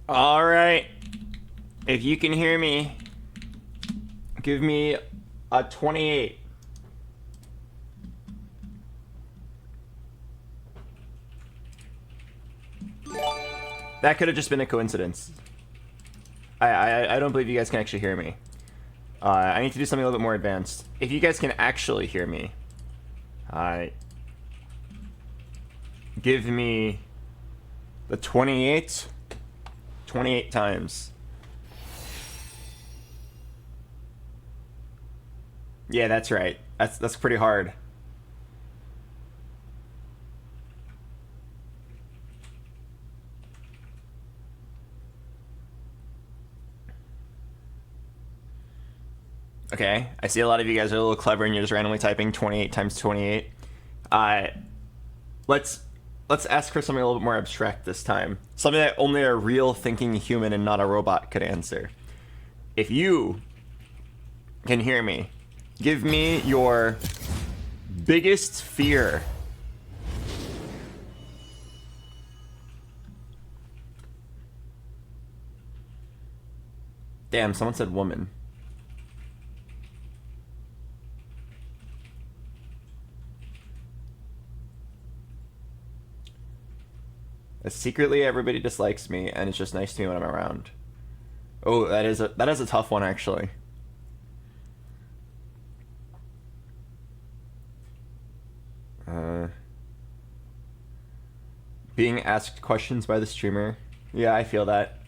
All right. If you can hear me, give me a 28. That could have just been a coincidence. I don't believe you guys can actually hear me. I need to do something a little bit more advanced. If you guys can actually hear me, give me the 28. 28 times. Yeah, that's right. That's pretty hard. Okay, I see a lot of you guys are a little clever and you're just randomly typing 28 times 28. Let's ask for something a little bit more abstract this time. Something that only a real thinking human and not a robot could answer. If you can hear me, give me your biggest fear. Damn, someone said woman. Secretly, everybody dislikes me, and it's just nice to me when I'm around. Oh, that is a tough one, actually. Being asked questions by the streamer. Yeah, I feel that.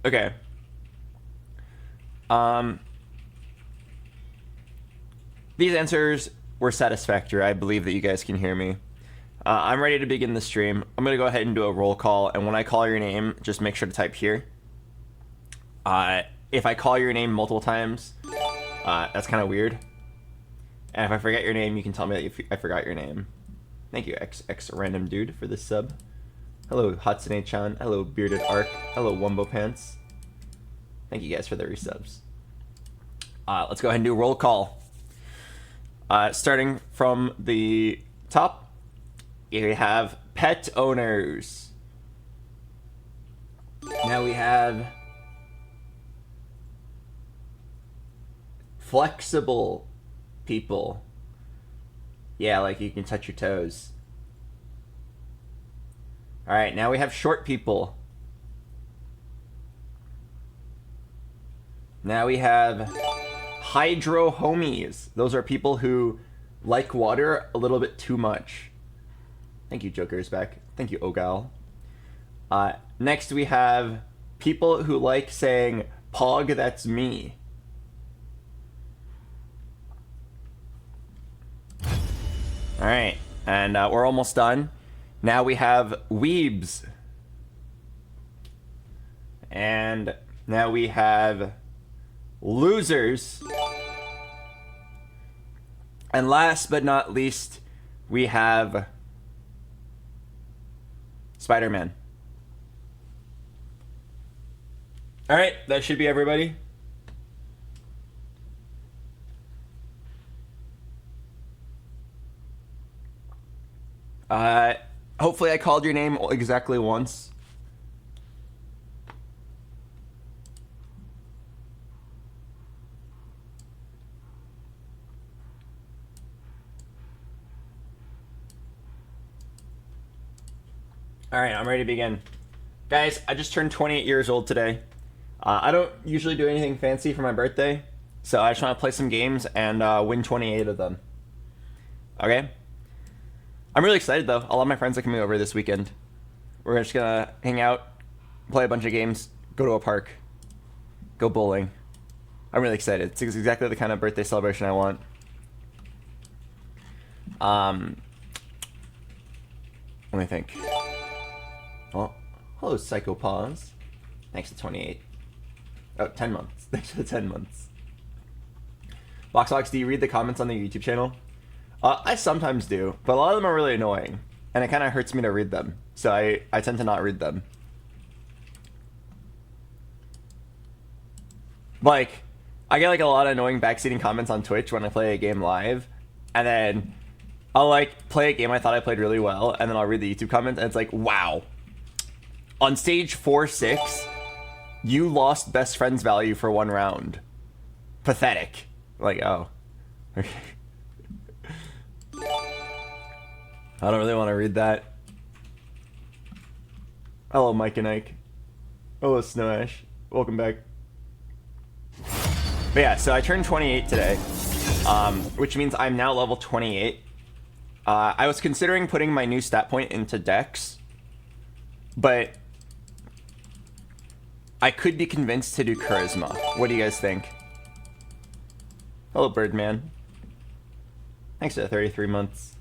Okay. These answers were satisfactory. I believe that you guys can hear me. I'm ready to begin the stream. I'm going to go ahead and do a roll call, and when I call your name, just make sure to type here. If I call your name multiple times, that's kind of weird. And if I forget your name, you can tell me that I forgot your name. Thank you, X random dude, for this sub. Hello, Hatsune-chan. Hello, Bearded Arc. Hello, Wumbo Pants. Thank you guys for the resubs. Let's go ahead and do a roll call. Starting from the top, we have pet owners. Now we have flexible people. Yeah, like you can touch your toes. Alright, now we have short people. Now we have hydro homies. Those are people who like water a little bit too much. Thank you, Joker's back. Thank you, Ogal. Next we have people who like saying, POG, that's me. Alright, and we're almost done. Now we have weebs. And now we have losers. And last but not least, we have Spider-Man. Alright, that should be everybody. Hopefully I called your name exactly once. Alright, I'm ready to begin. Guys, I just turned 28 years old today. I don't usually do anything fancy for my birthday, so I just want to play some games and win 28 of them. Okay? I'm really excited though. A lot of my friends are coming over this weekend. We're just gonna hang out, play a bunch of games, go to a park, go bowling. I'm really excited. It's exactly the kind of birthday celebration I want. Let me think. Oh, hello, Psychopause. Thanks to 28. Oh, 10 months. Thanks for the 10 months. BoxBox, do you read the comments on the YouTube channel? I sometimes do, but a lot of them are really annoying, and it kind of hurts me to read them, so I tend to not read them. Like, I get like a lot of annoying backseating comments on Twitch when I play a game live, and then I'll like play a game I thought I played really well, and then I'll read the YouTube comments, and it's like, wow. On stage 4-6, you lost best friends value for 1 round. Pathetic. Like, oh. Okay. I don't really want to read that. Hello, Mike and Ike. Hello, Snow Ash. Welcome back. But yeah, so I turned 28 today, which means I'm now level 28. I was considering putting my new stat point into Dex, but I could be convinced to do Charisma. What do you guys think? Hello, Birdman. Thanks for the 33 months.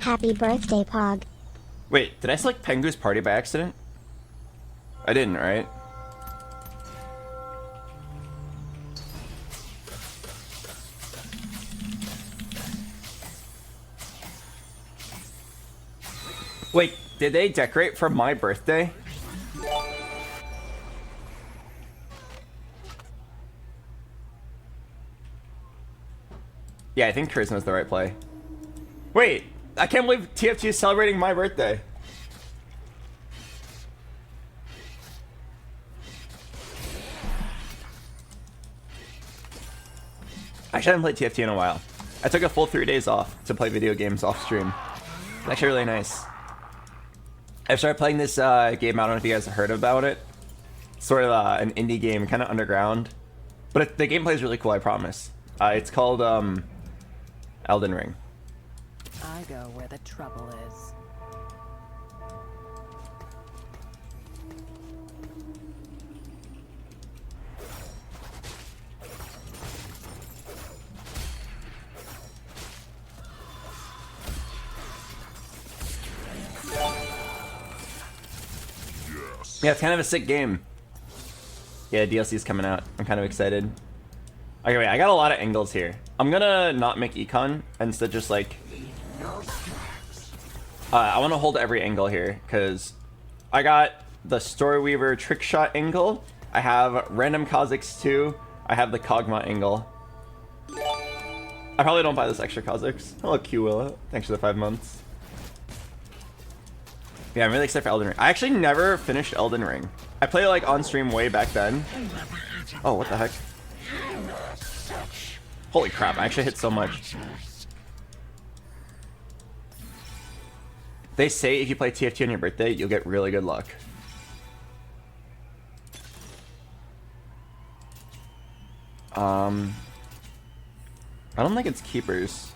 Happy birthday, Pog. Wait, did I select Pengu's party by accident? I didn't, right? Wait, did they decorate for my birthday? Yeah, I think Charisma's the right play. Wait, I can't believe TFT is celebrating my birthday. I haven't played TFT in a while. I took a full 3 days off to play video games off stream. It's actually really nice. I started playing this game, I don't know if you guys have heard about it. Sort of an indie game, kind of underground. But the gameplay is really cool, I promise. It's called Elden Ring. I go where the trouble is. Yeah, it's kind of a sick game. Yeah, DLC is coming out. I'm kind of excited. Okay, wait, I got a lot of angles here. I'm gonna not make econ, and instead just like... I want to hold every angle here, because I got the Storyweaver trick shot angle, I have random Kha'Zix 2, I have the Kog'Maw angle. I probably don't buy this extra Kha'Zix. Hello, Q-Willa. Thanks for the 5 months. Yeah, I'm really excited for Elden Ring. I actually never finished Elden Ring. I played like on stream way back then. Oh, what the heck? Holy crap, I actually hit so much. They say if you play TFT on your birthday, you'll get really good luck. I don't think it's keepers.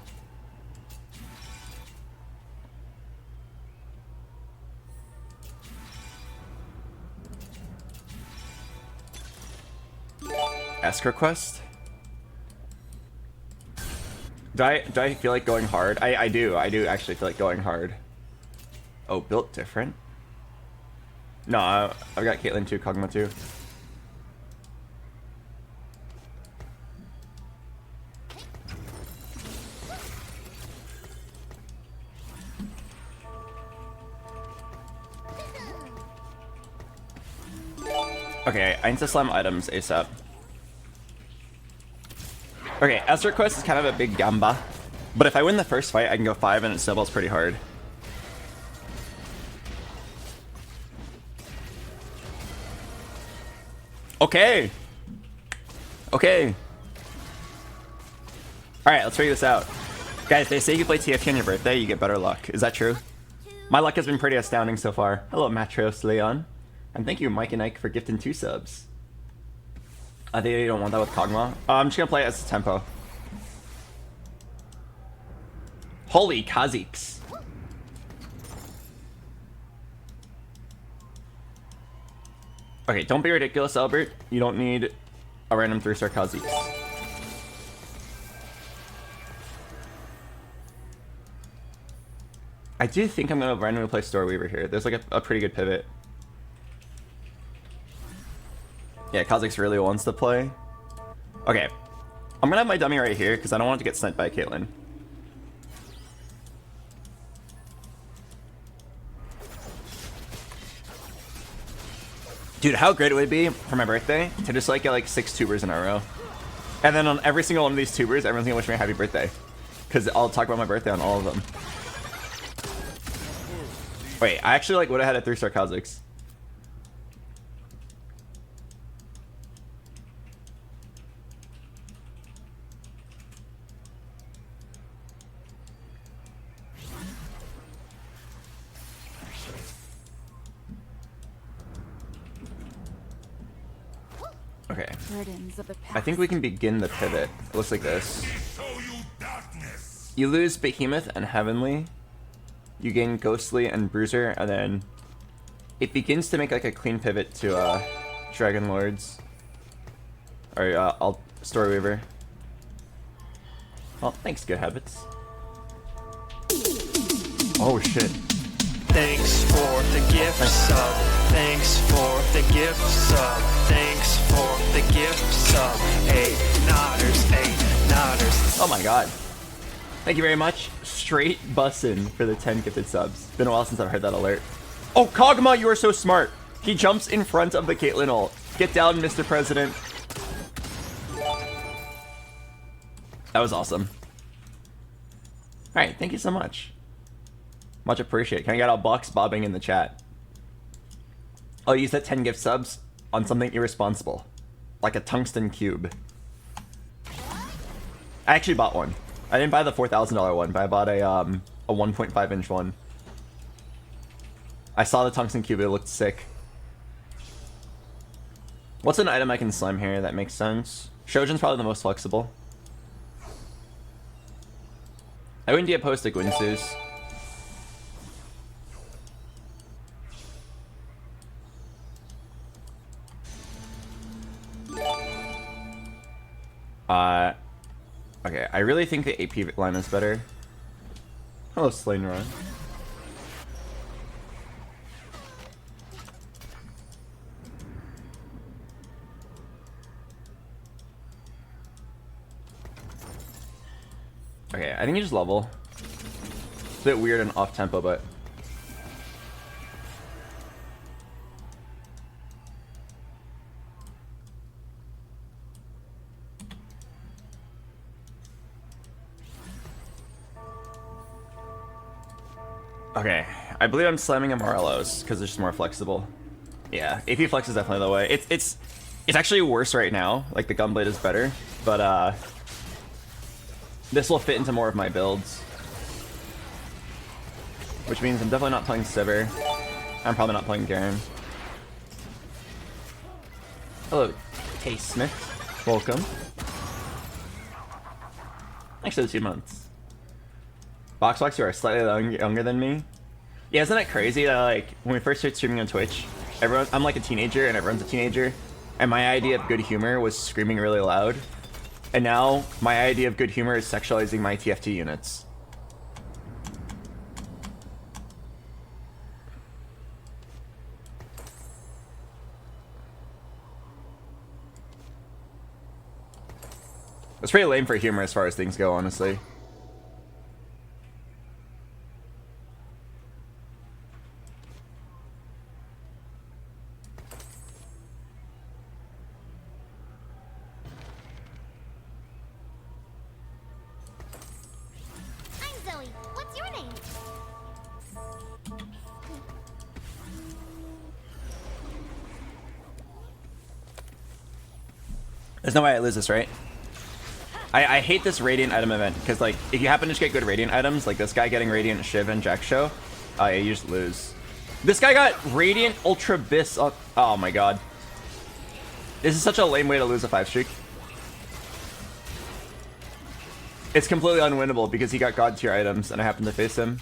Escrow quest? Do I feel like going hard? I do actually feel like going hard. Oh, built different? No, I've got Caitlyn 2, Kog'Maw 2. Okay, I need to slam items ASAP. Okay, Esper Quest is kind of a big gamba, but if I win the first fight, I can go 5 and it snowballs pretty hard. Okay. Okay. Alright, let's figure this out. Guys, they say you play TFT on your birthday, you get better luck. Is that true? My luck has been pretty astounding so far. Hello, Matros Leon. And thank you, Mike and Ike, for gifting 2 subs. I think you don't want that with Kog'Maw. I'm just gonna play it as a tempo. Holy Kha'Zix. Okay, don't be ridiculous, Albert. You don't need a random 3-star Kha'Zix. I do think I'm gonna randomly play Storyweaver here. There's like a pretty good pivot. Yeah, Kha'Zix really wants to play. Okay. I'm gonna have my dummy right here because I don't want it to get sniped by Caitlyn. Dude, how great it would be for my birthday to just like get like 6 tubers in a row. And then on every single one of these tubers, everyone's gonna wish me a happy birthday. Because I'll talk about my birthday on all of them. Wait, I actually like would have had a 3-star Kha'Zix. Okay. I think we can begin the pivot. It looks like this. You lose Behemoth and Heavenly. You gain Ghostly and Bruiser, and then it begins to make like a clean pivot to Dragon Lords. Or Story Weaver. Well, thanks, Good Habits. Oh shit. Thanks for the gift sub. Thanks for the gift sub. Thanks for the gift sub. Hey, nodders, hey, nodders. Oh my god. Thank you very much. Straight bussin' for the 10 gifted subs. Been a while since I've heard that alert. Oh, Kog'Maw, you are so smart. He jumps in front of the Caitlyn ult. Get down, Mr. President. That was awesome. Alright, thank you so much. Much appreciated. Can I get a box bobbing in the chat? I'll use that 10 gift subs on something irresponsible. Like a tungsten cube. I actually bought one. I didn't buy the $4,000 one, but I bought a 1.5 inch one. I saw the tungsten cube, it looked sick. What's an item I can slime here that makes sense? Shojin's probably the most flexible. I wouldn't be opposed to Gwynsu's. Okay, I really think the AP line is better. Hello, Slain Run. Okay, I think you just level. It's a bit weird and off tempo, but okay, I believe I'm slamming a Morelos because it's just more flexible. Yeah, AP flex is definitely the way. It's actually worse right now. Like the Gunblade is better, but this will fit into more of my builds, which means I'm definitely not playing Sivir. I'm probably not playing Garen. Hello, Tay Smith. Welcome. Actually, 2 months. BoxBox, you are slightly younger than me. Yeah, isn't that crazy that like when we first started streaming on Twitch, I'm like a teenager and everyone's a teenager, and my idea of good humor was screaming really loud, and now my idea of good humor is sexualizing my TFT units. It's pretty lame for humor as far as things go, honestly. There's no way I lose this, right? I hate this Radiant item event, because like, if you happen to just get good Radiant items, like this guy getting Radiant Shiv and Jack Show, yeah, you just lose. This guy got Radiant Ultra Bis. Oh my god. This is such a lame way to lose a 5 streak. It's completely unwinnable because he got god tier items and I happened to face him.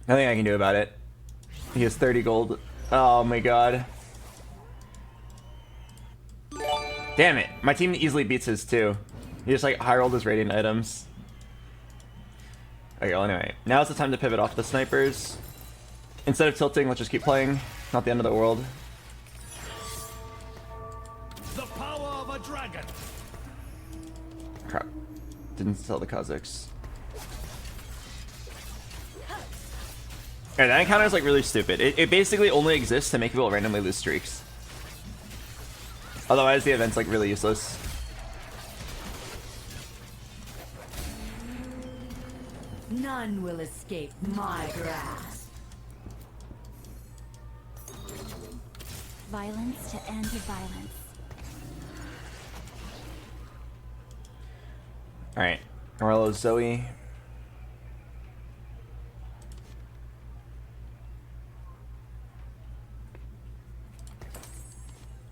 Nothing I can do about it. He has 30 gold. Oh my god. Damn it. My team easily beats his too. He just like high rolled his Radiant items. Okay, well anyway. Now's the time to pivot off the snipers. Instead of tilting, let's just keep playing. Not the end of the world. The power of a dragon. Crap. Didn't sell the Kazakhs. Alright, that encounter is like really stupid. It basically only exists to make people randomly lose streaks. Otherwise, the event's like really useless. None will escape my grasp. Violence to end violence. Alright. Morello, Zoe.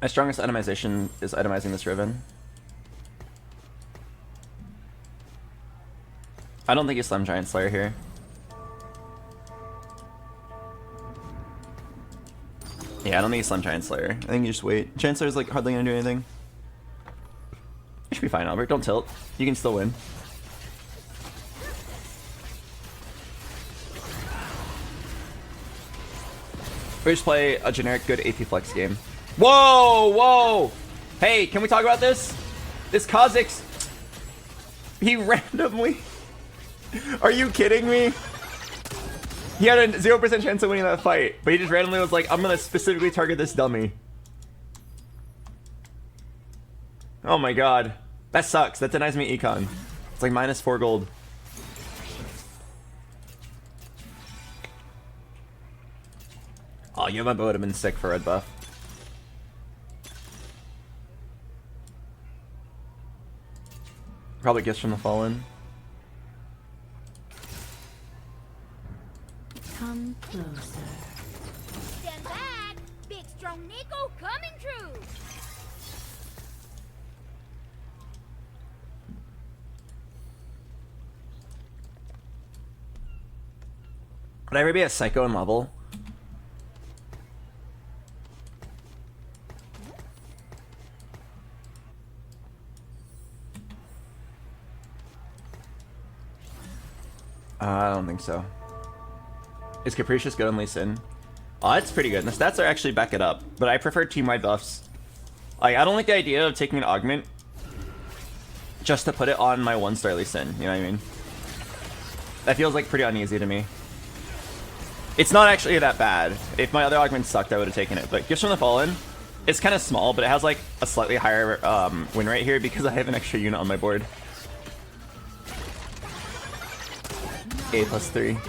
My strongest itemization is itemizing this Riven. I don't think you Slam Giant Slayer here. Yeah, I don't think you Slam Giant Slayer. I think you just wait. Giant Slayer's like hardly gonna do anything. You should be fine, Albert. Don't tilt. You can still win. We just play a generic good AP flex game. Whoa, whoa! Hey, can we talk about this? This Kazakhs, he randomly... Are you kidding me? He had a 0% chance of winning that fight, but he just randomly was like, I'm gonna specifically target this dummy. Oh my god. That sucks. That denies me econ. It's like -4 gold. Oh, Yomaba would have been sick for red buff. Probably gifts from the Fallen. Come closer. Stand back! Big strong Nico coming through! Would I ever be a psycho in level? I don't think so. Is Capricious good on Lee Sin? Oh, that's pretty good. The stats are actually back it up, but I prefer team-wide buffs. Like, I don't like the idea of taking an augment just to put it on my 1-star Lee Sin, you know what I mean? That feels like pretty uneasy to me. It's not actually that bad. If my other augment sucked, I would have taken it. But Gifts from the Fallen, it's kind of small, but it has like a slightly higher win rate here because I have an extra unit on my board. A+3.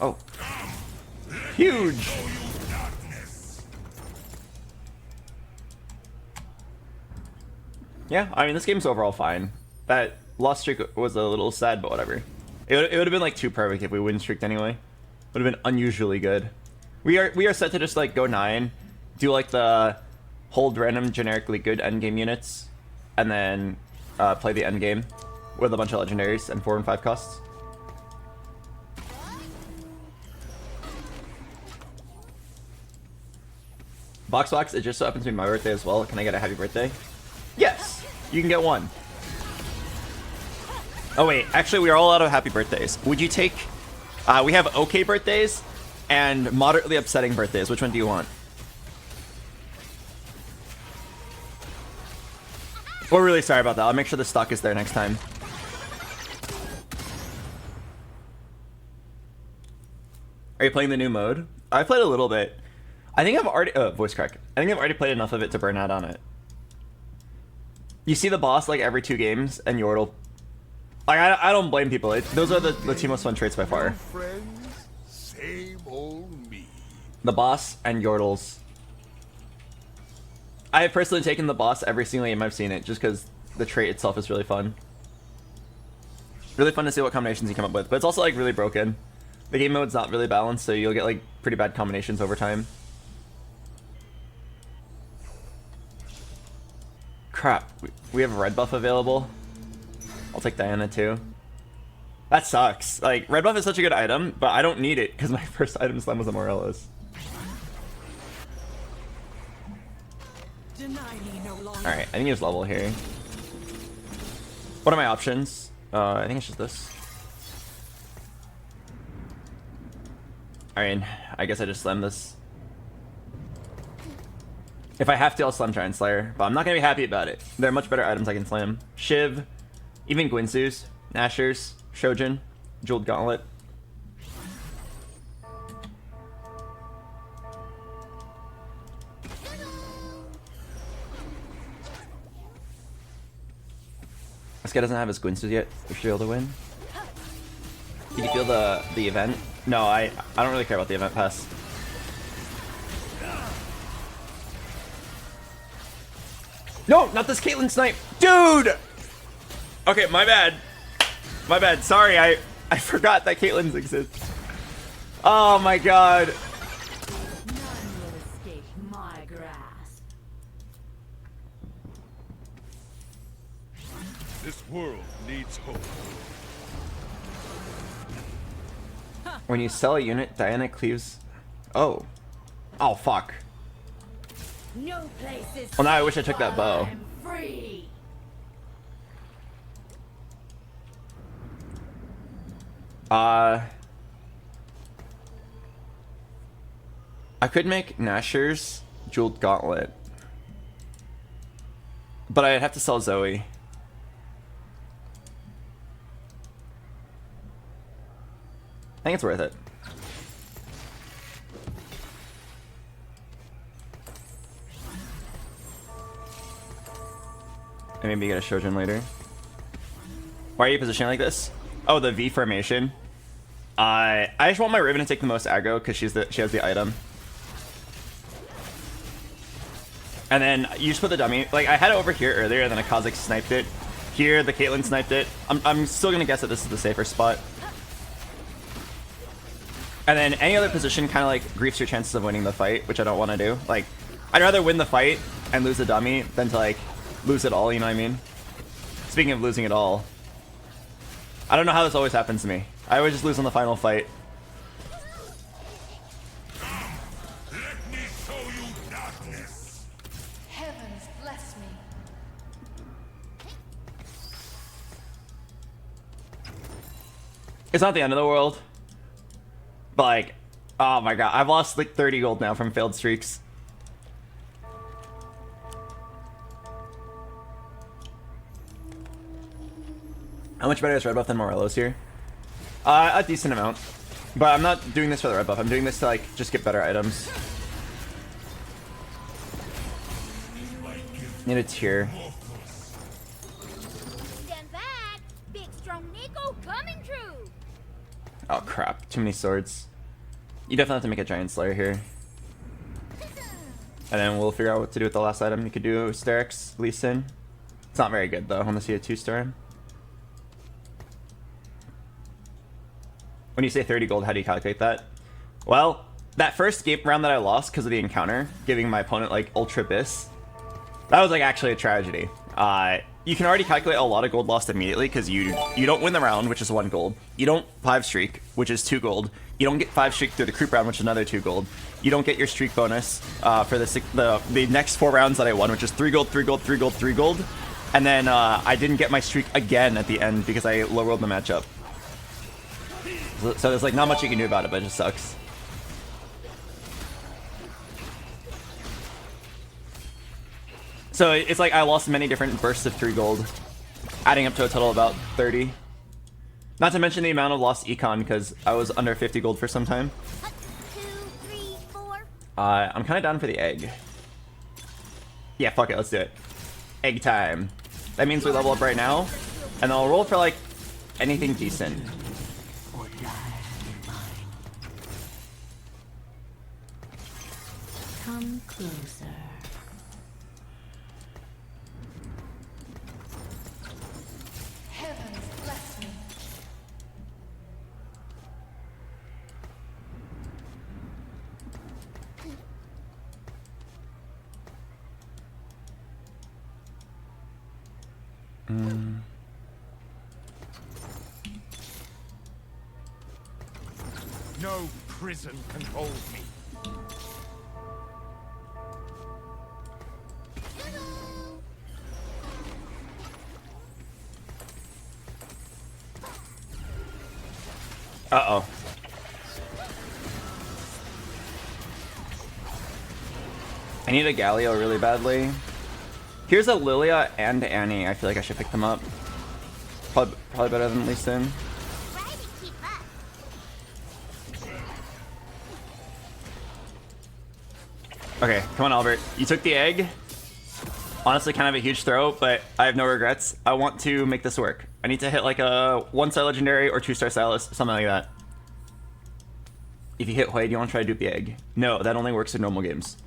Oh. Huge! Yeah, I mean, this game's overall fine. That lost streak was a little sad, but whatever. It would have been like too perfect if we win streaked anyway. Would have been unusually good. We are set to just like go 9, do like the hold random generically good endgame units, and then play the endgame with a bunch of legendaries and 4 and 5 costs. BoxBox, it just so happens to be my birthday as well. Can I get a happy birthday? Yes! You can get one. Oh wait, actually we are all out of happy birthdays. Would you take... we have okay birthdays and moderately upsetting birthdays. Which one do you want? We're really sorry about that. I'll make sure the stock is there next time. Are you playing the new mode? I played a little bit. I think I've already... voice crack. I think I've already played enough of it to burn out on it. You see the boss like every 2 games, and Yordle... Like, I don't blame people. Those are the 2 most fun traits by far. Friends, same old me. The boss and Yordles. I have personally taken the boss every single game I've seen it, just because the trait itself is really fun. Really fun to see what combinations you come up with, but it's also like really broken. The game mode's not really balanced, so you'll get like pretty bad combinations over time. Crap, we have a red buff available. I'll take Diana too. That sucks. Like, red buff is such a good item, but I don't need it because my first item slam was a Morello's. Deny me no longer. Alright, I think he has level here. What are my options? I think it's just this. I mean, I guess I just slam this. If I have to, I'll slam Giant Slayer, but I'm not gonna be happy about it. There are much better items I can slam. Shiv, even Gwinsu's, Nashers, Shojin, Jeweled Gauntlet. This guy doesn't have his Gwinsu's yet. We should be able to win. Did you feel the event? No, I don't really care about the event pass. No, not this Caitlyn snipe. Dude! Okay, my bad. My bad. Sorry, I forgot that Caitlyn's exist. Oh my god. None will escape my grasp. This world needs hope. When you sell a unit, Diana cleaves. Oh. Oh, fuck. No place is Well, now I wish I took that bow. I'm free. I could make Nashor's Jeweled Gauntlet. But I'd have to sell Zoe. I think it's worth it. And maybe get a Shojin later. Why are you positioning like this? Oh, the V formation. I just want my Riven to take the most aggro because she has the item. And then you just put the dummy. Like, I had it over here earlier, then a Kha'Zix sniped it. Here, the Caitlyn sniped it. I'm still gonna guess that this is the safer spot. And then any other position kind of like griefs your chances of winning the fight, which I don't want to do. Like, I'd rather win the fight and lose the dummy than to like lose it all, you know what I mean? Speaking of losing it all, I don't know how this always happens to me. I always just lose on the final fight. Let me show you darkness. Heavens bless me. It's not the end of the world. But like, oh my god, I've lost like 30 gold now from failed streaks. How much better is red buff than Morelos here? A decent amount. But I'm not doing this for the red buff. I'm doing this to like just get better items. Need a tier. Stand back. Big strong Nico coming true. Oh crap, too many swords. You definitely have to make a Giant Slayer here. And then we'll figure out what to do with the last item. You could do Sterix, Lee Sin. It's not very good though. I want to see a 2-star. When you say 30 gold, how do you calculate that? Well, that first game round that I lost because of the encounter, giving my opponent like Ultra Abyss, that was like actually a tragedy. You can already calculate a lot of gold lost immediately because you don't win the round, which is 1 gold. You don't 5 streak, which is 2 gold. You don't get 5 streak through the creep round, which is another 2 gold. You don't get your streak bonus for the next 4 rounds that I won, which is 3 gold, 3 gold, 3 gold, 3 gold. And then I didn't get my streak again at the end because I low rolled the matchup. So there's like not much you can do about it, but it just sucks. So it's like I lost many different bursts of 3 gold, adding up to a total of about 30. Not to mention the amount of lost econ because I was under 50 gold for some time. 1, 2, 3, 4. I'm kind of down for the egg. Yeah, fuck it, let's do it. Egg time. That means we level up right now, and then I'll roll for like anything decent. Come closer. Heavens bless me. No prison can hold me. Uh-oh. I need a Galio really badly. Here's a Lilia and Annie. I feel like I should pick them up. Probably better than Lee Sin. Try to keep up. Okay, come on, Albert. You took the egg. Honestly, kind of a huge throw, but I have no regrets. I want to make this work. I need to hit like a 1-star legendary or 2-star Silas, something like that. If you hit Hui, do you want to try to dupe the egg? No, that only works in normal games.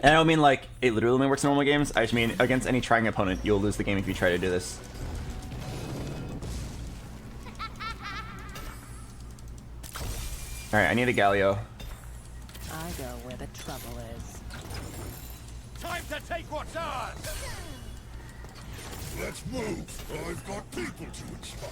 And I don't mean like it literally only works in normal games. I just mean against any trying opponent, you'll lose the game if you try to do this. Alright, I need a Galio. I go where the trouble is. Time to take what's ours! Let's move. I've got people to inspire.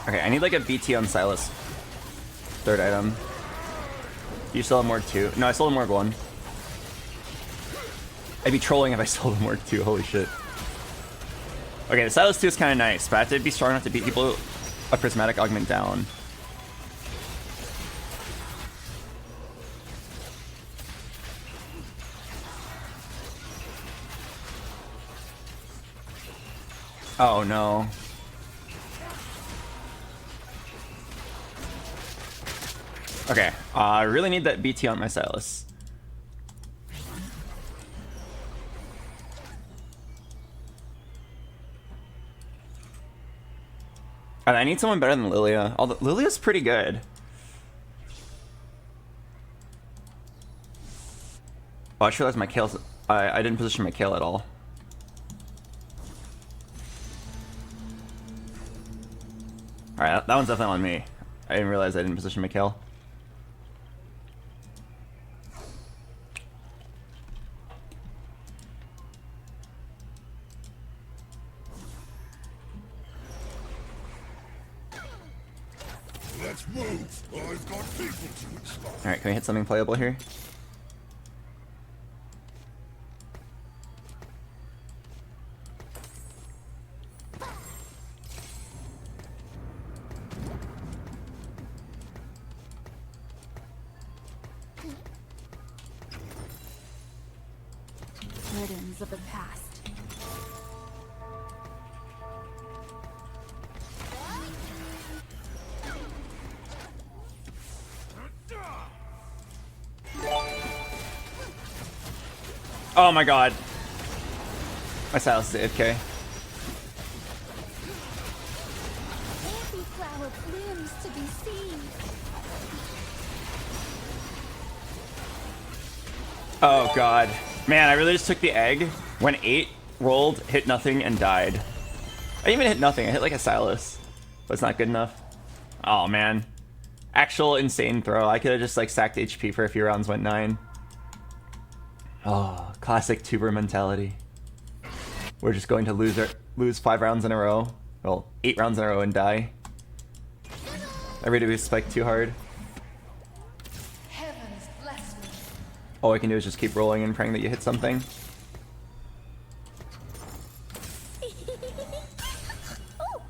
Okay, I need like a BT on Silas. Third item. You still have Morg 2? No, I still have Morg 1. I'd be trolling if I stole the Morg 2, holy shit. Okay, the Silas 2 is kind of nice, but I have to be strong enough to beat people a Prismatic Augment down. Oh no. Okay, I really need that BT on my Silas. And I need someone better than Lilia. Although Lilia's pretty good. Oh, I just realized my Kale's... I didn't position my Kale at all. Alright, that one's definitely on me. I didn't realize I didn't position my Kale. Let's move. I've got people to inspire. Alright, can we hit something playable here? Burdens of the past. Oh my god. My Silas is AFK. Every flower blooms to be seen. Oh god. Man, I really just took the egg, went 8, rolled, hit nothing, and died. I didn't even hit nothing, I hit like a Silas. But it's not good enough. Oh man. Actual insane throw. I could have just like sacked HP for a few rounds, went 9. Oh, classic tuber mentality. We're just going to lose 5 rounds in a row. Well, 8 rounds in a row and die. I read it spike too hard. Heavens bless me. All I can do is just keep rolling and praying that you hit something. Oh,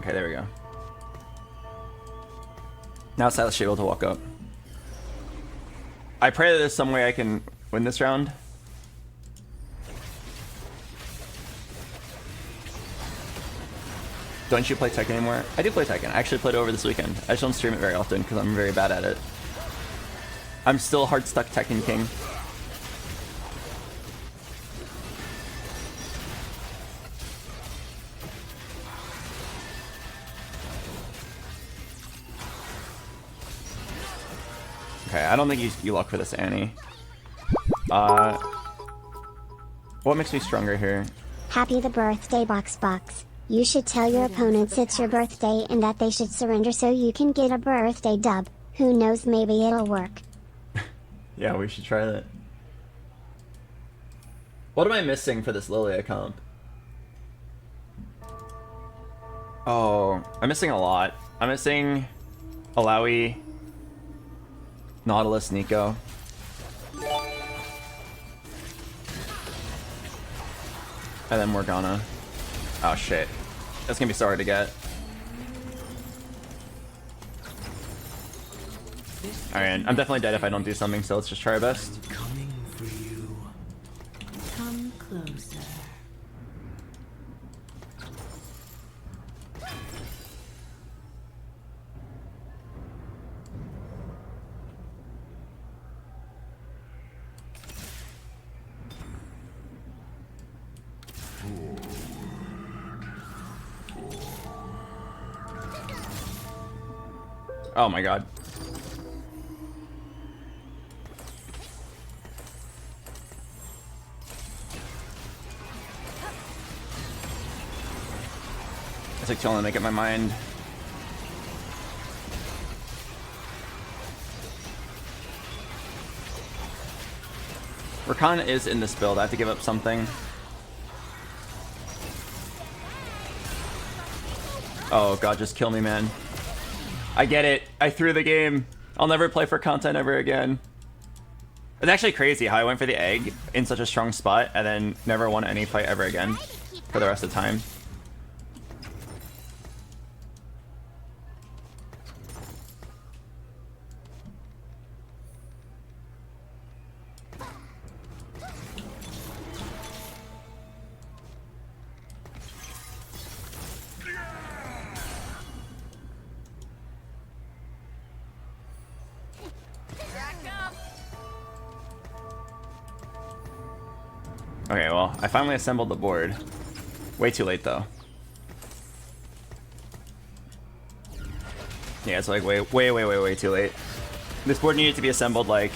Okay, there we go. Now Silas should be able to walk up. I pray that there's some way I can win this round. Don't you play Tekken anymore? I do play Tekken. I actually played over this weekend. I just don't stream it very often because I'm very bad at it. I'm still hard stuck Tekken King. Okay, I don't think you luck for this, Annie. What makes me stronger here? Happy the birthday, BoxBox. You should tell your opponents it's your birthday and that they should surrender so you can get a birthday dub. Who knows, maybe it'll work. Yeah, we should try that. What am I missing for this Lilia comp? Oh, I'm missing a lot. I'm missing Alawi, Nautilus, Nico. And then Morgana. Oh shit. That's gonna be so hard to get. Alright, I'm definitely dead if I don't do something, so let's just try our best. Coming for you. Come closer. Oh my god. It's like trying to make up my mind. Rakan is in this build. I have to give up something. Oh god, just kill me, man. I get it. I threw the game. I'll never play for content ever again. It's actually crazy how I went for the egg in such a strong spot and then never won any fight ever again for the rest of the time. Okay, well, I finally assembled the board. Way too late, though. Yeah, it's like way too late. This board needed to be assembled like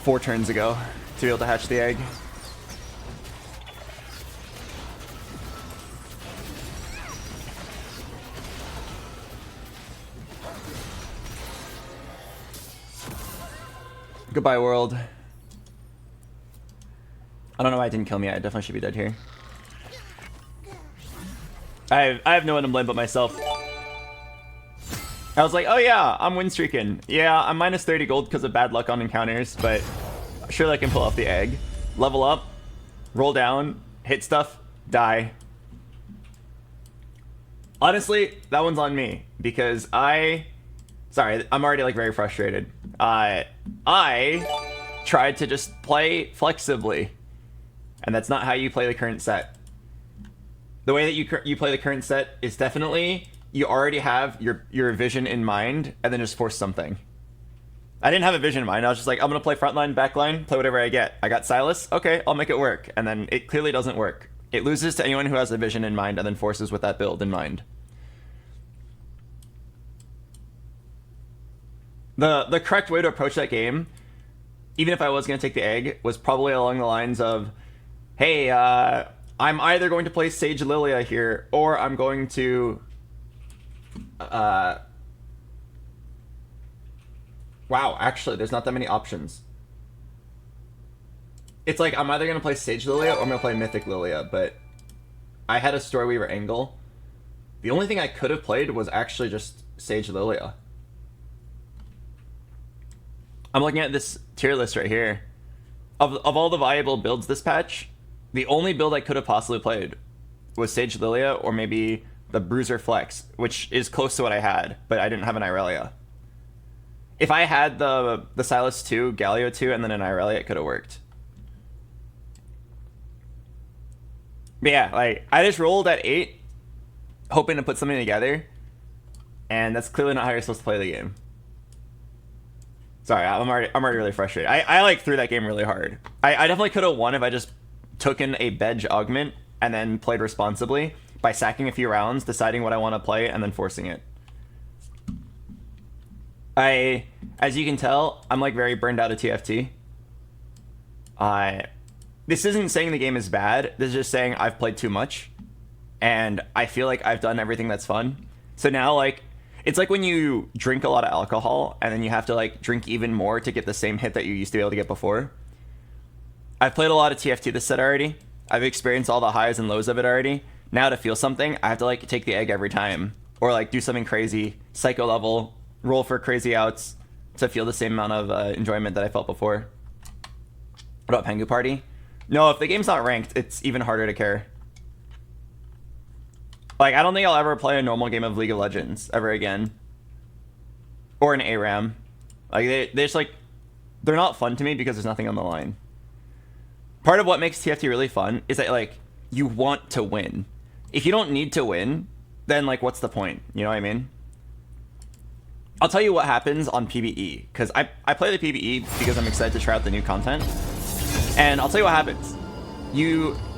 4 turns ago to be able to hatch the egg. Goodbye, world. I don't know why it didn't kill me. I definitely should be dead here. I have no one to blame but myself. I was like, oh yeah, I'm win streaking. Yeah, I'm minus 30 gold because of bad luck on encounters, but surely I can pull off the egg. Level up, roll down, hit stuff, die. Honestly, that one's on me because sorry, I'm already like very frustrated. I tried to just play flexibly. And that's not how you play the current set. The way that you play the current set is definitely you already have your vision in mind and then just force something. I didn't have a vision in mind. I was just like, I'm gonna play frontline, backline, play whatever I get. I got Silas, okay, I'll make it work. And then it clearly doesn't work. It loses to anyone who has a vision in mind and then forces with that build in mind. The correct way to approach that game, even if I was gonna take the egg, was probably along the lines of, hey, I'm either going to play Sage Lilia here, or I'm going to... Wow, actually, there's not that many options. It's like, I'm either going to play Sage Lilia, or I'm going to play Mythic Lilia, but I had a Storyweaver angle. The only thing I could have played was actually just Sage Lilia. I'm looking at this tier list right here. Of all the viable builds this patch, the only build I could have possibly played was Sage Lilia or maybe the Bruiser Flex, which is close to what I had, but I didn't have an Irelia. If I had the Silas 2, Galio 2, and then an Irelia, it could have worked. But yeah, like, I just rolled at 8, hoping to put something together, and that's clearly not how you're supposed to play the game. Sorry, I'm already really frustrated. I like threw that game really hard. I definitely could have won if I just took in a Bedge augment and then played responsibly by sacking a few rounds, deciding what I want to play, and then forcing it. I As you can tell, I'm like very burned out of TFT. This isn't saying the game is bad. This is just saying I've played too much, and I feel like I've done everything that's fun. So now, like, it's like when you drink a lot of alcohol and then you have to like drink even more to get the same hit that you used to be able to get before. I've played a lot of TFT this set already. I've experienced all the highs and lows of it already. Now to feel something, I have to like take the egg every time, or like do something crazy, psycho level, roll for crazy outs to feel the same amount of enjoyment that I felt before. What about Pengu Party? No, if the game's not ranked, it's even harder to care. Like, I don't think I'll ever play a normal game of League of Legends ever again. Or an ARAM. Like, they just like, they're not fun to me because there's nothing on the line. Part of what makes TFT really fun is that, like, you want to win. If you don't need to win, then, like, what's the point? You know what I mean? I'll tell you what happens on PvE, because I play the PvE because I'm excited to try out the new content. And I'll tell you what happens.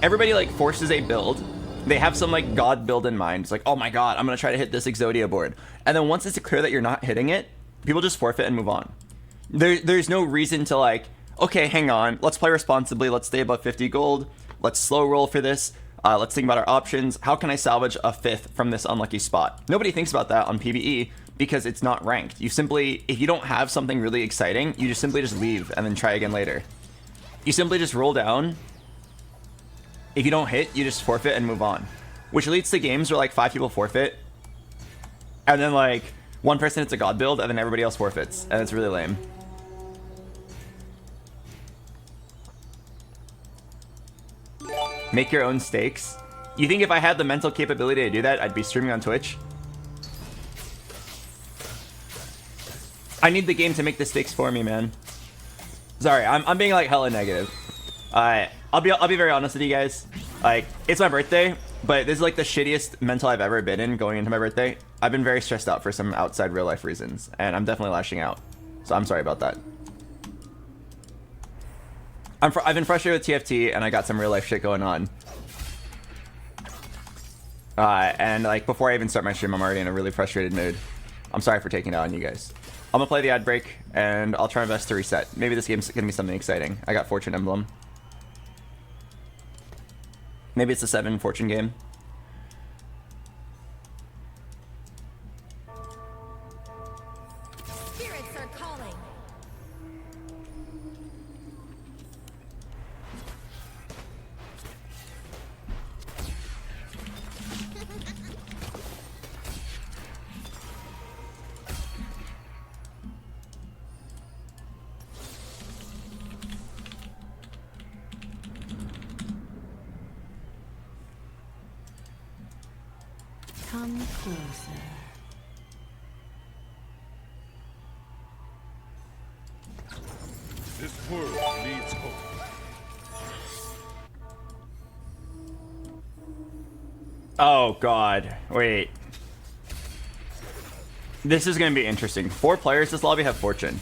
Everybody like forces a build. They have some like god build in mind. It's like, oh my god, I'm gonna try to hit this Exodia board. And then once it's clear that you're not hitting it, people just forfeit and move on. There's no reason to like, okay, hang on, let's play responsibly, let's stay above 50 gold, let's slow roll for this, let's think about our options. How can I salvage a 5th from this unlucky spot? Nobody thinks about that on PvE because it's not ranked. You simply, if you don't have something really exciting, you just simply just leave and then try again later. You simply just roll down. If you don't hit, you just forfeit and move on. Which leads to games where like 5 people forfeit. And then like 1 person hits a god build and then everybody else forfeits. And it's really lame. Make your own stakes. You think if I had the mental capability to do that, I'd be streaming on Twitch? I need the game to make the stakes for me, man. Sorry, I'm being like hella negative. I'll be very honest with you guys. Like, it's my birthday, but this is like the shittiest mental I've ever been in going into my birthday. I've been very stressed out for some outside real life reasons, and I'm definitely lashing out. So I'm sorry about that. I've been frustrated with TFT, and I got some real life shit going on. And like before I even start my stream, I'm already in a really frustrated mood. I'm sorry for taking it out on you guys. I'm gonna play the ad break, and I'll try my best to reset. Maybe this game's gonna be something exciting. I got Fortune Emblem. Maybe it's a 7 Fortune game. Spirits are calling. Come closer. This world needs hope. Oh god, wait. This is gonna be interesting. 4 players this lobby have Fortune.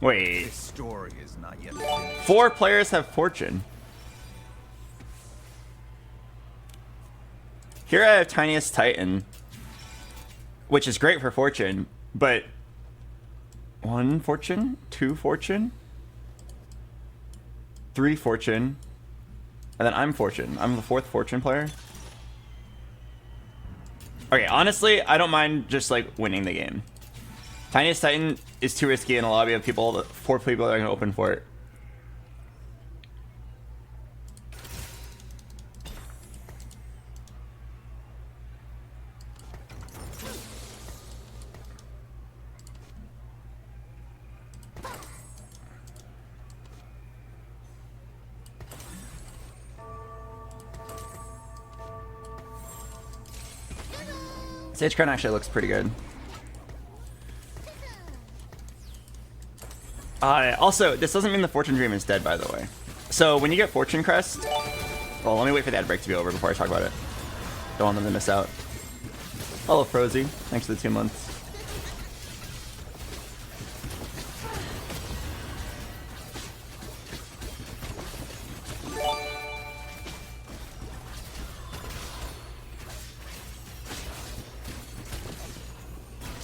Wait. This story is not yet finished. 4 players have Fortune. Here I have Tiniest Titan, which is great for Fortune, but 1 Fortune, 2 Fortune, 3 Fortune, and then I'm Fortune. I'm the 4th Fortune player. Okay, honestly, I don't mind just like winning the game. Tiniest Titan is too risky in a lobby of people, 4 people that are gonna open for it. Sage Crown actually looks pretty good. Also, this doesn't mean the Fortune Dream is dead, by the way. So when you get Fortune Crest, well, let me wait for the ad break to be over before I talk about it. Don't want them to miss out. Hello, Frozy. Thanks for the 2 months.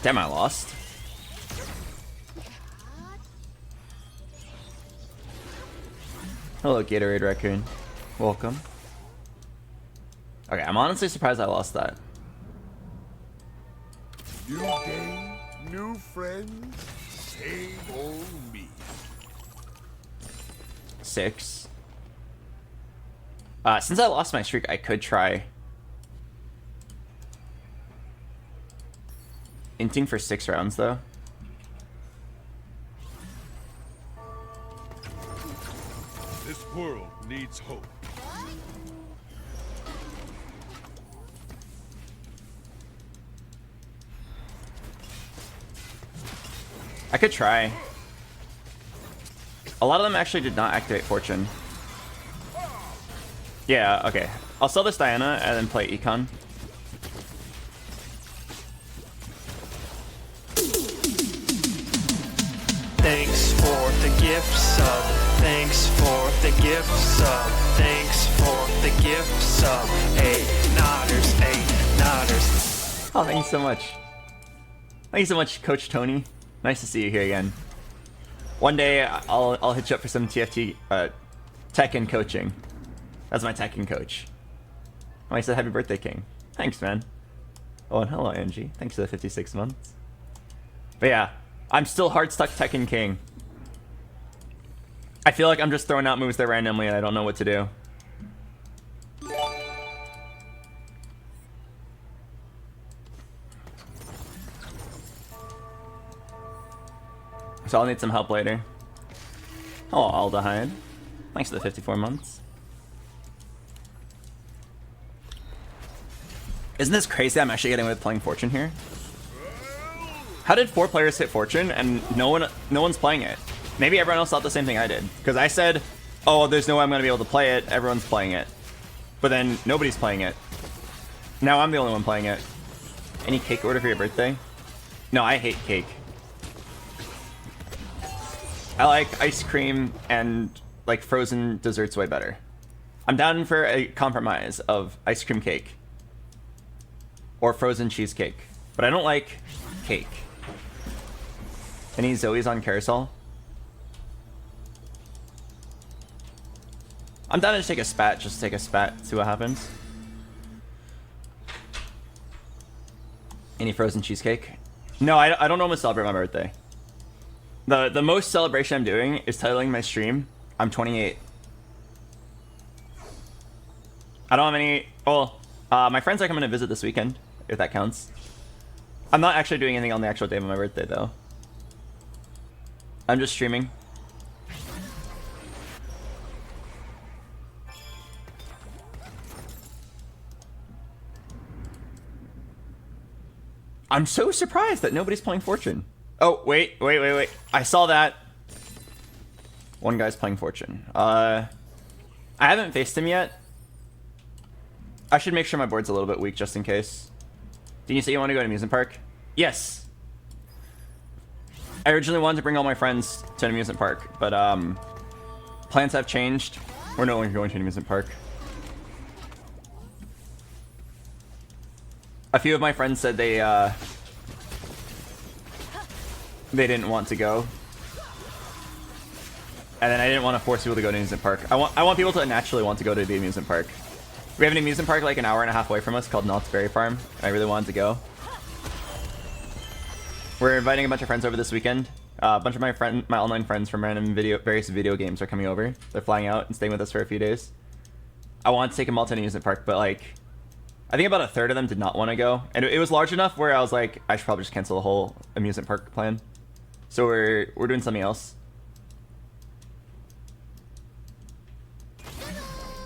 Damn, I lost. Hello, Gatorade Raccoon. Welcome. Okay, I'm honestly surprised I lost that. New day, new friends, same old me. 6. Since I lost my streak, I could try inting for 6 rounds, though. This world needs hope. I could try. A lot of them actually did not activate Fortune. Yeah, okay. I'll sell this Diana and then play Econ. Thanks for the gift sub. Thanks for the gift sub. Thanks for the gift sub. Eight nodders. Oh, thank you so much. Thank you so much, Coach Tony. Nice to see you here again. One day, I'll hit you up for some TFT Tekken coaching. That's my Tekken coach. Oh, I said happy birthday, King. Thanks, man. Oh, and hello, Angie. Thanks for the 56 months. But yeah, I'm still hard stuck Tekken King. I feel like I'm just throwing out moves there randomly and I don't know what to do. So I'll need some help later. Oh, Aldehyde. Thanks for the 54 months. Isn't this crazy? I'm actually getting away with playing Fortune here. How did 4 players hit Fortune and no one's playing it? Maybe everyone else thought the same thing I did. Because I said, oh, there's no way I'm going to be able to play it. Everyone's playing it. But then nobody's playing it. Now I'm the only one playing it. Any cake order for your birthday? No, I hate cake. I like ice cream and like frozen desserts way better. I'm down for a compromise of ice cream cake or frozen cheesecake, but I don't like cake. Any Zoe's on carousel? I'm down to take a spat, just take a spat, see what happens. Any frozen cheesecake? No, I don't normally celebrate my birthday. The most celebration I'm doing is titling my stream, I'm 28. I don't have any... Well, my friends are coming to visit this weekend, if that counts. I'm not actually doing anything on the actual day of my birthday, though. I'm just streaming. I'm so surprised that nobody's playing Fortune. Oh, wait. I saw that. One guy's playing Fortune. I haven't faced him yet. I should make sure my board's a little bit weak just in case. Didn't you say you want to go to amusement park? Yes. I originally wanted to bring all my friends to an amusement park, but plans have changed. We're no longer going to an amusement park. A few of my friends said they didn't want to go. And then I didn't want to force people to go to an amusement park. I want people to naturally want to go to the amusement park. We have an amusement park like an hour and a half away from us called Knott's Berry Farm. I really wanted to go. We're inviting a bunch of friends over this weekend. A bunch of my online friends from various video games are coming over. They're flying out and staying with us for a few days. I wanted to take them all to an amusement park, but like, I think about a third of them did not want to go. And it was large enough where I was like, I should probably just cancel the whole amusement park plan. So we're doing something else.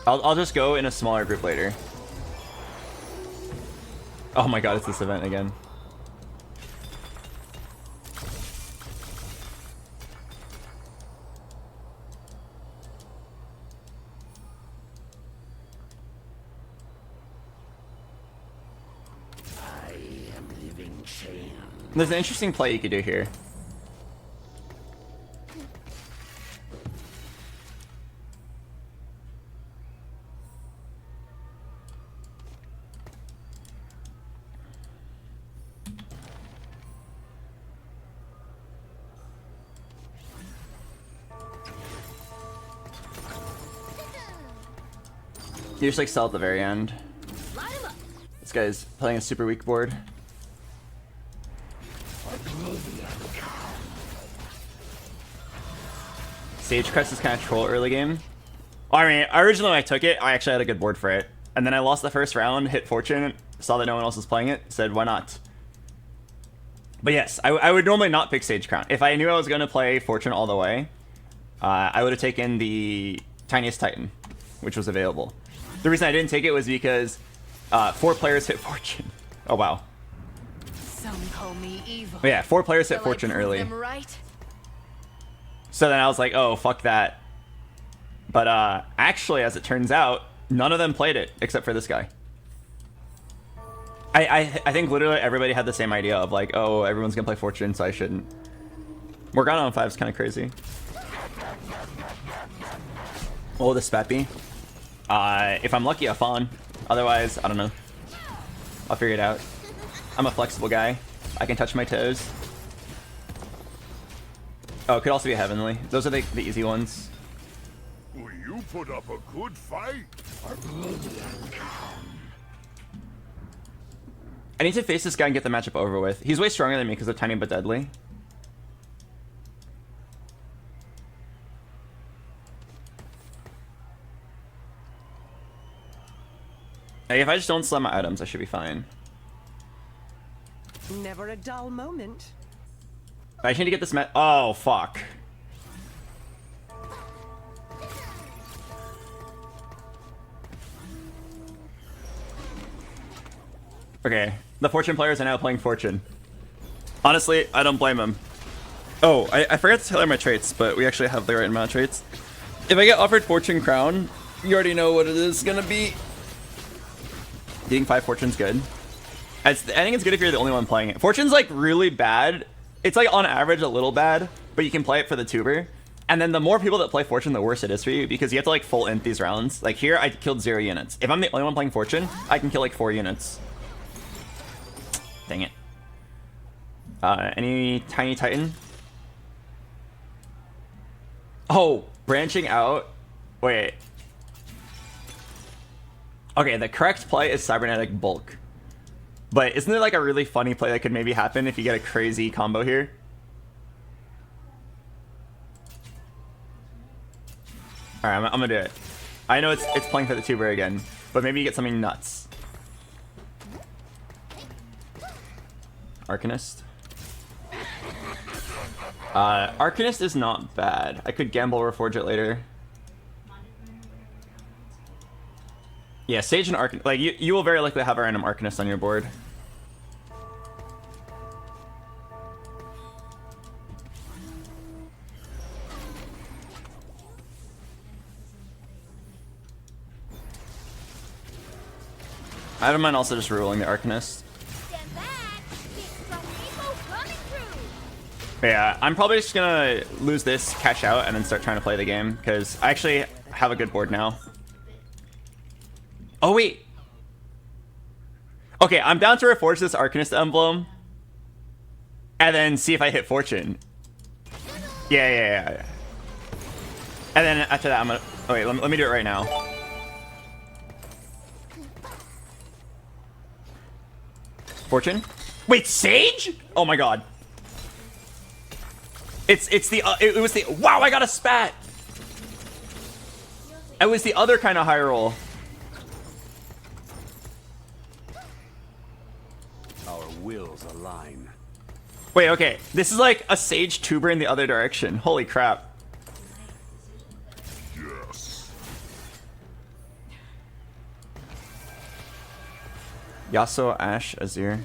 I'll just go in a smaller group later. Oh my god, it's this event again. There's an interesting play you could do here. You just like sell at the very end. Light 'em up. This guy's playing a super weak board. Sage Crest is kind of troll early game. I mean, originally when I took it, I actually had a good board for it. And then I lost the first round, hit Fortune, saw that no one else was playing it, said, why not? But yes, I would normally not pick Sage Crown. If I knew I was going to play Fortune all the way, I would have taken the Tiniest Titan, which was available. The reason I didn't take it was because 4 players hit Fortune. Oh, wow. Some call me evil. But yeah, 4 players hit Shall I Fortune prove early. them right? So then I was like, oh, fuck that. But actually, as it turns out, none of them played it except for this guy. I think literally everybody had the same idea of like, oh, everyone's gonna play Fortune, so I shouldn't. Morgana on 5 is kind of crazy. What will the spat be? If I'm lucky, a fawn. Otherwise, I don't know. I'll figure it out. I'm a flexible guy. I can touch my toes. Oh, it could also be a heavenly. Those are the easy ones. Will you put up a good fight? I need to face this guy and get the matchup over with. He's way stronger than me because of tiny but deadly. Hey, if I just don't slam my items, I should be fine. Never a dull moment. I just need to get this oh, fuck. Okay, the Fortune players are now playing Fortune. Honestly, I don't blame them. Oh, I forgot to tell you my traits, but we actually have the right amount of traits. If I get offered Fortune Crown, you already know what it is gonna be. Getting 5 Fortune's good. I think it's good if you're the only one playing it. Fortune's like really bad. It's like on average a little bad, but you can play it for the tuber. And then the more people that play Fortune, the worse it is for you because you have to like full int these rounds. Like here, I killed 0 units. If I'm the only one playing Fortune, I can kill like 4 units. Dang it. Any Tiny Titan? Oh, branching out. Wait. Okay, the correct play is Cybernetic Bulk. But isn't there like a really funny play that could maybe happen if you get a crazy combo here? Alright, I'm gonna do it. I know it's playing for the tuber again, but maybe you get something nuts. Arcanist. Arcanist is not bad. I could gamble reforge it later. Yeah, Sage and Arcanist. Like, you will very likely have a random Arcanist on your board. I don't mind also just ruling the Arcanist. Stand back. Big strong Nico coming through. Yeah, I'm probably just gonna lose this, cash out, and then start trying to play the game, because I actually have a good board now. Oh, wait. Okay, I'm down to reforge this Arcanist emblem, and then see if I hit Fortune. Yeah. And then after that, I'm gonna... Oh, wait, let me do it right now. Fortune? Wait, Sage? Oh my god. It was the... Wow, I got a spat! It was the other kind of high roll. Our wills align. Wait, okay. This is like a Sage tuber in the other direction. Holy crap. Yes. Yasuo, Ashe, Azir.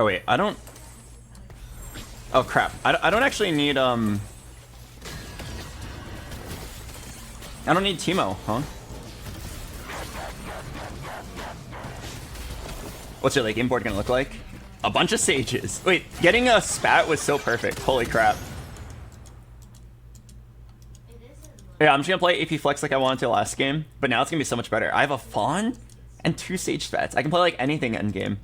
Oh wait, I don't... Oh crap. I don't actually need, I don't need Teemo, huh? What's your late game board gonna look like? A bunch of Sages. Wait, getting a spat was so perfect. Holy crap. Yeah, I'm just gonna play AP Flex like I wanted to last game, but now it's gonna be so much better. I have a Fawn and 2 Sage spats. I can play like anything end game.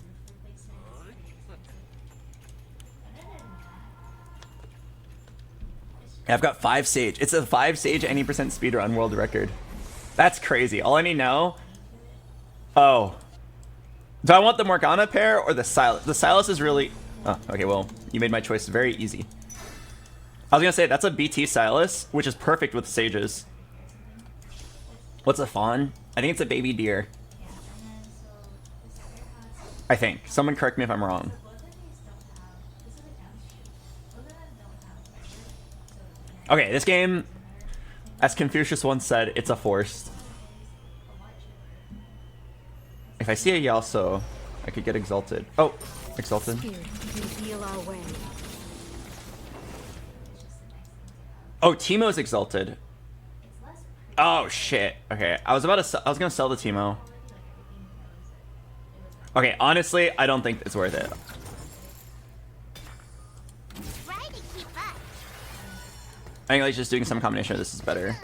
I've got 5 Sage. It's a 5 Sage any percent speedrun world record. That's crazy. All I need now... Oh. Do I want the Morgana pair or the Sylas? The Sylas is really... Oh, okay, well, you made my choice very easy. I was gonna say, that's a BT Sylas, which is perfect with Sages. What's a fawn? I think it's a baby deer. I think. Someone correct me if I'm wrong. Okay, this game, as Confucius once said, it's a forced. If I see a Yasuo, I could get exalted. Oh, exalted. Oh, Teemo's exalted. Oh shit. Okay, I was gonna sell the Teemo. Okay, honestly, I don't think it's worth it. I think like just doing some combination of this is better.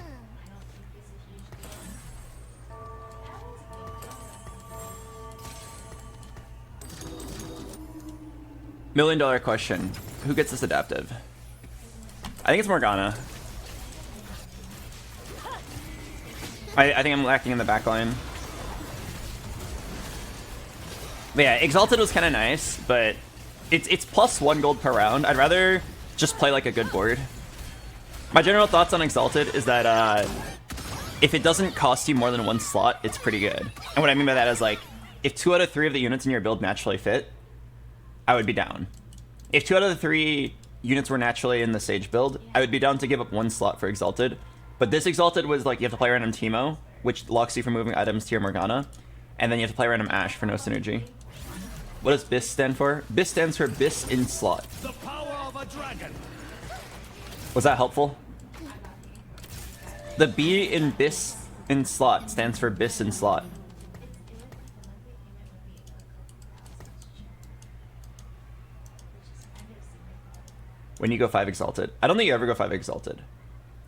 $1 million question. Who gets this adaptive? I think it's Morgana. I think I'm lacking in the backline. But yeah, Exalted was kind of nice, but it's +1 gold per round. I'd rather just play like a good board. My general thoughts on Exalted is that if it doesn't cost you more than 1 slot, it's pretty good. And what I mean by that is like, if 2 out of 3 of the units in your build naturally fit, I would be down. If 2 out of the 3 units were naturally in the Sage build, I would be down to give up 1 slot for Exalted. But this Exalted was like, you have to play random Teemo, which locks you from moving items to your Morgana, and then you have to play random Ashe for no synergy. What does BIS stand for? BIS stands for BIS in slot. The power of a dragon. Was that helpful? The B in BIS in slot stands for BIS in slot. When you go 5 Exalted. I don't think you ever go 5 Exalted.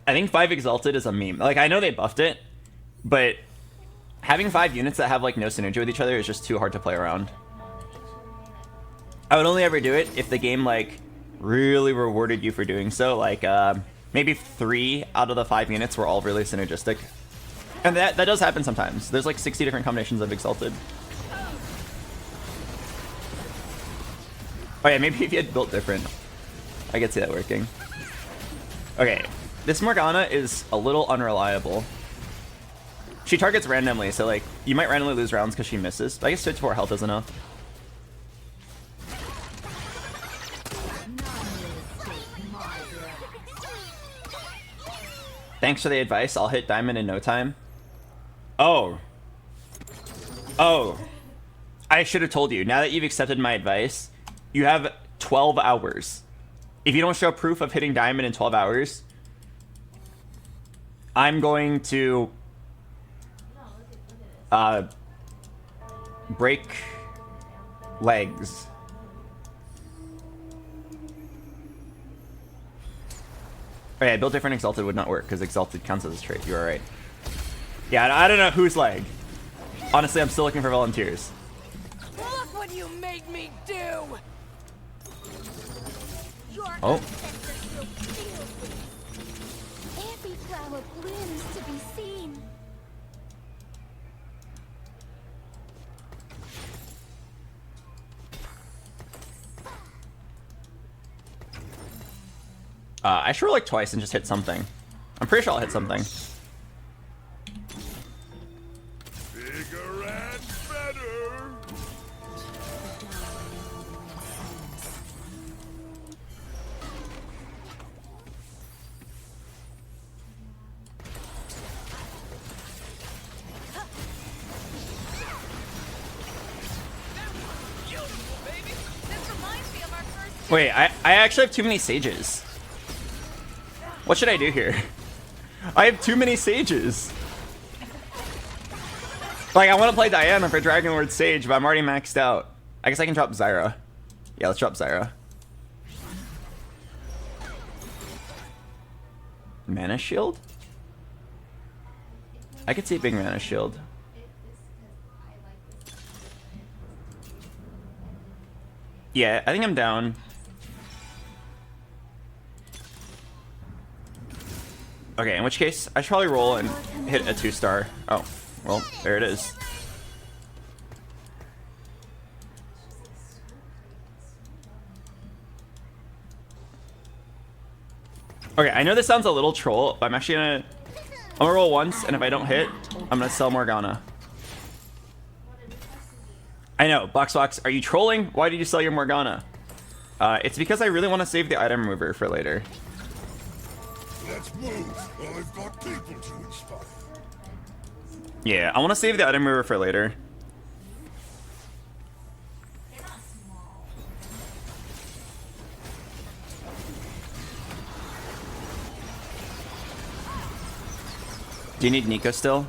I think 5 Exalted is a meme. Like, I know they buffed it, but having 5 units that have like no synergy with each other is just too hard to play around. I would only ever do it if the game like really rewarded you for doing so. Like maybe 3 out of the 5 units were all really synergistic. And that does happen sometimes. There's like 60 different combinations of Exalted. Oh yeah, maybe if you had built different. I could see that working. Okay, this Morgana is a little unreliable. She targets randomly, so like, you might randomly lose rounds because she misses. But I guess 54 health is enough. Thanks for the advice. I'll hit diamond in no time. Oh. Oh. I should have told you. Now that you've accepted my advice, you have 12 hours. If you don't show proof of hitting diamond in 12 hours, I'm going to break legs. Oh yeah, build different Exalted would not work because Exalted counts as a trait. You are right. Yeah, I don't know whose leg. Honestly, I'm still looking for volunteers. Look what you made me do! Your Oh. ancestors will feel this. Every flower blooms to be seen. I should roll like twice and just hit something. I'm pretty sure I'll hit something. Bigger and better. Wait, I actually have too many sages. What should I do here? I have too many sages. Like, I want to play Diana for Dragon Lord Sage, but I'm already maxed out. I guess I can drop Zyra. Yeah, let's drop Zyra. Mana Shield? I could see a big Mana Shield. Yeah, I think I'm down. Okay, in which case, I should probably roll and hit a 2-star. Oh, well, there it is. Okay, I know this sounds a little troll, but I'm actually I'm gonna roll once, and if I don't hit, I'm gonna sell Morgana. I know, BoxBox, are you trolling? Why did you sell your Morgana? It's because I really want to save the item remover for later. Let's move. I've got people to inspire. Yeah, I want to save the item remover for later. Do you need Nico still?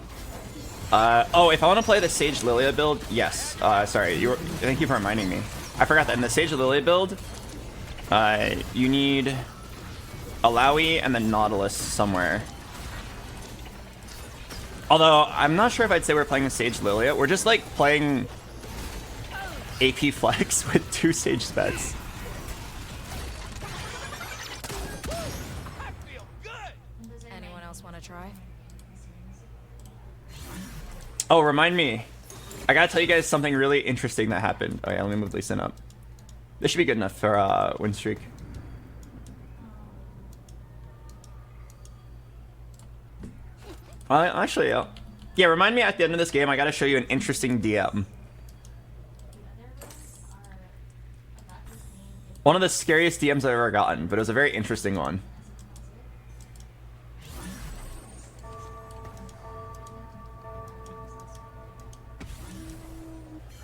Oh, if I want to play the Sage Lilia build, yes. Sorry, thank you for reminding me. I forgot that in the Sage Lilia build, you need Alawi and the Nautilus somewhere. Although, I'm not sure if I'd say we're playing Sage Lilia. We're just like playing AP Flex with 2 Sage Spets. Anyone else want to try? Oh, remind me. I gotta tell you guys something really interesting that happened. Oh yeah, let me move Lee Sin up. This should be good enough for win streak. Actually, yeah, remind me at the end of this game, I gotta show you an interesting DM. One of the scariest DMs I've ever gotten, but it was a very interesting one.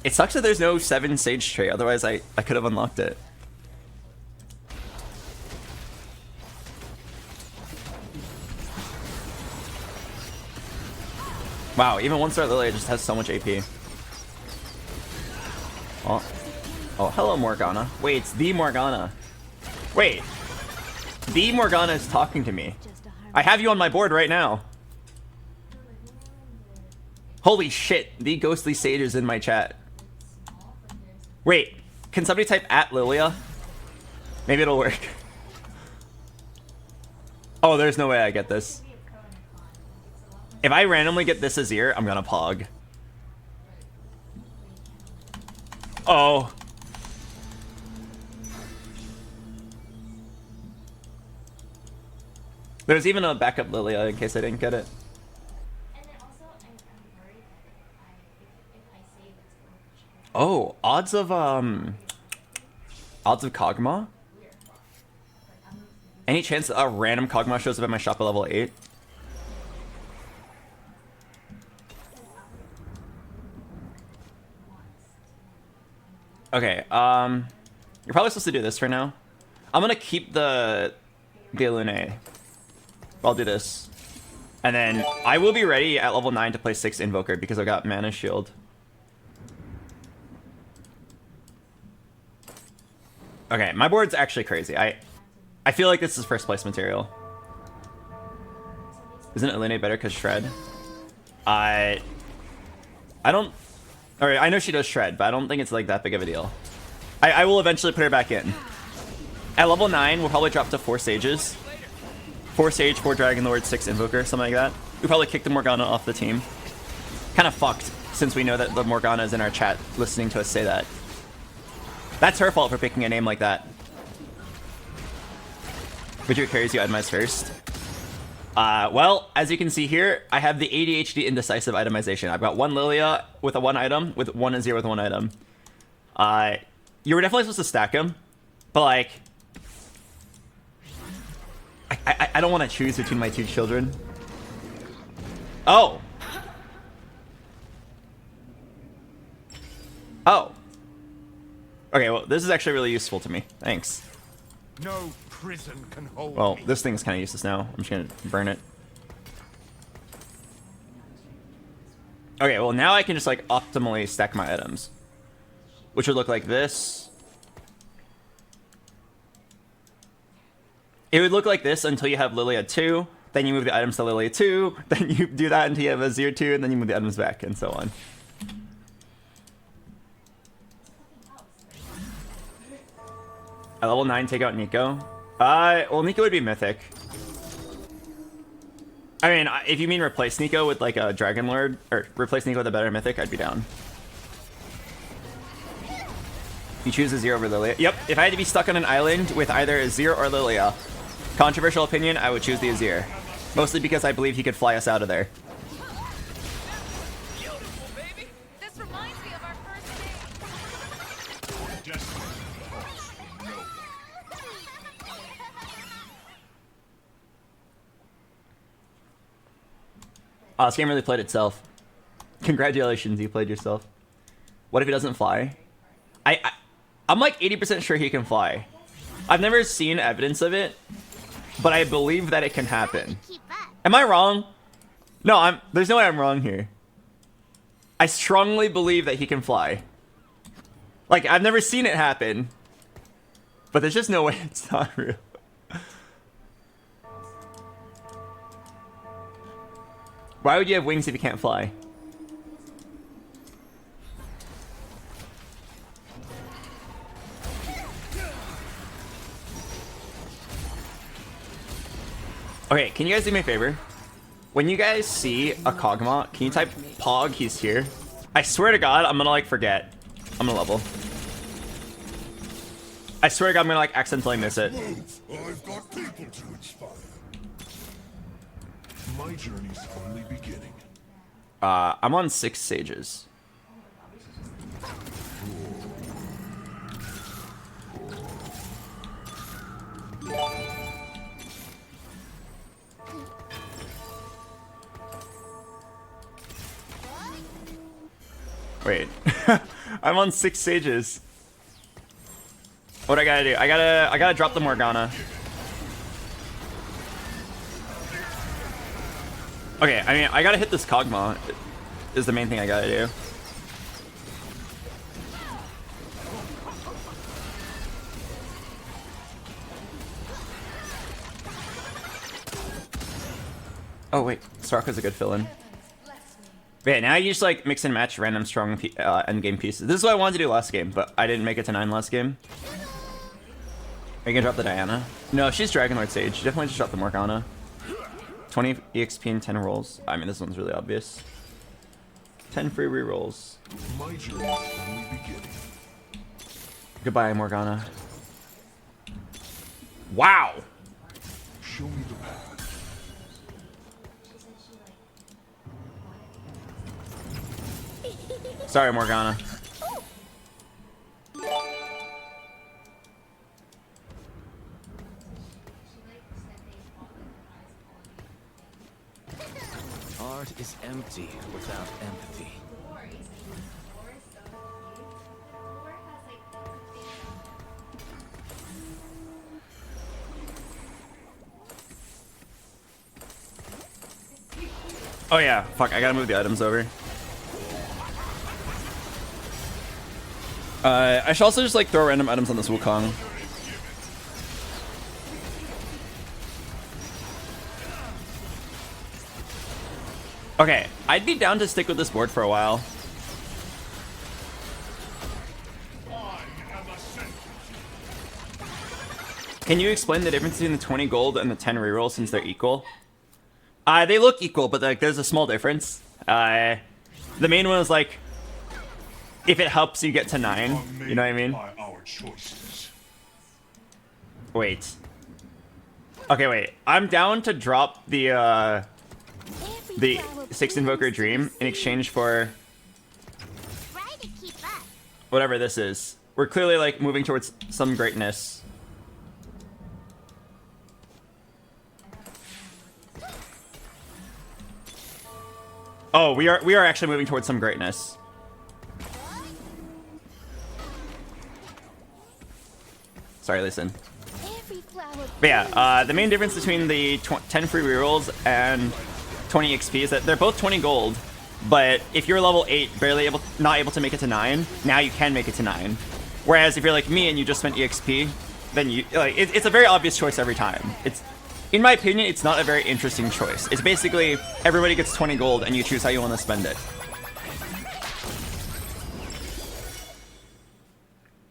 It sucks that there's no 7 Sage trait, otherwise I could have unlocked it. Wow, even 1-star Lilia just has so much AP. Oh, hello Morgana. Wait, it's the Morgana. Wait, the Morgana is talking to me. I have you on my board right now. Holy shit, the Ghostly Sage is in my chat. Wait, can somebody type at Lilia? Maybe it'll work. Oh, there's no way I get this. If I randomly get this Azir, I'm gonna POG. Oh. There's even a backup Lilia in case I didn't get it. Oh, odds of Kog'Maw? Any chance that a random Kog'Maw shows up at my shop at level 8? Okay, you're probably supposed to do this for now. I'm gonna keep the Lune. I'll do this. And then I will be ready at level 9 to play 6 Invoker because I've got Mana Shield. Okay, my board's actually crazy. I feel like this is first place material. Isn't Elena better because Shred? I don't... Alright, I know she does Shred, but I don't think it's like that big of a deal. I will eventually put her back in. At level 9, we'll probably drop to 4 Sages. 4 Sage, 4 Dragon Lord, 6 Invoker, something like that. We probably kick the Morgana off the team. Kind of fucked, since we know that the Morgana is in our chat listening to us say that. That's her fault for picking a name like that. Which carries you itemize first. Well, as you can see here, I have the ADHD indecisive itemization. I've got 1 Lilia with a 1 item, with 1 Azir with 1 item. You were definitely supposed to stack them, but like... I don't want to choose between my 2 children. Oh! Oh! Okay, well, this is actually really useful to me. Thanks. No prison can hold Well, me. this thing is kind of useless now. I'm just gonna burn it. Okay, well, now I can just, like, optimally stack my items. Which would look like this. It would look like this until you have Lilia 2, then you move the items to Lilia 2, then you do that until you have Azir 2, and then you move the items back, and so on. At level 9, take out Nico. Well, Nico would be Mythic. I mean, if you mean replace Nico with like a Dragon Lord, or replace Nico with a better mythic, I'd be down. You choose Azir over Lilia. Yep, if I had to be stuck on an island with either Azir or Lilia, controversial opinion, I would choose the Azir. Mostly because I believe he could fly us out of there. Beautiful, baby. This reminds me of our first date. Oh, this game really played itself. Congratulations, you played yourself. What if he doesn't fly? I'm like 80% sure he can fly. I've never seen evidence of it, but I believe that it can happen. Am I wrong? No, there's no way I'm wrong here. I strongly believe that he can fly. Like, I've never seen it happen, but there's just no way it's not real. Why would you have wings if you can't fly? Okay, can you guys do me a favor? When you guys see a Kog'Maw, can you type POG, he's here? I swear to God, I'm gonna like forget. I'm gonna level. I swear to God, I'm gonna like accidentally miss it. I've got people to inspire. My journey's only beginning. I'm on 6 sages. Wait. I'm on 6 sages. What I gotta do? I gotta drop the Morgana. Okay, I mean, I gotta hit this Kog'Maw, is the main thing I gotta do. Oh wait, Soraka's a good fill-in. Yeah, now you just like mix and match random strong endgame pieces. This is what I wanted to do last game, but I didn't make it to 9 last game. Are you gonna drop the Diana? No, she's Dragon Lord Sage. Definitely just drop the Morgana. 20 EXP and 10 rolls. I mean, this one's really obvious. 10 free rerolls. My journey's only beginning. Goodbye, Morgana. Wow! Show me the path. Sorry, Morgana. Art is empty without empathy. Oh yeah, fuck, I gotta move the items over. I should also just like throw random items on this Wukong. Okay, I'd be down to stick with this board for a while. Can you explain the difference between the 20 gold and the 10 reroll since they're equal? They look equal, but like there's a small difference. The main one is like, if it helps you get to 9, you know what I mean? Wait. Okay, wait. I'm down to drop the 6 Invoker Dream in exchange for whatever this is. We're clearly like moving towards some greatness. Oh, we are actually moving towards some greatness. Sorry, listen. But yeah, the main difference between the 10 free rerolls and 20 XP is that they're both 20 gold, but if you're level 8, not able to make it to 9, now you can make it to 9. Whereas if you're like me and you just spent EXP, then you like it's a very obvious choice every time. It's, in my opinion, it's not a very interesting choice. It's basically everybody gets 20 gold and you choose how you want to spend it.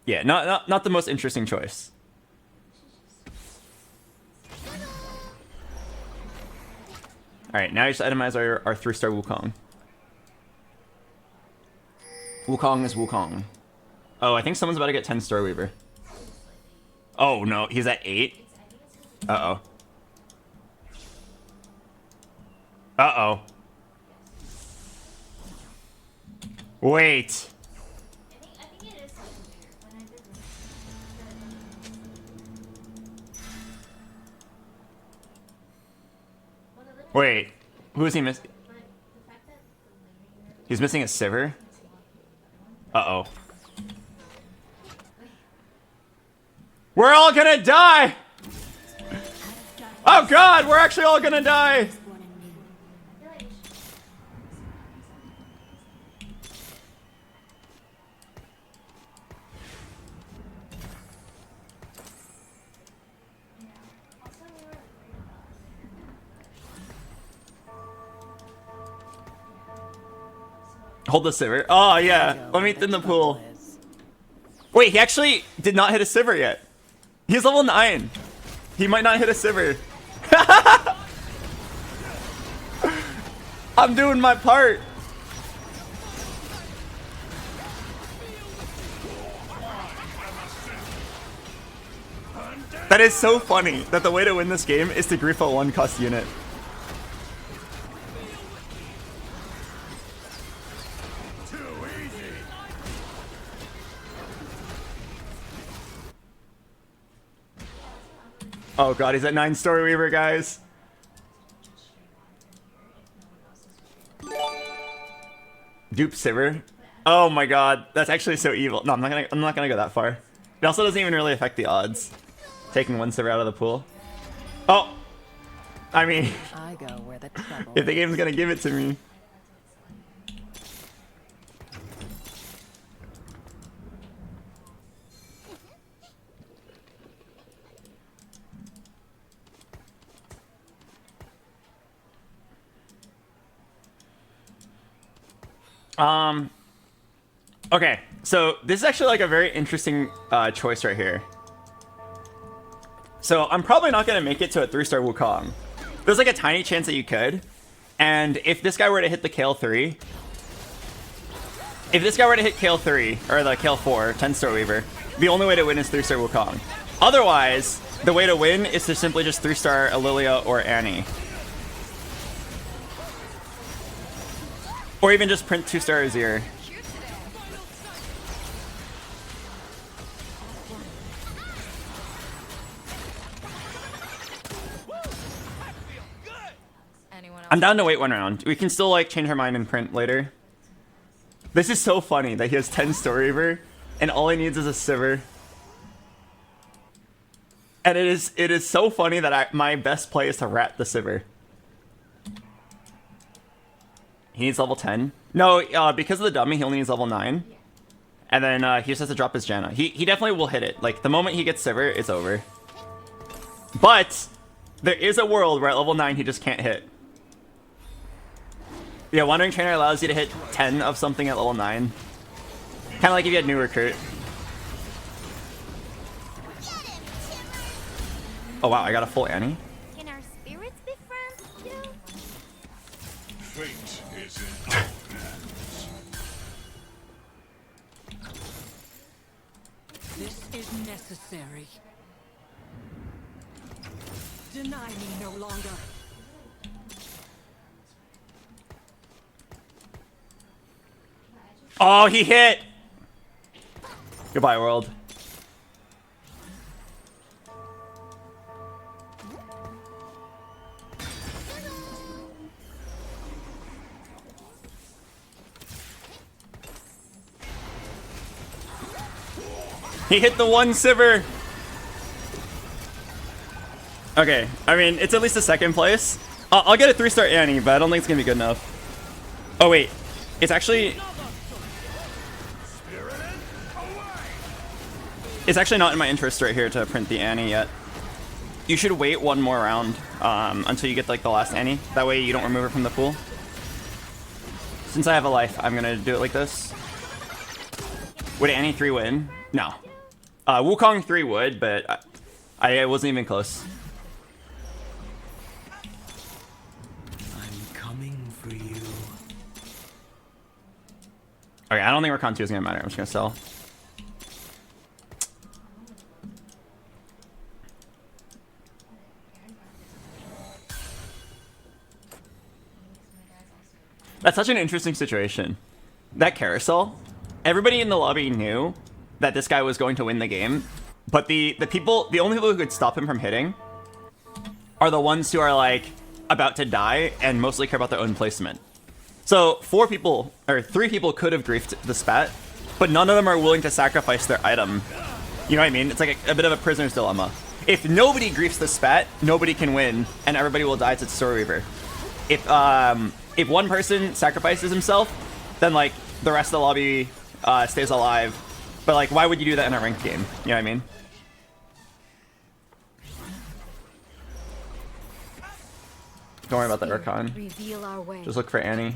Yeah, not the most interesting choice. Alright, now you just itemize our 3-star Wukong. Wukong is Wukong. Oh, I think someone's about to get 10-star Weaver. Oh, no. He's at 8? Uh-oh. Uh-oh. Wait. Wait. Who is he missing? He's missing a Sivir? Uh-oh. We're all gonna die! Oh god, we're actually all gonna die! Hold the Sivir. Oh yeah, let me thin the pool. Wait, he actually did not hit a Sivir yet. He's level 9. He might not hit a Sivir. I'm doing my part. That is so funny that the way to win this game is to grief a 1-cost unit. Oh god, he's at 9-star Weaver, guys. Dupe Sivir. Oh my god, that's actually so evil. No, I'm not gonna go that far. It also doesn't even really affect the odds. Taking 1 Sivir out of the pool. Oh! I mean, I go where the trouble if the game's gonna give it to me. Okay, so this is actually like a very interesting choice right here. So I'm probably not gonna make it to a 3-star Wukong. There's like a tiny chance that you could, and if this guy were to hit the Kale 3, if this guy were to hit Kale 3 or the Kale 4, 10-star Weaver, the only way to win is 3-star Wukong. Otherwise, the way to win is to simply just 3-star Lilia or Annie. Or even just print 2-star Azir. I'm down to wait 1 round. We can still like change our mind and print later. This is so funny that he has 10-star Weaver and all he needs is a Sivir. And it is so funny that my best play is to rat the Sivir. He needs level 10. No, because of the dummy, he only needs level 9. And then he just has to drop his Janna. He definitely will hit it. Like, the moment he gets Sivir, it's over. But there is a world where at level 9 he just can't hit. Yeah, Wandering Trainer allows you to hit 10 of something at level 9. Kind of like if you had New Recruit. Oh wow, I got a full Annie. Can our spirits be friends too? Fate is in our hands. This is necessary. Deny me no longer. Oh, he hit! Goodbye, world. He hit the 1 Sivir! Okay, I mean, it's at least a 2nd place. I'll get a 3-star Annie, but I don't think it's gonna be good enough. Oh wait, it's actually... It's actually not in my interest right here to print the Annie yet. You should wait 1 more round until you get like the last Annie. That way you don't remove her from the pool. Since I have a life, I'm gonna do it like this. Would Annie 3 win? No. Wukong 3 would, but I wasn't even close. I for you. Okay, I don't think Recon 2 is gonna matter. I'm just gonna sell. That's such an interesting situation. That carousel, everybody in the lobby knew that this guy was going to win the game, but the only people who could stop him from hitting are the ones who are like about to die and mostly care about their own placement. So 3 people could have griefed the spat, but none of them are willing to sacrifice their item. You know what I mean? It's like a bit of a prisoner's dilemma. If nobody griefs the spat, nobody can win, and everybody will die to Story Reaver. If one person sacrifices himself, then like the rest of the lobby stays alive. But like, why would you do that in a ranked game? You know what I mean? Don't worry about the Urcon. Reveal our way. Just look for Annie.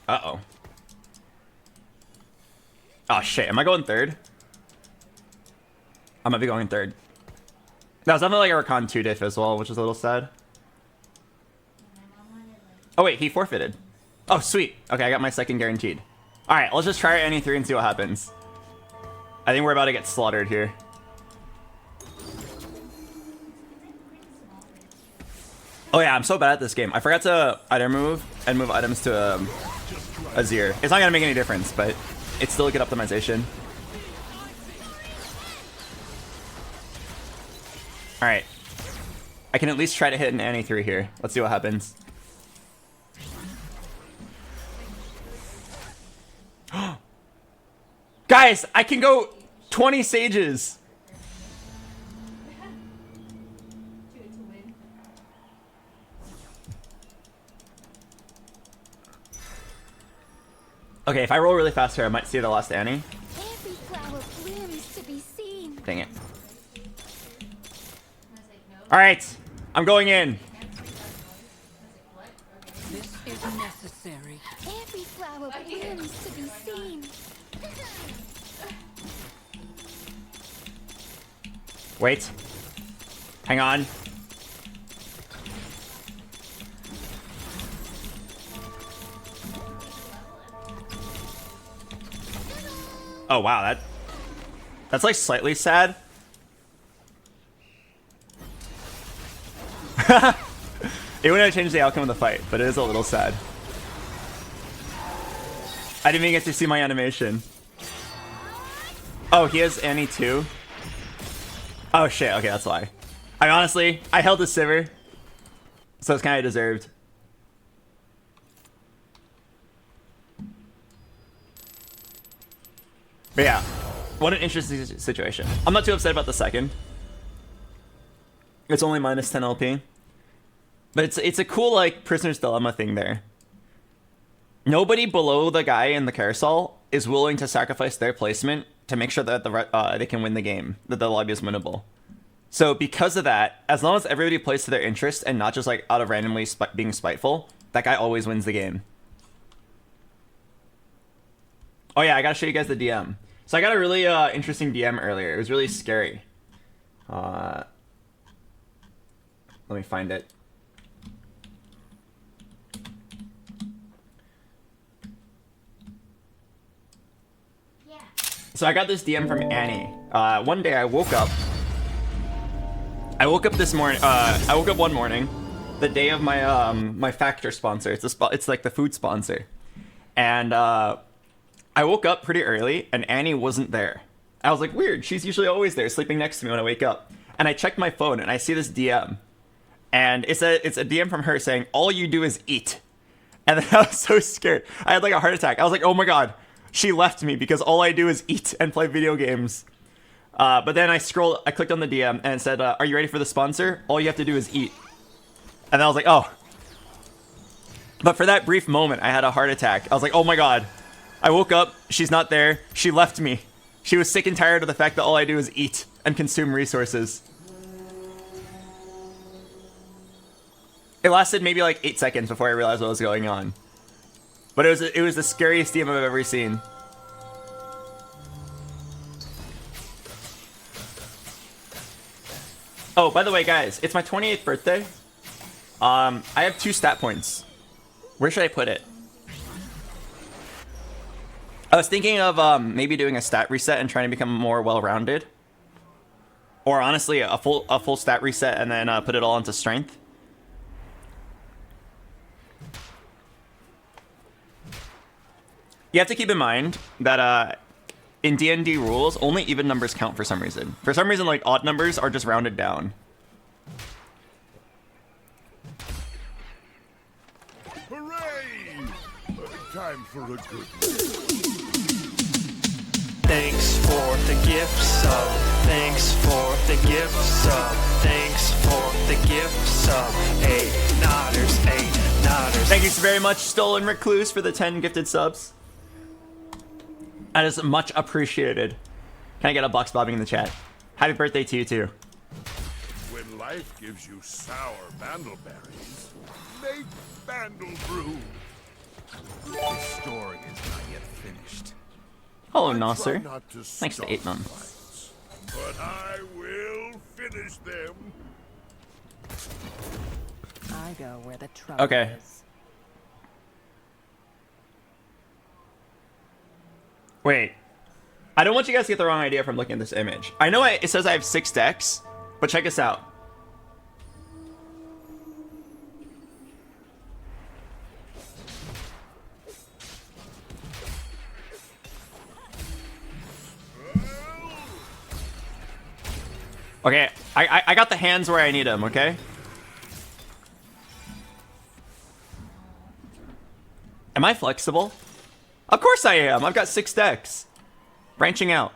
Uh-oh. Oh shit, am I going third? I might be going third. That was definitely like a Recon 2 diff as well, which is a little sad. Oh wait, he forfeited. Oh sweet. Okay, I got my second guaranteed. Alright, let's just try Annie 3 and see what happens. I think we're about to get slaughtered here. Oh yeah, I'm so bad at this game. I forgot to item move and move items to Azir. It's not gonna make any difference, but it's still a good optimization. Alright. I can at least try to hit an Annie 3 here. Let's see what happens. Guys, I can go 20 sages. Okay, if I roll really fast here, I might see the last Annie. Every flower blooms to be seen. Dang it. Alright, I'm going in. This is necessary. Every flower blooms to be seen. Wait. Hang on. Oh wow, that's like slightly sad. It wouldn't have changed the outcome of the fight, but it is a little sad. I didn't even get to see my animation. Oh, he has Annie too? Oh shit, okay, that's why. I held the Sivir, so it's kind of deserved. But yeah, what an interesting situation. I'm not too upset about the second. It's only minus 10 LP. But it's a cool, like, prisoner's dilemma thing there. Nobody below the guy in the carousel is willing to sacrifice their placement to make sure that they can win the game, that the lobby is winnable. So because of that, as long as everybody plays to their interest and not just like out of randomly being spiteful, that guy always wins the game. Oh yeah, I gotta show you guys the DM. So I got a really interesting DM earlier. It was really scary. Let me find it. So I got this DM from Annie. One day I woke up this morning. I woke up one morning, the day of my my Factor sponsor. It's like the food sponsor, and I woke up pretty early, and Annie wasn't there. I was like, weird. She's usually always there, sleeping next to me when I wake up. And I checked my phone, and I see this DM, and it's a DM from her saying, "All you do is eat." And then I was so scared. I had like a heart attack. I was like, oh my god. She left me because all I do is eat and play video games. But then I clicked on the DM and it said, are you ready for the sponsor? All you have to do is eat. And then I was like, oh. But for that brief moment, I had a heart attack. I was like, oh my god. I woke up, she's not there, she left me. She was sick and tired of the fact that all I do is eat and consume resources. It lasted maybe like 8 seconds before I realized what was going on. But it was the scariest DM I've ever seen. Oh, by the way, guys, it's my 28th birthday. I have 2 stat points. Where should I put it? I was thinking of maybe doing a stat reset and trying to become more well-rounded. Or honestly, a full stat reset and then put it all into strength. You have to keep in mind that in D&D rules, only even numbers count for some reason. For some reason, like, odd numbers are just rounded down. Hooray! Time for a good Thanks for the gift sub. Thanks for the gift sub. Thanks for the gift sub. Eight nodders, eight nodders. Thank you so very much, Stolen Recluse, for the 10 gifted subs. That is much appreciated. Can I get a box bobbing in the chat? Happy birthday to you too. When life gives you sour bandleberries, make bandle brew. This story is not yet finished. Hello, I try Nasser. not to Thanks to start 8 months. fights, but I will finish them. I go where the trouble Okay. is. Wait. I don't want you guys to get the wrong idea from looking at this image. I know it says I have 6 decks, but check this out. Okay, I got the hands where I need them, okay? Am I flexible? Of course I am. I've got 6 decks. Branching out.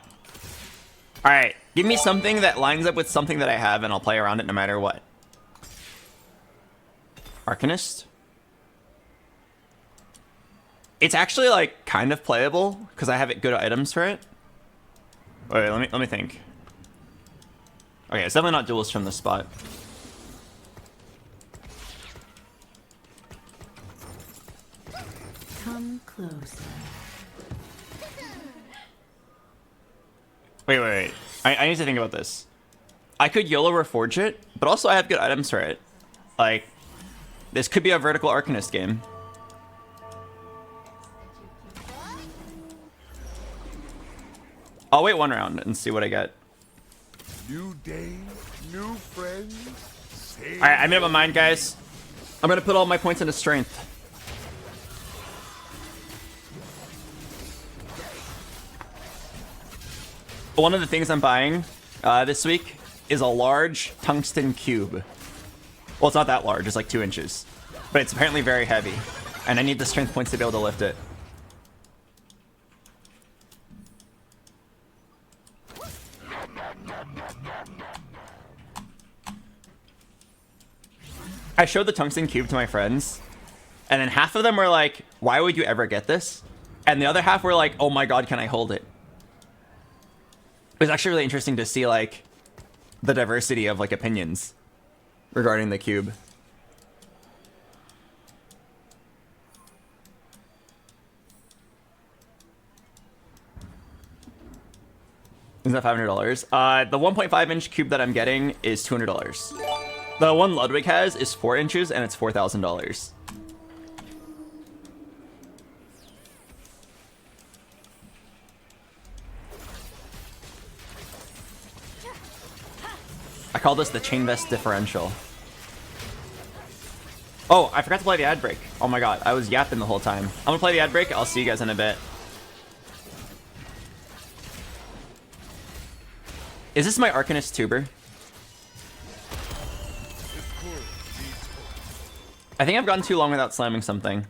Alright, give me something that lines up with something that I have and I'll play around it no matter what. Arcanist? It's actually like kind of playable because I have good items for it. Wait, let me think. Okay, it's definitely not duelist from this spot. Come closer. Wait. I need to think about this. I could YOLO Reforge it, but also I have good items for it. Like, this could be a vertical Arcanist game. I'll wait 1 round and see what I get. New day, new friends. Alright, I made up my mind, guys. I'm gonna put all my points into strength. One of the things I'm buying this week is a large tungsten cube. Well, it's not that large, it's like 2 inches. But it's apparently very heavy. And I need the strength points to be able to lift it. I showed the tungsten cube to my friends, and then half of them were like, why would you ever get this? And the other half were like, oh my god, can I hold it? It was actually really interesting to see, like, the diversity of, like, opinions regarding the cube. Is that $500? The 1.5-inch cube that I'm getting is $200. The one Ludwig has is 4 inches, and it's $4,000. I call this the chain vest differential. Oh, I forgot to play the ad break. Oh my god, I was yapping the whole time. I'm gonna play the ad break. I'll see you guys in a bit. Is this my Arcanist tuber? I think I've gone too long without slamming something.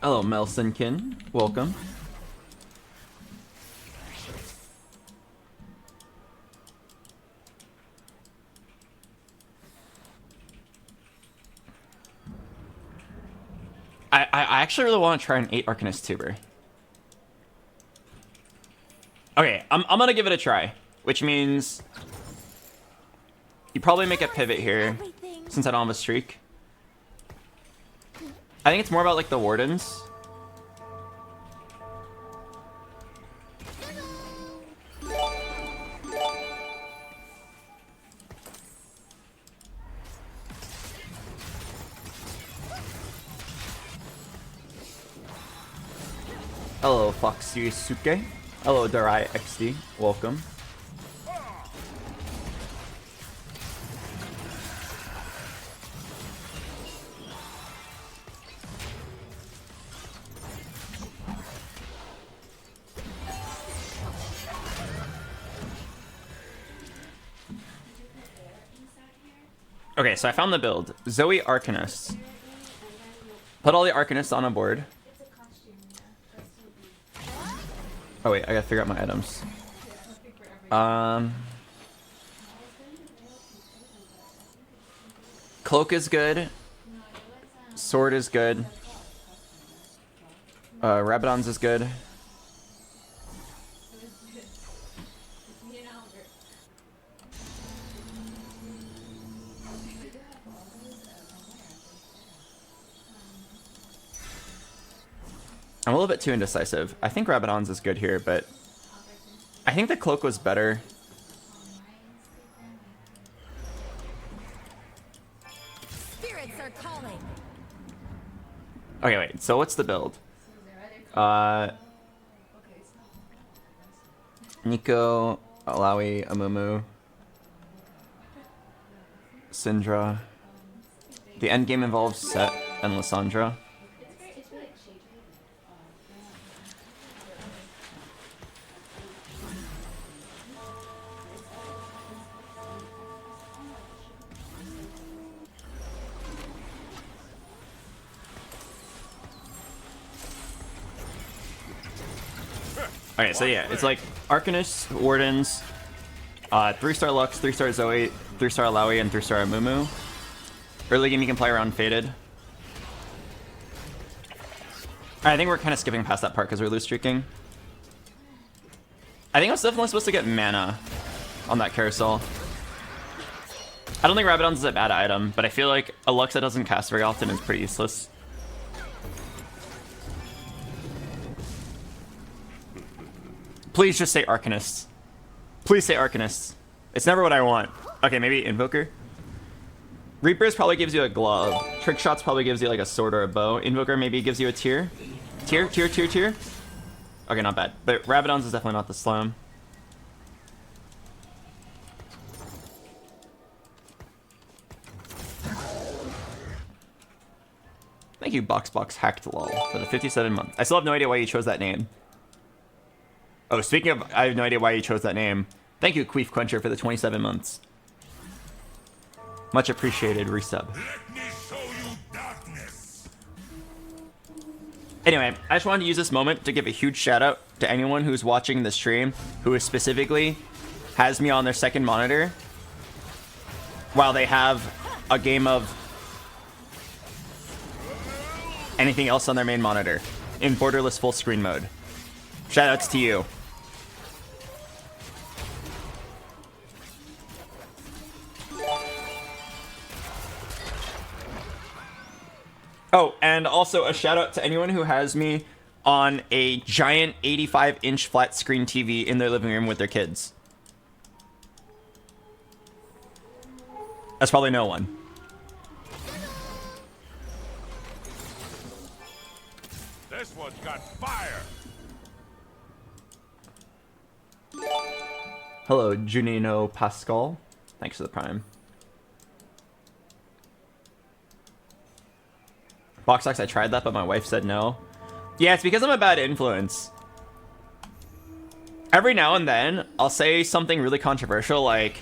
Hello, Melsonkin. Welcome. I actually really want to try an 8 Arcanist tuber. Okay, I'm gonna give it a try, which means you probably make a pivot here since I don't have a streak. I think it's more about like the wardens. Hello, Foxy Suke. Hello, Darai XD. Welcome. Okay, so I found the build. Zoe Arcanist. Put all the Arcanists on a board. Oh wait, I gotta figure out my items. Cloak is good. Sword is good. Rabadon's is good. I'm a little bit too indecisive. I think Rabadon's is good here, but I think the cloak was better. Spirits are calling. Okay, wait. So what's the build? Nico, Alawi, Amumu, Syndra. The end game involves Set and Lysandra. Okay, so yeah, it's like Arcanists, Wardens, 3-star Lux, 3-star Zoe, 3-star Alawi, and 3-star Amumu. Early game you can play around Faded. I think we're kind of skipping past that part because we're loose streaking. I think I was definitely supposed to get mana on that carousel. I don't think Rabadon's is a bad item, but I feel like a Lux that doesn't cast very often is pretty useless. Please just say Arcanists. Please say Arcanists. It's never what I want. Okay, maybe Invoker. Reapers probably gives you a glove. Trick Shots probably gives you like a sword or a bow. Invoker maybe gives you a tier. Tier. Okay, not bad. But Rabadon's is definitely not the slam. Thank you, BoxBox Hacked Lol, for the 57 months. I still have no idea why you chose that name. Oh, speaking of, I have no idea why you chose that name. Thank you, Queef Quencher, for the 27 months. Much appreciated, resub. Let me show you darkness. Anyway, I just wanted to use this moment to give a huge shout out to anyone who's watching the stream who is specifically has me on their second monitor while they have a game of anything else on their main monitor in borderless full screen mode. Shoutouts to you. Oh, and also a shout out to anyone who has me on a giant 85-inch flat screen TV in their living room with their kids. That's probably no one. This one's got fire. Hello, Junino Pascal. Thanks for the prime. BoxBox, I tried that, but my wife said no. Yeah, it's because I'm a bad influence. Every now and then, I'll say something really controversial, like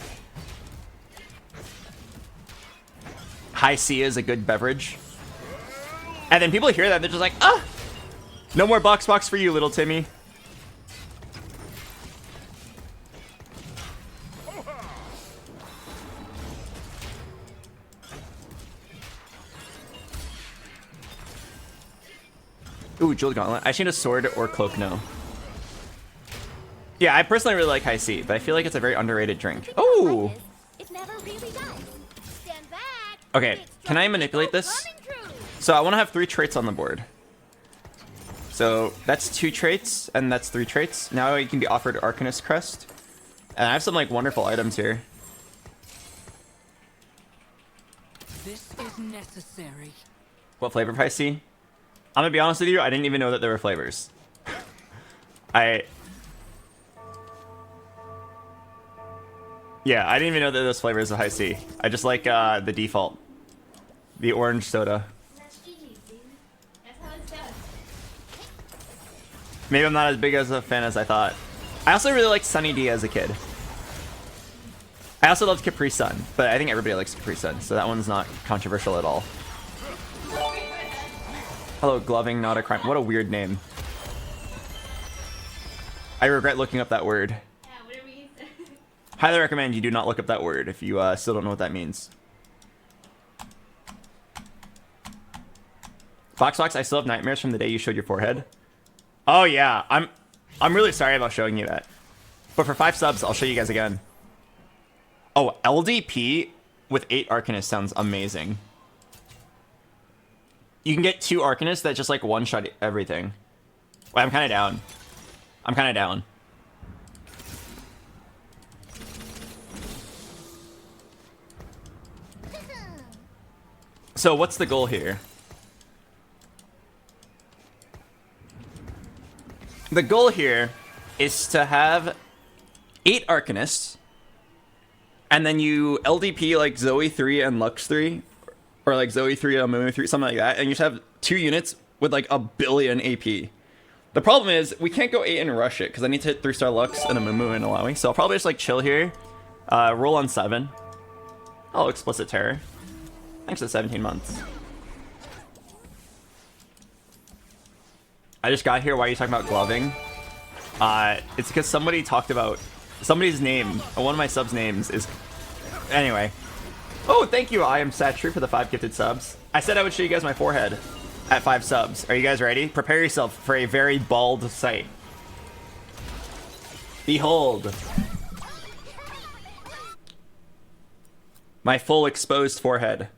High C is a good beverage. And then people hear that, they're just like, ah! No more BoxBox for you, little Timmy. Ooh, Jeweled Gauntlet. I should need a sword or cloak now. Yeah, I personally really like High C, but I feel like it's a very underrated drink. Oh! It never really dies. Stand back. Okay, can I manipulate this? So I want to have 3 traits on the board. So that's 2 traits, and that's 3 traits. Now you can be offered Arcanist Crest. And I have some like wonderful items here. This is necessary. What flavor of High C? I'm gonna be honest with you, I didn't even know that there were flavors. Yeah, I didn't even know that those flavors of high C. I just like the default. The orange soda. Maybe I'm not as big as a fan as I thought. I also really liked Sunny D as a kid. I also loved Capri Sun, but I think everybody likes Capri Sun, so that one's not controversial at all. Hello, gloving, not a crime. What a weird name. I regret looking up that word. Highly recommend you do not look up that word if you still don't know what that means. BoxBox, I still have nightmares from the day you showed your forehead. Oh yeah, I'm really sorry about showing you that. But for 5 subs, I'll show you guys again. Oh, LDP with 8 Arcanists sounds amazing. You can get 2 Arcanists that just like one-shot everything. Well, I'm kind of down. I'm kind of down. So what's the goal here? The goal here is to have 8 Arcanists, and then you LDP like Zoe 3 and Lux 3, or like Zoe 3 and Mumu 3, something like that, and you just have 2 units with like 1 billion AP. The problem is, we can't go 8 and rush it, because I need to hit 3-star Lux and a Mumu and Alawi, so I'll probably just like chill here, roll on 7. Oh, Explicit Terror. Thanks for 17 months. I just got here. Why are you talking about gloving? It's because somebody talked about somebody's name. One of my subs' names is. Anyway. Oh, thank you. I am Satri for the 5 gifted subs. I said I would show you guys my forehead at 5 subs. Are you guys ready? Prepare yourself for a very bald sight. Behold. My full exposed forehead.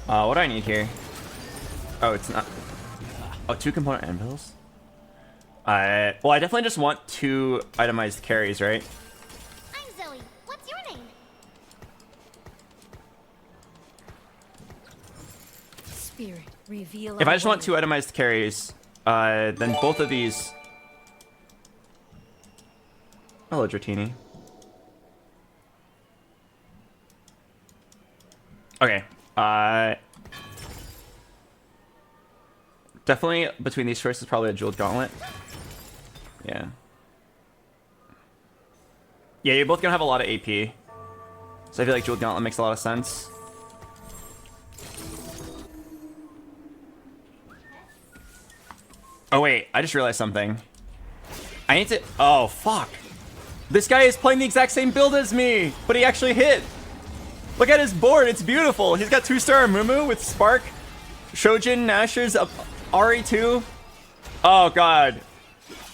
What do I need here? Oh, it's not. Oh, 2 component anvils? Well, I definitely just want 2 itemized carries, right? I'm Zoe. What's your name? Spirit, reveal. If I just want 2 itemized carries, then both of these. Hello, Dratini. Okay. Definitely between these choices, probably a jeweled gauntlet. Yeah. Yeah, you're both gonna have a lot of AP. So I feel like jeweled gauntlet makes a lot of sense. Oh wait, I just realized something. I need to. Oh fuck! This guy is playing the exact same build as me, but he actually hit. Look at his board, it's beautiful. He's got 2-star Mumu with Spark, Shojin, Nashers, RE2. Oh god.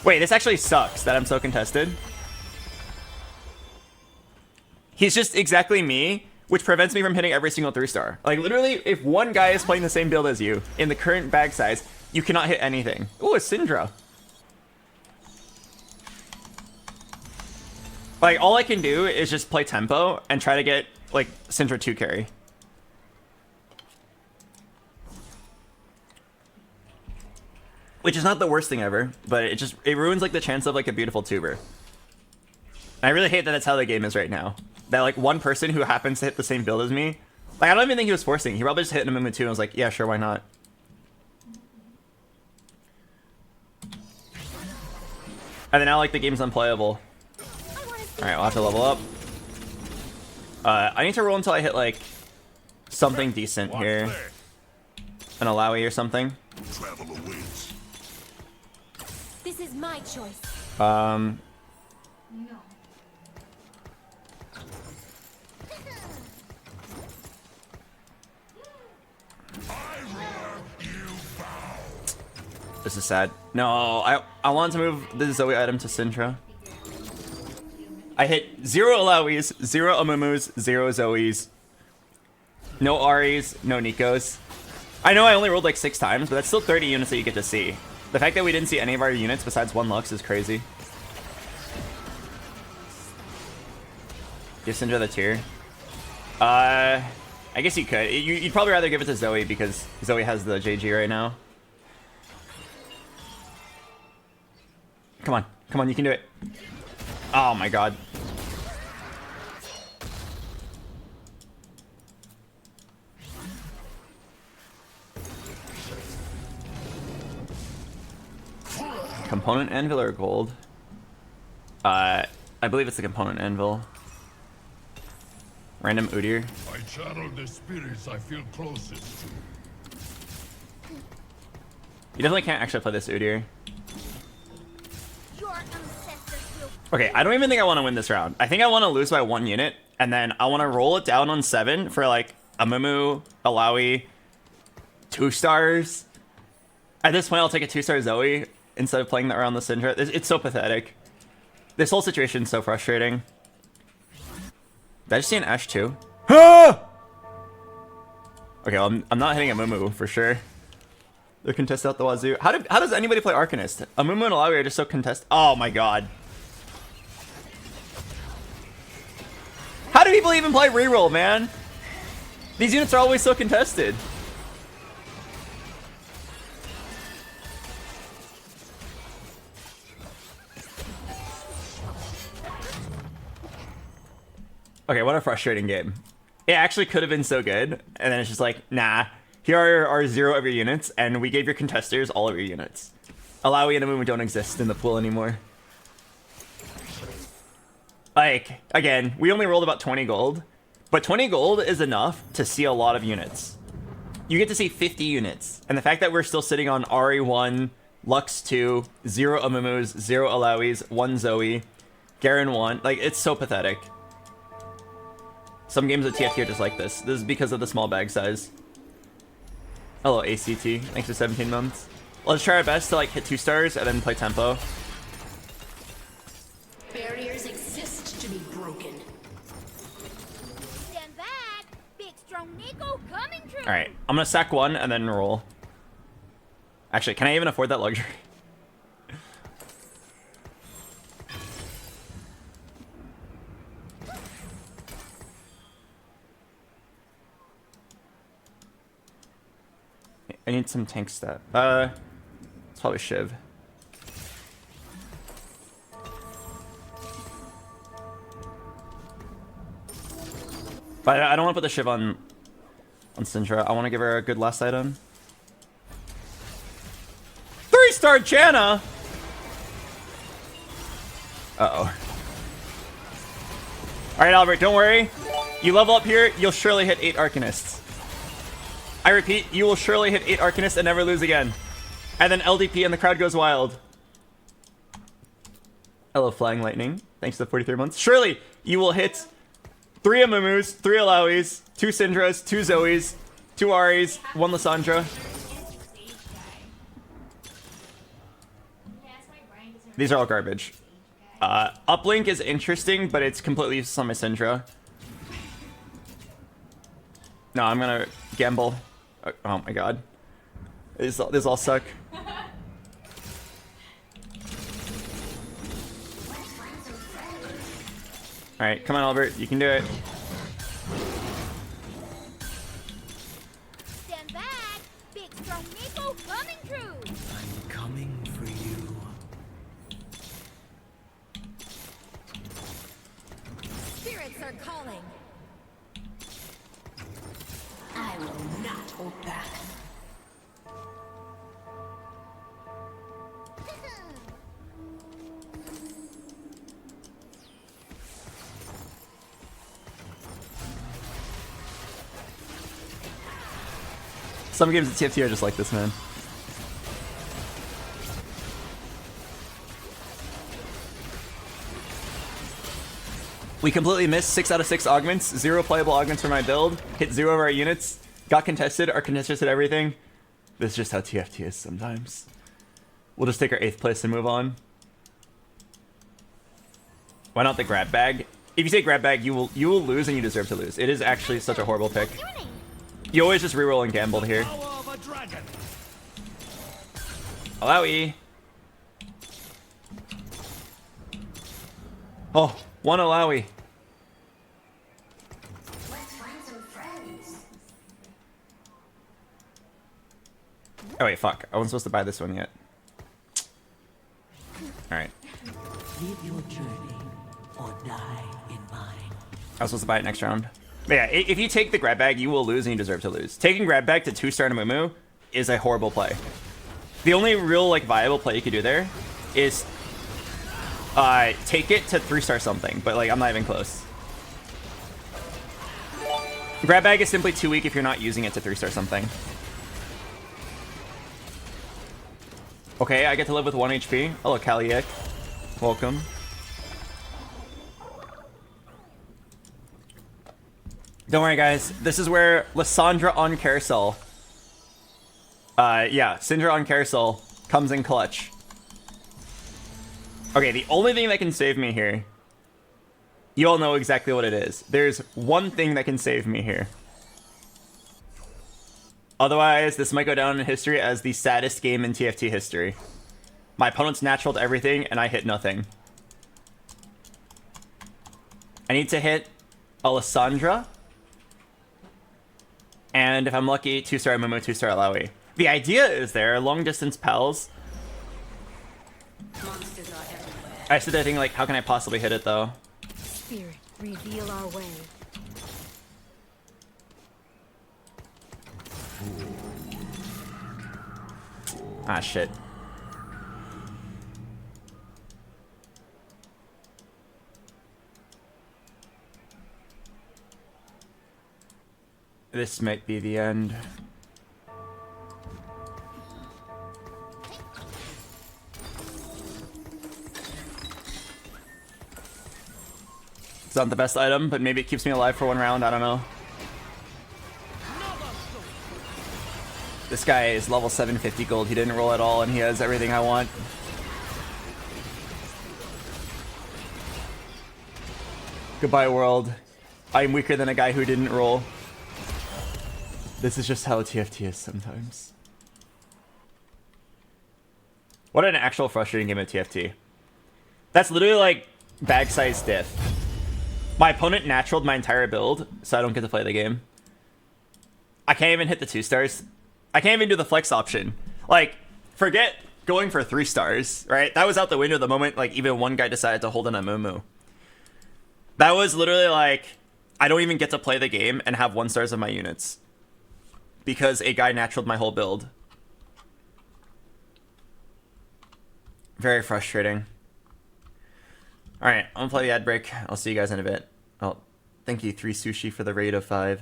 Wait, this actually sucks that I'm so contested. He's just exactly me, which prevents me from hitting every single 3-star. Like literally, if one guy is playing the same build as you in the current bag size, you cannot hit anything. Ooh, a Syndra. Like all I can do is just play tempo and try to get like Syndra 2 carry. Which is not the worst thing ever, but it ruins like the chance of like a beautiful tuber. And I really hate that that's how the game is right now. That like one person who happens to hit the same build as me, like I don't even think he was forcing. He probably just hit Mumu 2 and was like, yeah, sure, why not? And then now like the game's unplayable. Alright, I'll have to level up. I need to roll until I hit like something decent here. An Alawi or something. This is my choice. No. This is sad. No, I want to move the Zoe item to Syndra. I hit 0 Alawis, 0 Amumus, 0 Zoes. No Aris, no Nikos. I know I only rolled like 6 times, but that's still 30 units that you get to see. The fact that we didn't see any of our units besides 1 Lux is crazy. Give Syndra the tier. I guess you could. You'd probably rather give it to Zoe because Zoe has the JG right now. Come on. Come on, you can do it. Oh my god. Component anvil or gold? I believe it's the component anvil. Random Udyr. I channel the spirits I feel closest to. You definitely can't actually play this Udyr. Your ancestors will Okay, I don't even think I want to win this round. I think I want to lose by 1 unit, and then I want to roll it down on 7 for like a Mumu, a Lowy, 2 stars. At this point, I'll take a 2-star Zoe instead of playing that around the Syndra. It's so pathetic. This whole situation is so frustrating. Did I just see an Ashe too? Ah! Okay, well, I'm not hitting a Mumu for sure. They're contested out the wazoo. How does anybody play Arcanist? A Mumu and a Lowy are just so contested. Oh my god. How do people even play reroll, man? These units are always so contested. Okay, what a frustrating game. It actually could have been so good, and then it's just like, nah, here are our 0 of your units, and we gave your contesters all of your units. Alawi and Amumu don't exist in the pool anymore. Like, again, we only rolled about 20 gold, but 20 gold is enough to see a lot of units. You get to see 50 units, and the fact that we're still sitting on Ari 1, Lux 2, 0 Amumus, 0 Alawis, 1 Zoe, Garen 1, like, it's so pathetic. Some games of TFT are just like this. This is because of the small bag size. Hello, ACT. Thanks for 17 months. Let's try our best to like hit 2 stars and then play tempo. Barriers exist to be broken. stand back. Big strong Nico coming through. All right, I'm gonna sack 1 and then roll. Actually, can I even afford that luxury? I need some tank stat. It's probably Shiv. But I don't want to put the Shiv on Syndra. I want to give her a good last item. 3-star Janna! Uh-oh. Alright, Albert, don't worry. You level up here, you'll surely hit 8 Arcanists. I repeat, you will surely hit 8 Arcanists and never lose again. And then LDP and the crowd goes wild. Hello, Flying Lightning. Thanks to the 43 months. Surely, you will hit 3 Amumus, 3 Alawis, 2 Syndras, 2 Zoes, 2 Aris, 1 Lissandra. These are all garbage. Uplink is interesting, but it's completely useless on my Syndra. No, I'm gonna gamble. Oh my god. This all suck. Alright, come on, Albert. You can do it. Stand back. Big strong Nico coming through. I'm coming for you. Spirits are calling. I will not hold back. Some games at TFT are just like this, man. We completely missed 6 out of 6 augments, 0 playable augments for my build, hit 0 of our units, got contested, our contesters hit everything. This is just how TFT is sometimes. We'll just take our 8th place and move on. Why not the grab bag? If you take grab bag, you will lose and you deserve to lose. It is actually such a horrible pick. You always just reroll and gamble here. Alawi. Oh, 1 Alawi. Oh wait, fuck. I wasn't supposed to buy this one yet. Alright. Live your journey or die in mine. I was supposed to buy it next round. But yeah, if you take the grab bag, you will lose and you deserve to lose. Taking grab bag to 2-star to Mumu is a horrible play. The only real like viable play you could do there is take it to 3-star something, but like I'm not even close. Grab bag is simply too weak if you're not using it to 3-star something. Okay, I get to live with 1 HP. Hello, Kaliek. Welcome. Don't worry, guys. This is where Lysandra on Carousel. Yeah, Syndra on Carousel comes in clutch. Okay, the only thing that can save me here. You all know exactly what it is. There's one thing that can save me here. Otherwise, this might go down in history as the saddest game in TFT history. My opponent's naturaled everything, and I hit nothing. I need to hit Alessandra. And if I'm lucky, 2-star Momo, 2-star Alawi. The idea is there, long-distance pals. I stood there thinking, like, how can I possibly hit it, though? Spirit, reveal our way. Ah, shit. This might be the end. It's not the best item, but maybe it keeps me alive for 1 round. I don't know. This guy is level 750 gold. He didn't roll at all, and he has everything I want. Goodbye, world. I'm weaker than a guy who didn't roll. This is just how TFT is sometimes. What an actual frustrating game of TFT. That's literally like bag size diff. My opponent naturaled my entire build, so I don't get to play the game. I can't even hit the 2-stars. I can't even do the flex option. Like, forget going for 3 stars, right? That was out the window the moment like even one guy decided to hold in a Mumu. That was literally like, I don't even get to play the game and have 1 stars of my units. Because a guy naturaled my whole build. Very frustrating. Alright, I'm gonna play the ad break. I'll see you guys in a bit. Oh, thank you, 3 sushi for the raid of 5.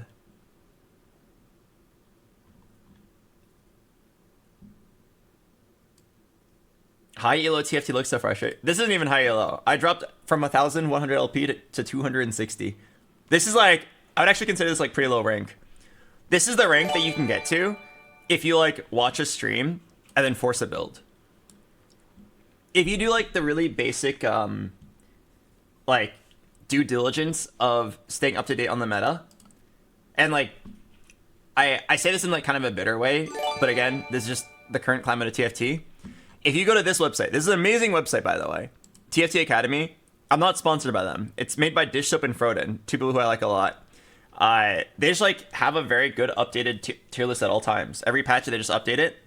High elo TFT looks so frustrating. This isn't even high elo. I dropped from 1,100 LP to 260. This is like, I would actually consider this like pretty low rank. This is the rank that you can get to if you like watch a stream and then force a build. If you do like the really basic like due diligence of staying up to date on the meta, and like I say this in like kind of a bitter way, but again, this is just the current climate of TFT. If you go to this website, this is an amazing website, by the way, TFT Academy. I'm not sponsored by them. It's made by Dish Soap and Froden, 2 people who I like a lot. They just like have a very good updated tier list at all times. Every patch they just update it,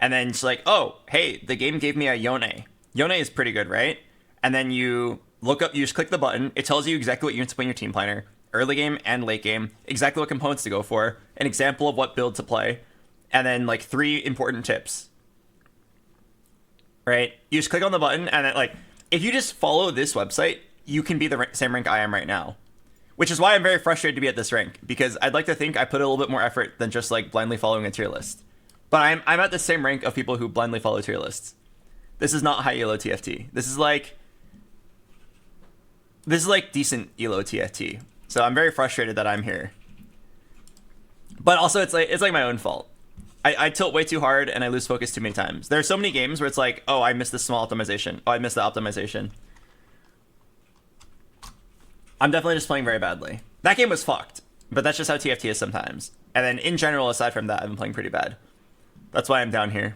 and then it's like, oh, hey, the game gave me a Yone. Yone is pretty good, right? And then you look up, you just click the button. It tells you exactly what units to put in your team planner, early game and late game, exactly what components to go for, an example of what build to play, and then like 3 important tips. Right? You just click on the button, and then like if you just follow this website, you can be the same rank I am right now. Which is why I'm very frustrated to be at this rank, because I'd like to think I put a little bit more effort than just like blindly following a tier list. But I'm at the same rank of people who blindly follow tier lists. This is not high elo TFT. This is like decent elo TFT. So I'm very frustrated that I'm here. But also it's like my own fault. I tilt way too hard and I lose focus too many times. There are so many games where it's like, oh, I missed this small optimization. Oh, I missed the optimization. I'm definitely just playing very badly. That game was fucked, but that's just how TFT is sometimes. And then in general, aside from that, I've been playing pretty bad. That's why I'm down here.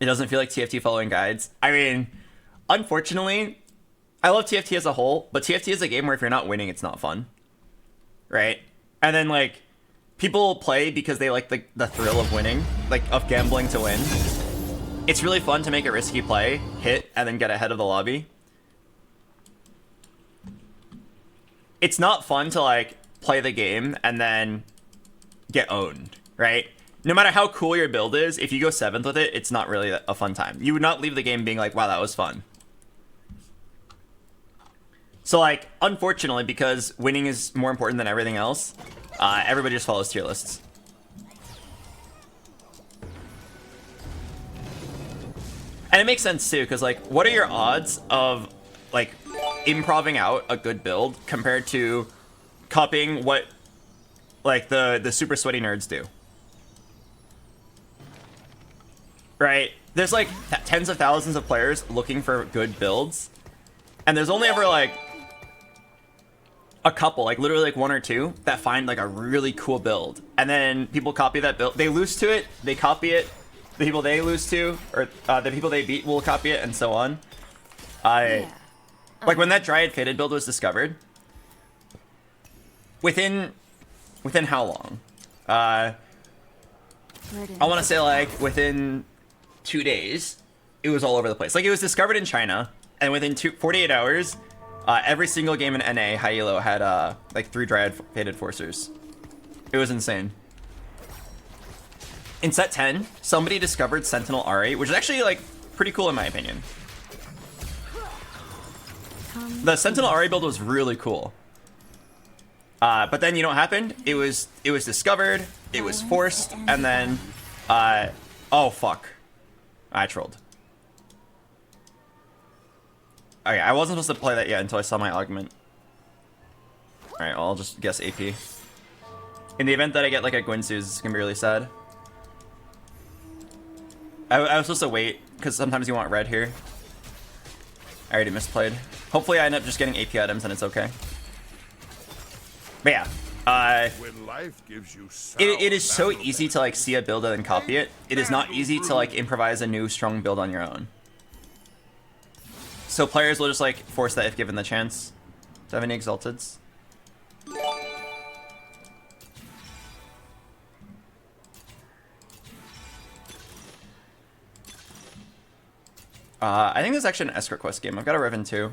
It doesn't feel like TFT following guides. I mean, unfortunately, I love TFT as a whole, but TFT is a game where if you're not winning, it's not fun, right? And then like people play because they like the thrill of winning, like of gambling to win. It's really fun to make a risky play, hit, and then get ahead of the lobby. It's not fun to like play the game and then get owned, right? No matter how cool your build is, if you go 7th with it, it's not really a fun time. You would not leave the game being like, wow, that was fun. So like, unfortunately, because winning is more important than everything else, everybody just follows tier lists. And it makes sense too, because like, what are your odds of like improving out a good build compared to copying what like the super sweaty nerds do? Right? There's like tens of thousands of players looking for good builds, and there's only ever like a couple, like literally like 1 or 2 that find like a really cool build, and then people copy that build, they lose to it, they copy it, the people they lose to, or the people they beat will copy it, and so on. Like when that Dryad Faded build was discovered, within how long? I want to say like within 2 days, it was all over the place. Like it was discovered in China, and within 48 hours, every single game in NA high elo had like 3 Dryad Faded Forcers. It was insane. In set 10, somebody discovered Sentinel R8, which is actually like pretty cool in my opinion. The Sentinel R8 build was really cool. But then you know what happened? It was discovered, it was forced, and then oh fuck. I trolled. Okay, I wasn't supposed to play that yet until I saw my augment. Alright, well, I'll just guess AP. In the event that I get like a Gwynsu's, it's gonna be really sad. I was supposed to wait, because sometimes you want red here. I already misplayed. Hopefully I end up just getting AP items and it's okay. But yeah, when life gives you it is so easy to like see a build and then copy it. It is not easy to like improvise a new strong build on your own. So players will just like force that if given the chance. Do I have any exalteds? I think this is actually an escort quest game. I've got a Riven too.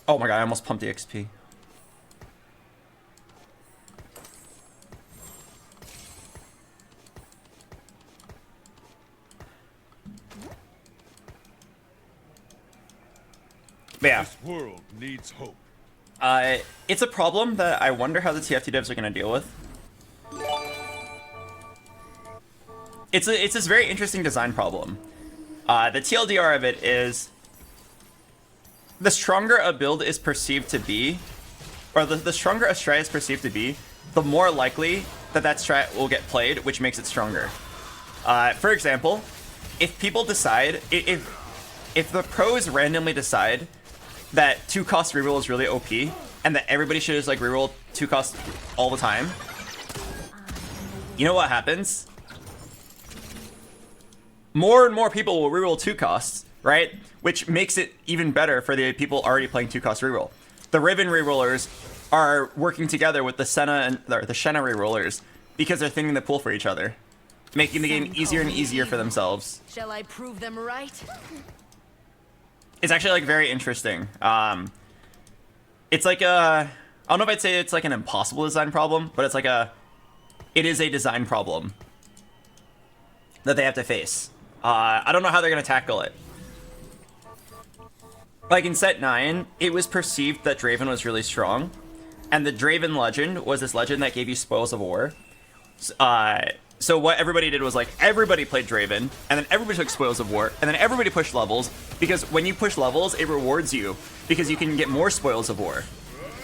Oh my god, I almost pumped the XP. But yeah. This world needs hope. It's a problem that I wonder how the TFT devs are going to deal with. It's this very interesting design problem. The TLDR of it is the stronger a build is perceived to be, or the stronger a strat is perceived to be, the more likely that strat will get played, which makes it stronger. For example, if people decide, if the pros randomly decide that 2-cost reroll is really OP, and that everybody should just like reroll 2-cost all the time, you know what happens? More and more people will reroll 2-costs, right? Which makes it even better for the people already playing 2-cost reroll. The Riven rerollers are working together with the Senna and the Shenna rerollers because they're thinning the pool for each other, making the game easier and easier for themselves. Shall I prove them right? It's actually like very interesting. It's like I don't know if I'd say it's like an impossible design problem, but it's like it is a design problem that they have to face. I don't know how they're gonna tackle it. Like in set 9, it was perceived that Draven was really strong, and the Draven legend was this legend that gave you spoils of war. So what everybody did was like everybody played Draven, and then everybody took spoils of war, and then everybody pushed levels, because when you push levels, it rewards you because you can get more spoils of war.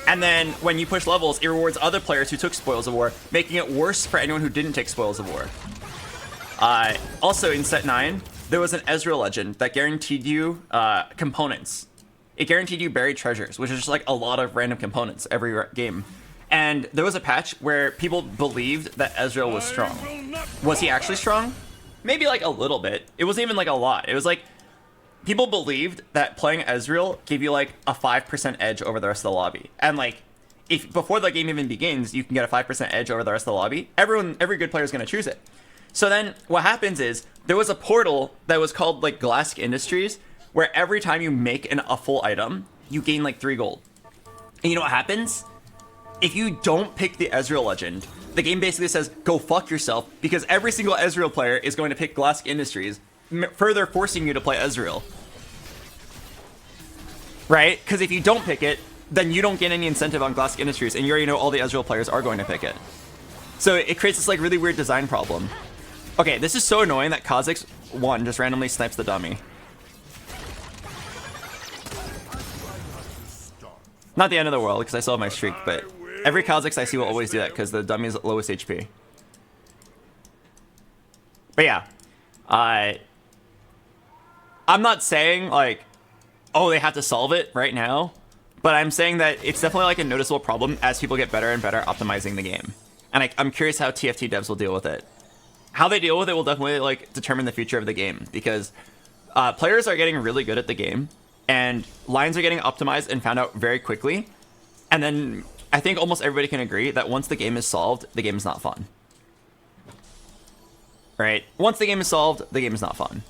And then when you push levels, it rewards other players who took spoils of war, making it worse for anyone who didn't take spoils of war. Also in set 9, there was an Ezreal legend that guaranteed you components. It guaranteed you buried treasures, which is just like a lot of random components every game. And there was a patch where people believed that Ezreal was strong. Was he actually strong? Maybe like a little bit. It wasn't even like a lot. It was like people believed that playing Ezreal gave you like a 5% edge over the rest of the lobby. And like, if before the game even begins, you can get a 5% edge over the rest of the lobby. Every good player is going to choose it. So then what happens is there was a portal that was called like Glask Industries, where every time you make a full item, you gain like 3 gold. And you know what happens? If you don't pick the Ezreal legend, the game basically says, go fuck yourself, because every single Ezreal player is going to pick Glask Industries, further forcing you to play Ezreal. Right? Because if you don't pick it, then you don't get any incentive on Glask Industries, and you already know all the Ezreal players are going to pick it. So it creates this like really weird design problem. Okay, this is so annoying that Kha'Zix 1 just randomly snipes the dummy. Not the end of the world, because I still have my streak, but every Kha'Zix I see will always do that, because the dummy is lowest HP. But yeah, I'm not saying, like, oh, they have to solve it right now, but I'm saying that it's definitely, like, a noticeable problem as people get better and better at optimizing the game. And I'm curious how TFT devs will deal with it. How they deal with it will definitely, like, determine the future of the game, because players are getting really good at the game, and lines are getting optimized and found out very quickly. And then I think almost everybody can agree that once the game is solved, the game is not fun. Right? Once the game is solved, the game is not fun.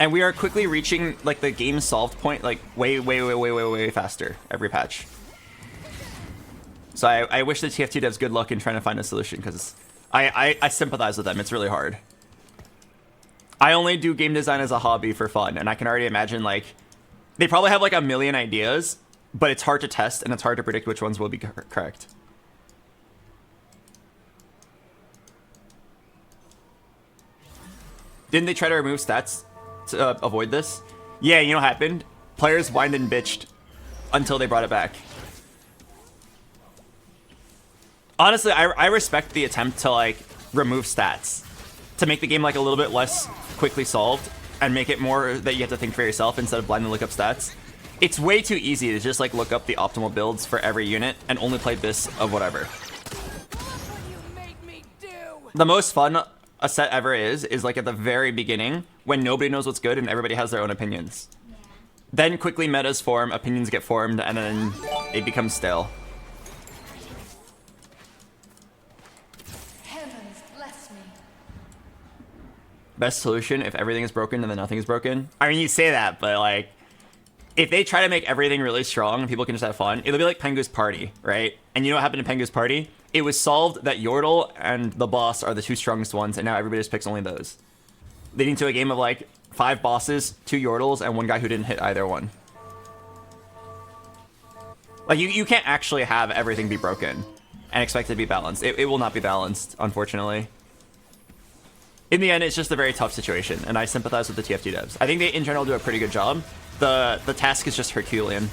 And we are quickly reaching like the game solved point, like way faster every patch. So I wish the TFT devs good luck in trying to find a solution, because I sympathize with them. It's really hard. I only do game design as a hobby for fun, and I can already imagine, like, they probably have like a million ideas, but it's hard to test and it's hard to predict which ones will be correct. Didn't they try to remove stats to avoid this? Yeah, you know what happened? Players whined and bitched until they brought it back. Honestly, I respect the attempt to like remove stats to make the game like a little bit less quickly solved and make it more that you have to think for yourself instead of blindly look up stats. It's way too easy to just like look up the optimal builds for every unit and only play this of whatever. The most fun a set ever is like at the very beginning when nobody knows what's good and everybody has their own opinions. Then quickly metas form, opinions get formed, and then it becomes stale. Best solution if everything is broken and then nothing is broken? I mean, you say that, but like, if they try to make everything really strong and people can just have fun, it'll be like Pengu's Party, right? And you know what happened in Pengu's Party? It was solved that Yordle and the boss are the 2 strongest ones, and now everybody just picks only those. Leading to a game of like 5 bosses, 2 Yordles, and 1 guy who didn't hit either one. Like, you can't actually have everything be broken and expect it to be balanced. It will not be balanced, unfortunately. In the end, it's just a very tough situation, and I sympathize with the TFT devs. I think they, in general, do a pretty good job. The task is just Herculean.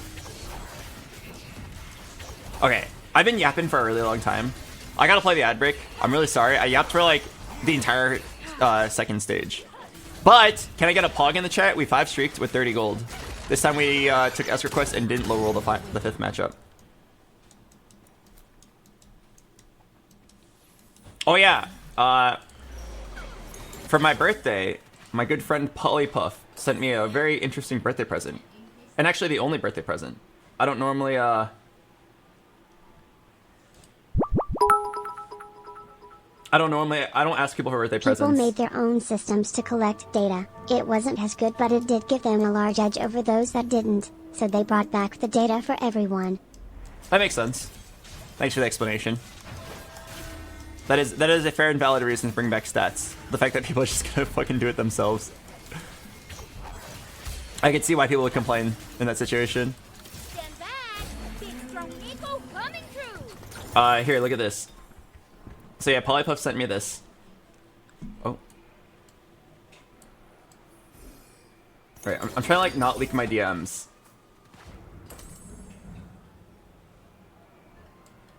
Okay, I've been yapping for a really long time. I gotta play the ad break. I'm really sorry. I yapped for, like, the entire second stage. But, can I get a POG in the chat? We 5-streaked with 30 gold. This time we took escort quest and didn't low roll the 5th matchup. Oh, yeah. For my birthday, my good friend Polypuff sent me a very interesting birthday present. And actually the only birthday present. I don't normally, I don't ask people for birthday presents. People made their own systems to collect data. It wasn't as good, but it did give them a large edge over those that didn't. So they brought back the data for everyone. That makes sense. Thanks for the explanation. That is a fair and valid reason to bring back stats. The fact that people are just gonna fucking do it themselves. I can see why people would complain in that situation. Stand back. Big strong Nico coming through. Here, look at this. So yeah, Polypuff sent me this. Oh. Right, I'm trying to like not leak my DMs.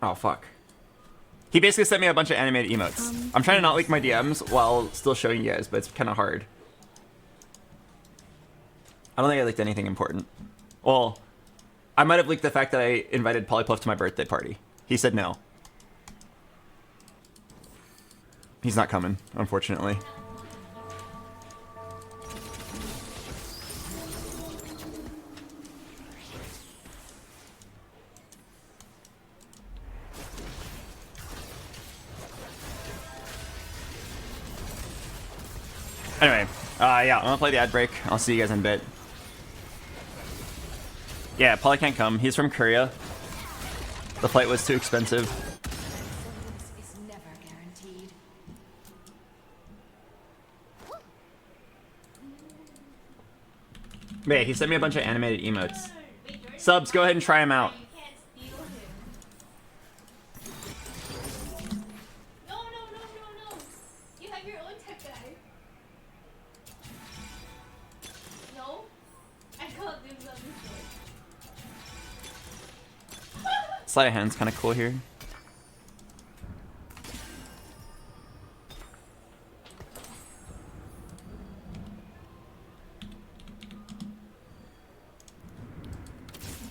Oh fuck. He basically sent me a bunch of animated emotes. I'm trying to not leak my DMs while still showing you guys, but it's kind of hard. I don't think I leaked anything important. Well, I might have leaked the fact that I invited Polypuff to my birthday party. He said no. He's not coming, unfortunately. Anyway, yeah, I'm gonna play the ad break. I'll see you guys in a bit. Yeah, Polly can't come. He's from Korea. The flight was too expensive. Is never guaranteed. Yeah, he sent me a bunch of animated emotes. Subs, go ahead and try them out. Sleight of hand's kind of cool here.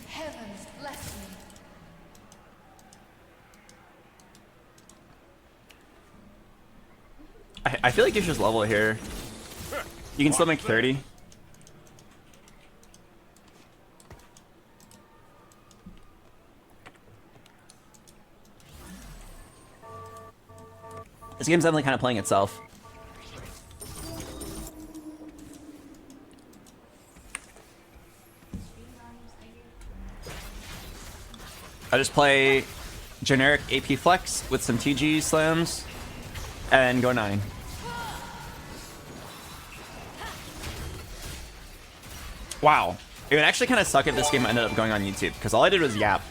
Heavens bless me. I feel like you should just level here. You can still make 30. This game's definitely kind of playing itself. I just play generic AP flex with some TG slams and go 9. Wow. It would actually kind of suck if this game ended up going on YouTube, because all I did was yap.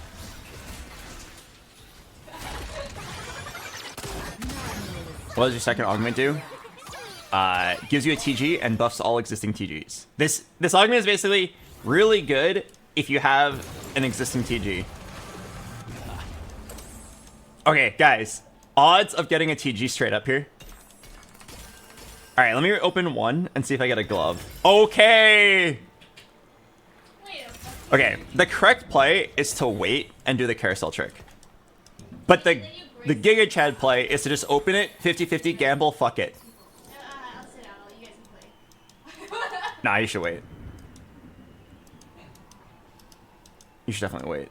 What does your second augment do? Gives you a TG and buffs all existing TGs. This augment is basically really good if you have an existing TG. Okay, guys. Odds of getting a TG straight up here. Alright, let me open one and see if I get a glove. Okay! Okay, the correct play is to wait and do the carousel trick. But the Giga Chad play is to just open it, 50-50, gamble, fuck it. I'll sit out. You guys can play. Nah, you should wait. You should definitely wait.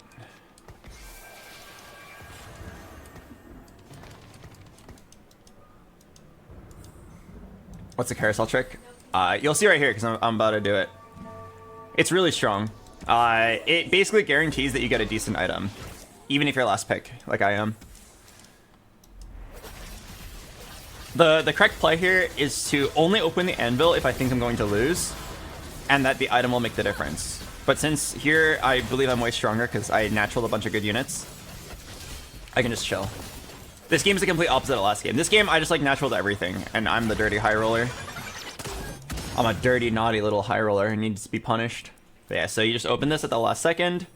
What's the carousel trick? You'll see right here, because I'm about to do it. It's really strong. It basically guarantees that you get a decent item, even if you're last pick, like I am. The correct play here is to only open the anvil if I think I'm going to lose, and that the item will make the difference. But since here I believe I'm way stronger because I naturaled a bunch of good units, I can just chill. This game is the complete opposite of last game. This game I just like naturaled everything, and I'm the dirty high roller. I'm a dirty, naughty little high roller who needs to be punished. But yeah, so you just open this at the last second.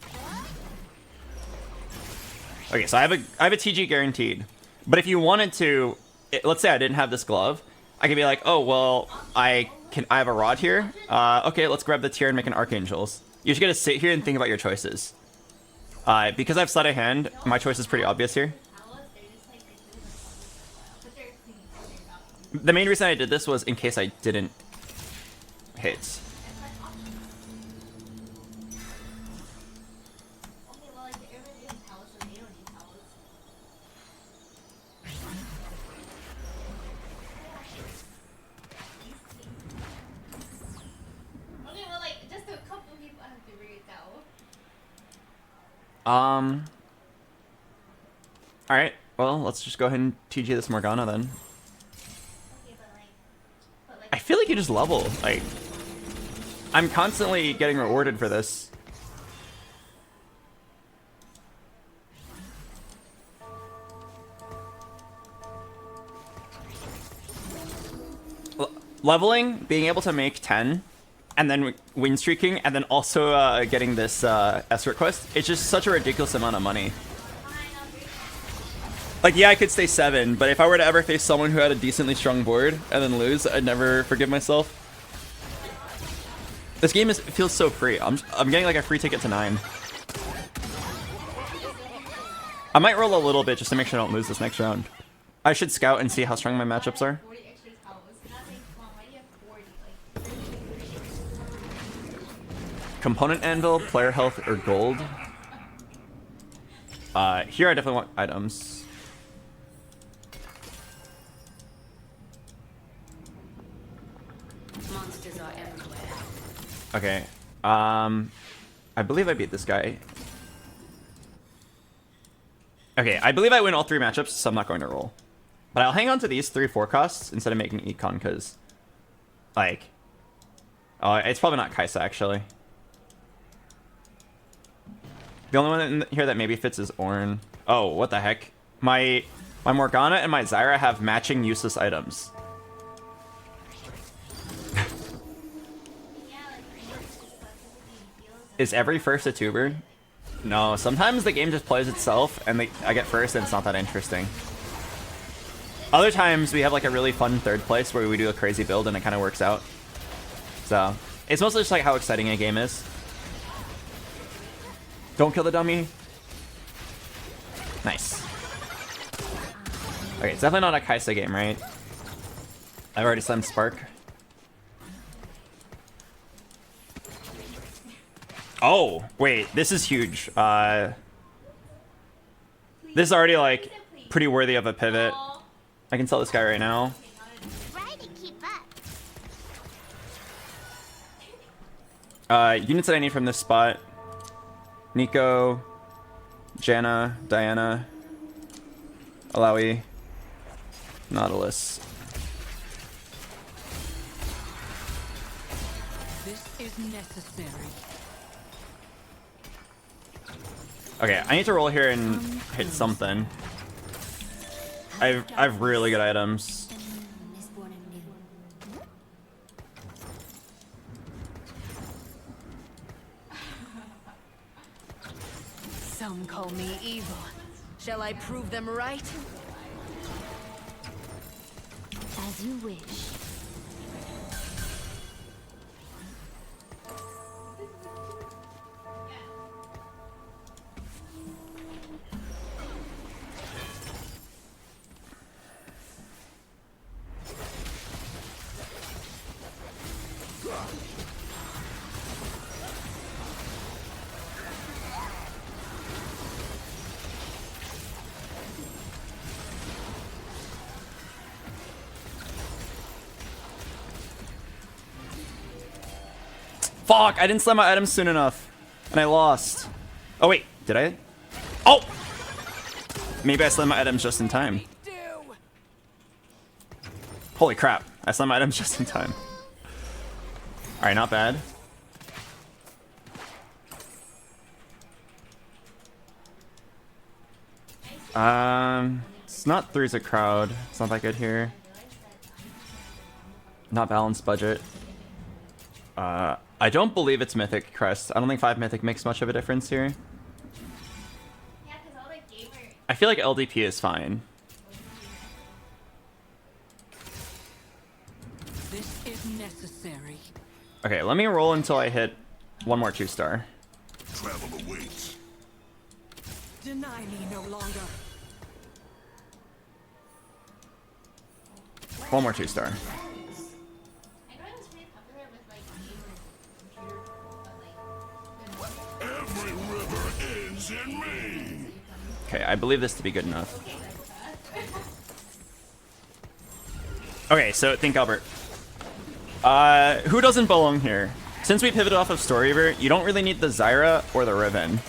Okay, so I have a TG guaranteed. But if you wanted to, let's say I didn't have this glove, I could be like, oh well, I have a rod here. Okay, let's grab the tier and make an archangels. You just gotta sit here and think about your choices. Because I have sleight of hand, my choice is pretty obvious here. The main reason I did this was in case I didn't hit. Alright, well, let's just go ahead and TG this Morgana then. I feel like you just level. Like, I'm constantly getting rewarded for this. Leveling, being able to make 10, and then win streaking, and then also getting this escort quest, it's just such a ridiculous amount of money. Like, yeah, I could stay 7, but if I were to ever face someone who had a decently strong board and then lose, I'd never forgive myself. This game feels so free. I'm getting like a free ticket to 9. I might roll a little bit just to make sure I don't lose this next round. I should scout and see how strong my matchups are. Component anvil, player health, or gold. Here I definitely want items. Monsters are everywhere. Okay. I believe I beat this guy. Okay, I believe I win all 3 matchups, so I'm not going to roll. But I'll hang on to these 3 forecasts instead of making econ, because, like, oh, it's probably not Kaisa, actually. The only one in here that maybe fits is Ornn. Oh, what the heck? My Morgana and my Zyra have matching useless items. Is every first a tuber? No, sometimes the game just plays itself and I get first and it's not that interesting. Other times we have like a really fun 3rd place where we do a crazy build and it kind of works out. So, it's mostly just like how exciting a game is. Don't kill the dummy. Nice. Okay, it's definitely not a Kaisa game, right? I've already slammed Spark. Oh, wait, this is huge. This is already, like, pretty worthy of a pivot. I can sell this guy right now. Units that I need from this spot. Nico, Janna, Diana, Alawi, Nautilus. This is necessary. Okay, I need to roll here and hit something. I've really good items. Some call me evil. Shall I prove them right? As you wish. Fuck, I didn't slam my items soon enough. And I lost. Oh wait, did I? Oh! Maybe I slammed my items just in time. Holy crap, I slammed my items just in time. Alright, not bad. It's not 3's a crowd. It's not that good here. Not balanced budget. I don't believe it's Mythic Crest. I don't think 5 Mythic makes much of a difference here. I feel like LDP is fine. This is necessary. Okay, let me roll until I hit one more 2-star. Travel awaits. Deny me no longer. One more 2-star. Every river ends in me. Okay, I believe this to be good enough. Okay, so think Albert. Who doesn't belong here? Since we pivoted off of Storyver, you don't really need the Zyra or the Riven.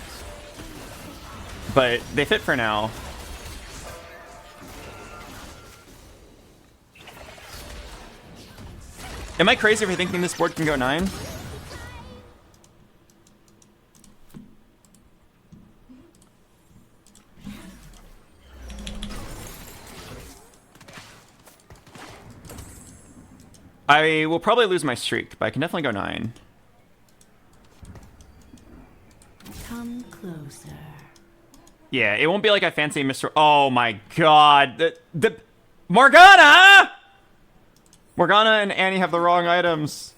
But they fit for now. Am I crazy for thinking this board can go 9? I will probably lose my streak, but I can definitely go 9. Come closer. Yeah, it won't be like I fancy Mr. Oh my god. The Morgana! Morgana and Annie have the wrong items.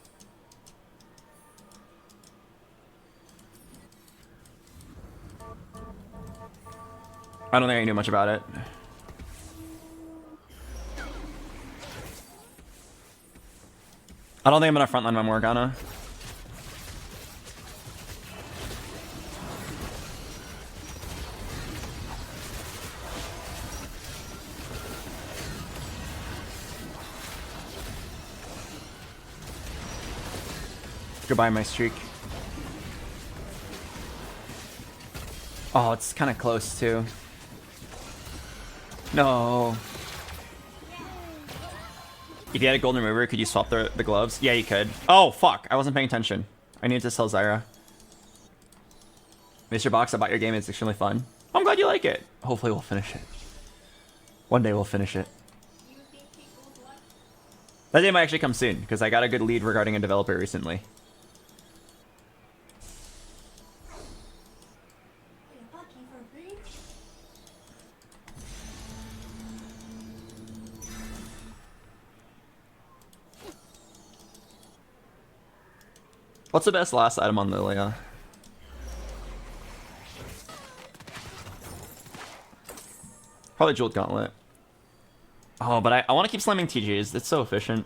I don't think I knew much about it. I don't think I'm gonna frontline my Morgana. Goodbye, my streak. Oh, it's kind of close too. No. If you had a golden remover, could you swap the gloves? Yeah, you could. Oh, fuck. I wasn't paying attention. I needed to sell Zyra. Mr. Box, I bought your game. It's extremely fun. I'm glad you like it. Hopefully we'll finish it. One day we'll finish it. That day might actually come soon, because I got a good lead regarding a developer recently. What's the best last item on Lilia? Probably Jeweled Gauntlet. Oh, but I want to keep slamming TGs. It's so efficient.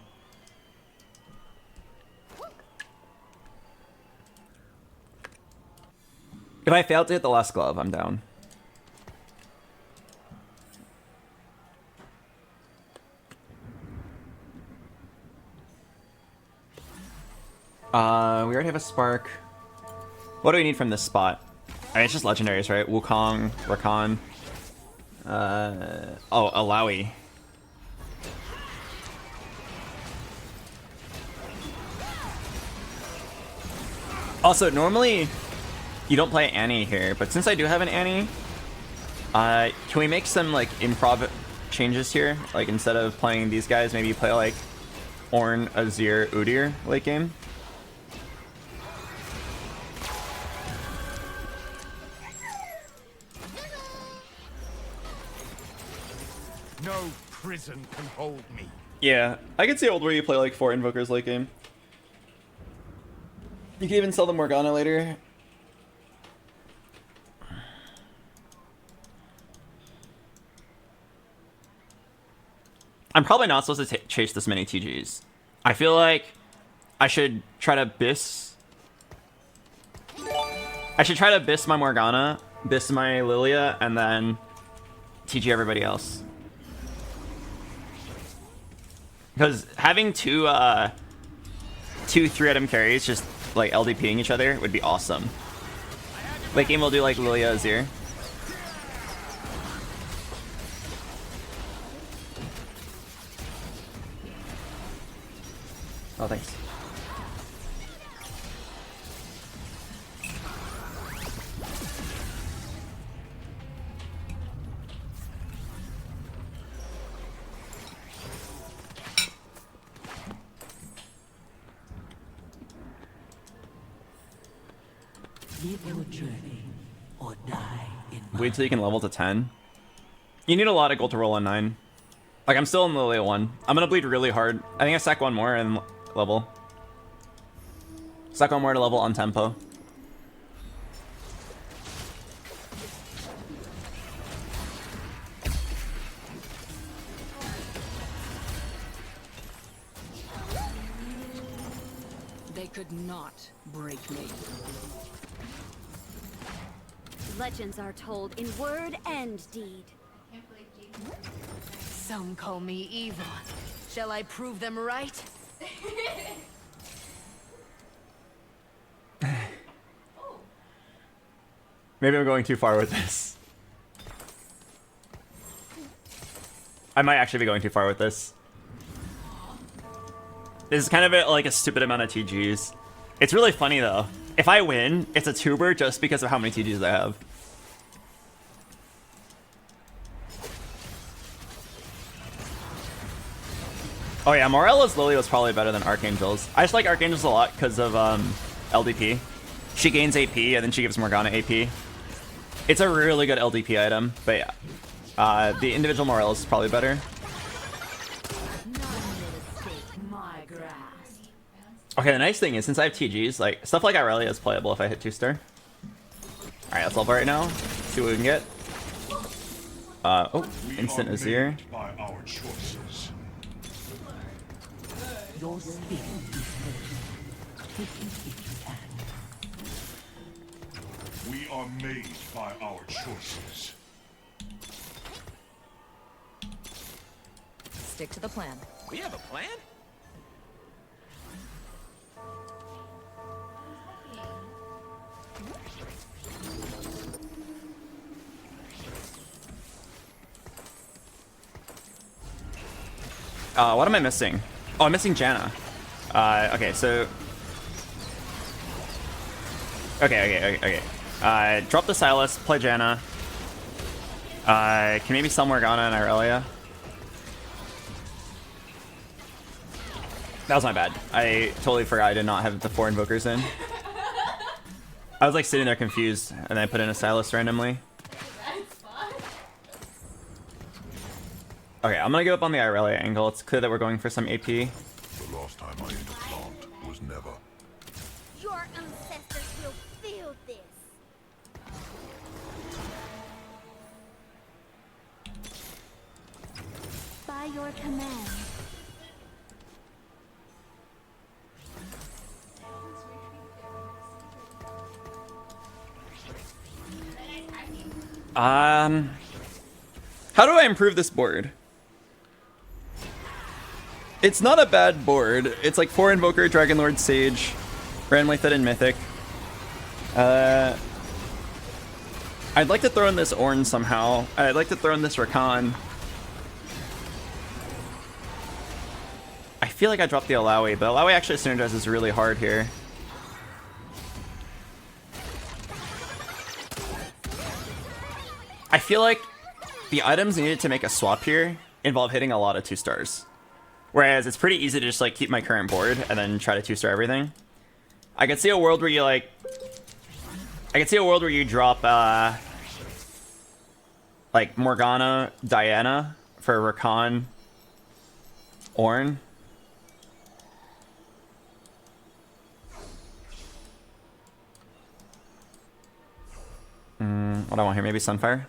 If I fail to hit the last glove, I'm down. We already have a Spark. What do we need from this spot? I mean, it's just legendaries, right? Wukong, Rakan. Oh, Alawi. Also, normally you don't play Annie here, but since I do have an Annie, can we make some like improv changes here? Like instead of playing these guys, maybe play like Ornn, Azir, Udyr late game. No prison can hold me. Yeah, I could see old where you play like 4 Invokers late game. You can even sell the Morgana later. I'm probably not supposed to chase this many TGs. I feel like I should try to Biss. I should try to Biss my Morgana, Biss my Lilia, and then TG everybody else. Because having two 3-item carries just like LDPing each other would be awesome. Late game we'll do like Lilia Azir. Oh, thanks. Live your journey or die in Wait till you can level to 10. You need a lot of gold to roll on 9. Like, I'm still in Lilia 1. I'm gonna bleed really hard. I think I stack one more and level. Stack one more to level on tempo. They could not break me. Legends are told in word and deed. Some call me evil. Shall I prove them right? Maybe I'm going too far with this. I might actually be going too far with this. This is kind of like a stupid amount of TGs. It's really funny though. If I win, it's a tuber just because of how many TGs I have. Oh yeah, Morella's Lily was probably better than Archangel's. I just like Archangel's a lot because of LDP. She gains AP and then she gives Morgana AP. It's a really good LDP item, but yeah. The individual Morels is probably better. Okay, the nice thing is, since I have TGs, like, stuff like Irelia is playable if I hit 2-star. Alright, let's level right now. See what we can get. Oh, instant Azir. Your spirit is made. We are made by our choices. Stick to the plan. We have a plan? What am I missing? Oh, I'm missing Janna. Okay, so... Okay. Drop the Silas, play Janna. Can maybe sell Morgana and Irelia. That was my bad. I totally forgot I did not have the 4 invokers in. I was like sitting there confused, and then I put in a Silas randomly. Okay, I'm gonna give up on the Irelia angle. It's clear that we're going for some AP. The last time I ate a plant was never. Your ancestors will feel this. By your command. How do I improve this board? It's not a bad board. It's like 4 Invoker, Dragon Lord, Sage, randomly fed in Mythic. I'd like to throw in this Ornn somehow. I'd like to throw in this Rakan. I feel like I dropped the Alawi, but Alawi actually synergizes really hard here. I feel like the items needed to make a swap here involve hitting a lot of 2-stars. Whereas it's pretty easy to just like keep my current board and then try to 2-star everything. I could see a world where you like... I could see a world where you drop like Morgana, Diana for Rakan, Ornn. What do I want here? Maybe Sunfire?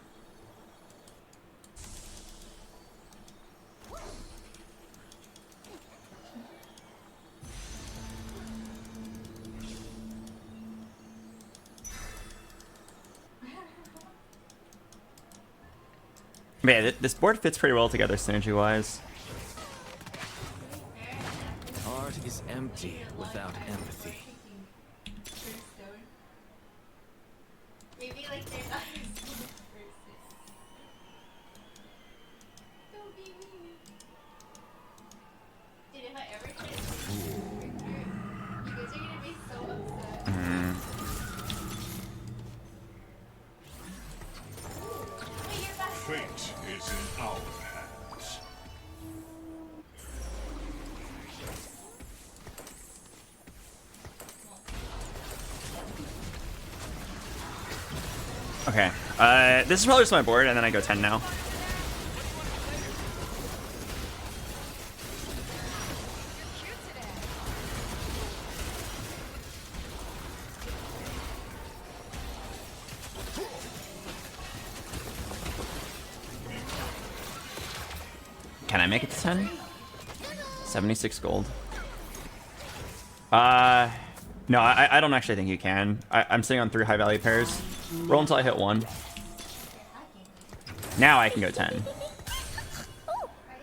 Man, this board fits pretty well together synergy-wise. Heart is empty without empathy. Maybe like they're not versus. Don't be mean. Dude, if I ever try to see you guys are gonna be so upset. Wait, you're back. Fate is in our hands. Okay, this is probably just my board, and then I go 10 now. Can I make it to 10? 76 gold. No, I don't actually think you can. I'm sitting on 3 high value pairs. Roll until I hit 1. Now I can go 10. I didn't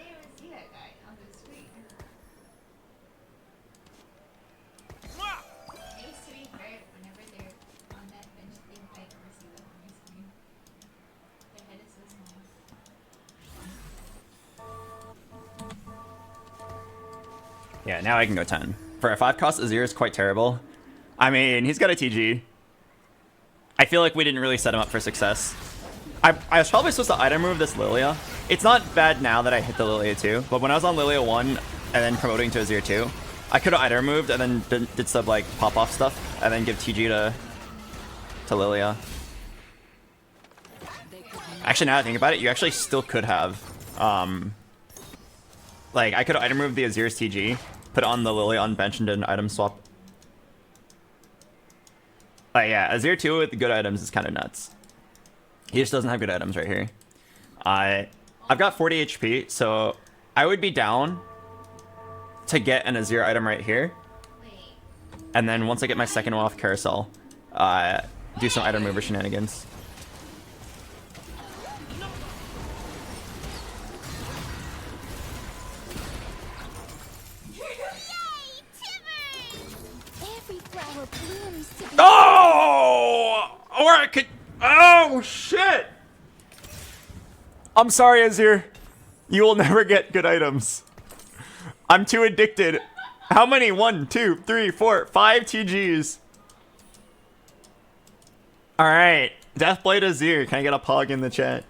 even see that guy on the screen. It used to be hard whenever they're on that bench thing. I never see them on my screen. Their head is so small. Yeah, now I can go 10. For a 5-cost, Azir is quite terrible. I mean, he's got a TG. I feel like we didn't really set him up for success. I was probably supposed to item move this Lilia. It's not bad now that I hit the Lilia 2, but when I was on Lilia 1 and then promoting to Azir 2, I could have item moved and then did some like pop-off stuff and then give TG to Lilia. Actually, now that I think about it, you actually still could have. Like, I could item move the Azir's TG, put on the Lily on bench, and did an item swap. Yeah, Azir 2 with good items is kind of nuts. He just doesn't have good items right here. I've got 40 HP, so I would be down to get an Azir item right here. And then once I get my second one off Carousel, do some item mover shenanigans. Oh! Or I could... Oh, shit! I'm sorry, Azir. You will never get good items. I'm too addicted. How many? 1, 2, 3, 4, 5 TGs. Alright. Deathblade Azir. Can I get a POG in the chat?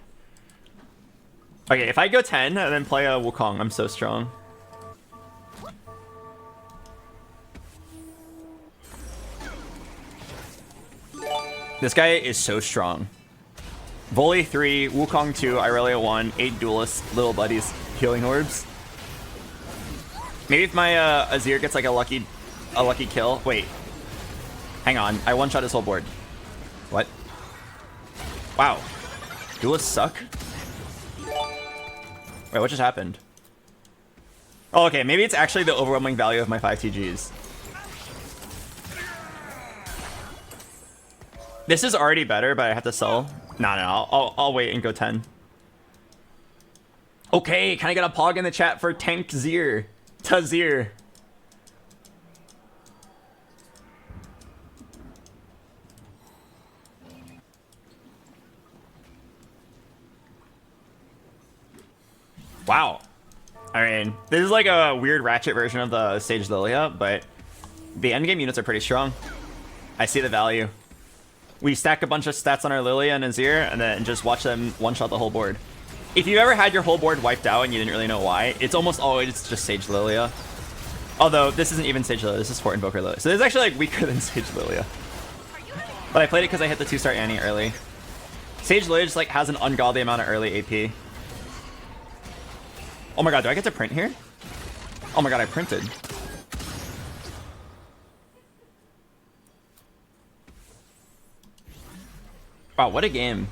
Okay, if I go 10 and then play a Wukong, I'm so strong. This guy is so strong. Volley 3, Wukong 2, Irelia 1, 8 duelists, little buddies, healing orbs. Maybe if my Azir gets like a lucky kill. Wait. Hang on. I one-shot his whole board. What? Wow. Duelists suck? Wait, what just happened? Oh, okay. Maybe it's actually the overwhelming value of my 5 TGs. This is already better, but I have to sell. No, I'll wait and go 10. Okay, can I get a POG in the chat for Tank Zir? Tazir. Wow. I mean, this is like a weird ratchet version of the Sage Lilia, but the endgame units are pretty strong. I see the value. We stack a bunch of stats on our Lilia and Azir, and then just watch them one-shot the whole board. If you ever had your whole board wiped out and you didn't really know why, it's almost always just Sage Lilia. Although, this isn't even Sage Lilia, this is Fort Invoker Lilia. So this is actually like weaker than Sage Lilia. But I played it because I hit the 2-star Annie early. Sage Lilia just like has an ungodly amount of early AP. Oh my god, do I get to print here? Oh my god, I printed. Wow, what a game.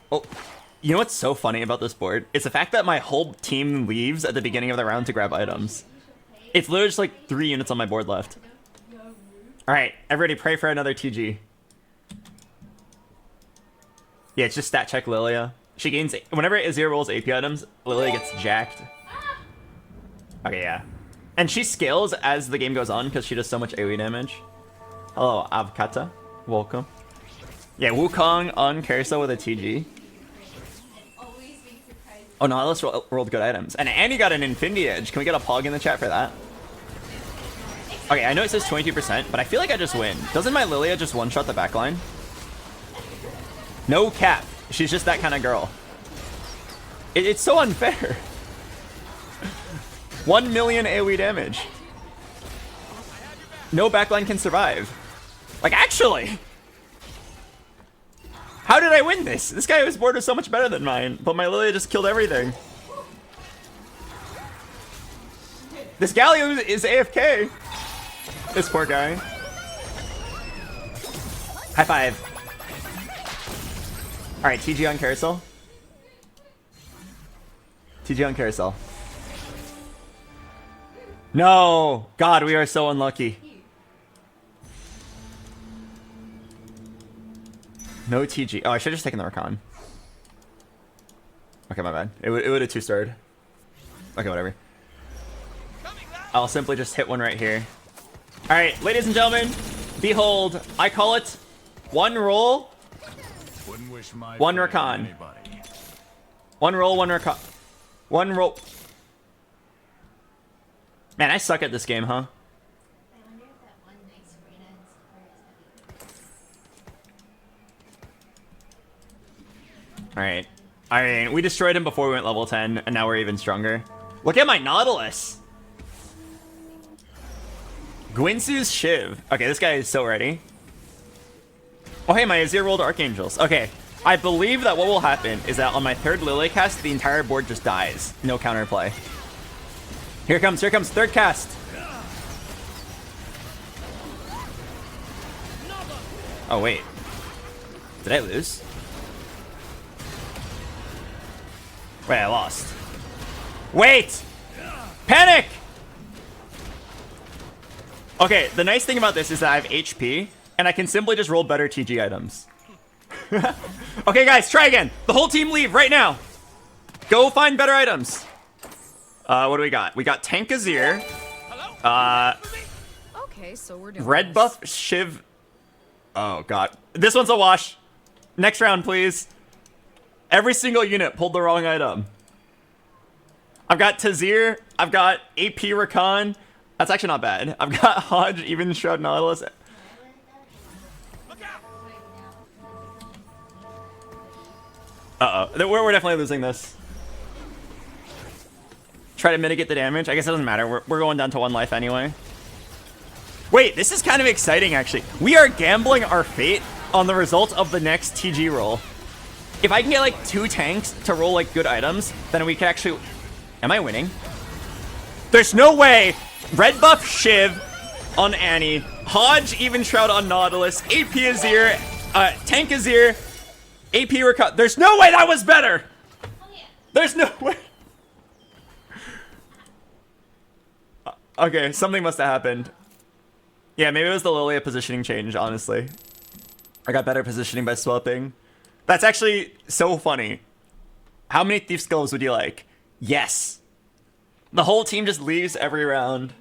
Oh, you know what's so funny about this board? It's the fact that my whole team leaves at the beginning of the round to grab items. It's literally just like 3 units on my board left. Alright, everybody pray for another TG. Yeah, it's just stat check Lilia. She gains... Whenever Azir rolls AP items, Lilia gets jacked. Okay, yeah. And she scales as the game goes on because she does so much AoE damage. Hello, Avkata. Welcome. Yeah, Wukong on Carousel with a TG. Oh, Nautilus rolled good items. And Annie got an Infinity Edge. Can we get a POG in the chat for that? Okay, I know it says 22%, but I feel like I just win. Doesn't my Lilia just one-shot the backline? No cap. She's just that kind of girl. It's so unfair. 1 million AoE damage. No backline can survive. Like, actually! How did I win this? This guy's board was so much better than mine, but my Lilia just killed everything. This Galio is AFK. This poor guy. High five. Alright, TG on Carousel. TG on Carousel. No! God, we are so unlucky. No TG. Oh, I should have just taken the Rakan. Okay, my bad. It would have 2-starred. Okay, whatever. I'll simply just hit one right here. Alright, ladies and gentlemen, behold, I call it one roll, one Rakan. One roll, one Rakan. One roll. Man, I suck at this game, huh? Alright. I mean, we destroyed him before we went level 10, and now we're even stronger. Look at my Nautilus! Gwinsu's Shiv. Okay, this guy is so ready. Oh, hey, my Azir rolled Archangels. Okay, I believe that what will happen is that on my third Lily cast, the entire board just dies. No counterplay. Here comes third cast. Oh, wait. Did I lose? Wait, I lost. Wait! Panic! Okay, the nice thing about this is that I have HP, and I can simply just roll better TG items. Okay, guys, try again. The whole team leave right now. Go find better items. What do we got? We got Tank Azir. Okay, so we're doing Red buff Shiv. Oh, God. This one's a wash. Next round, please. Every single unit pulled the wrong item. I've got Tazir. I've got AP Rakan. That's actually not bad. I've got Hodge, even Shroud Nautilus. Uh-oh. We're definitely losing this. Try to mitigate the damage. I guess it doesn't matter. We're going down to 1 life anyway. Wait, this is kind of exciting, actually. We are gambling our fate on the result of the next TG roll. If I can get, like, 2 tanks to roll, like, good items, then we can actually... Am I winning? There's no way! Red buff Shiv on Annie. Hodge, even Shroud on Nautilus. AP Azir. Tank Azir. AP Rakan. There's no way that was better! There's no way. Okay, something must have happened. Yeah, maybe it was the Lilia positioning change, honestly. I got better positioning by swapping. That's actually so funny. How many Thief Skulls would you like? Yes. The whole team just leaves every round.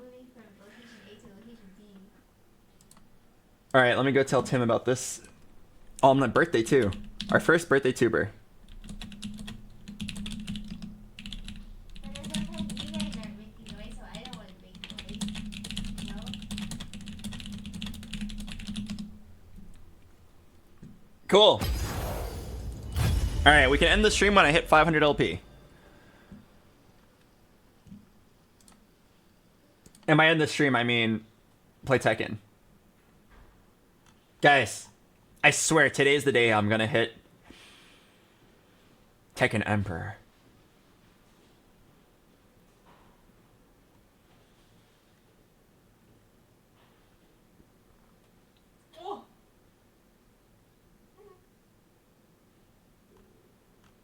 Alright, let me go tell Tim about this. Oh, on my birthday too. Our first birthday tuber. Cool. Alright, we can end the stream when I hit 500 LP. And by end the stream, I mean play Tekken. Guys, I swear today's the day I'm gonna hit Tekken Emperor.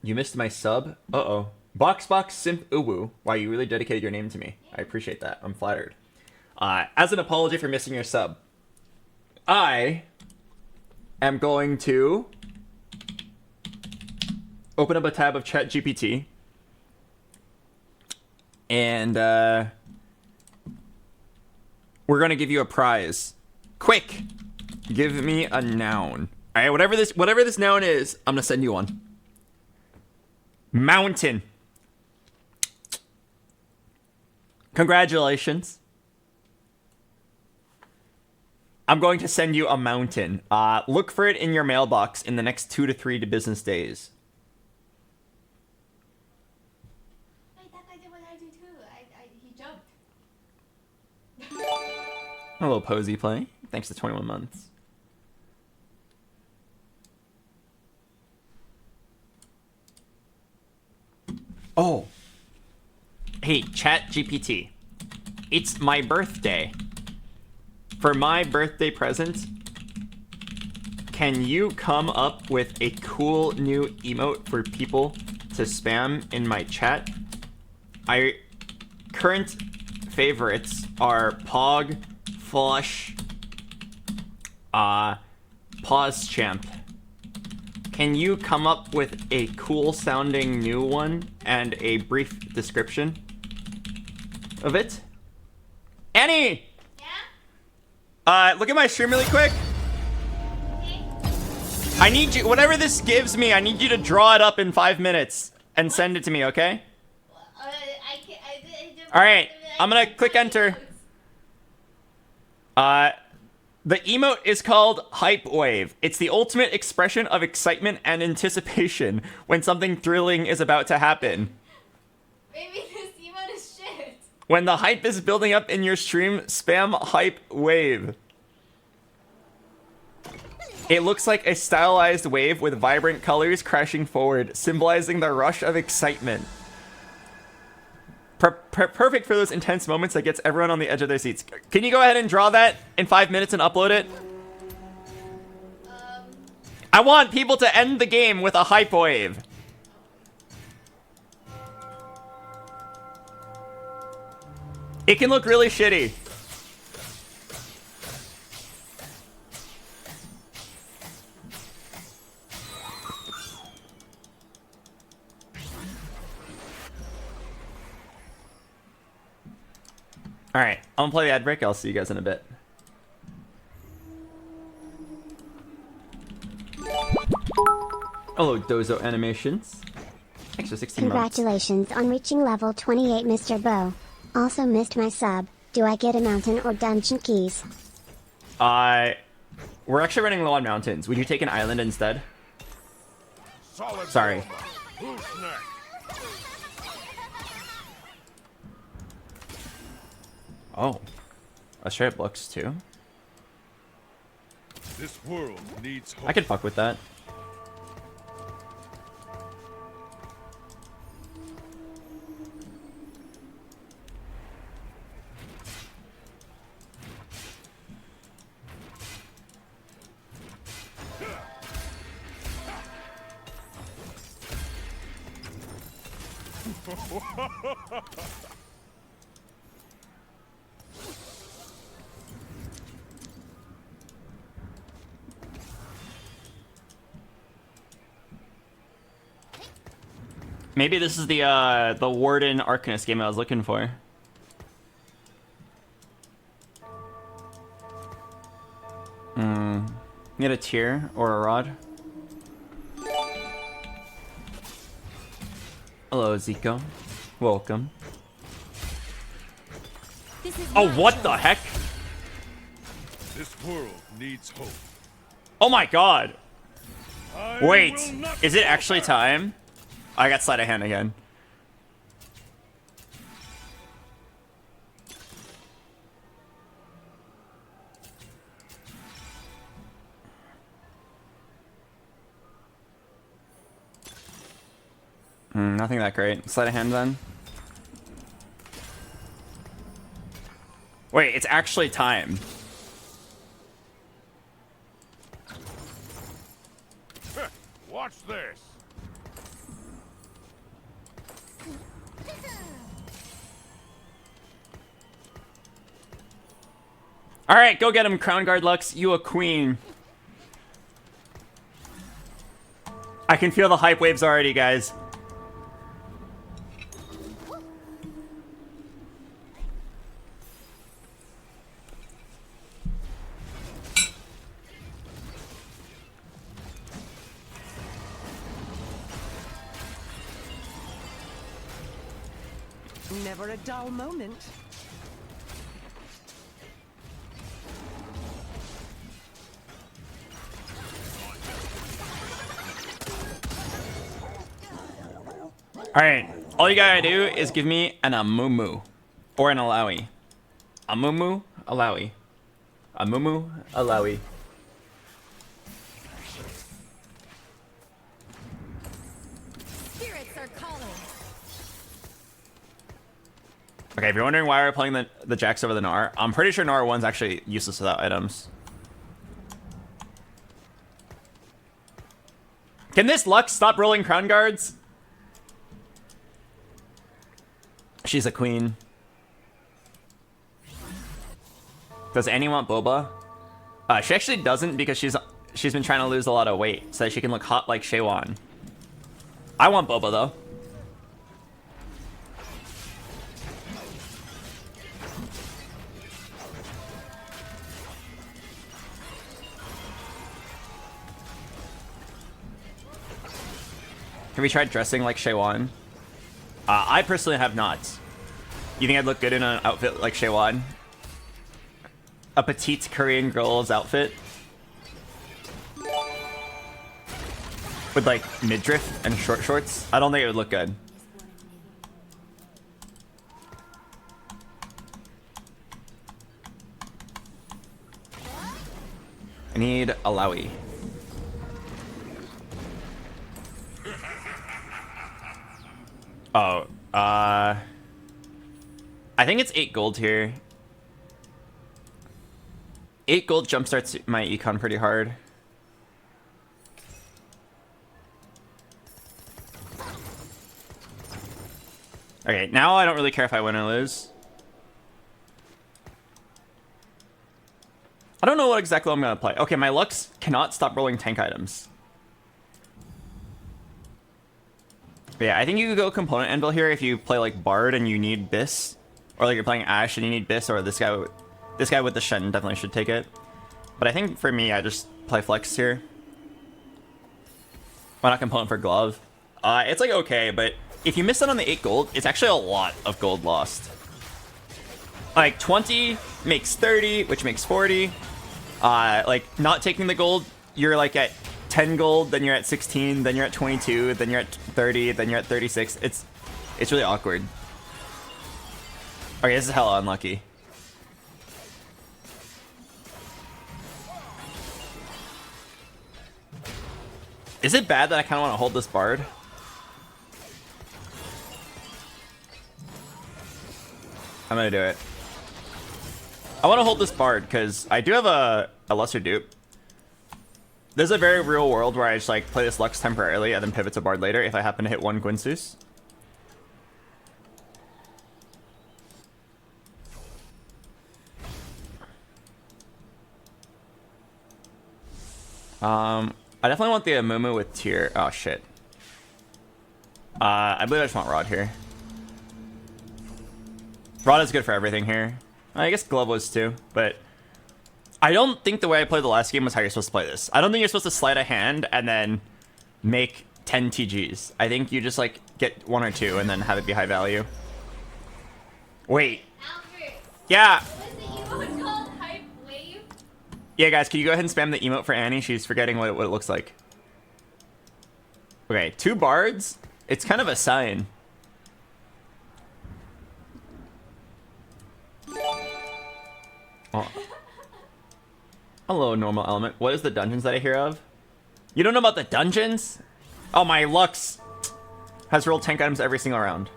You missed my sub? Uh-oh. BoxBox Simp Uwu. Wow, you really dedicated your name to me. I appreciate that. I'm flattered. As an apology for missing your sub, I am going to open up a tab of ChatGPT and we're gonna give you a prize. Quick, give me a noun. All right, whatever this noun is, I'm gonna send you one. Mountain. Congratulations. I'm going to send you a mountain. Look for it in your mailbox in the next 2 to 3 business days. Wait, that guy did what I do too. He jumped. A little posy play. Thanks to 21 months. Oh. Hey, ChatGPT. It's my birthday. For my birthday present, can you come up with a cool new emote for people to spam in my chat? Current favorites are POG, Flush, Pause Champ. Can you come up with a cool sounding new one and a brief description of it? Annie! Yeah? Look at my stream really quick. Okay. I need you, whatever this gives me, I need you to draw it up in 5 minutes and send it to me, okay? Alright, I'm gonna click enter. The emote is called Hype Wave. It's the ultimate expression of excitement and anticipation when something thrilling is about to happen. Maybe this emote is shit. When the hype is building up in your stream, spam Hype Wave. It looks like a stylized wave with vibrant colors crashing forward, symbolizing the rush of excitement. Perfect for those intense moments that gets everyone on the edge of their seats. Can you go ahead and draw that in 5 minutes and upload it? I want people to end the game with a hype wave. It can look really shitty. Alright, I'm gonna play the ad break. I'll see you guys in a bit. Hello, Dozo Animations. Extra 16 months. Congratulations on reaching level 28, Mr. Bo. Also missed my sub. Do I get a mountain or dungeon keys? We're actually running low on mountains. Would you take an island instead? Sorry. Who's next? Oh. A straight looks too. This world needs hope. I could fuck with that. Maybe this is the Warden Arcanist game I was looking for. Get a tier or a rod. Hello, Zico. Welcome. Oh, what the heck? This world needs hope. Oh my god. Wait, is it actually time? I got sleight of hand again. Nothing that great. Sleight of hand then. Wait, it's actually time. Watch this. All right, go get him, Crown Guard Lux. You a queen. I can feel the hype waves already, guys. Never a dull moment. Alright, all you gotta do is give me an Amumu. Or an Alawi. Amumu, Alawi. Amumu, Alawi. Spirits are calling. Okay, if you're wondering why we're playing the Jax over the Gnar, I'm pretty sure Gnar 1's actually useless without items. Can this Lux stop rolling Crown Guards? She's a queen. Does Annie want Boba? She actually doesn't because she's been trying to lose a lot of weight so that she can look hot like Shaewon. I want Boba though. Have you tried dressing like Shaewon? I personally have not. You think I'd look good in an outfit like Shaewon? A petite Korean girl's outfit? With like midriff and short shorts? I don't think it would look good. I need Alawi. I think it's 8 gold here. 8 gold jumpstarts my econ pretty hard. Okay, now I don't really care if I win or lose. I don't know what exactly I'm gonna play. Okay, my Lux cannot stop rolling tank items. But yeah, I think you could go component anvil here if you play like Bard and you need Bis, or like you're playing Ashe and you need Bis, or this guy with the Shen definitely should take it. But I think for me, I just play Flex here. Why not component for glove? It's like okay, but if you miss out on the 8 gold, it's actually a lot of gold lost. Like 20 makes 30, which makes 40. Like not taking the gold, you're like at 10 gold, then you're at 16, then you're at 22, then you're at 30, then you're at 36. It's really awkward. Okay, this is hella unlucky. Is it bad that I kind of want to hold this Bard? I'm gonna do it. I want to hold this Bard because I do have a lesser dupe. There's a very real world where I just like play this Lux temporarily and then pivot to Bard later if I happen to hit 1 Gwynsus. I definitely want the Amumu with tier. Oh shit. I believe I just want Rod here. Rod is good for everything here. I guess Glove was too, but I don't think the way I played the last game was how you're supposed to play this. I don't think you're supposed to slide a hand and then make 10 TGs. I think you just like get 1 or 2 and then have it be high value. Wait. Albert, Yeah. what was the emote called? Hype Wave? Yeah, guys, can you go ahead and spam the emote for Annie? She's forgetting what it looks like. Okay, 2 bards. It's kind of a sign. Oh. Hello, normal element. What is the dungeons that I hear of? You don't know about the dungeons? Oh, my Lux has rolled tank items every single round.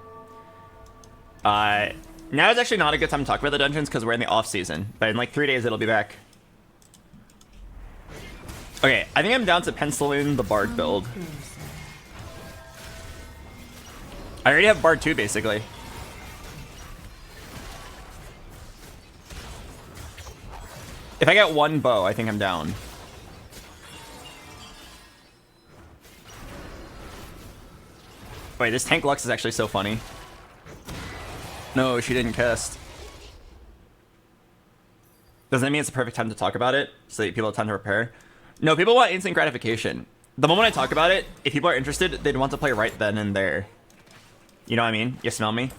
Now is actually not a good time to talk about the dungeons because we're in the off season. But in like 3 days, it'll be back. Okay, I think I'm down to pencil in the Bard build. I already have Bard 2, basically. If I get 1 bow, I think I'm down. Wait, this tank Lux is actually so funny. No, she didn't cast. Doesn't that mean it's the perfect time to talk about it? So that people have time to prepare? No, people want instant gratification. The moment I talk about it, if people are interested, they'd want to play right then and there. You know what I mean? You smell me?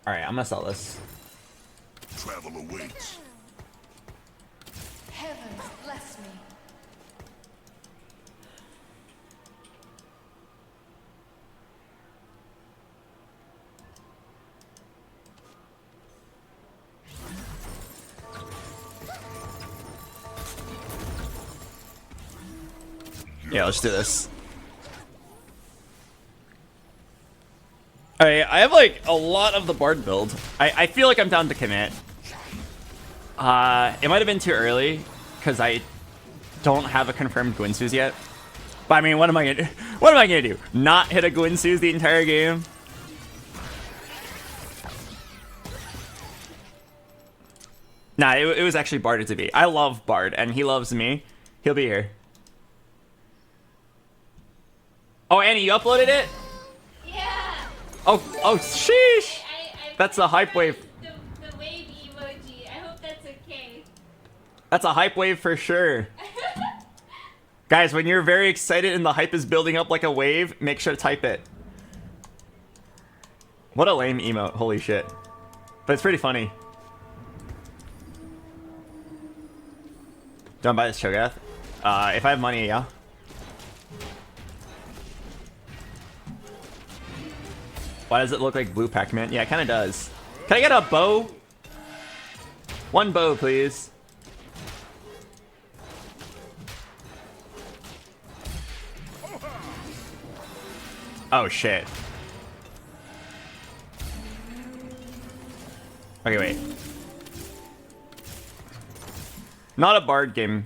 Alright, I'm gonna sell this. Travel awaits. Heavens bless me. Yeah, let's do this. Alright, I have like a lot of the Bard build. I feel like I'm down to commit. It might have been too early because I don't have a confirmed Gwynsus yet. But I mean, what am I gonna do? Not hit a Gwynsus the entire game? Nah, it was actually Bard to be. I love Bard and he loves me. He'll be here. Oh, Annie, you uploaded it? Yeah. Oh, sheesh! I That's a hype wave. The wave emoji. I hope that's okay. That's a hype wave for sure. Guys, when you're very excited and the hype is building up like a wave, make sure to type it. What a lame emote, holy shit. But it's pretty funny. Don't buy this Cho'Gath. If I have money, yeah. Why does it look like blue Pac-Man? Yeah, it kind of does. Can I get a bow? 1 bow, please. Oh shit. Okay, wait. Not a bard game.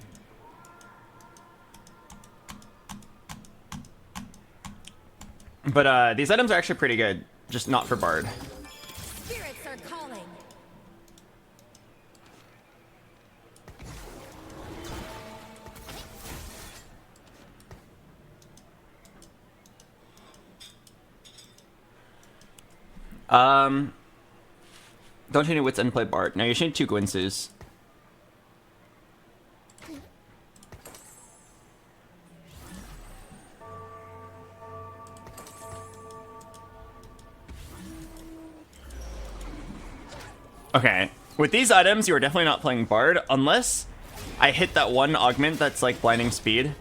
But these items are actually pretty good, just not for bard. Spirits are calling. Don't you need wits and play bard? No, you should need 2 Gwinsus. Okay, with these items, you are definitely not playing bard unless I hit that one augment that's like blinding speed.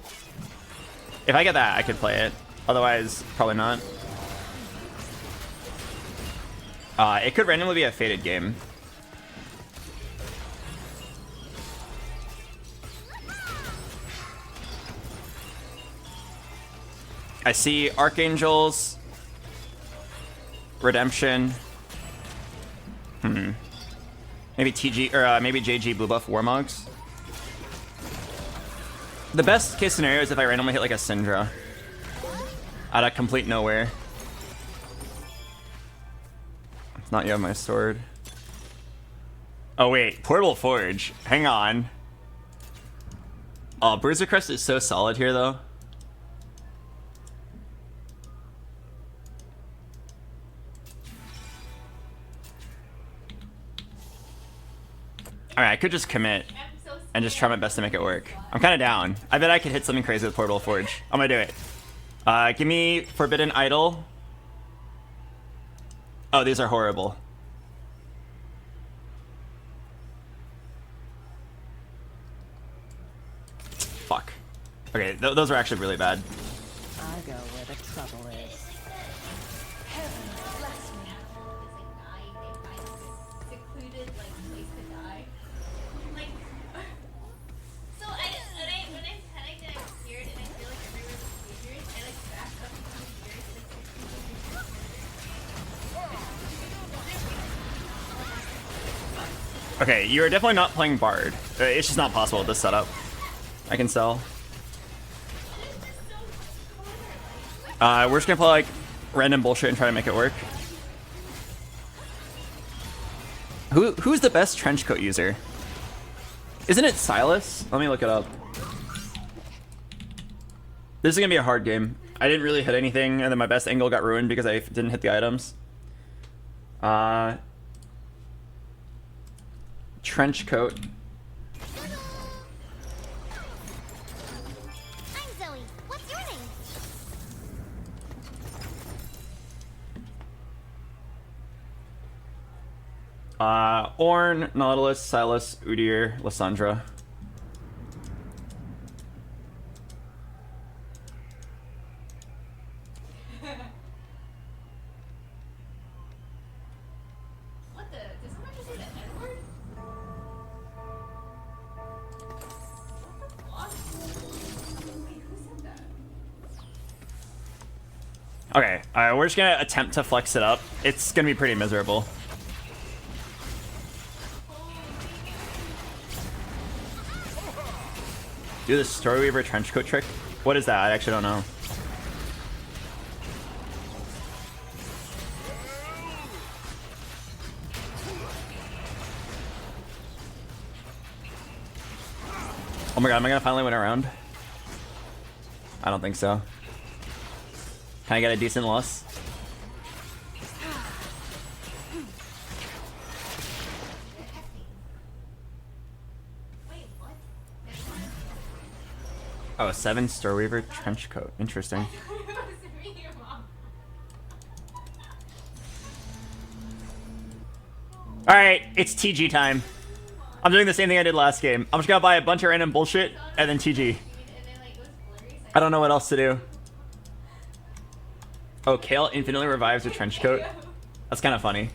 If I get that, I could play it. Otherwise, probably not. It could randomly be a fated game. I see Archangels, Redemption. Maybe TG or maybe JG blue buff Warmogs. The best case scenario is if I randomly hit like a Syndra out of complete nowhere. It's not yet my sword. Oh wait, Portable Forge. Hang on. Oh, Bruiser Crest is so solid here though. Alright, I could just commit and just try my best to make it work. I'm kind of down. I bet I could hit something crazy with Portable Forge. I'm gonna do it. Give me Forbidden Idol. Oh, these are horrible. Fuck. Okay, those are actually really bad. I go where the trouble is. Secluded, like, place to die. Like, so when I panicked and I was scared and I feel like everywhere was dangerous, I like backed up into the stairs and it's Okay, you are definitely not playing Bard. It's just not possible with this setup. I can sell. We're just gonna play like random bullshit and try to make it work. Who's the best trenchcoat user? Isn't it Silas? Let me look it up. This is gonna be a hard game. I didn't really hit anything, and then my best angle got ruined because I didn't hit the items. Trenchcoat. I'm Zoe. What's your name? Ornn, Nautilus, Silas, Udyr, Lysandra. what the? Did someone just say the N-word? What the fuck? Wait, who said that? Okay, we're just gonna attempt to flex it up. It's gonna be pretty miserable. Do the Storyweaver trenchcoat trick? What is that? I actually don't know. Oh my god, am I gonna finally win a round? I don't think so. Can I get a decent loss? Oh, 7 Storyweaver trenchcoat. Interesting. Alright, it's TG time. I'm doing the same thing I did last game. I'm just gonna buy a bunch of random bullshit and then TG. I don't know what else to do. Oh, Kale infinitely revives a trenchcoat. That's kind of funny.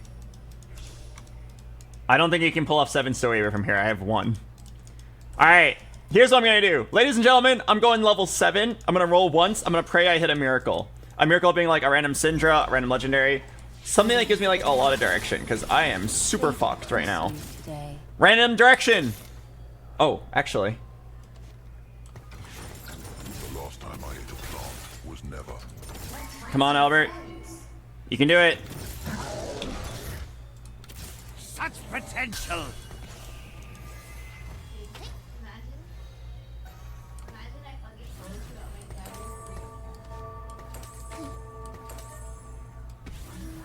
I don't think you can pull off 7 Storyweaver from here. I have 1. Alright. Here's what I'm gonna do. Ladies and gentlemen, I'm going level 7. I'm gonna roll once. I'm gonna pray I hit a miracle. A miracle being like a random Syndra, a random legendary. Something that gives me like a lot of direction, because I am super fucked right now. Random direction! Oh, actually. The last time I ate a plant was never. Come on, Albert. You can do it. Such potential. Imagine I fucking told you about my dad.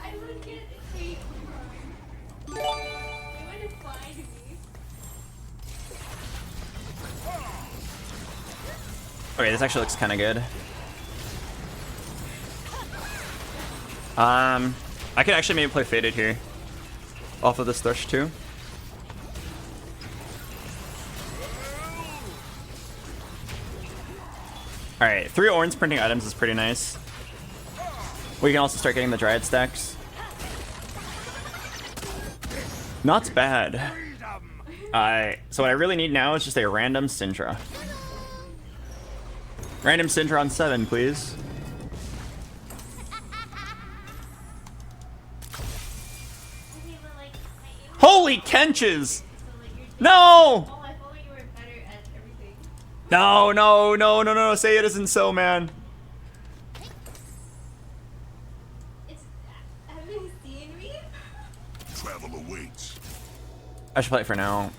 I would get hate from. You would find me. Okay, this actually looks kind of good. I could actually maybe play Faded here. Off of this Thrush too. Alright, 3 Orns printing items is pretty nice. We can also start getting the Dryad stacks. Not bad. So what I really need now is just a random Syndra. Random Syndra on 7, please. Holy Kenches! No! No, no, no, no, no, say it isn't so, man. Have you seen me? Travel awaits. I should play it for now.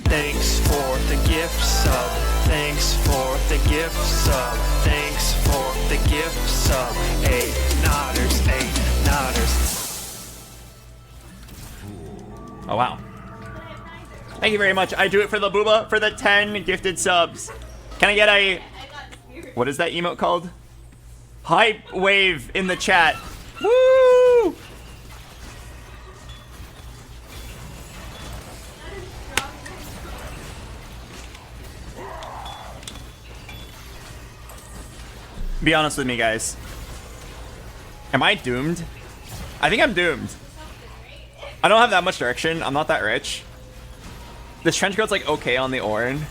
Thanks for the gift sub. Thanks for the gift sub. Thanks for the gift sub. 8 nodders, 8 nodders. Oh, wow. Thank you very much. I do it for the booba for the 10 gifted subs. Can I get a... What is that emote called? Hype wave in the chat. Woo! Be honest with me, guys. Am I doomed? I think I'm doomed. I don't have that much direction. I'm not that rich. This trench coat's like okay on the Orn.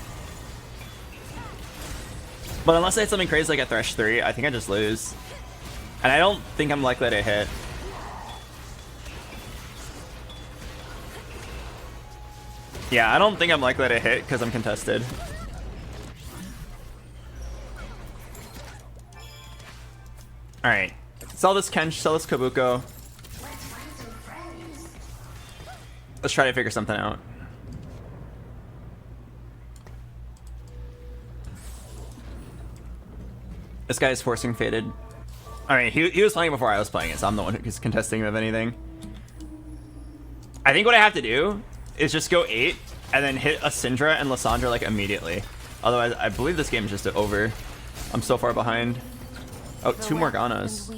But unless I hit something crazy like a Thresh 3, I think I just lose. And I don't think I'm likely to hit. Yeah, I don't think I'm likely to hit because I'm contested. Alright. Sell this Kench, sell this Kabuko. Let's try to figure something out. This guy is forcing Faded. Alright, he was playing before I was playing it, so I'm the one who's contesting him of anything. I think what I have to do is just go 8 and then hit a Syndra and Lysandra like immediately. Otherwise, I believe this game is just over. I'm so far behind. Oh, 2 Morganas.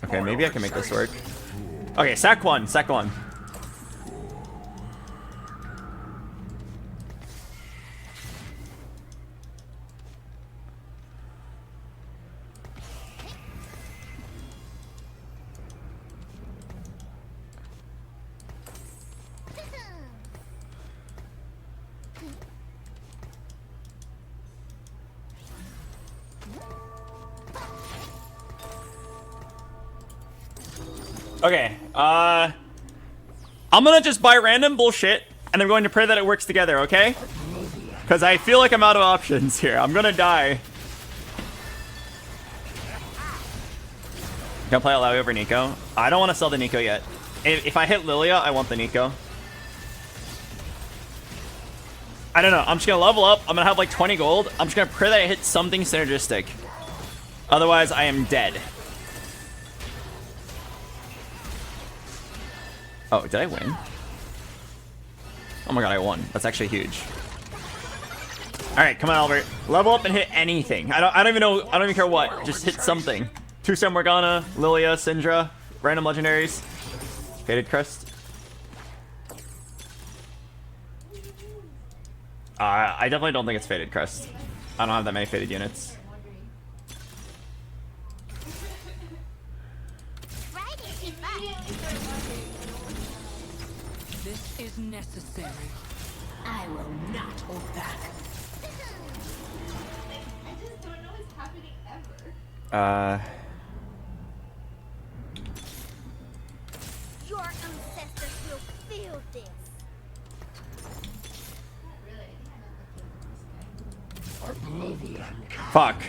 Okay, maybe I can make this work. Okay, sack 1, sack 1. Okay, I'm gonna just buy random bullshit, and I'm going to pray that it works together, okay? Because I feel like I'm out of options here. I'm gonna die. Gonna play Alawi over Nico. I don't want to sell the Nico yet. If I hit Lilia, I want the Nico. I don't know. I'm just gonna level up. I'm gonna have like 20 gold. I'm just gonna pray that I hit something synergistic. Otherwise, I am dead. Oh, did I win? Oh my god, I won. That's actually huge. All right, come on, Albert. Level up and hit anything. I don't even know. I don't even care what. Just hit something. 2-star Morgana, Lilia, Syndra, random legendaries, Faded Crest. I definitely don't think it's Faded Crest. I don't have that many Faded units. This is necessary. I will not hold back. I just Your ancestors will feel this. Fuck.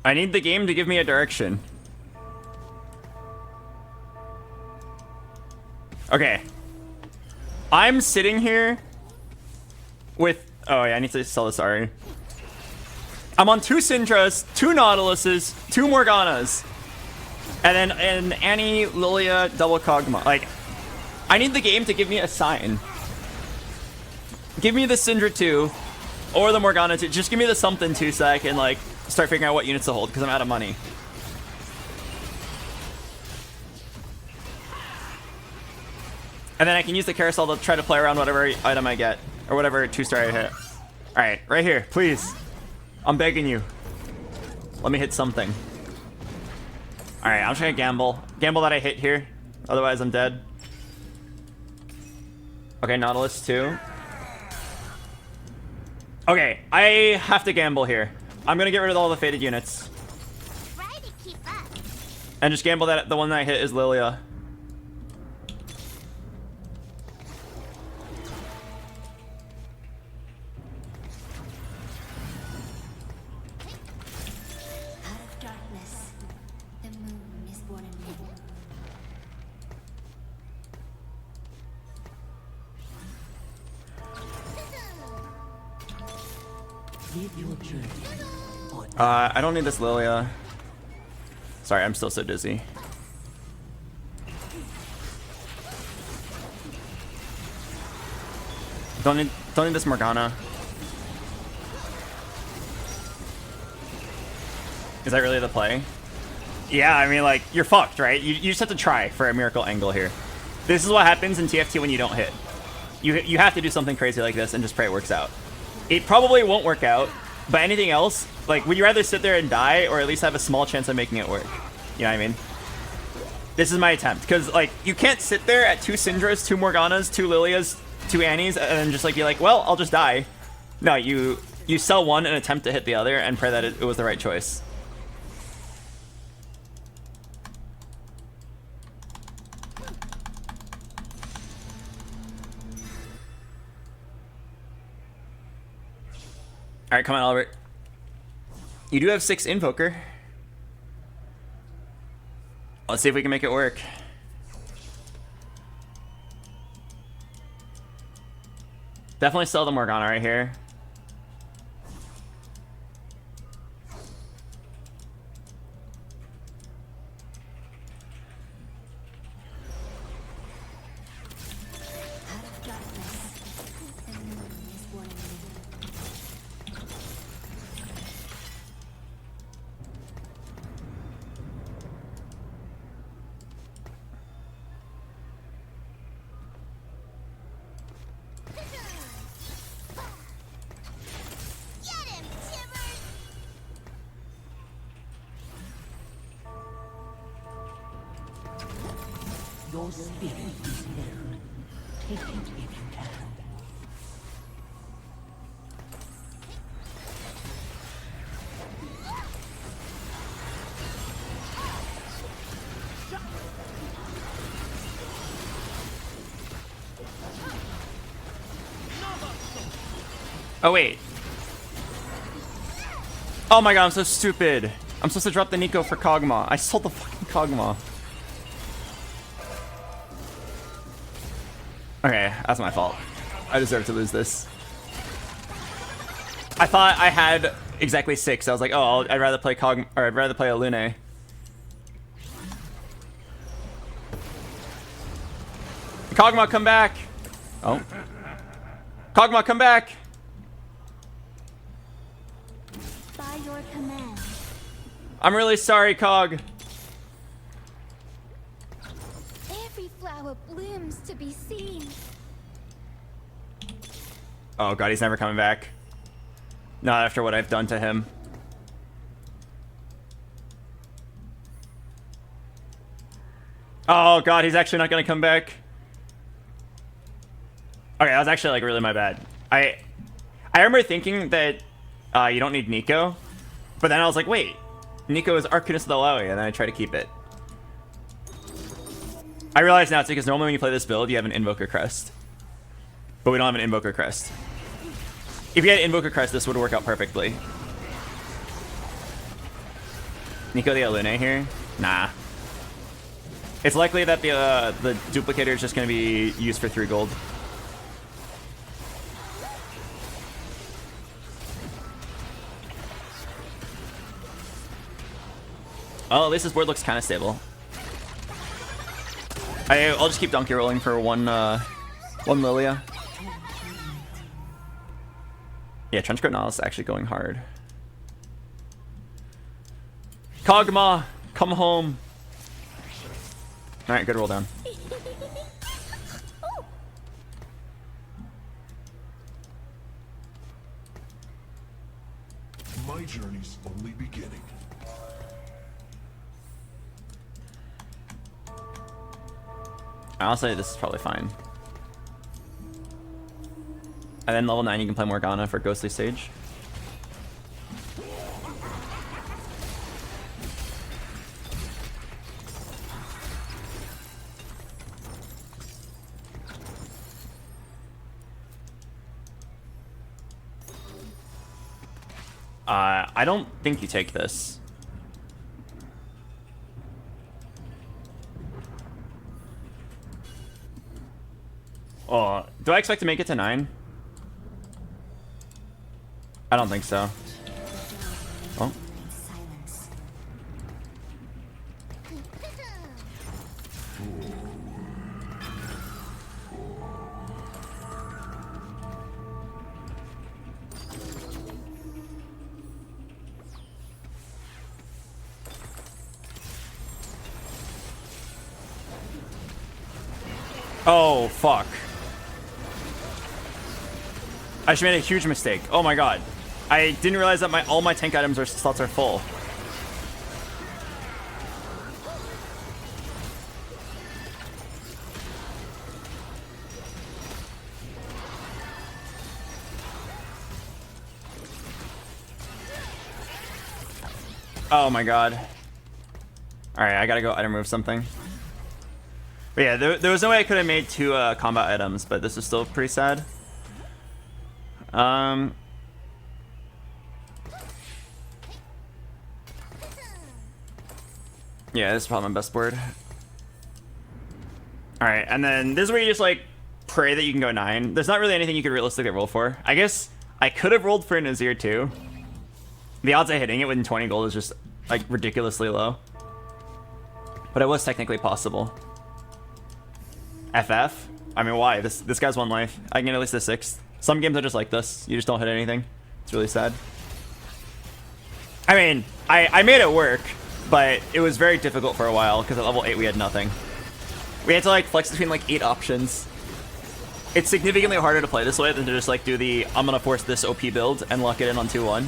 I need the game to give me a direction. Okay. I'm sitting here with... Oh, yeah, I need to sell this, sorry. I'm on 2 Syndras, 2 Nautiluses, 2 Morganas. And then an Annie, Lilia, double Kog'Maw. Like, I need the game to give me a sign. Give me the Syndra 2 or the Morgana 2. Just give me the something 2 so I can, like, start figuring out what units to hold because I'm out of money. And then I can use the carousel to try to play around whatever item I get. Or whatever 2-star I hit. Alright, right here, please. I'm begging you. Let me hit something. Alright, I'm just gonna gamble. Gamble that I hit here. Otherwise, I'm dead. Okay, Nautilus 2. Okay, I have to gamble here. I'm gonna get rid of all the faded units. Try to keep up. And just gamble that the one that I hit is Lilia. Out of darkness, the moon is born anew. Live your journey. I don't need this Lilia. Sorry, I'm still so dizzy. Don't need this Morgana. Is that really the play? Yeah, I mean, like, you're fucked, right? You just have to try for a miracle angle here. This is what happens in TFT when you don't hit. You have to do something crazy like this and just pray it works out. It probably won't work out, but anything else, like, would you rather sit there and die or at least have a small chance of making it work? You know what I mean? This is my attempt, because, like, you can't sit there at 2 Syndras, 2 Morganas, 2 Lilias, 2 Annies, and then just, like, be like, well, I'll just die. No, you sell one and attempt to hit the other and pray that it was the right choice. Alright, come on, Albert. You do have 6 Invoker. Let's see if we can make it work. Definitely sell the Morgana right here. Out of darkness, the moon is born anew. Get him, Tibbers! Your spirit is held. Take it if you can. Oh, wait. Oh my god, I'm so stupid. I'm supposed to drop the Nico for Kog'Maw. I sold the fucking Kog'Maw. Okay, that's my fault. I deserve to lose this. I thought I had exactly 6. I was like, oh, I'd rather play I'd rather play a Lune. Kog'Maw, come back! Oh. Kog'Maw, come back! By your command. I'm really sorry, Cog. Every flower blooms to be seen. Oh god, he's never coming back. Not after what I've done to him. Oh god, he's actually not gonna come back. Okay, that was actually like really my bad. I remember thinking that you don't need Nico. But then I was like, wait, Nico is Arcanist of the Lowy, and then I try to keep it. I realize now it's because normally when you play this build, you have an Invoker Crest. But we don't have an Invoker Crest. If you had Invoker Crest, this would work out perfectly. Nico the Lune here? Nah. It's likely that the duplicator is just going to be used for 3 gold. Oh, at least this board looks kind of stable. I'll just keep donkey rolling for one Lilia. Yeah, Trenchcoat Nautilus is actually going hard. Kog'Maw, come home. All right, good roll down. My journey's only beginning. I'll say this is probably fine. And then level 9 you can play Morgana for Ghostly Sage. I don't think you take this. Oh, do I expect to make it to 9? I don't think so. Oh. Oh, fuck. I just made a huge mistake. Oh my god. I didn't realize that all my tank items slots are full. Oh my god. Alright, I gotta go item move something. But yeah, there was no way I could have made 2 combat items, but this is still pretty sad. Yeah, this is probably my best board. Alright, and then this is where you just like pray that you can go 9. There's not really anything you could realistically roll for. I guess I could have rolled for an Azir too. The odds of hitting it within 20 gold is just like ridiculously low. But it was technically possible. FF? I mean, why? This guy's 1 life. I can get at least a 6th. Some games are just like this. You just don't hit anything. It's really sad. I mean, I made it work, but it was very difficult for a while because at level 8 we had nothing. We had to like flex between like 8 options. It's significantly harder to play this way than to just like do the I'm gonna force this OP build and lock it in on 2-1.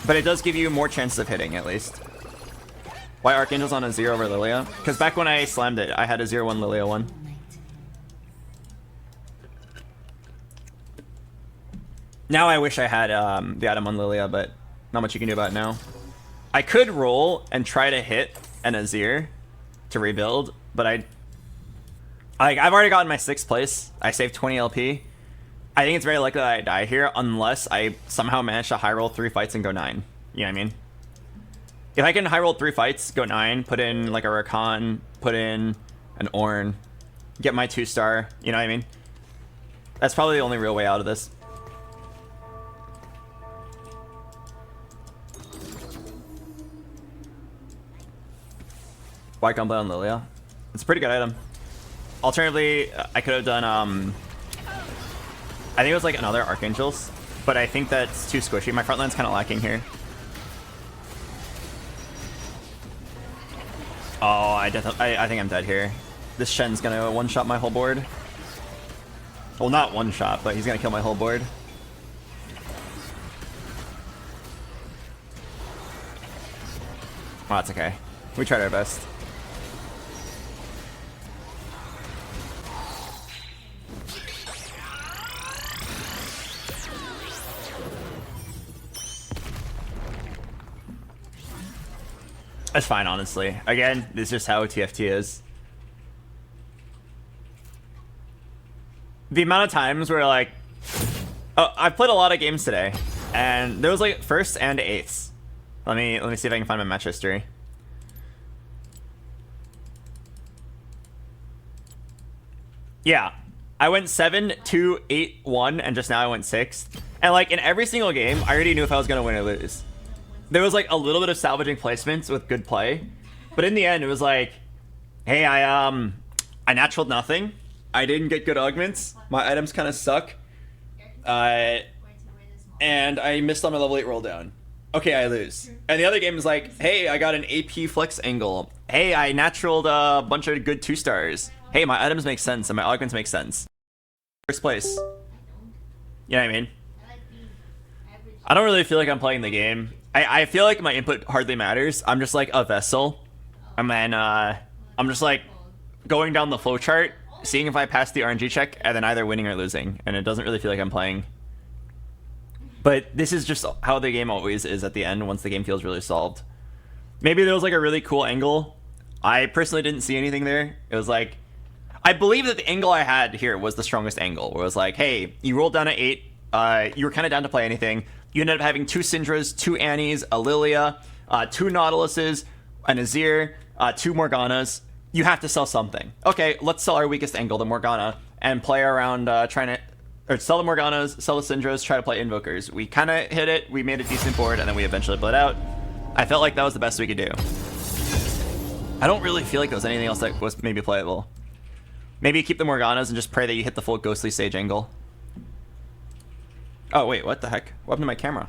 But it does give you more chances of hitting at least. Why Archangel's on a 0 over Lilia? Because back when I slammed it, I had a 0-1 Lilia 1. Now I wish I had the item on Lilia, but not much you can do about it now. I could roll and try to hit an Azir to rebuild, but I've already gotten my 6th place. I saved 20 LP. I think it's very likely that I die here unless I somehow manage to high roll 3 fights and go 9. You know what I mean? If I can high roll 3 fights, go 9, put in like a Rakan, put in an Ornn, get my 2-star, you know what I mean? That's probably the only real way out of this. White Gunblade on Lilia. It's a pretty good item. Alternatively, I could have done, I think it was like another Archangels, but I think that's too squishy. My front line's kind of lacking here. Oh, I think I'm dead here. This Shen's gonna one-shot my whole board. Well, not one-shot, but he's gonna kill my whole board. Oh, that's okay. We tried our best. That's fine, honestly. Again, this is just how TFT is. The amount of times where like, oh, I've played a lot of games today, and there was like firsts and eighths. Let me see if I can find my match history. Yeah, I went 7, 2, 8, 1, and just now I went 6th. And like in every single game, I already knew if I was gonna win or lose. There was like a little bit of salvaging placements with good play, but in the end, it was like, hey, I naturaled nothing. I didn't get good augments. My items kind of suck. And I missed on my level 8 roll down. Okay, I lose. And the other game is like, hey, I got an AP flex angle. Hey, I naturaled a bunch of good 2-stars. Hey, my items make sense and my augments make sense. First place. You know what I mean? I don't really feel like I'm playing the game. I feel like my input hardly matters. I'm just like a vessel. And then I'm just like going down the flowchart, seeing if I pass the RNG check, and then either winning or losing. And it doesn't really feel like I'm playing. But this is just how the game always is at the end once the game feels really solved. Maybe there was like a really cool angle. I personally didn't see anything there. It was like, I believe that the angle I had here was the strongest angle. Where it was like, hey, you rolled down at 8. You were kind of down to play anything. You ended up having 2 Syndras, 2 Annies, a Lilia, 2 Nautiluses, an Azir, 2 Morganas. You have to sell something. Okay, let's sell our weakest angle, the Morgana, and play around trying to... Or sell the Morganas, sell the Syndras, try to play Invokers. We kind of hit it, we made a decent board, and then we eventually bled out. I felt like that was the best we could do. I don't really feel like there was anything else that was maybe playable. Maybe keep the Morganas and just pray that you hit the full Ghostly Sage angle. Oh, wait, what the heck? What happened to my camera?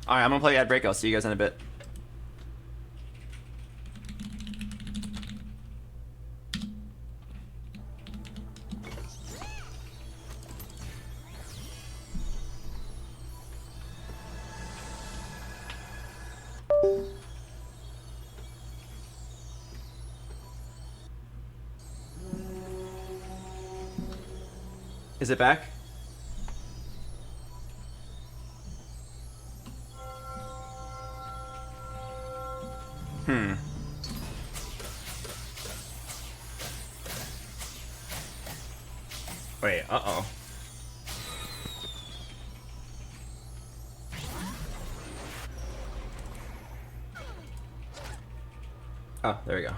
Alright, I'm gonna play ad break. I'll see you guys in a bit. Is it back? Wait, uh-oh. Oh, there we go.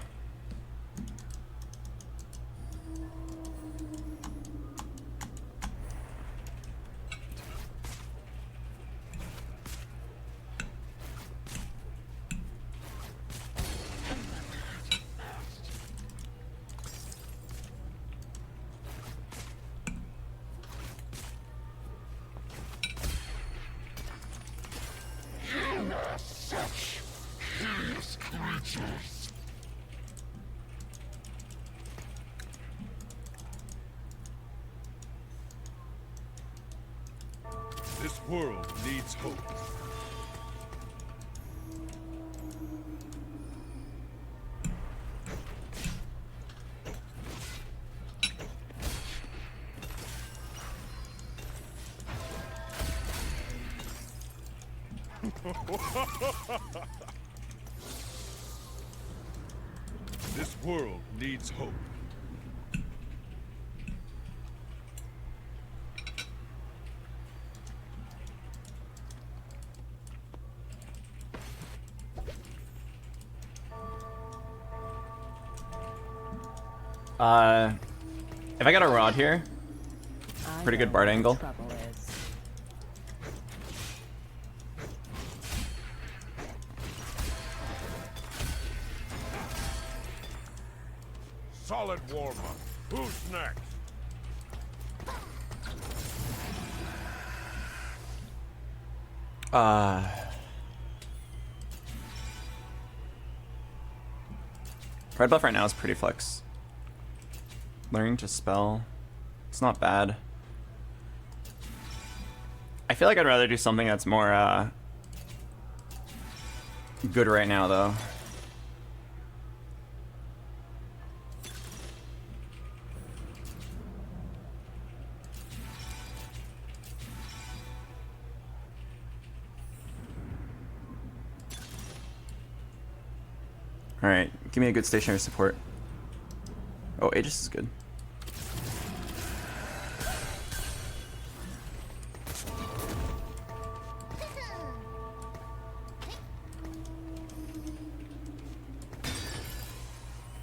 This world needs hope. This world needs hope. If I got a rod here, pretty good Bard angle. Solid warm-up. Who's next? Red buff right now is pretty flex. Learning to spell. It's not bad. I feel like I'd rather do something that's more good right now though. Alright, give me a good stationary support. Oh, Aegis is good.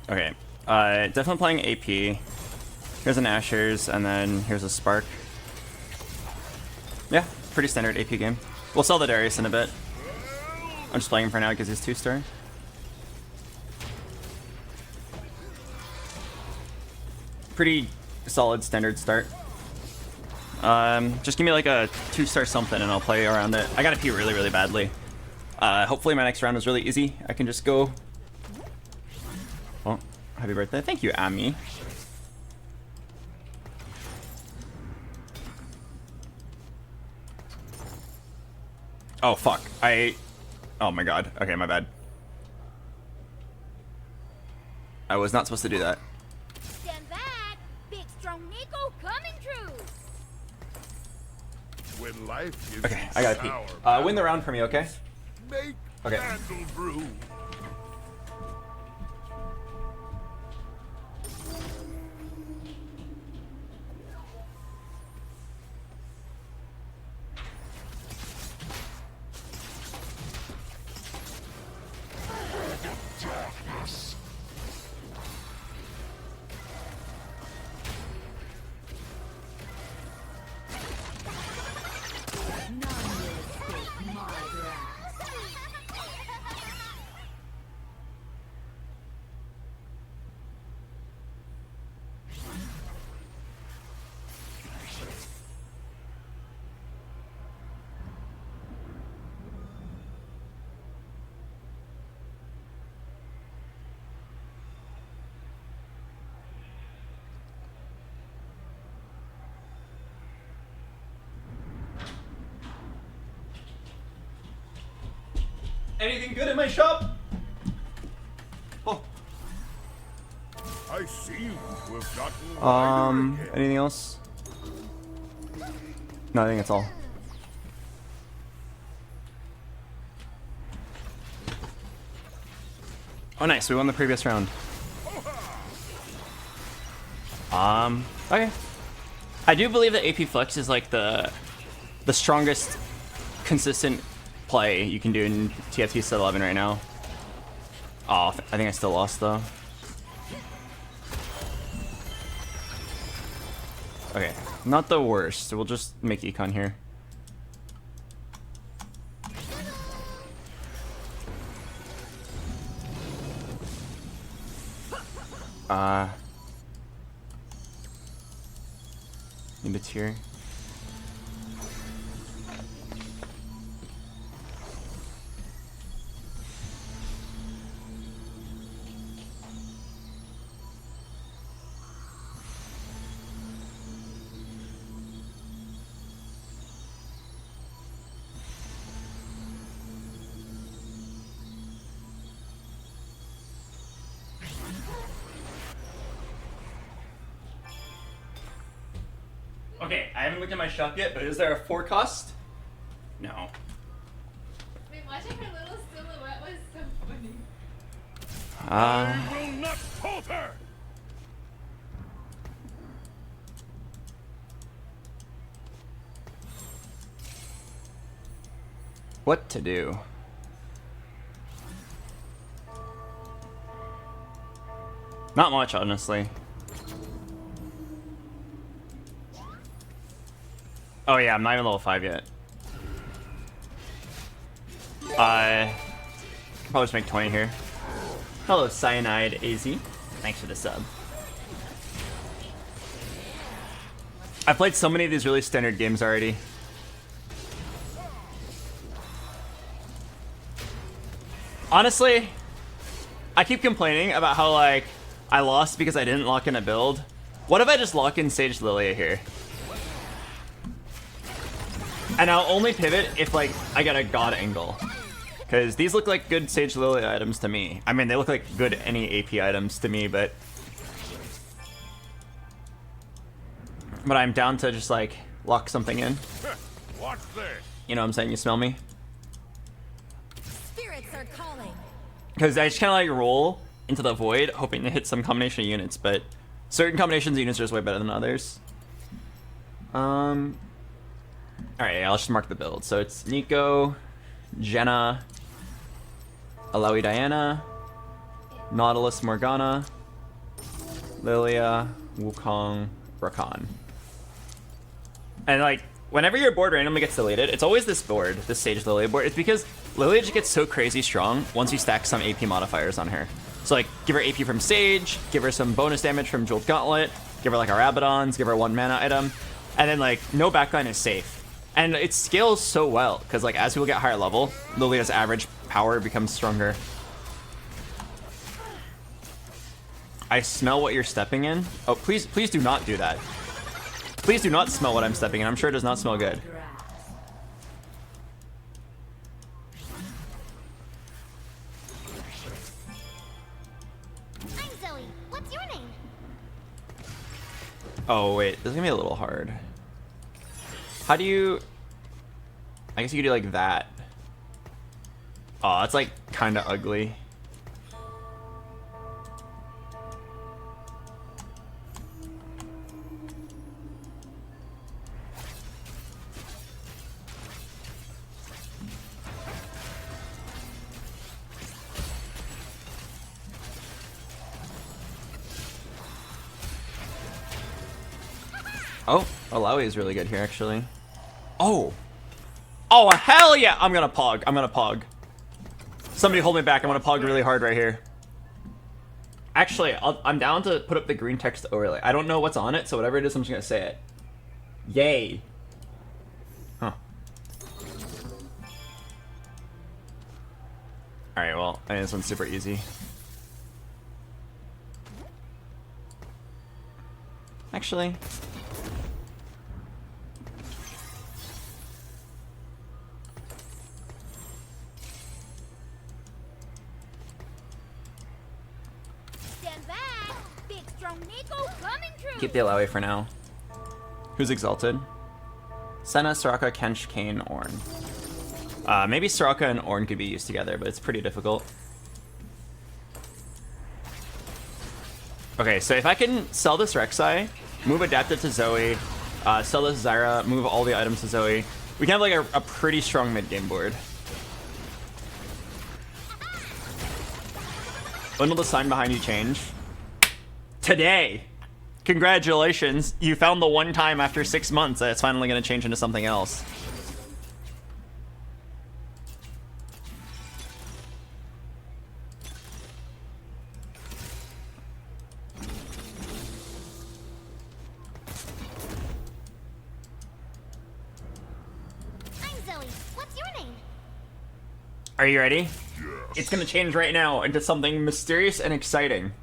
Okay, definitely playing AP. Here's an Asher's, and then here's a Spark. Yeah, pretty standard AP game. We'll sell the Darius in a bit. I'm just playing him for now because he's 2-star. Pretty solid standard start. Just give me like a 2-star something and I'll play around it. I gotta pee really, really badly. Hopefully my next round is really easy. I can just go... Oh, happy birthday. Thank you, Ami. Oh, fuck. Oh my god. Okay, my bad. I was not supposed to do that. Stand back! Big strong Nico coming true! When life gives Okay, you I gotta sour pee. Win the round for me, okay? make Okay. candle brew. Darkness. Anything good in my shop? Oh. I seem to have gotten wider again. Anything else? No, I think that's all. Oh, nice. We won the previous round. Okay. I do believe that AP Flex is like the strongest consistent play you can do in TFT set 11 right now. Oh, I think I still lost though. Okay, not the worst. We'll just make econ here. Need a tier. Okay, I haven't looked at my shop yet, but is there a forecast? No. Wait, watching her little silhouette was so funny. I will not falter. What to do? Not much, honestly. Oh yeah, I'm not even level 5 yet. Probably just make 20 here. Hello, Cyanide AZ. Thanks for the sub. I played so many of these really standard games already. Honestly, I keep complaining about how like I lost because I didn't lock in a build. What if I just lock in Sage Lilia here? And I'll only pivot if like I get a god angle. Because these look like good Sage Lilia items to me. I mean, they look like good any AP items to me, but I'm down to just like lock something in. Watch this. You know what I'm saying? You smell me? Spirits are calling. Because I just kind of like roll into the void, hoping to hit some combination of units, but certain combinations of units are just way better than others. Alright, yeah, I'll just mark the build. So it's Nico, Jenna, Alawi Diana, Nautilus Morgana, Lilia, Wukong, Rakan. And like, whenever your board randomly gets deleted, it's always this board, this Sage Lilia board. It's because Lilia just gets so crazy strong once you stack some AP modifiers on her. So like, give her AP from Sage, give her some bonus damage from Jeweled Gauntlet, give her like our Abaddons, give her 1 mana item, and then like, no backline is safe. And it scales so well, because like, as people get higher level, Lilia's average power becomes stronger. I smell what you're stepping in. Oh, please do not do that. Please do not smell what I'm stepping in. I'm sure it does not smell good. I'm Zoe. What's your name? Oh, wait. This is gonna be a little hard. How do you... I guess you could do like that. Oh, it's like kind of ugly. Oh, Alawi is really good here, actually. Oh! Oh, hell yeah! I'm gonna POG. I'm gonna POG. Somebody hold me back. I'm gonna POG really hard right here. Actually, I'm down to put up the green text overlay. I don't know what's on it, so whatever it is, I'm just gonna say it. Yay. Huh. Alright, well, I mean, this one's super easy. Actually... Keep the Alawi for now. Who's exalted? Senna, Soraka, Kench, Kayn, Ornn. Maybe Soraka and Ornn could be used together, but it's pretty difficult. Okay, so if I can sell this Rek'Sai, move Adapted to Zoe, sell this Zyra, move all the items to Zoe, we can have like a pretty strong mid-game board. When will the sign behind you change? Today! Congratulations, you found the one time after 6 months that it's finally going to change into something else. I'm Zoe. What's your name? Are you ready? Yes. It's going to change right now into something mysterious and exciting.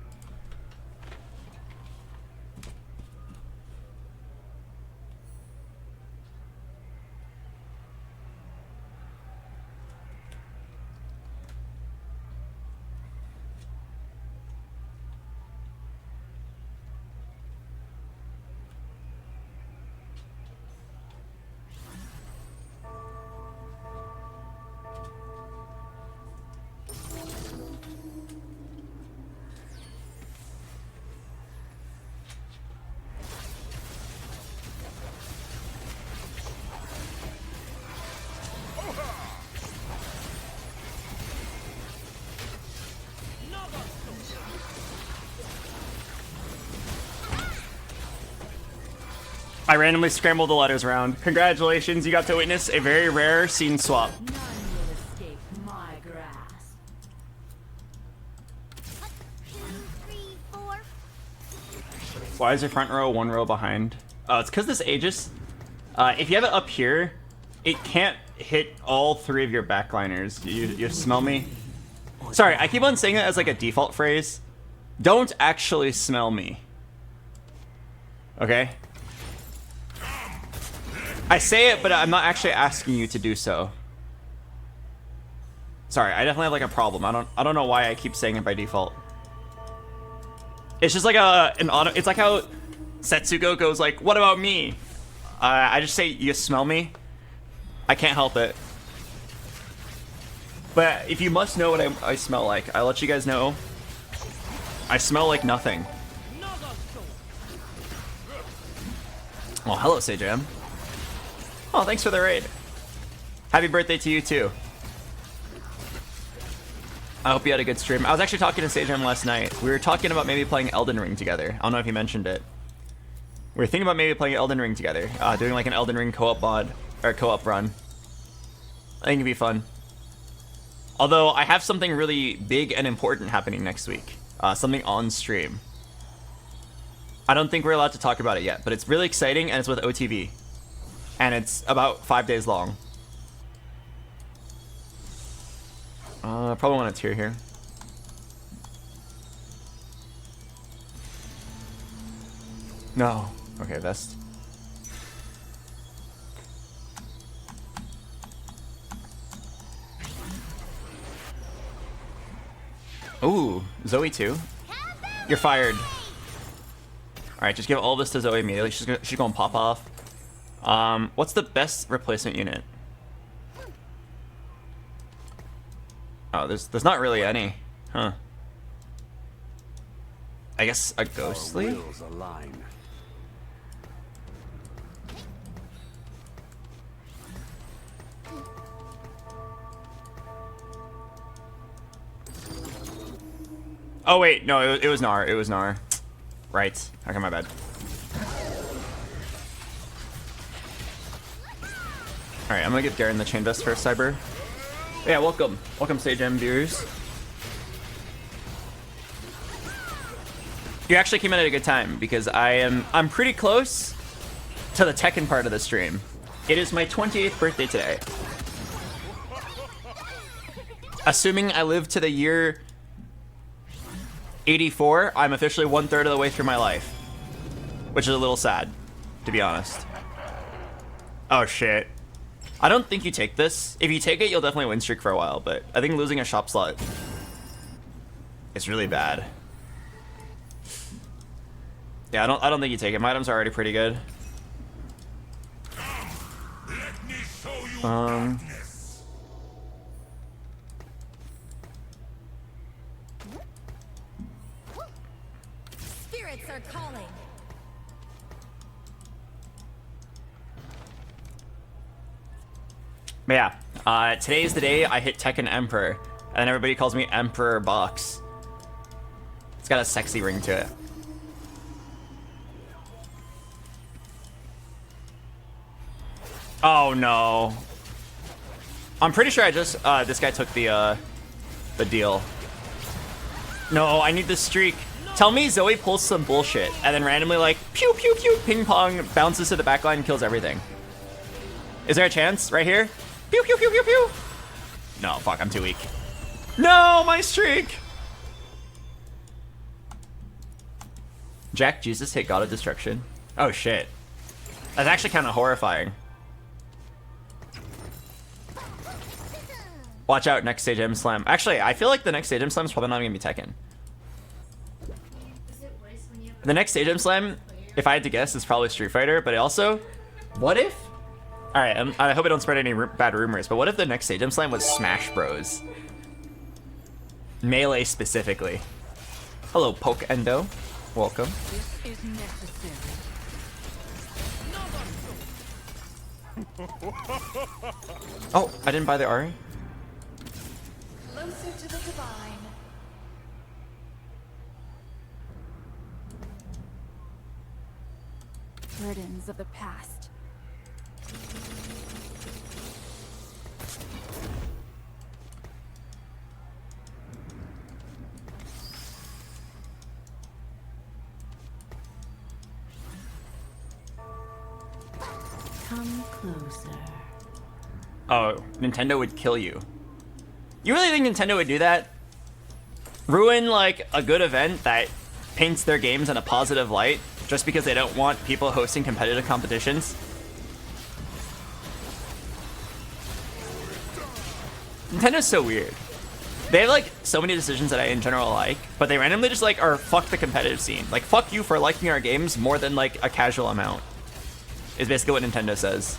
I randomly scrambled the letters around. Congratulations, you got to witness a very rare scene swap. None will escape my grasp. 2, 3, 4. Why is your front row 1 row behind? Oh, it's because this Aegis, if you have it up here, it can't hit all 3 of your backliners. You smell me? Sorry, I keep on saying it as like a default phrase. Don't actually smell me. Okay? I say it, but I'm not actually asking you to do so. Sorry, I definitely have like a problem. I don't know why I keep saying it by default. It's just like an auto. It's like how Setsuko goes like, "What about me?" I just say, "You smell me." I can't help it. But if you must know what I smell like, I'll let you guys know. I smell like nothing. Oh, hello, Sajam. Oh, thanks for the raid. Happy birthday to you, too. I hope you had a good stream. I was actually talking to Sajam last night. We were talking about maybe playing Elden Ring together. I don't know if you mentioned it. We were thinking about maybe playing Elden Ring together. Doing like an Elden Ring co-op mod, or co-op run. I think it'd be fun. Although, I have something really big and important happening next week. Something on stream. I don't think we're allowed to talk about it yet, but it's really exciting and it's with OTV. And it's about 5 days long. Probably want a tier here. No. Okay, vest. Ooh, Zoe too. You're fired. Alright, just give all this to Zoe immediately. She's gonna pop off. What's the best replacement unit? Oh, there's not really any. Huh. I guess a ghostly? Oh wait, no, it was Gnar. It was Gnar. Right. Okay, my bad. Alright, I'm gonna give Garen the chain vest first, Cyber. Yeah, welcome. Welcome, Sage M viewers. You actually came in at a good time because I'm pretty close to the Tekken part of the stream. It is my 28th birthday today. Assuming I live to the year 84, I'm officially 1/3 of the way through my life. Which is a little sad, to be honest. Oh shit. I don't think you take this. If you take it, you'll definitely win streak for a while, but I think losing a shop slot is really bad. Yeah, I don't think you take it. My items are already pretty good. Spirits are calling. But yeah, today's the day I hit Tekken Emperor, and everybody calls me Emperor Box. It's got a sexy ring to it. Oh no. I'm pretty sure I just, this guy took the deal. No, I need this streak. Tell me Zoe pulls some bullshit, and then randomly like, pew pew pew, ping pong, bounces to the backline and kills everything. Is there a chance? Right here? Pew pew pew pew pew! No, fuck, I'm too weak. No, my streak! Jack Jesus hit God of Destruction. Oh shit. That's actually kind of horrifying. Watch out, next stage M Slam. Actually, I feel like the next stage M Slam is probably not gonna be Tekken. The next stage M Slam, if I had to guess, is probably Street Fighter, but also, what if? Alright, I hope I don't spread any bad rumors, but what if the next stage M Slam was Smash Bros? Melee specifically. Hello, Poke Endo. Welcome. This is necessary. Oh, I didn't buy the Ari. Closer to the divine. Burdens of the past. Come closer. Oh, Nintendo would kill you. You really think Nintendo would do that? Ruin, like, a good event that paints their games in a positive light just because they don't want people hosting competitive competitions? Nintendo's so weird. They have, like, so many decisions that I, in general, like, but they randomly just, like, are fuck the competitive scene. Like, fuck you for liking our games more than, like, a casual amount. Is basically what Nintendo says.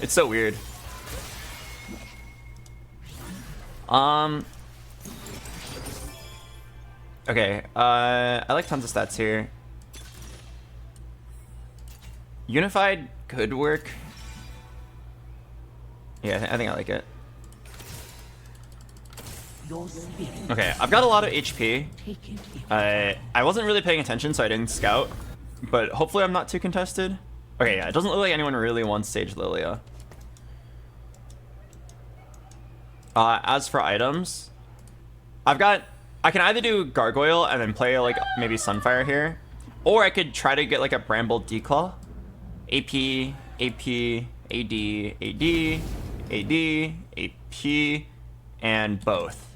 It's so weird. Okay, I like tons of stats here. Unified could work. Yeah, I think I like it. Okay, I've got a lot of HP. I wasn't really paying attention, so I didn't scout. But hopefully I'm not too contested. Okay, yeah, it doesn't look like anyone really wants Sage Lilia. As for items, I can either do Gargoyle and then play like maybe Sunfire here, or I could try to get like a Bramble Declaw. AP, AP, AD, AD, AD, AP, and both.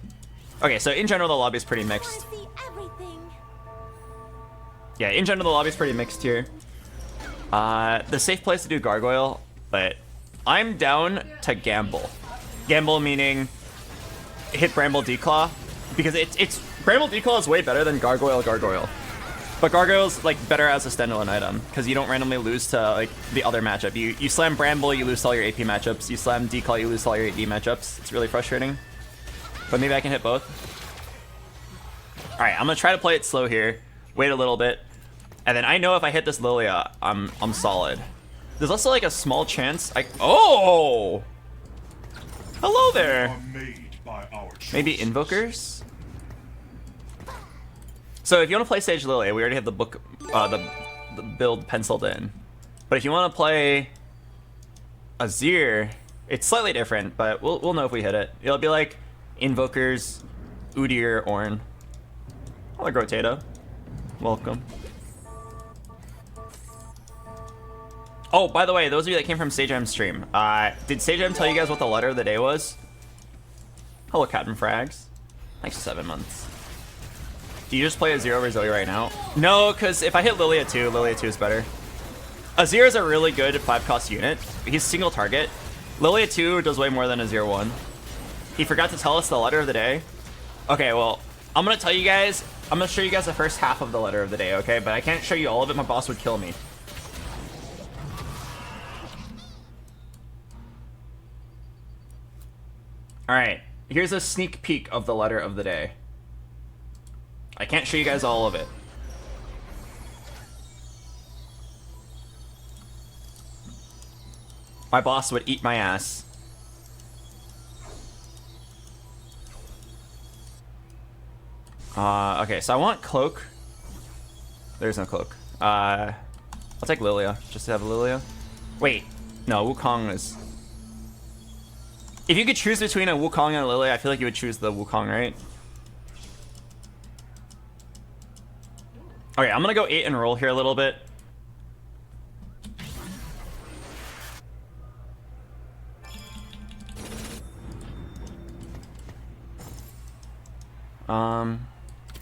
Okay, so in general the lobby is pretty mixed. Yeah, in general the lobby is pretty mixed here. The safe place to do Gargoyle, but I'm down to gamble. Gamble meaning hit Bramble Declaw, because it's Bramble Declaw is way better than Gargoyle. But Gargoyle's like better as a standalone item because you don't randomly lose to like the other matchup. You slam Bramble, you lose to all your AP matchups. You slam Declaw, you lose to all your AD matchups. It's really frustrating. But maybe I can hit both. All right, I'm gonna try to play it slow here. Wait a little bit, and then I know if I hit this Lilia, I'm solid. There's also like a small chance oh! Hello there! Maybe Invokers? So if you want to play Sage Lilia, we already have the book, the build penciled in. But if you want to play Azir, it's slightly different, but we'll know if we hit it. It'll be like Invokers, Udyr, Ornn. Hello, Grotata. Welcome. Oh, by the way, those of you that came from SageM stream, did SageM tell you guys what the letter of the day was? Hello, Captain Frags. Thanks for 7 months. Do you just play Azir over Zoe right now? No, because if I hit Lilia 2, Lilia 2 is better. Azir is a really good 5-cost unit. He's single target. Lilia 2 does way more than Azir 1. He forgot to tell us the letter of the day. Okay, well, I'm going to tell you guys, I'm going to show you guys the first half of the letter of the day, okay? But I can't show you all of it, my boss would kill me. Alright, here's a sneak peek of the letter of the day. I can't show you guys all of it. My boss would eat my ass. Okay, so I want Cloak. There's no Cloak. I'll take Lilia, just to have Lilia. Wait, no, Wukong is... If you could choose between a Wukong and a Lilia, I feel like you would choose the Wukong, right? Okay, I'm gonna go 8 and roll here a little bit.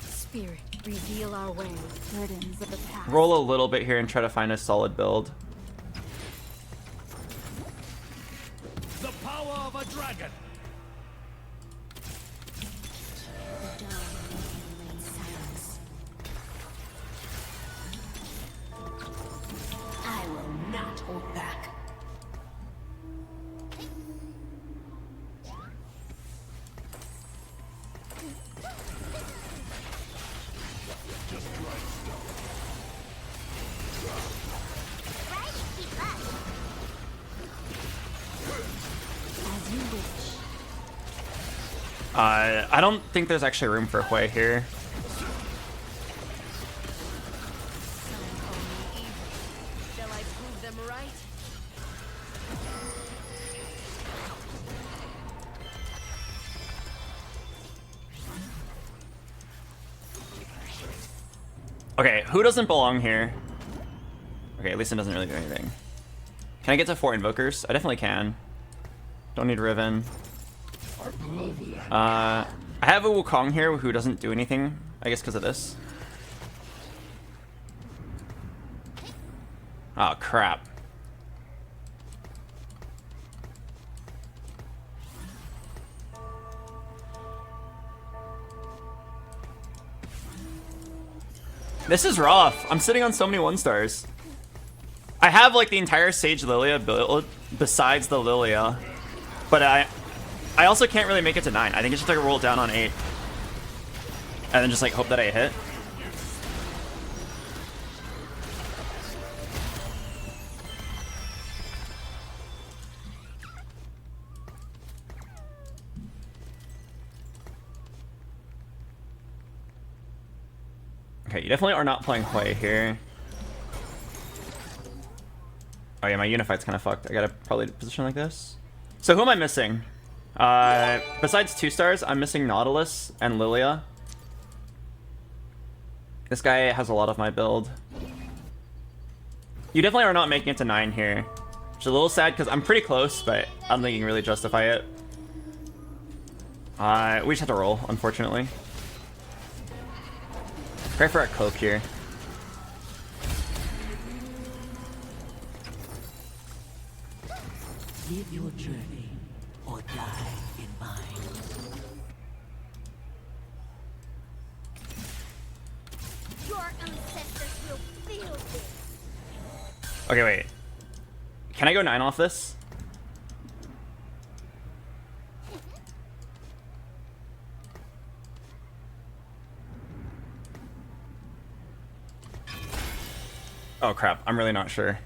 Spirit, reveal our way, burdens of the past. Roll a little bit here and try to find a solid build. The power of a dragon. I will not hold back. I don't think there's actually room for Hui here. Shall I prove them right? Okay, who doesn't belong here? Okay, at least it doesn't really do anything. Can I get to 4 Invokers? I definitely can. Don't need Riven. I have a Wukong here who doesn't do anything, I guess because of this. Oh, crap. This is rough. I'm sitting on so many 1-stars. I have like the entire Sage Lilia build besides the Lilia, but I I also can't really make it to 9. I think it's just like a roll down on 8. And then just like hope that I hit. Okay, you definitely are not playing Hui here. Oh yeah, my Unifight's kind of fucked. I gotta probably position like this. So who am I missing? Besides 2 stars, I'm missing Nautilus and Lilia. This guy has a lot of my build. You definitely are not making it to 9 here. Which is a little sad because I'm pretty close, but I don't think you can really justify it. We just have to roll, unfortunately. Pray for a Coke here. Live your journey or die in mine. Your ancestors will feel this. Okay, wait. Can I go 9 off this? Oh crap, I'm really not sure.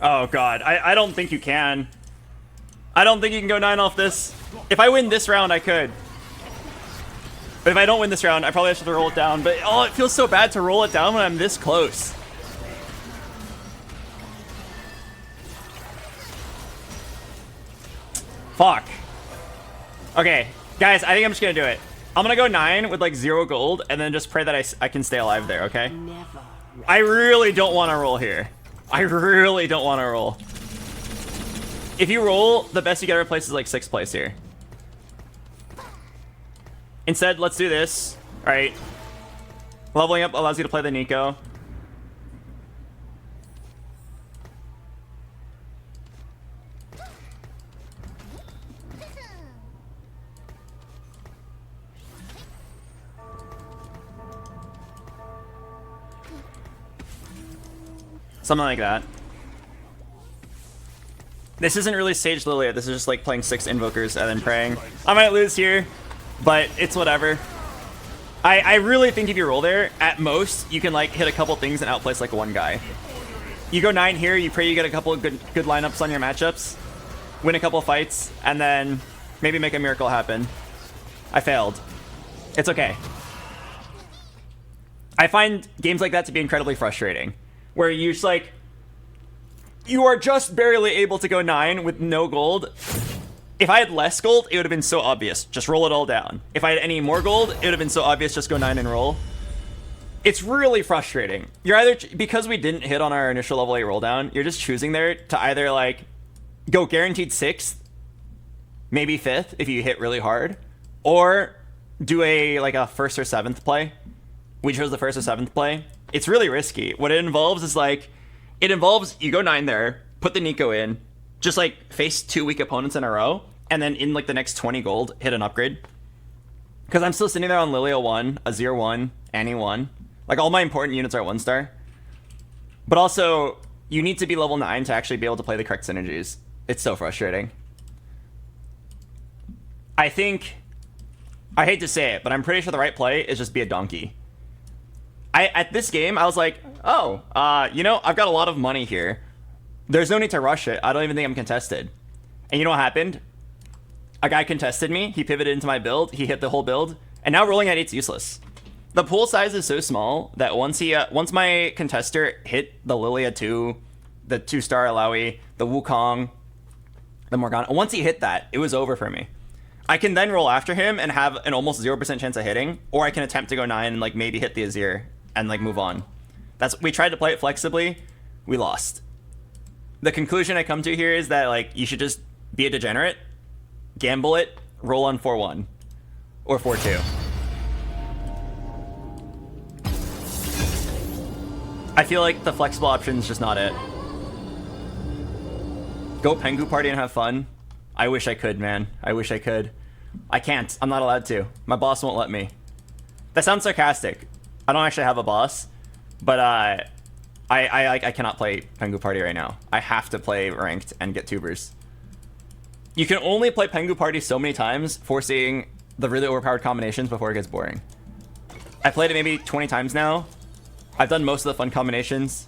Oh god, I don't think you can. I don't think you can go 9 off this. If I win this round, I could. But if I don't win this round, I probably have to roll it down. But oh, it feels so bad to roll it down when I'm this close. Fuck. Okay, guys, I think I'm just gonna do it. I'm gonna go 9 with like 0 gold and then just pray that I can stay alive there, okay? Never. I really don't want to roll here. I really don't want to roll. If you roll, the best you get to replace is like 6th place here. Instead, let's do this. All right. Leveling up allows you to play the Nico. Something like that. This isn't really Sage Lilia. This is just like playing 6 Invokers and then praying. I might lose here, but it's whatever. I really think if you roll there, at most, you can like hit a couple things and outplace like 1 guy. You go 9 here, you pray you get a couple of good lineups on your matchups, win a couple fights, and then maybe make a miracle happen. I failed. It's okay. I find games like that to be incredibly frustrating. Where you just like, you are just barely able to go 9 with no gold. If I had less gold, it would have been so obvious. Just roll it all down. If I had any more gold, it would have been so obvious. Just go 9 and roll. It's really frustrating. You're either, because we didn't hit on our initial level 8 roll down, you're just choosing there to either like go guaranteed 6th, maybe 5th if you hit really hard, or do a like a 1st or 7th play. We chose the 1st or 7th play. It's really risky. What it involves is like, it involves you go 9 there, put the Nico in, just like face 2 weak opponents in a row, and then in like the next 20 gold, hit an upgrade. Because I'm still sitting there on Lilia 1, Azir 1, Annie 1. Like all my important units are 1 star. But also, you need to be level 9 to actually be able to play the correct synergies. It's so frustrating. I think, I hate to say it, but I'm pretty sure the right play is just be a donkey. At this game, I was like, oh, you know, I've got a lot of money here. There's no need to rush it. I don't even think I'm contested. And you know what happened? A guy contested me. He pivoted into my build. He hit the whole build. And now rolling at 8's useless. The pool size is so small that once my contester hit the Lilia 2, the 2-star Alawi, the Wukong, the Morgana, once he hit that, it was over for me. I can then roll after him and have an almost 0% chance of hitting, or I can attempt to go 9 and like maybe hit the Azir and like move on. We tried to play it flexibly, we lost. The conclusion I come to here is that like you should just be a degenerate, gamble it, roll on 4-1 or 4-2. I feel like the flexible option is just not it. Go Pengu party and have fun. I wish I could, man. I wish I could. I can't. I'm not allowed to. My boss won't let me. That sounds sarcastic. I don't actually have a boss. But I cannot play Pengu Party right now. I have to play ranked and get tubers. You can only play Pengu Party so many times, forcing the really overpowered combinations before it gets boring. I played it maybe 20 times now. I've done most of the fun combinations.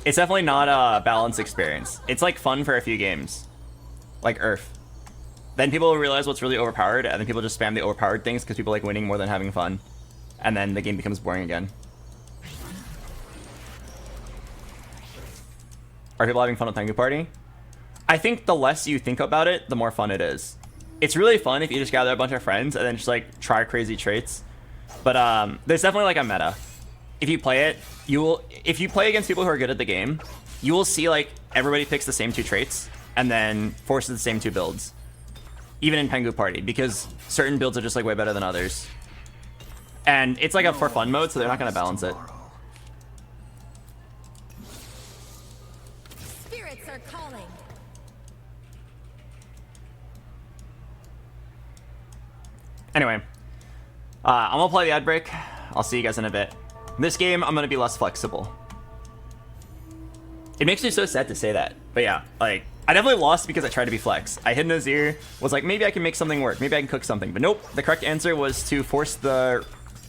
It's definitely not a balanced experience. It's like fun for a few games. Like Earth. Then people realize what's really overpowered, and then people just spam the overpowered things because people like winning more than having fun. And then the game becomes boring again. Are people having fun with Pengu Party? I think the less you think about it, the more fun it is. It's really fun if you just gather a bunch of friends and then just like try crazy traits. But there's definitely like a meta. If you play it, if you play against people who are good at the game, you will see like everybody picks the same 2 traits and then forces the same 2 builds. Even in Pengu Party, because certain builds are just like way better than others. And it's like a for fun mode, so they're not gonna balance it. Spirits are calling. Anyway, I'm gonna play the ad break. I'll see you guys in a bit. This game, I'm gonna be less flexible. It makes me so sad to say that, but yeah, like, I definitely lost because I tried to be flex. I hid Nazir, was like, maybe I can make something work, maybe I can cook something, but nope, the correct answer was to force the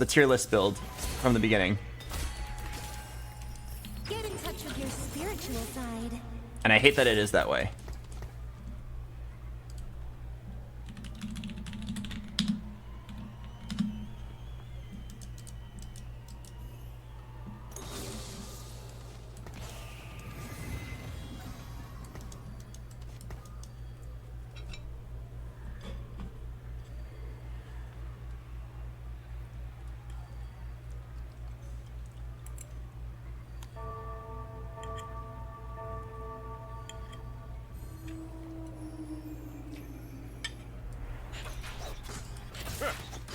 tier list build from the beginning. Get in touch with your spiritual side. And I hate that it is that way.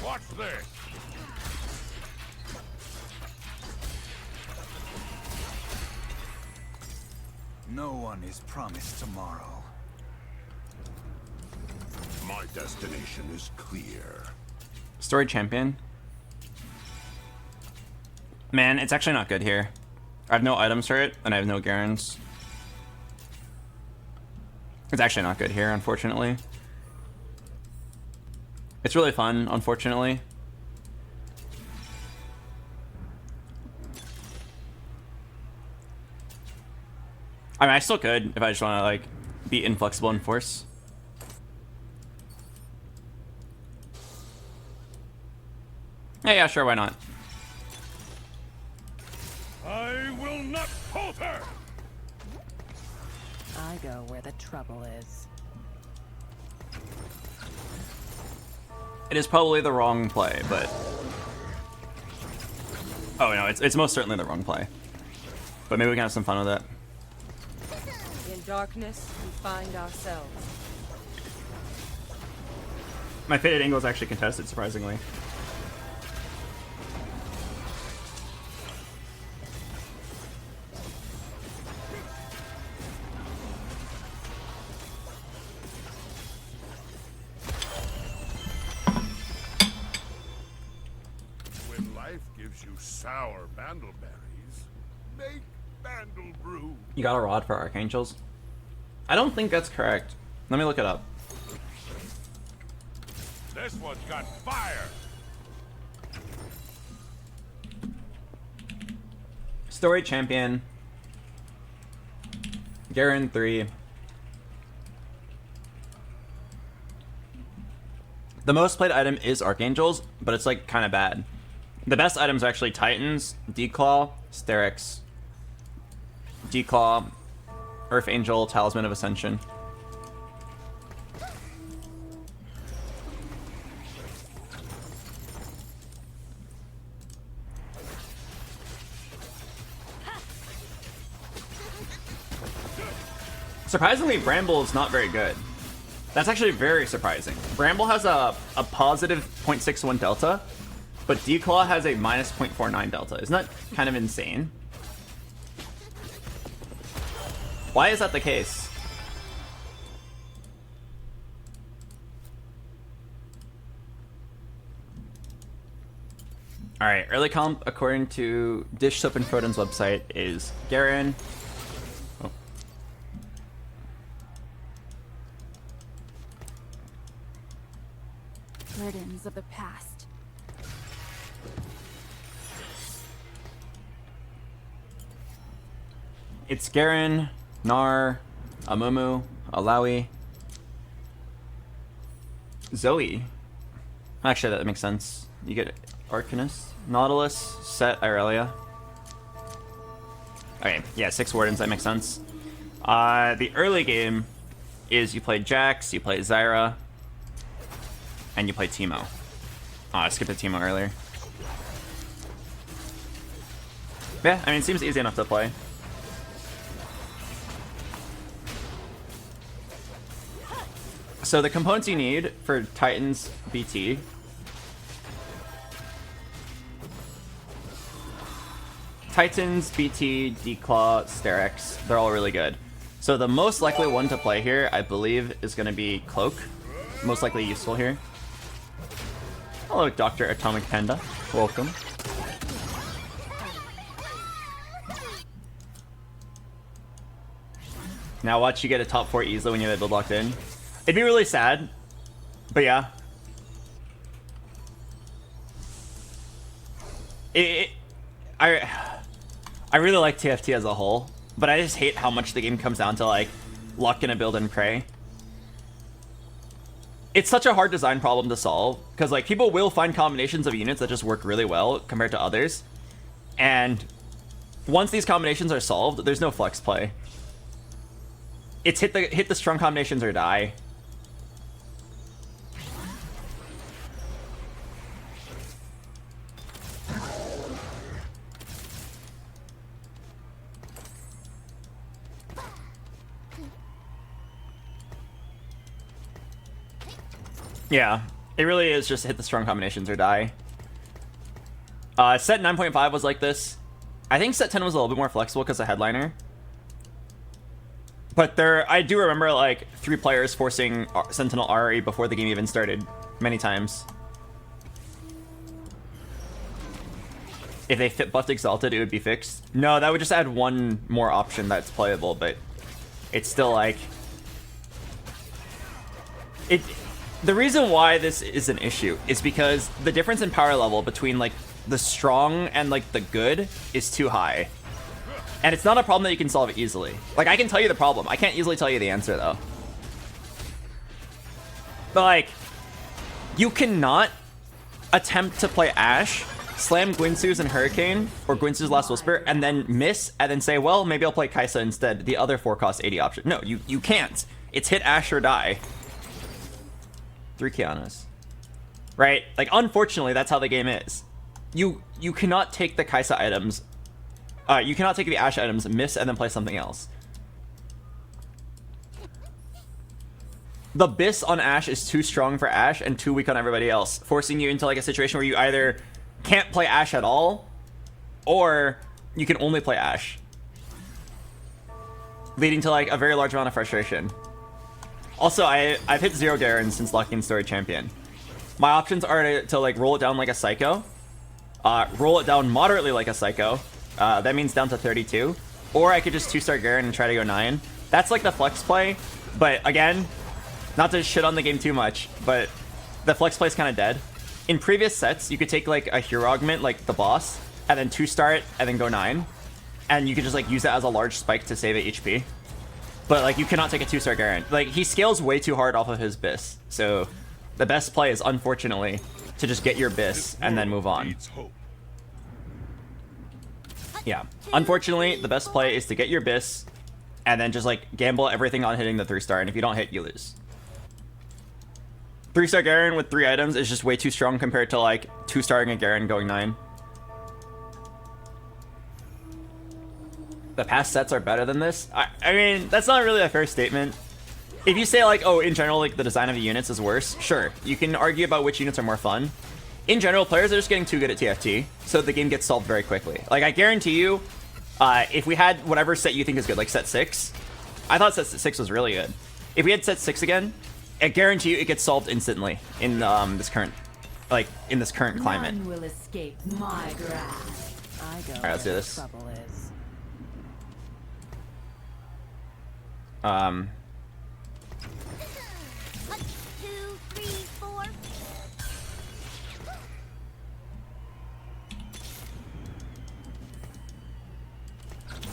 Watch this. No one is promised tomorrow. My destination is clear. Story champion. Man, it's actually not good here. I have no items for it, and I have no Garens. It's actually not good here, unfortunately. It's really fun, unfortunately. I mean, I still could if I just want to, like, be inflexible and force. Yeah, sure, why not? I will not falter! I go where the trouble is. It is probably the wrong play, but... Oh, no, it's most certainly the wrong play. But maybe we can have some fun with it. In darkness, we find ourselves. My faded angle is actually contested, surprisingly. When life gives you sour bandleberries, make bandle brew. You got a rod for Archangels? I don't think that's correct. Let me look it up. This one's got fire. Story champion. Garen 3. The most played item is Archangels, but it's like kind of bad. The best items are actually Titans, Declaw, Sterix, Declaw, Earth Angel, Talisman of Ascension. Surprisingly, Bramble is not very good. That's actually very surprising. Bramble has a positive 0.61 delta, but Declaw has a minus 0.49 delta. Isn't that kind of insane? Why is that the case? All right, early comp according to Dish Soap and Froden's website is Garen. Oh. Burdens of the past. It's Garen, Gnar, Amumu, Alawi, Zoe. Actually, that makes sense. You get Arcanist, Nautilus, Set, Irelia. Okay, yeah, 6 Wardens, that makes sense. The early game is you play Jax, you play Zyra, and you play Teemo. Oh, I skipped the Teemo earlier. Yeah, I mean, it seems easy enough to play. So the components you need for Titans BT. Titans, BT, Declaw, Sterex, they're all really good. So the most likely one to play here, I believe, is going to be Cloak. Most likely useful here. Hello, Dr. Atomic Panda. Welcome. Now watch you get a top 4 easily when you have that build locked in. It'd be really sad, but yeah. I really like TFT as a whole, but I just hate how much the game comes down to like luck in a build and pray. It's such a hard design problem to solve because like people will find combinations of units that just work really well compared to others, and once these combinations are solved, there's no flex play. It's hit the strong combinations or die. Yeah, it really is just hit the strong combinations or die. Set 9.5 was like this. I think set 10 was a little bit more flexible because of headliner. But I do remember like 3 players forcing Sentinel RE before the game even started many times. If they fit buffed Exalted, it would be fixed. No, that would just add one more option that's playable, but it's still like... The reason why this is an issue is because the difference in power level between like the strong and like the good is too high. And it's not a problem that you can solve easily. Like, I can tell you the problem. I can't easily tell you the answer though. But like, you cannot attempt to play Ashe, slam Guinsoo's and Hurricane, or Guinsoo's Last Whisper, and then miss, and then say, well, maybe I'll play Kai'Sa instead, the other 4-cost 80 option. No, you can't. It's hit Ashe or die. 3 Kianas. Right? Like, unfortunately, that's how the game is. You cannot take the Kai'Sa items, you cannot take the Ashe items, miss, and then play something else. The Biss on Ashe is too strong for Ashe and too weak on everybody else, forcing you into like a situation where you either can't play Ashe at all, or you can only play Ashe, leading to like a very large amount of frustration. Also, I've hit 0 Garen since locking Story Champion. My options are to like roll it down like a Psycho, roll it down moderately like a Psycho, that means down to 32, or I could just 2-star Garen and try to go 9. That's like the flex play, but again, not to shit on the game too much, but the flex play is kind of dead. In previous sets, you could take like a hero augment, like the boss, and then 2-star it, and then go 9. And you could just like use it as a large spike to save it HP. But like, you cannot take a 2-star Garen. Like, he scales way too hard off of his Biss. So the best play is, unfortunately, to just get your Biss and then move on. Yeah. Unfortunately, the best play is to get your Biss and then just like gamble everything on hitting the 3-star. And if you don't hit, you lose. 3-star Garen with 3 items is just way too strong compared to like 2-starring a Garen going 9. The past sets are better than this? I mean, that's not really a fair statement. If you say like, oh, in general, like the design of the units is worse, sure. You can argue about which units are more fun. In general, players are just getting too good at TFT, so the game gets solved very quickly. Like, I guarantee you, if we had whatever set you think is good, like set 6, I thought set 6 was really good. If we had set 6 again, I guarantee you it gets solved instantly in this current like in this current climate. None will escape my grasp. I go All right, let's do where the this. trouble is. 1, 2, 3, 4.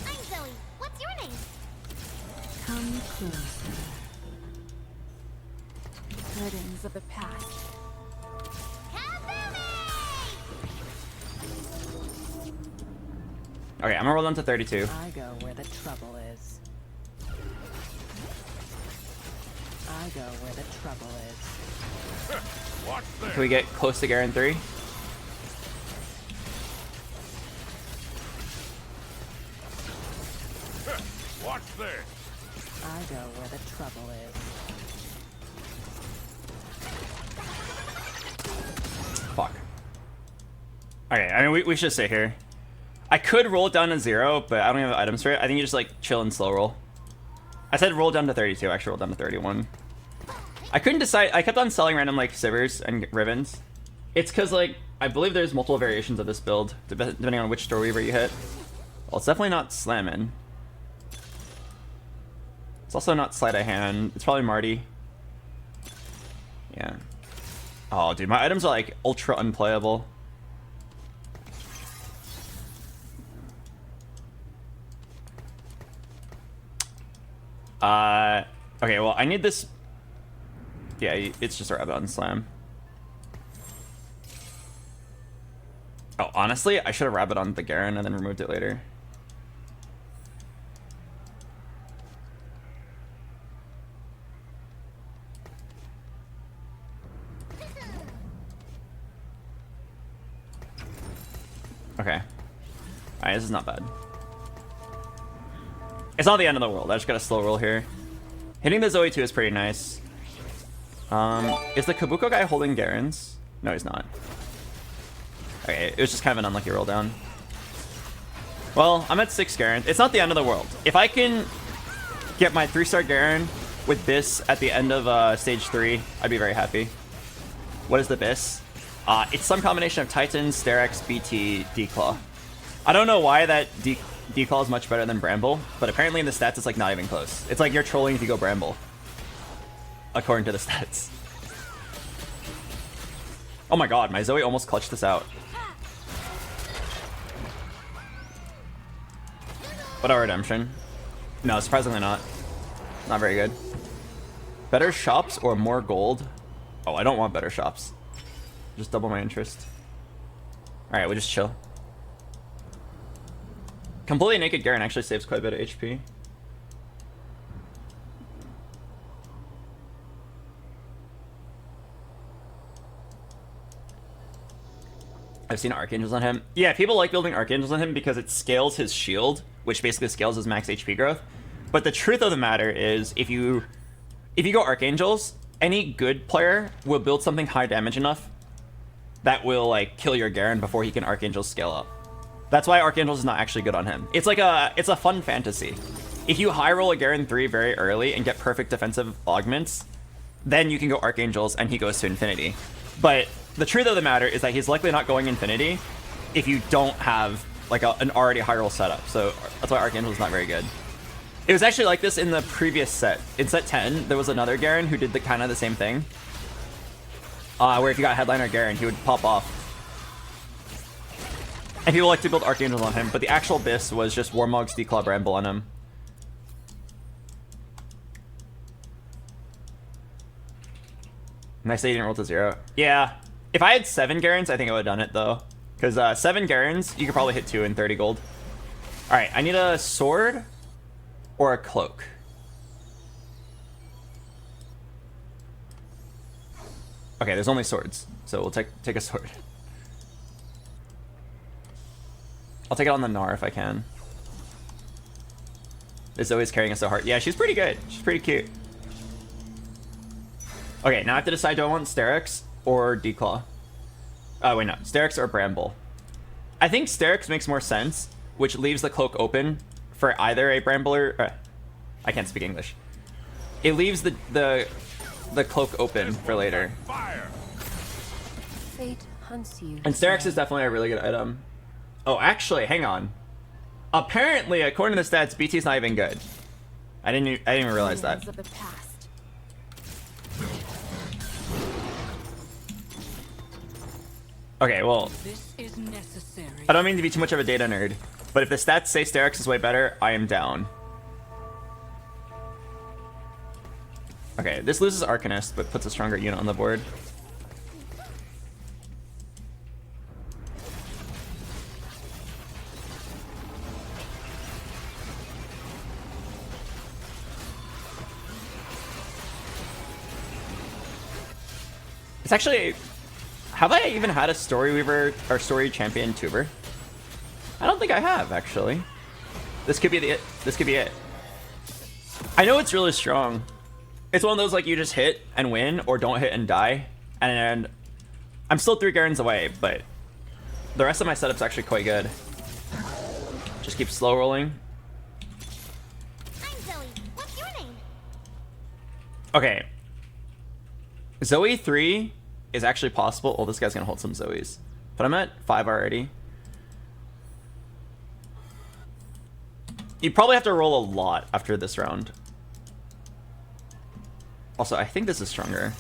I'm Zoe. What's your name? Come closer. Burdens of the past. Okay, I'm gonna roll down to 32. I go where the trouble is. I go where the trouble is. Watch there. Can we get close to Garen 3? Watch there. I go where the trouble is. Fuck. Okay, I mean, we should stay here. I could roll it down to 0, but I don't have items for it. I think you just like chill and slow roll. I said roll down to 32, actually roll down to 31. I couldn't decide. I kept on selling random like Sivers and Rivens. It's because like I believe there's multiple variations of this build depending on which Storeweaver you hit. Well, it's definitely not Slamming. It's also not Sleight of Hand. It's probably Marty. Yeah. Oh, dude, my items are like ultra unplayable. Okay, well, I need this. Yeah, it's just a rabbit on slam. Oh, honestly, I should have rabbit on the Garen and then removed it later. Okay. Alright, this is not bad. It's not the end of the world. I just got a slow roll here. Hitting the Zoe 2 is pretty nice. Is the Kabuko guy holding Garen's? No, he's not. Okay, it was just kind of an unlucky roll down. Well, I'm at 6 Garen. It's not the end of the world. If I can get my 3-star Garen with Biss at the end of stage 3, I'd be very happy. What is the Biss? It's some combination of Titan, Sterex, BT, D-Claw. I don't know why that D-Claw is much better than Bramble, but apparently in the stats it's like not even close. It's like you're trolling if you go Bramble, according to the stats. Oh my god, my Zoe almost clutched this out. What a redemption. No, surprisingly not. Not very good. Better shops or more gold? Oh, I don't want better shops. Just double my interest. Alright, we just chill. Completely naked Garen actually saves quite a bit of HP. I've seen Archangels on him. Yeah, people like building Archangels on him because it scales his shield, which basically scales his max HP growth. But the truth of the matter is, if you go Archangels, any good player will build something high damage enough that will like kill your Garen before he can Archangel scale up. That's why Archangels is not actually good on him. It's like it's a fun fantasy. If you high roll a Garen 3 very early and get perfect defensive augments, then you can go Archangels and he goes to infinity. But the truth of the matter is that he's likely not going infinity if you don't have like an already high roll setup. So that's why Archangel is not very good. It was actually like this in the previous set. In set 10, there was another Garen who did the kind of the same thing. Where if you got Headliner Garen, he would pop off. And people like to build Archangels on him, but the actual Biss was just Warmog's Declaw Bramble on him. Nice that you didn't roll to 0. Yeah. If I had 7 Garens, I think I would have done it, though. Because 7 Garens, you could probably hit 2 in 30 gold. Alright, I need a sword or a cloak. Okay, there's only swords, so we'll take a sword. I'll take it on the Gnar if I can. This Zoe's carrying us so hard. Yeah, she's pretty good. She's pretty cute. Okay, now I have to decide, do I want Sterex or Declaw? Oh, wait, no. Sterex or Bramble. I think Sterex makes more sense, which leaves the cloak open for either a Bramble or... I can't speak English. It leaves the cloak open for later. Fire. Fate hunts you. And Sterex is definitely a really good item. Oh, actually, hang on. Apparently, according to the stats, BT's not even good. I didn't even realize that. Of the past. Okay, well, This is necessary. I don't mean to be too much of a data nerd, but if the stats say Sterex is way better, I am down. Okay, this loses Arcanist, but puts a stronger unit on the board. It's actually... Have I even had a Story Weaver or Story Champion tuber? I don't think I have, actually. This could be it. This could be it. I know it's really strong. It's one of those, like, you just hit and win, or don't hit and die. And I'm still 3 Garens away, but the rest of my setup's actually quite good. Just keep slow rolling. I'm Zoe. What's your name? Okay. Zoe 3 is actually possible. Oh, this guy's gonna hold some Zoes. But I'm at 5 already. You probably have to roll a lot after this round. Also, I think this is stronger.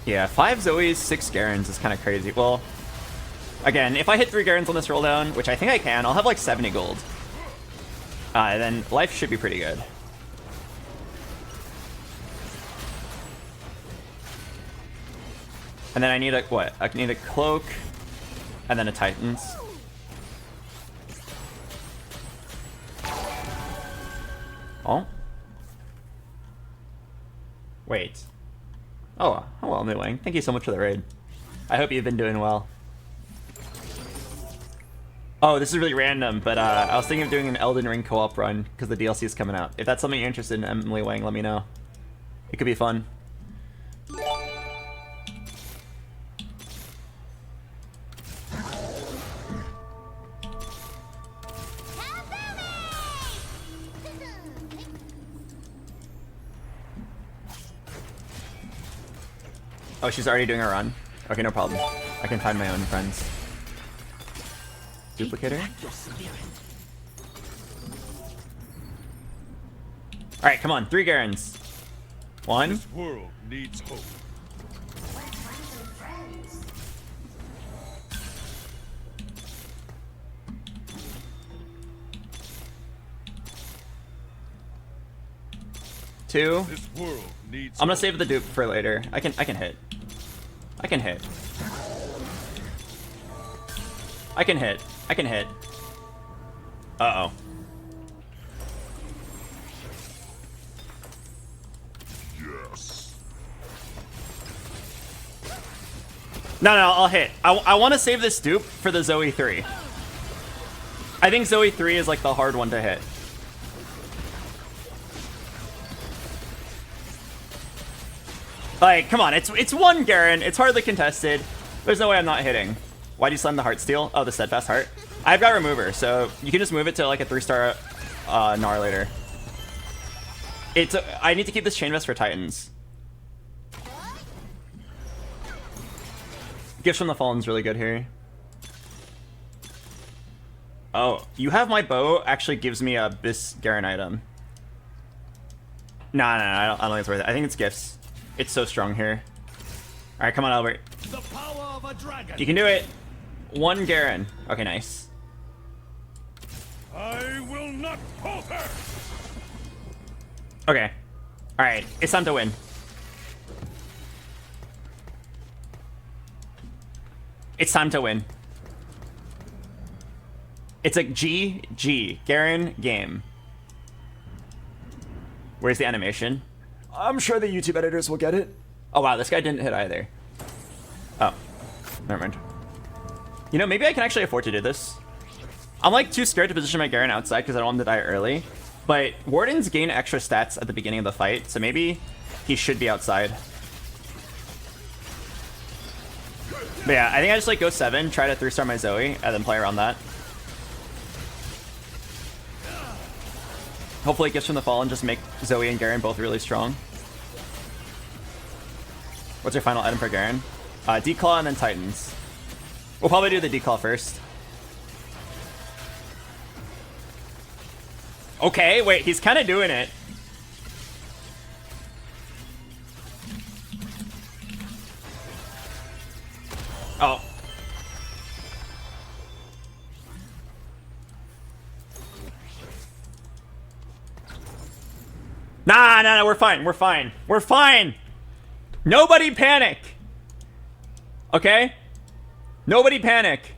Yeah, 5 Zoes, 6 Garens is kind of crazy. Well, again, if I hit 3 Garens on this roll down, which I think I can, I'll have like 70 gold. Then life should be pretty good. And then I need a, what? I need a Cloak, and then a Titans. Oh? Wait. Oh, well, Newing. Thank you so much for the raid. I hope you've been doing well. Oh, this is really random, but I was thinking of doing an Elden Ring co-op run because the DLC is coming out. If that's something you're interested in, Emily Wang, let me know. It could be fun. Oh, she's already doing a run. Okay, no problem. I can find my own friends. Duplicator? Alright, come on. 3 Garens. 1. This world needs hope. Two. This world needs I'm gonna save the dupe for later. I can hit. I can hit. I can hit. I can hit. Uh-oh. Yes. No, I'll hit. I want to save this dupe for the Zoe 3. I think Zoe 3 is like the hard one to hit. Like, come on, it's 1 Garen. It's hardly contested. There's no way I'm not hitting. Why do you slam the Heart Steal? Oh, the Steadfast Heart. I've got Remover, so you can just move it to like a 3-star Gnar later. I need to keep this Chain Vest for Titans. Gifts from the Fallen's really good here. Oh, you have my bow actually gives me this Garen item. No, I don't think it's worth it. I think it's gifts. It's so strong here. All right, come on, Albert. The power of a dragon. You can do it. 1 Garen. Okay, nice. I will not falter. Okay. All right, it's time to win. It's time to win. It's a GG. Garen game. Where's the animation? I'm sure the YouTube editors will get it. Oh, wow, this guy didn't hit either. Oh, never mind. You know, maybe I can actually afford to do this. I'm like too scared to position my Garen outside because I don't want him to die early. But Wardens gain extra stats at the beginning of the fight, so maybe he should be outside. But yeah, I think I just like go 7, try to 3-star my Zoe, and then play around that. Hopefully it gets from the fall and just make Zoe and Garen both really strong. What's your final item for Garen? Declaw and then Titans. We'll probably do the Declaw first. Okay, wait, he's kind of doing it. Oh. Nah, we're fine, we're fine. We're fine! Nobody panic! Okay? Nobody panic.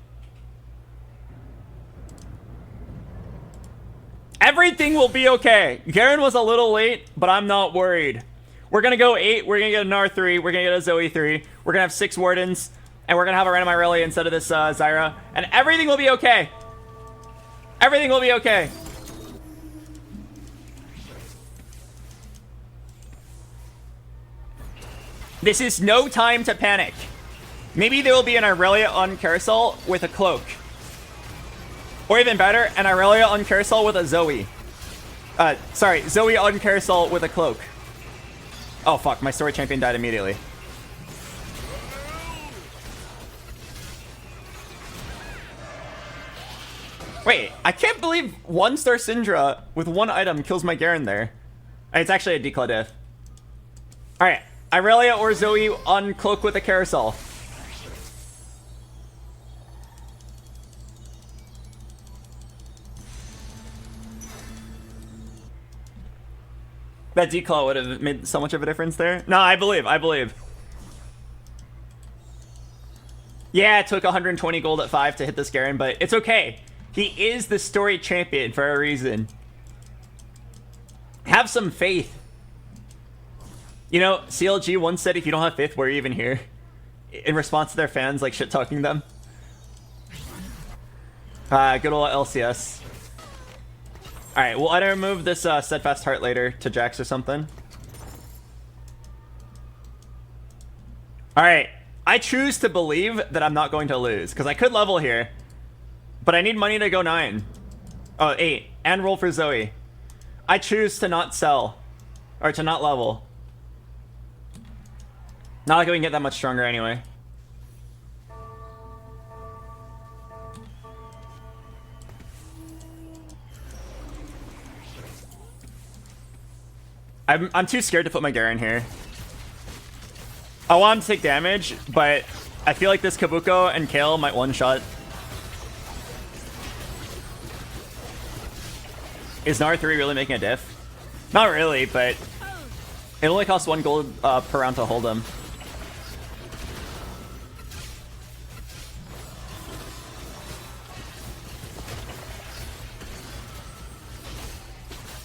Everything will be okay. Garen was a little late, but I'm not worried. We're gonna go 8, we're gonna get an R3, we're gonna get a Zoe 3, we're gonna have 6 Wardens, and we're gonna have a random Irelia instead of this Zyra, and everything will be okay. Everything will be okay. This is no time to panic. Maybe there will be an Irelia on Carousel with a cloak. Or even better, an Irelia on Carousel with a Zoe. Sorry, Zoe on Carousel with a cloak. Oh fuck, my story champion died immediately. Wait, I can't believe 1-star Syndra with 1 item kills my Garen there. It's actually a declaw diff. Alright, Irelia or Zoe on cloak with a Carousel. That declaw would have made so much of a difference there. No, I believe. Yeah, it took 120 gold at 5 to hit this Garen, but it's okay. He is the story champion for a reason. Have some faith. You know, CLG once said, if you don't have faith, why are you even here? In response to their fans, like, shit-talking them. Good old LCS. Alright, we'll either move this Steadfast Heart later to Jax or something. Alright, I choose to believe that I'm not going to lose, because I could level here. But I need money to go 9. Oh, 8. And roll for Zoe. I choose to not sell. Or to not level. Not like we can get that much stronger anyway. I'm too scared to put my Garen here. I want him to take damage, but I feel like this Kabuko and Kale might one-shot. Is Nar 3 really making a diff? Not really, but it only costs 1 gold per round to hold him.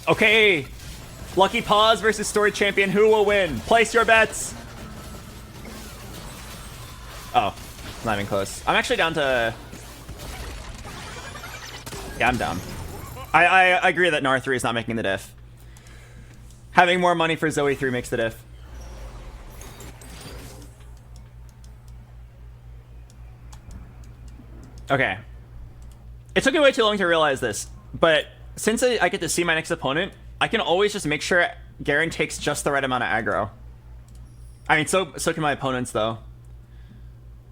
Okay, Lucky Paws versus Story Champion. Who will win? Place your bets. Oh, not even close. I'm actually down to... Yeah, I'm down. I agree that Nar 3 is not making the diff. Having more money for Zoe 3 makes the diff. Okay. It took me way too long to realize this, but since I get to see my next opponent, I can always just make sure Garen takes just the right amount of aggro. I mean, so can my opponents, though.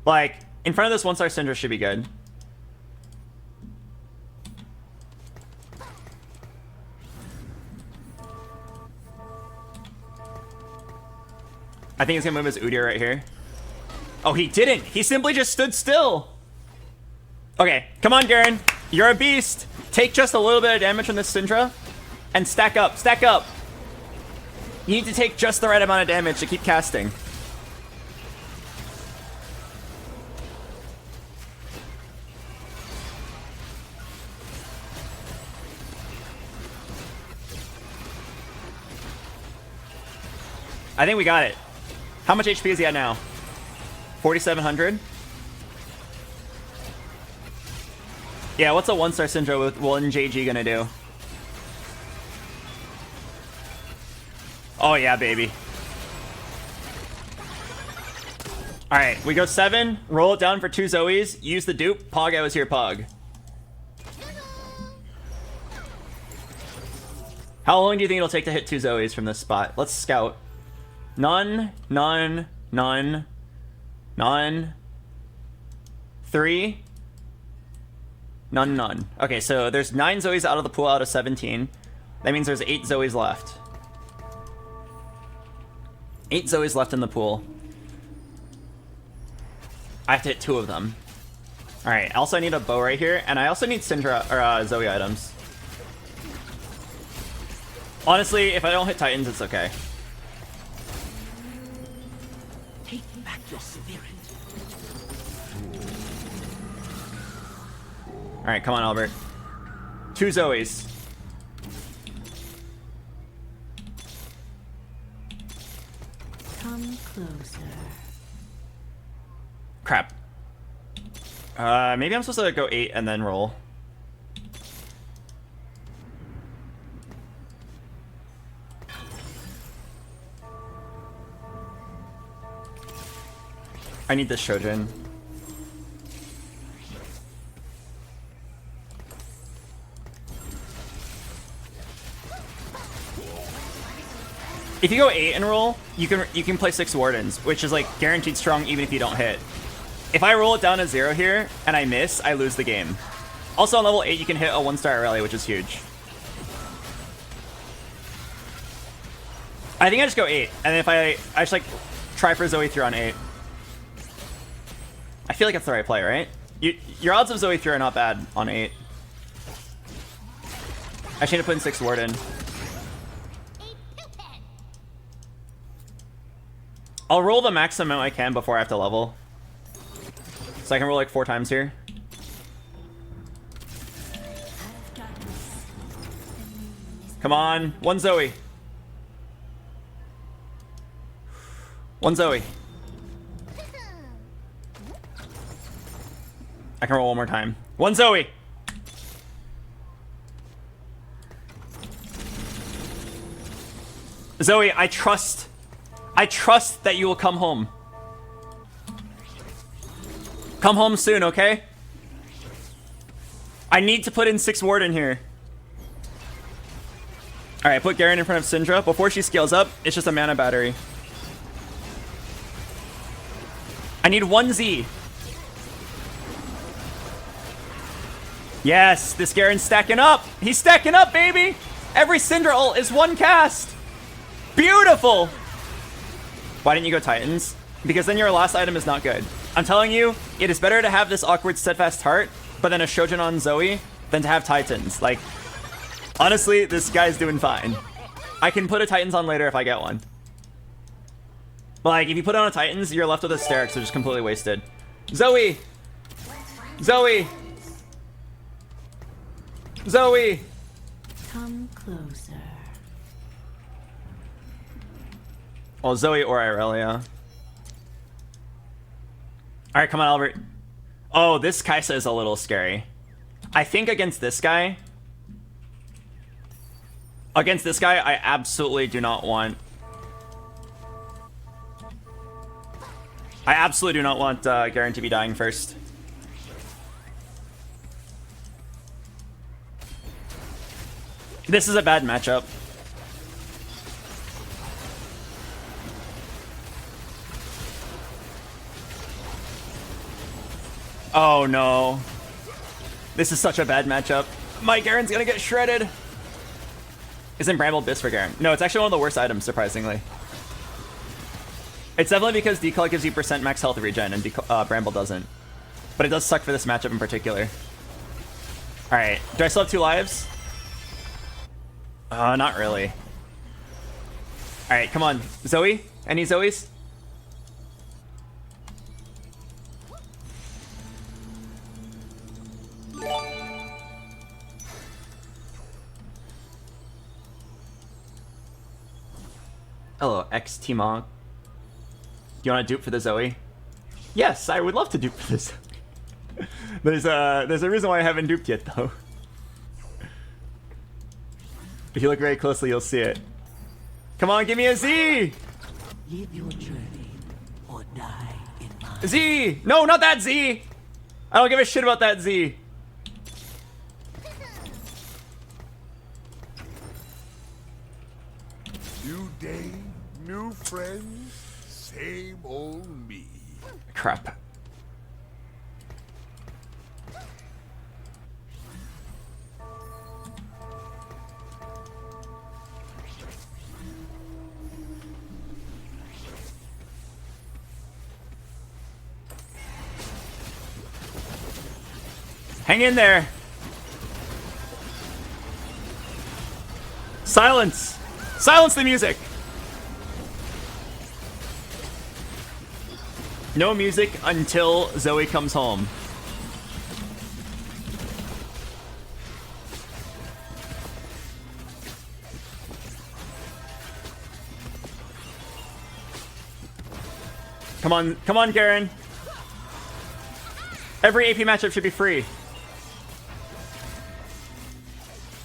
Like, in front of this 1-star Syndra should be good. I think he's gonna move his Udyr right here. Oh, he didn't! He simply just stood still! Okay, come on, Garen. You're a beast! Take just a little bit of damage from this Syndra, and stack up, stack up! You need to take just the right amount of damage to keep casting. I think we got it. How much HP is he at now? 4,700? Yeah, what's a 1-star Syndra with 1 JG gonna do? Oh yeah, baby. Alright, we go 7. Roll it down for 2 Zoes. Use the dupe. Pog, I was here, Pog. How long do you think it'll take to hit 2 Zoes from this spot? Let's scout. None, none, none, none. 3. None, none. Okay, so there's 9 Zoes out of the pool out of 17. That means there's 8 Zoes left. 8 Zoes left in the pool. I have to hit 2 of them. Alright, also I need a bow right here, and I also need Syndra, or Zoe items. Honestly, if I don't hit Titans, it's okay. Take back your spirit. Alright, come on, Albert. 2 Zoes. Come closer. Crap. Maybe I'm supposed to go 8 and then roll. I need this Shojin. If you go 8 and roll, you can play 6 Wardens, which is like guaranteed strong even if you don't hit. If I roll it down to 0 here and I miss, I lose the game. Also on level 8 you can hit a 1-star rally, which is huge. I think I just go 8, and then if I just like try for Zoe through on 8. I feel like it's the right play, right? Your odds of Zoe through are not bad on 8. I should have put in 6 Warden. I'll roll the maximum I can before I have to level. So I can roll like 4 times here. Come on, 1 Zoe. 1 Zoe. I can roll 1 more time. 1 Zoe. Zoe, I trust that you will come home. Come home soon, okay? I need to put in 6 Warden here. Alright, put Garen in front of Syndra. Before she scales up, it's just a mana battery. I need 1 Z. Yes, this Garen's stacking up. He's stacking up, baby. Every Syndra ult is 1 cast. Beautiful. Why didn't you go Titans? Because then your last item is not good. I'm telling you, it is better to have this awkward steadfast heart, but then a Shojin on Zoe, than to have Titans. Like, honestly, this guy's doing fine. I can put a Titans on later if I get one. But like, if you put on a Titans, you're left with a Sterix, which is completely wasted. Zoe! Zoe! Zoe! Come closer. Well, Zoe or Irelia. Alright, come on, Albert. Oh, this Kaisa is a little scary. I think against this guy... Against this guy, I absolutely do not want... I absolutely do not want Garen to be dying first. This is a bad matchup. Oh no. This is such a bad matchup. My Garen's gonna get shredded. Isn't Bramble Biss for Garen? No, it's actually one of the worst items, surprisingly. It's definitely because Decal gives you % max health regen and Bramble doesn't. But it does suck for this matchup in particular. Alright, do I still have 2 lives? Not really. Alright, come on. Zoe? Any Zoes? Hello, X-T-Monk. Do you want to dupe for the Zoe? Yes, I would love to dupe for the Zoe. There's a reason why I haven't duped yet, though. If you look very closely, you'll see it. Come on, give me a Z! Live your journey or die in Z! No, not that Z! I don't give a shit about that Z. New day, new friends, same old me. Crap. Hang in there. Silence. Silence the music. No music until Zoe comes home. Come on, Garen. Every AP matchup should be free.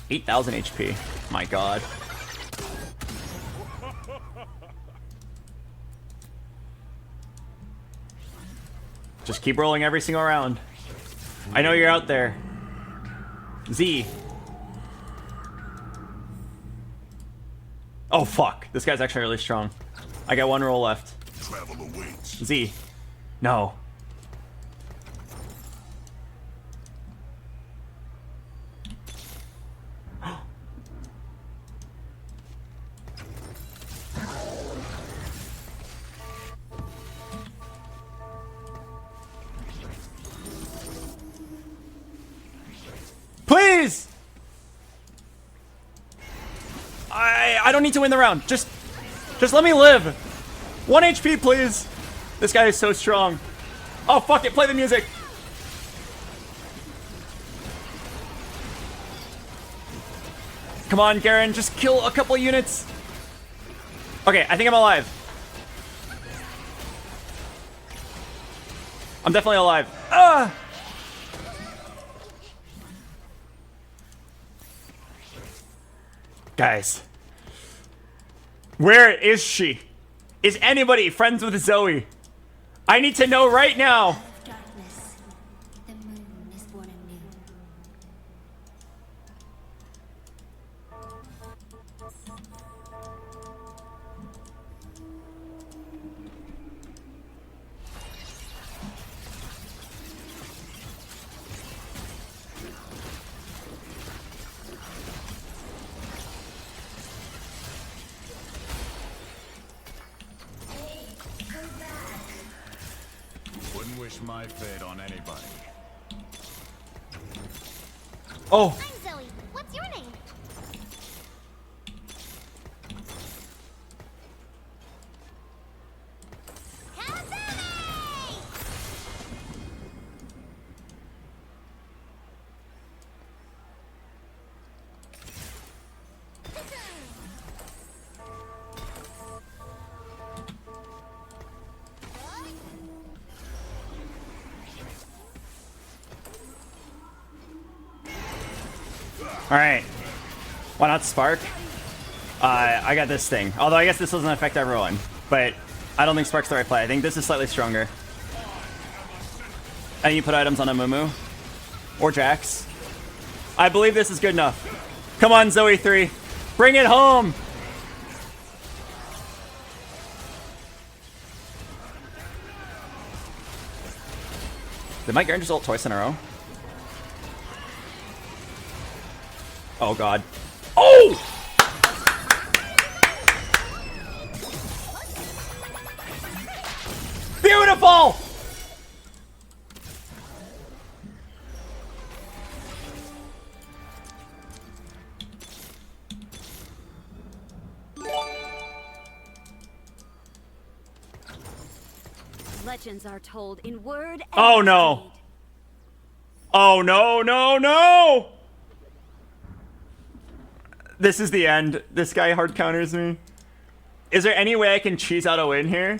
8,000 HP. My god. Just keep rolling every single round. I know you're out there. Z. Oh fuck. This guy's actually really strong. I got one roll left. Travel awaits. Z. No. Please! I don't need to win the round. Just let me live. 1 HP, please. This guy is so strong. Oh, fuck it. Play the music. Come on, Garen. Just kill a couple units. Okay, I think I'm alive. I'm definitely alive. Ah! Guys. Where is she? Is anybody friends with Zoe? I need to know right now. Darkness. The moon is born anew. Wouldn't wish my fate on anybody. Oh. I'm Zoe. What's your name? Alright. Why not Spark? I got this thing. Although I guess this doesn't affect everyone. But I don't think Spark's the right play. I think this is slightly stronger. And you put items on a Mumu. Or Jax. I believe this is good enough. Come on, Zoe 3. Bring it home! Did my Garen just ult twice in a row? Oh god. Oh! Beautiful! Legends are told in word and Oh no. Oh no, no, no! This is the end. This guy hard counters me. Is there any way I can cheese out a win here?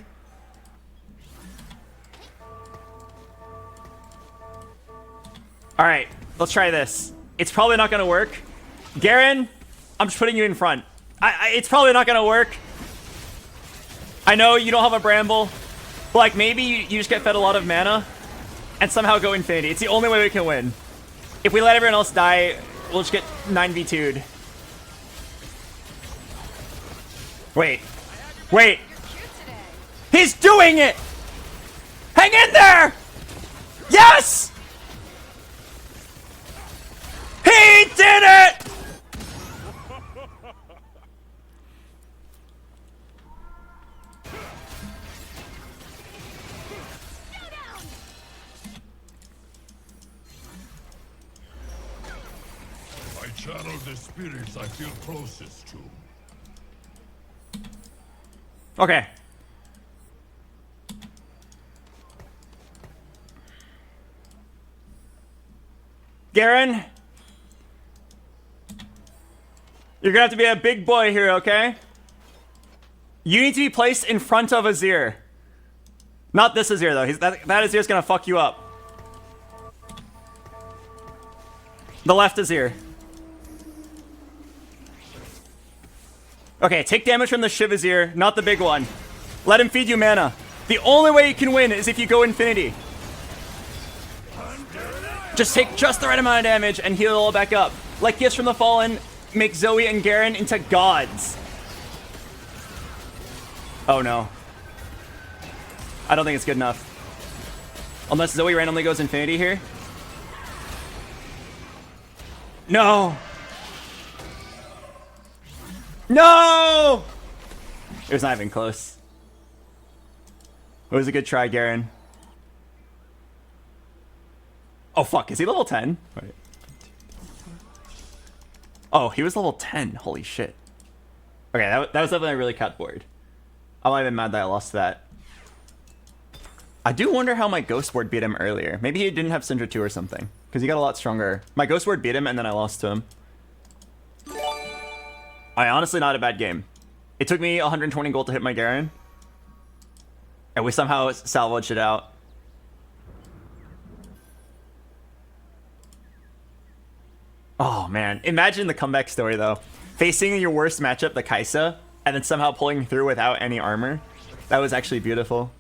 Alright, let's try this. It's probably not gonna work. Garen, I'm just putting you in front. It's probably not gonna work. I know you don't have a Bramble. Like, maybe you just get fed a lot of mana and somehow go infinity. It's the only way we can win. If we let everyone else die, we'll just get 9v2'd. Wait. Wait. He's doing it! Hang in there! Yes! He did it! I channel the spirits I feel closest to. Okay. Garen, you're gonna have to be a big boy here, okay? You need to be placed in front of Azir. Not this Azir, though. That Azir's gonna fuck you up. The left Azir. Okay, take damage from the Shiv Azir, not the big one. Let him feed you mana. The only way you can win is if you go infinity. Just take just the right amount of damage and heal it all back up. Like Gifts from the Fallen, make Zoe and Garen into gods. Oh no. I don't think it's good enough. Unless Zoe randomly goes infinity here. No! No! It was not even close. It was a good try, Garen. Oh, fuck. Is he level 10? Wait. Oh, he was level 10. Holy shit. Okay, that was definitely really cut board. I'm not even mad that I lost that. I do wonder how my Ghost Ward beat him earlier. Maybe he didn't have Syndra 2 or something. Because he got a lot stronger. My Ghost Ward beat him and then I lost to him. Honestly, not a bad game. It took me 120 gold to hit my Garen. And we somehow salvaged it out. Oh, man. Imagine the comeback story, though. Facing your worst matchup, the Kai'Sa, and then somehow pulling through without any armor. That was actually beautiful.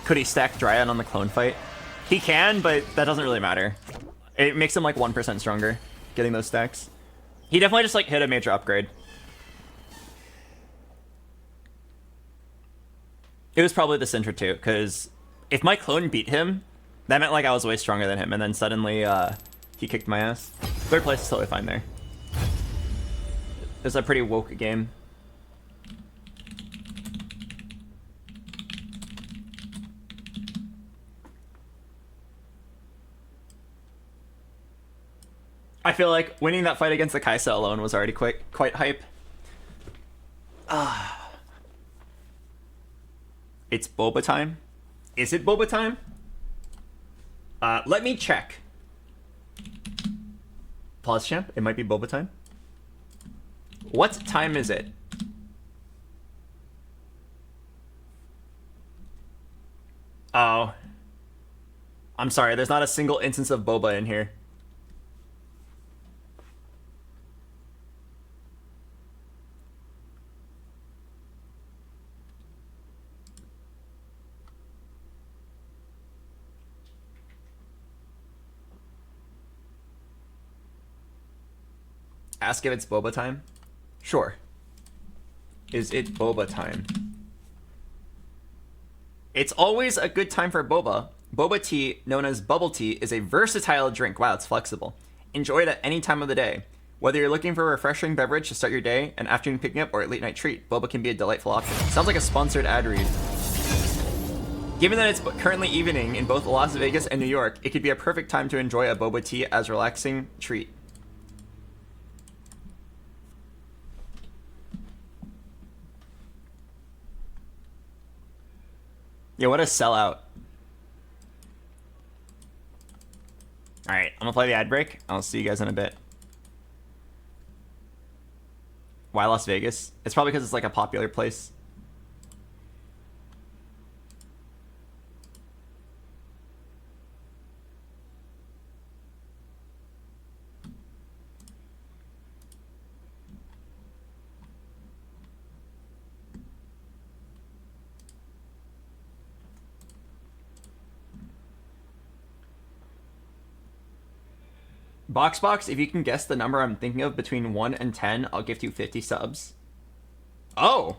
Could he stack Dryad on the clone fight? He can, but that doesn't really matter. It makes him like 1% stronger, getting those stacks. He definitely just like hit a major upgrade. It was probably the Syndra too, because if my clone beat him, that meant like I was way stronger than him, and then suddenly he kicked my ass. Third place is totally fine there. It was a pretty woke game. I feel like winning that fight against the Kai'Sa alone was already quite hype. It's boba time? Is it boba time? Let me check. Pause, champ. It might be boba time. What time is it? Oh. I'm sorry, there's not a single instance of boba in here. Ask if it's boba time? Sure. Is it boba time? It's always a good time for boba. Boba tea, known as bubble tea, is a versatile drink. Wow, it's flexible. Enjoy it at any time of the day. Whether you're looking for a refreshing beverage to start your day, an afternoon pick-me-up, or a late-night treat, boba can be a delightful option. Sounds like a sponsored ad read. Given that it's currently evening in both Las Vegas and New York, it could be a perfect time to enjoy a boba tea as a relaxing treat. Yeah, what a sellout. Alright, I'm gonna play the ad break. I'll see you guys in a bit. Why Las Vegas? It's probably because it's like a popular place. BoxBox, if you can guess the number I'm thinking of between 1 and 10, I'll gift you 50 subs. Oh!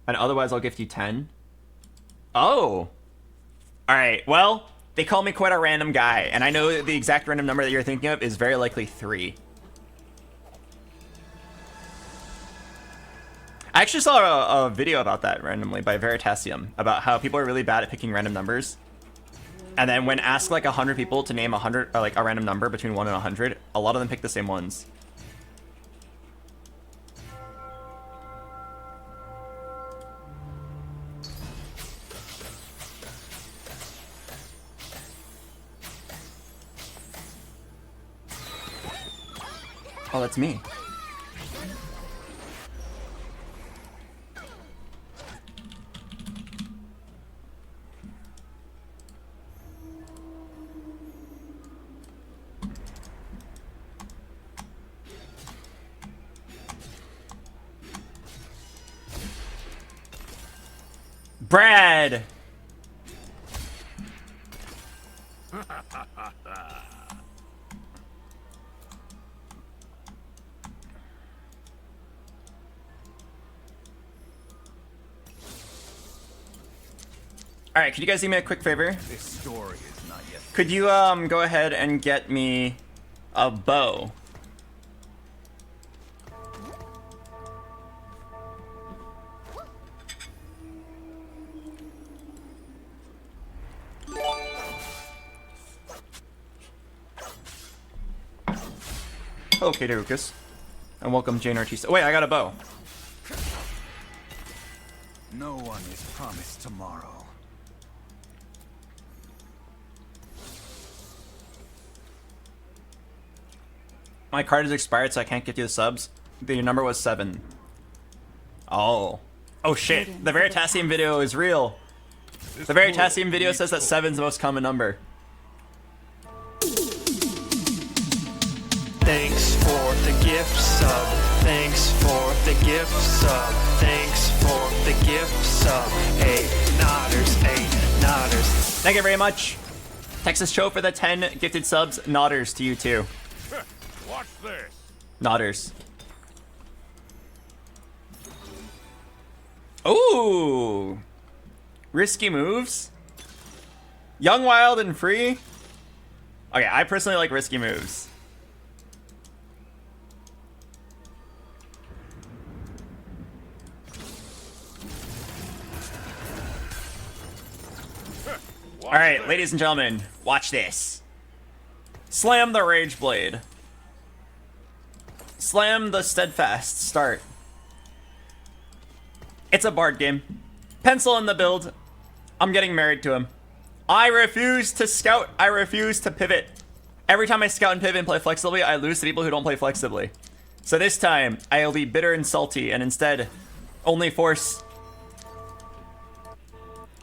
And otherwise, I'll gift you 10. Oh! Alright, well, they call me quite a random guy, and I know the exact random number that you're thinking of is very likely 3. I actually saw a video about that randomly by Veritasium, about how people are really bad at picking random numbers. And then when asked like 100 people to name 100 or like a random number between 1 and 100, a lot of them pick the same ones. Oh, that's me. Brad! Alright, could you guys do me a quick favor? This story is not yet. Could you go ahead and get me a bow? Hello, Katie Lucas. And welcome, Jane Artista. Wait, I got a bow. No one is promised tomorrow. My card is expired, so I can't get you the subs. The number was 7. Oh. Oh shit. The Veritasium video is real. The Veritasium video says that 7's the most common number. Thanks for the gift sub. Thanks for the gift sub. Thanks for the gift sub. Hey, nodders, hey, nodders. Thank you very much. Texas Cho for the 10 gifted subs. Nodders to you too. Watch this. Nodders. Ooh. Risky moves. Young, wild, and free. Okay, I personally like risky moves. Alright, ladies and gentlemen, watch this. Slam the Rage Blade. Slam the Steadfast. Start. It's a Bard game. Pencil in the build. I'm getting married to him. I refuse to scout. I refuse to pivot. Every time I scout and pivot and play flexibly, I lose to people who don't play flexibly. So this time, I'll be bitter and salty and instead only force...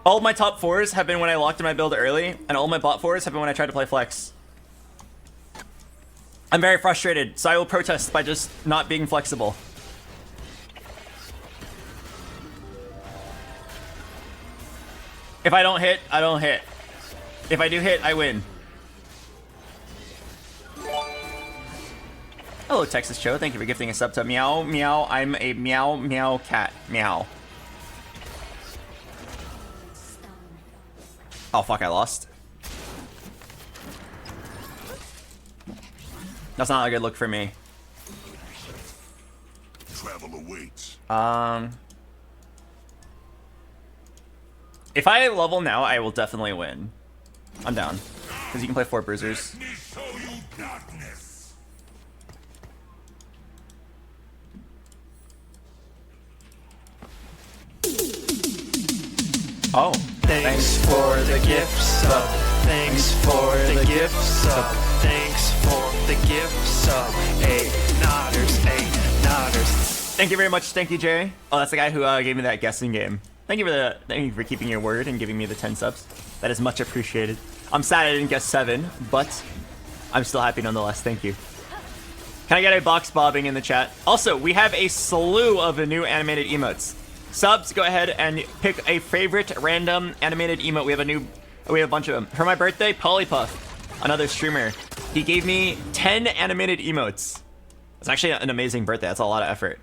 All of my top 4s have been when I locked in my build early, and all my bot 4s have been when I tried to play flex. I'm very frustrated, so I will protest by just not being flexible. If I don't hit, I don't hit. If I do hit, I win. Hello, Texas Cho. Thank you for gifting a sub to Meow Meow. I'm a meow meow cat. Meow. Oh fuck, I lost. That's not a good look for me. Travel awaits. If I level now, I will definitely win. I'm down. Because you can play 4 bruisers. Let me show you darkness. Oh. Thanks for the gift sub. Thanks for the gift sub. Thanks for the gift sub. Hey, nodders, hey, nodders. Thank you very much, Stanky J. Oh, that's the guy who gave me that guessing game. Thank you for keeping your word and giving me the 10 subs. That is much appreciated. I'm sad I didn't guess 7, but I'm still happy nonetheless. Thank you. Can I get a box bobbing in the chat? Also, we have a slew of the new animated emotes. Subs, go ahead and pick a favorite random animated emote. We have a bunch of them. For my birthday, Polypuff, another streamer, he gave me 10 animated emotes. It's actually an amazing birthday. That's a lot of effort.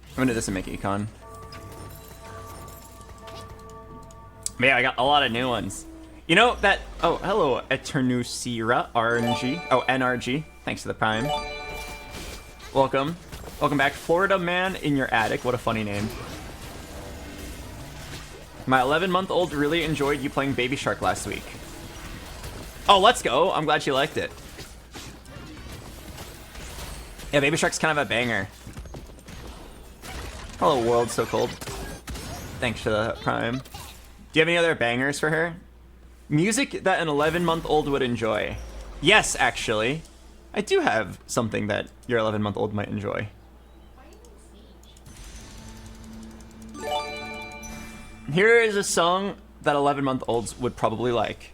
I'm gonna do this and make econ. But yeah, I got a lot of new ones. You know that... Oh, hello, Eternusira RNG. Oh, NRG. Thanks to the Prime. Welcome. Welcome back. Florida Man in Your Attic. What a funny name. My 11-month-old really enjoyed you playing Baby Shark last week. Oh, let's go. I'm glad she liked it. Yeah, Baby Shark's kind of a banger. Hello, world so cold. Thanks for the Prime. Do you have any other bangers for her? Music that an 11-month-old would enjoy. Yes, actually. I do have something that your 11-month-old might enjoy. Here is a song that 11-month-olds would probably like.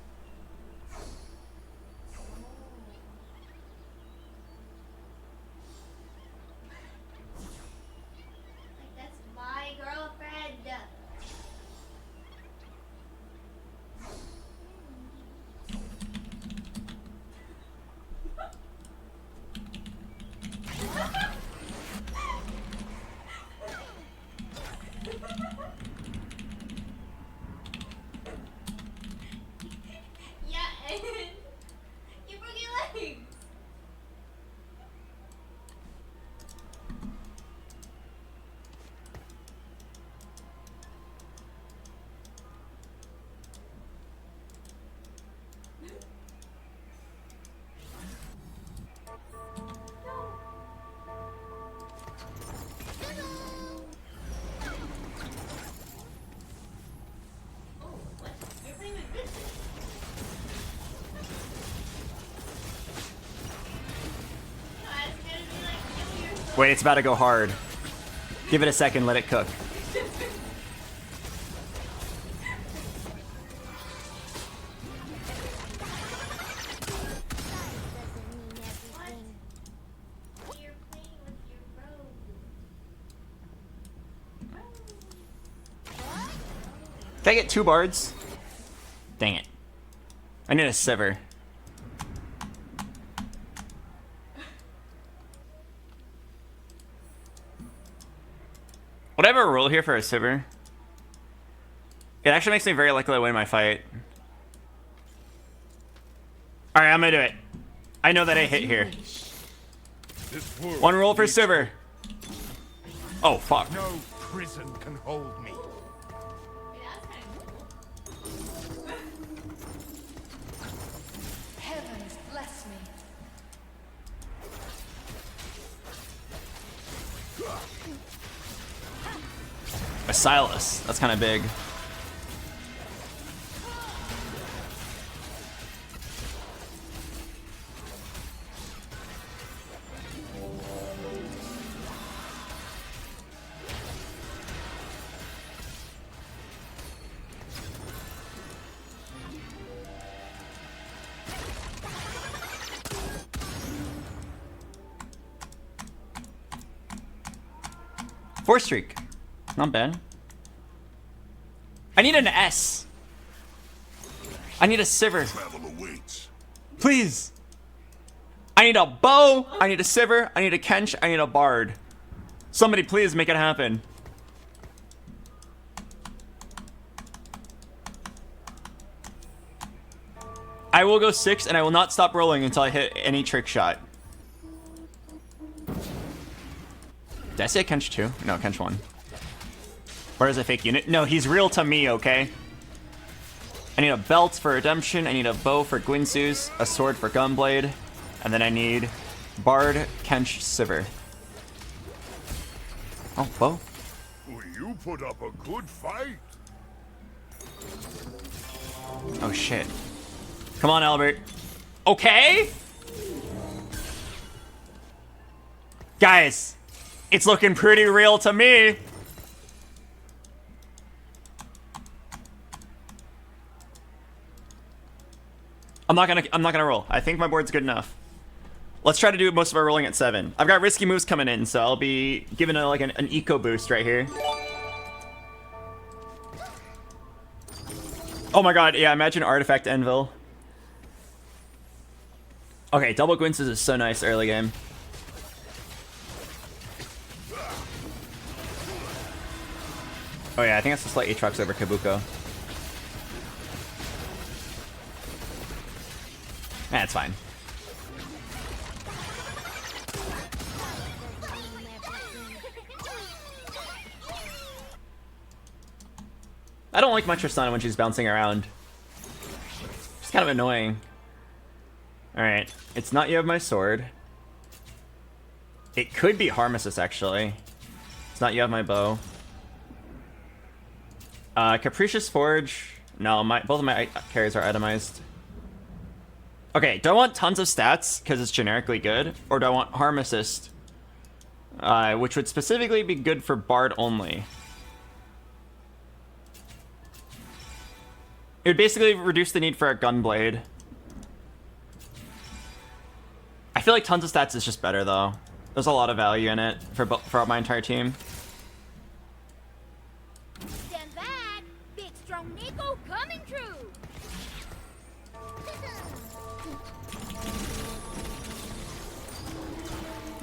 Wait, it's about to go hard. Give it a second, let it cook. Can I get 2 bards? Dang it. I need a Sever. Would I have a rule here for a Sibber? It actually makes me very likely to win my fight. Alright, I'm gonna do it. I know that I hit here. 1 roll for Sibber. Oh, fuck. No prison can hold me. Heavens bless me. A Silas. That's kind of big. Four streak. Not bad. I need an S. I need a Sivir. Please. I need a bow. I need a Sivir. I need a Kench. I need a Bard. Somebody please make it happen. I will go 6 and I will not stop rolling until I hit any trick shot. Did I say Kench 2? No, Kench 1. Or is it a fake unit? No, he's real to me, okay? I need a belt for Redemption, I need a bow for Gwynsu's, a sword for Gunblade, and then I need Bard, Kench, Sivir. Oh, bow. You put up a good fight. Oh, shit. Come on, Albert. Okay? Guys, it's looking pretty real to me. I'm not gonna roll. I think my board's good enough. Let's try to do most of our rolling at 7. I've got risky moves coming in, so I'll be giving it like an eco boost right here. Oh my god, yeah, imagine Artifact Anvil. Okay, double Gwynces is so nice early game. Oh yeah, I think that's a slight Aatrox over Kabuko. That's fine. I don't like much Tristana when she's bouncing around. It's kind of annoying. Alright, it's not you have my sword. It could be Harmesis, actually. It's not you have my bow. Capricious Forge. No, both of my carries are itemized. Okay, do I want tons of stats because it's generically good? Or do I want Harm Assist? Which would specifically be good for Bard only. It would basically reduce the need for a Gunblade. I feel like tons of stats is just better though. There's a lot of value in it for my entire team. Stand back! Big strong Nico coming through!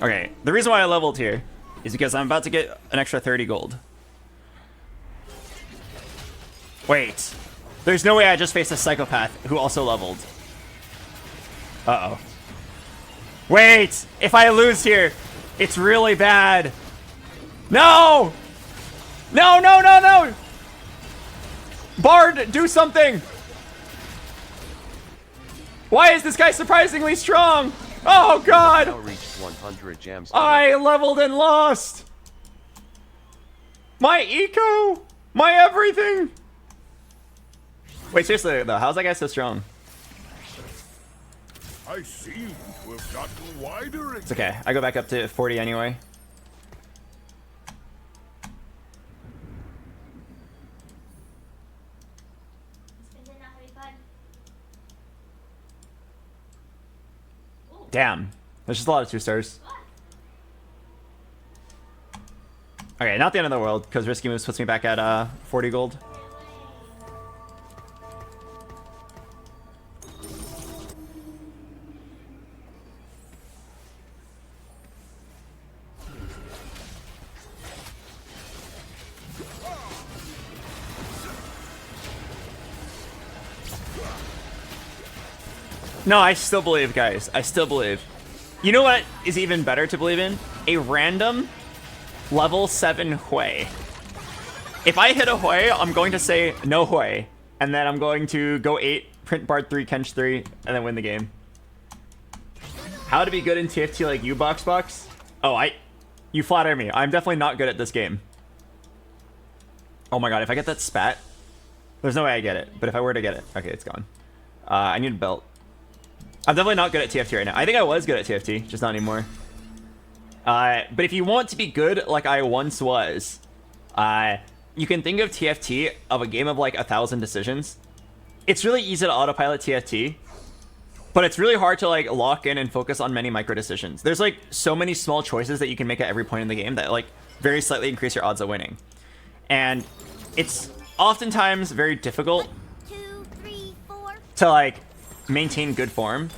Okay, the reason why I leveled here is because I'm about to get an extra 30 gold. Wait. There's no way I just faced a psychopath who also leveled. Uh-oh. Wait! If I lose here, it's really bad. No! No, no, no, no! Bard, do something! Why is this guy surprisingly strong? Oh, God! Now reached 100 gems. I leveled and lost! My eco! My everything! Wait, seriously though, how's that guy so strong? I seem to have gotten wider again. It's okay, I go back up to 40 anyway. Damn, there's just a lot of 2 stars. Okay, not the end of the world, because Risky Moves puts me back at 40 gold. No, I still believe, guys. I still believe. You know what is even better to believe in? A random level 7 Hui. If I hit a Hui, I'm going to say no Hui. And then I'm going to go 8, print Bard 3, Kench 3, and then win the game. How to be good in TFT like you, BoxBox? Oh, you flatter me. I'm definitely not good at this game. Oh my god, if I get that spat, there's no way I get it. But if I were to get it, okay, it's gone. I need a belt. I'm definitely not good at TFT right now. I think I was good at TFT, just not anymore. But if you want to be good like I once was, you can think of TFT of a game of like 1,000 decisions. It's really easy to autopilot TFT, but it's really hard to like lock in and focus on many micro decisions. There's like so many small choices that you can make at every point in the game that like very slightly increase your odds of winning. And it's oftentimes very difficult 1, 2, 3, 4. to like maintain good form.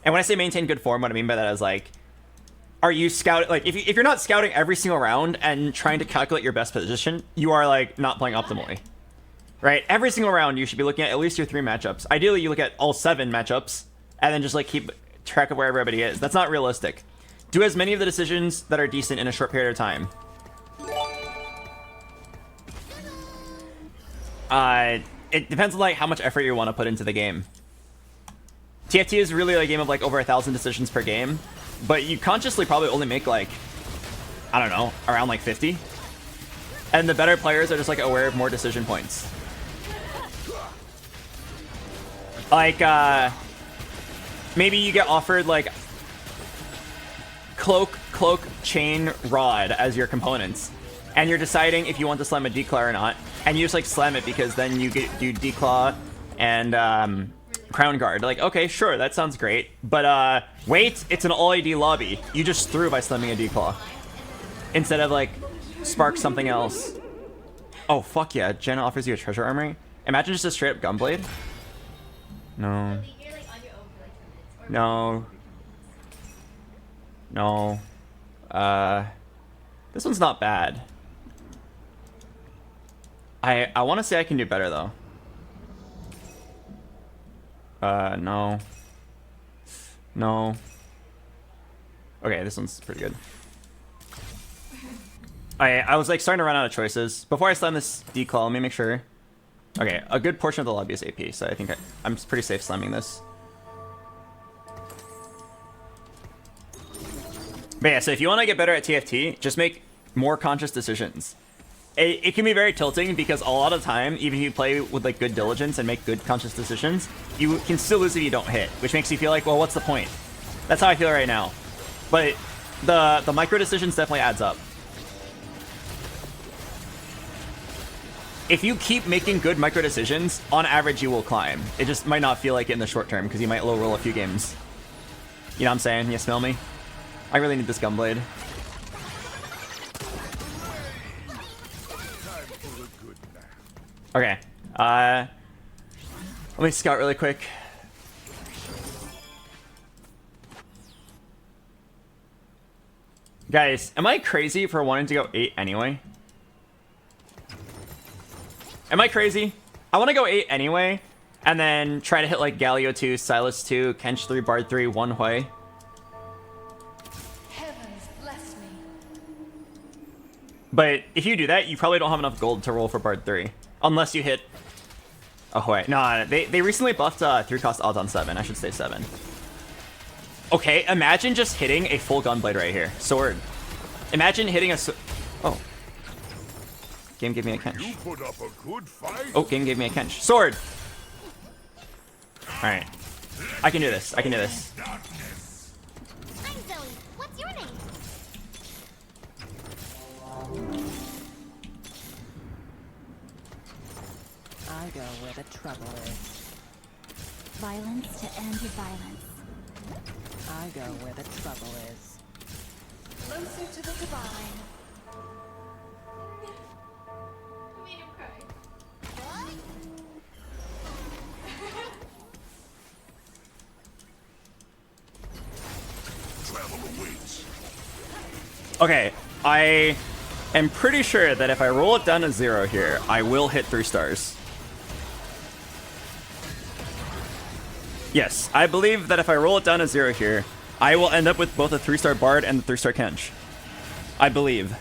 And when I say maintain good form, what I mean by that is like, are you scouting, like if you're not scouting every single round and trying to calculate your best position, you are like not playing optimally, right? Every single round you should be looking at least your 3 matchups. Ideally you look at all 7 matchups and then just like keep track of where everybody is. That's not realistic. Do as many of the decisions that are decent in a short period of time. It depends on like how much effort you want to put into the game. TFT is really a game of like over 1,000 decisions per game, but you consciously probably only make like, I don't know, around like 50. And the better players are just like aware of more decision points. Like, maybe you get offered like cloak, chain, rod as your components, and you're deciding if you want to slam a declaw or not, and you just like slam it because then you do declaw and crown guard. Like, okay, sure, that sounds great, but wait, it's an all AD lobby. You just threw by slamming a declaw instead of like spark something else. Oh fuck yeah, Jenna offers you a treasure armory. Imagine just a straight up gunblade. No. No. No. This one's not bad. I want to say I can do better though. No. No. Okay, this one's pretty good. I was like starting to run out of choices. Before I slam this declaw, let me make sure. Okay, a good portion of the lobby is AP, so I think I'm pretty safe slamming this. But yeah, so if you want to get better at TFT, just make more conscious decisions. It can be very tilting because a lot of the time, even if you play with like good diligence and make good conscious decisions, you can still lose if you don't hit, which makes you feel like, well, what's the point? That's how I feel right now. But the micro decisions definitely adds up. If you keep making good micro decisions, on average you will climb. It just might not feel like it in the short term because you might low roll a few games. You know what I'm saying? You smell me? I really need this gunblade. Okay. Let me scout really quick. Guys, am I crazy for wanting to go 8 anyway? Am I crazy? I want to go 8 anyway, and then try to hit like Galio 2, Silas 2, Kench 3, Bard 3, 1 Hui. Heavens bless me. But if you do that, you probably don't have enough gold to roll for Bard 3. Unless you hit a Hui. No, they recently buffed 3-cost odds on 7. I should say 7. Okay, imagine just hitting a full gunblade right here. Sword. Imagine hitting a... Oh. Game gave me a Kench. You put up a good fight. Oh, game gave me a Kench. Sword! Alright. I can do this. I can do this. I'm Zoe. What's your name? I go where the trouble is. Violence to end your violence. I go where the trouble is. Closer to the divine. You made him cry. Travel awaits. Okay, I am pretty sure that if I roll it down to 0 here, I will hit 3 stars. Yes, I believe that if I roll it down to 0 here, I will end up with both a 3-star Bard and the 3-star Kench. I believe.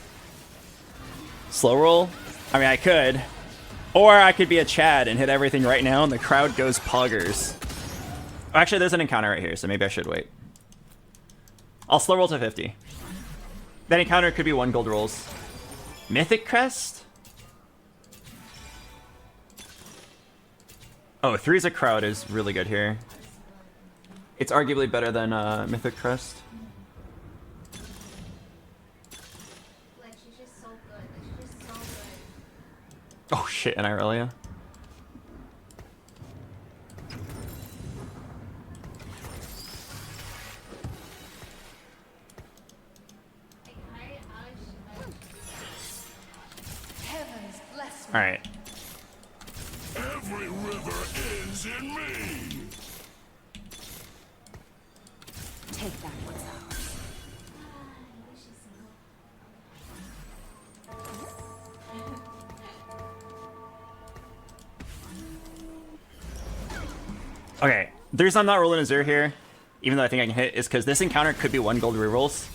Slow roll? I mean, I could. Or I could be a Chad and hit everything right now and the crowd goes poggers. Actually, there's an encounter right here, so maybe I should wait. I'll slow roll to 50. That encounter could be 1 gold rolls. Mythic Crest? Oh, 3's a crowd is really good here. It's arguably better than Mythic Crest. Like, she's just so good. Like, she's just so good. Oh shit, in Irelia. Heavens bless me. Alright. Every river ends in me. Take back what's ours. Okay, the reason I'm not rolling a 0 here, even though I think I can hit, is because this encounter could be 1 gold rerolls.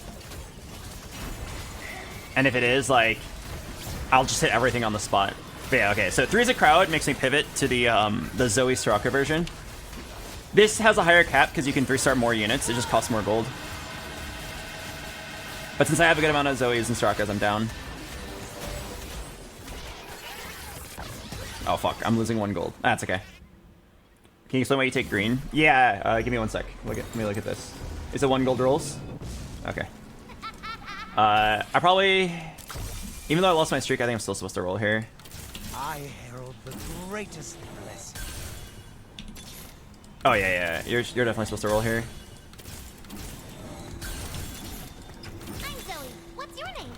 And if it is, like, I'll just hit everything on the spot. But yeah, okay, so 3 is a crowd makes me pivot to the Zoe Soraka version. This has a higher cap because you can 3-star more units. It just costs more gold. But since I have a good amount of Zoes and Sorakas, I'm down. Oh fuck, I'm losing 1 gold. That's okay. Can you explain why you take green? Yeah, give me 1 sec. Let me look at this. Is it 1 gold rolls? Okay. I probably... Even though I lost my streak, I think I'm still supposed to roll here. I herald the greatest blessing. Oh yeah, you're definitely supposed to roll here. I'm Zoe. What's your name?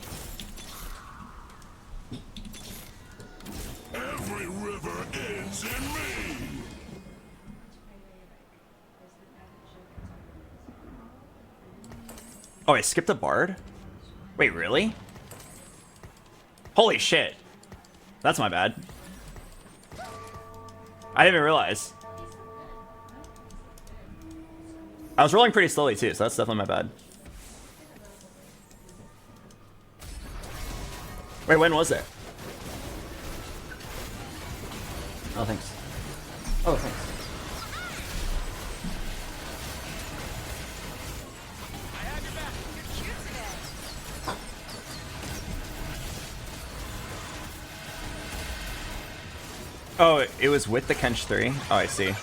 Every river ends in me. Oh, I skipped a bard? Wait, really? Holy shit. That's my bad. I didn't even realize. I was rolling pretty slowly too, so that's definitely my bad. Wait, when was it? Oh, thanks. Oh, thanks. Oh, it was with the Kench 3? Oh, I see.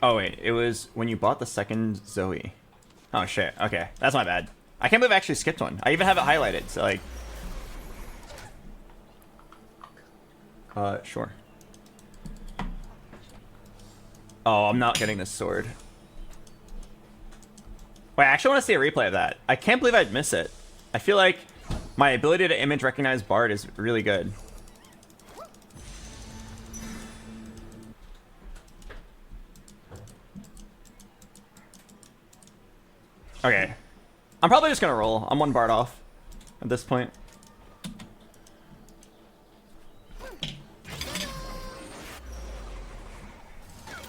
Oh, wait. It was when you bought the second Zoe. Oh, shit. Okay. That's my bad. I can't believe I actually skipped one. I even have it highlighted, so, like... Sure. Oh, I'm not getting this sword. Wait, I actually want to see a replay of that. I can't believe I'd miss it. I feel like my ability to image recognize Bard is really good. Okay. I'm probably just gonna roll. I'm 1 Bard off at this point.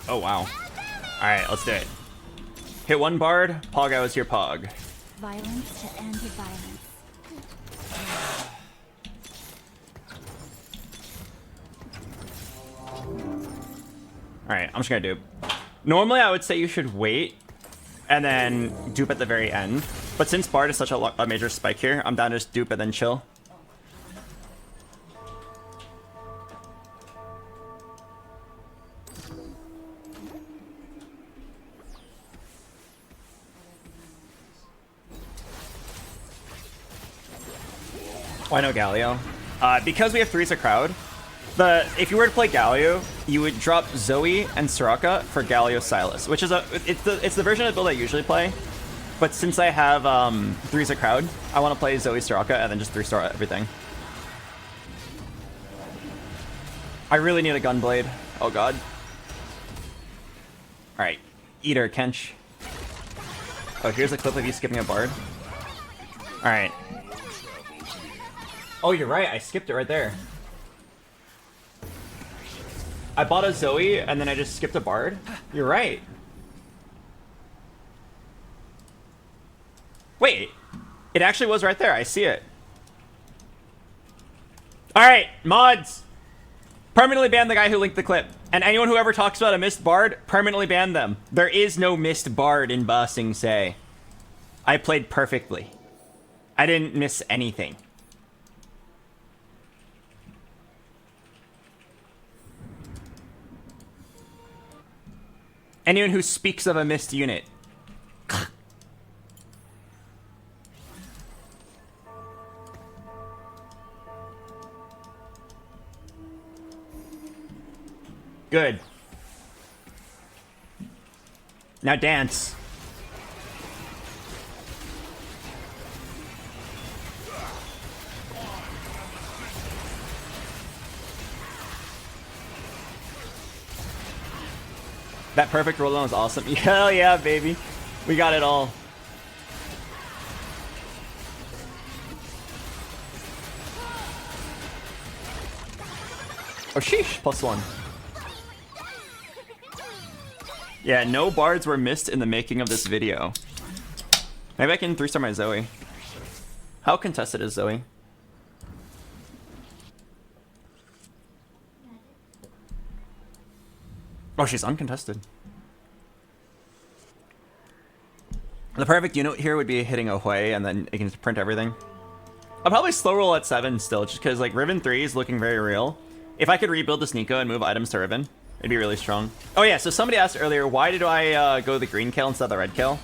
Oh, wow. Alright, let's do it. Hit 1 Bard. Pog, I was here, Pog. Violence to end violence. Alright, I'm just gonna dupe. Normally, I would say you should wait and then dupe at the very end. But since Bard is such a major spike here, I'm down to just dupe and then chill. Why no Galio? Because we have 3's a crowd. If you were to play Galio, you would drop Zoe and Soraka for Galio Silas, which is it's the version of the build I usually play. But since I have 3's a crowd, I want to play Zoe Soraka and then just 3-star everything. I really need a gunblade. Oh god. All right, eat her, Kench. Oh, here's a clip of you skipping a bard. All right. Oh, you're right. I skipped it right there. I bought a Zoe, and then I just skipped a Bard. You're right. Wait. It actually was right there. I see it. Alright, mods. Permanently ban the guy who linked the clip. And anyone who ever talks about a missed Bard, permanently ban them. There is no missed Bard in Ba Sing Se. I played perfectly. I didn't miss anything. Anyone who speaks of a missed unit. Good. Now dance. That perfect roll down was awesome. Hell yeah, baby. We got it all. Oh, sheesh. +1. Yeah, no bards were missed in the making of this video. Maybe I can 3-star my Zoe. How contested is Zoe? Oh, she's uncontested. The perfect unit here would be hitting a Hui, and then it can just print everything. I'll probably slow roll at 7 still, just because like Riven 3 is looking very real. If I could rebuild this Nico and move items to Riven, it'd be really strong. Oh yeah, so somebody asked earlier, why did I go the green kill instead of the red kill?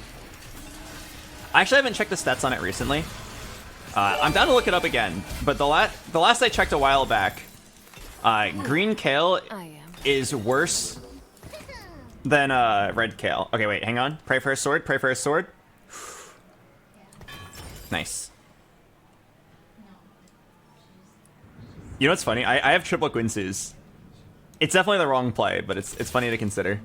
I actually haven't checked the stats on it recently. I'm down to look it up again, but the last I checked a while back, green kale is worse than red kale. Okay, wait, hang on. Pray for a sword, pray for a sword. Nice. You know what's funny? I have triple Quincy's. It's definitely the wrong play, but it's funny to consider.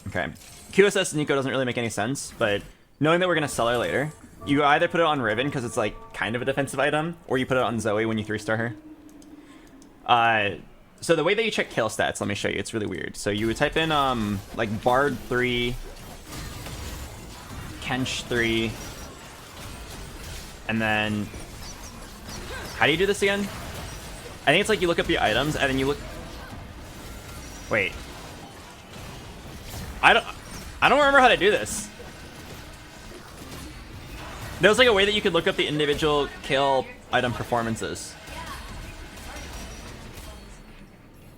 Okay. QSS Nico doesn't really make any sense, but knowing that we're gonna sell her later, you either put it on Riven because it's like kind of a defensive item, or you put it on Zoe when you 3-star her. So the way that you check kill stats, let me show you. It's really weird. So you would type in like Bard 3, Kench 3, and then how do you do this again? I think it's like you look up the items and then you look. Wait. I don't remember how to do this. There was like a way that you could look up the individual kill item performances.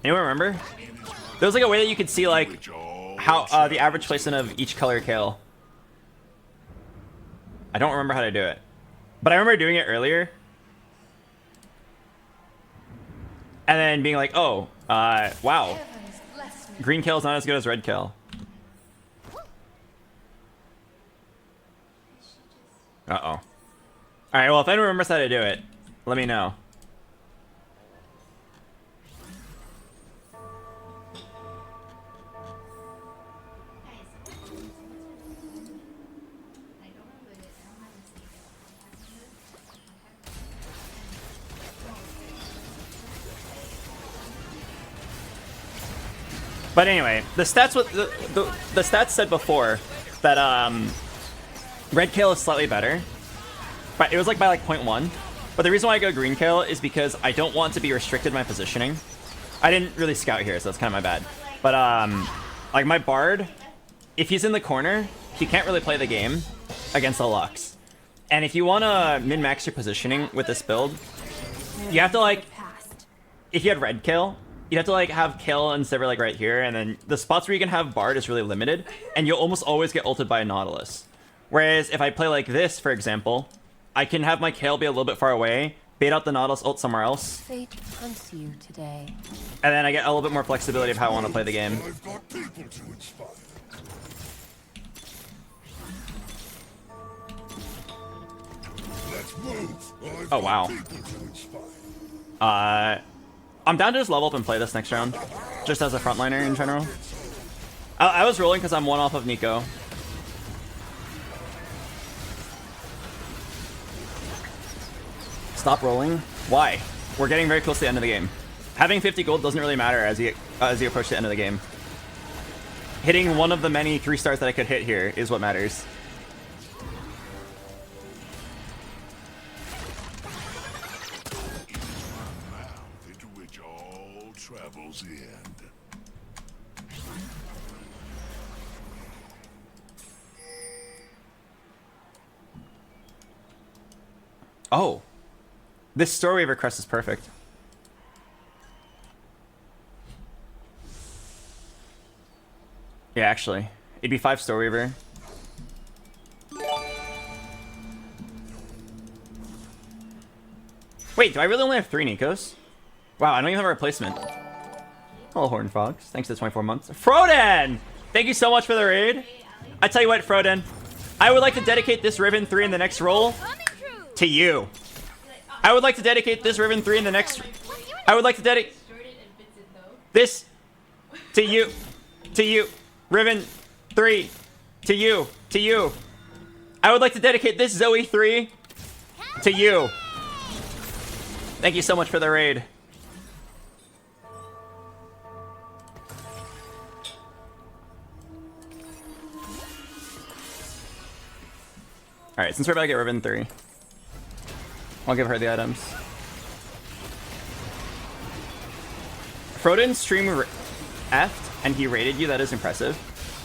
Anyone remember? There was like a way that you could see like how the average placement of each color kill. I don't remember how to do it, but I remember doing it earlier, and then being like, "Oh, wow, green kill is not as good as red kill." Uh-oh. All right, well, if anyone remembers how to do it, let me know. But anyway, the stats with the stats said before that red kale is slightly better, but it was like by like 0.1. But the reason why I go green kale is because I don't want to be restricted in my positioning. I didn't really scout here, so that's kind of my bad. But like my Bard, if he's in the corner, he can't really play the game against the Lux. And if you want to min-max your positioning with this build, you have to like, if you had red kale, you'd have to like have kill and Sivir like right here, and then the spots where you can have Bard is really limited, and you'll almost always get ulted by a Nautilus. Whereas if I play like this, for example, I can have my Kale be a little bit far away, bait out the Nautilus ult somewhere else, Fate hunts you today. and then I get a little bit more flexibility of how I want to play the game. I've got people to inspire. Let's move. I've Oh wow. got people to inspire. I'm down to just level up and play this next round, just as a frontliner in general. I was rolling because I'm one off of Nico. Stop rolling. Why? We're getting very close to the end of the game. Having 50 gold doesn't really matter as you approach the end of the game. Hitting one of the many 3-stars that I could hit here is what matters. Into which all travels end. Oh. This Story Weaver crest is perfect. Yeah, actually. It'd be 5 Story Weaver. Wait, do I really only have 3 Nikos? Wow, I don't even have a replacement. Hello, Horn Fox. Thanks to the 24 months. Froden! Thank you so much for the raid. I tell you what, Froden. I would like to dedicate this Riven 3 in the next roll to you. I would like to dedicate this Riven 3 in the next... I would like to dedicate this to you. To you. Riven 3. To you. To you. I would like to dedicate this Zoe 3 to you. Thank you so much for the raid. Alright, since we're about to get Riven 3, I'll give her the items. Froden stream F'd and he rated you. That is impressive.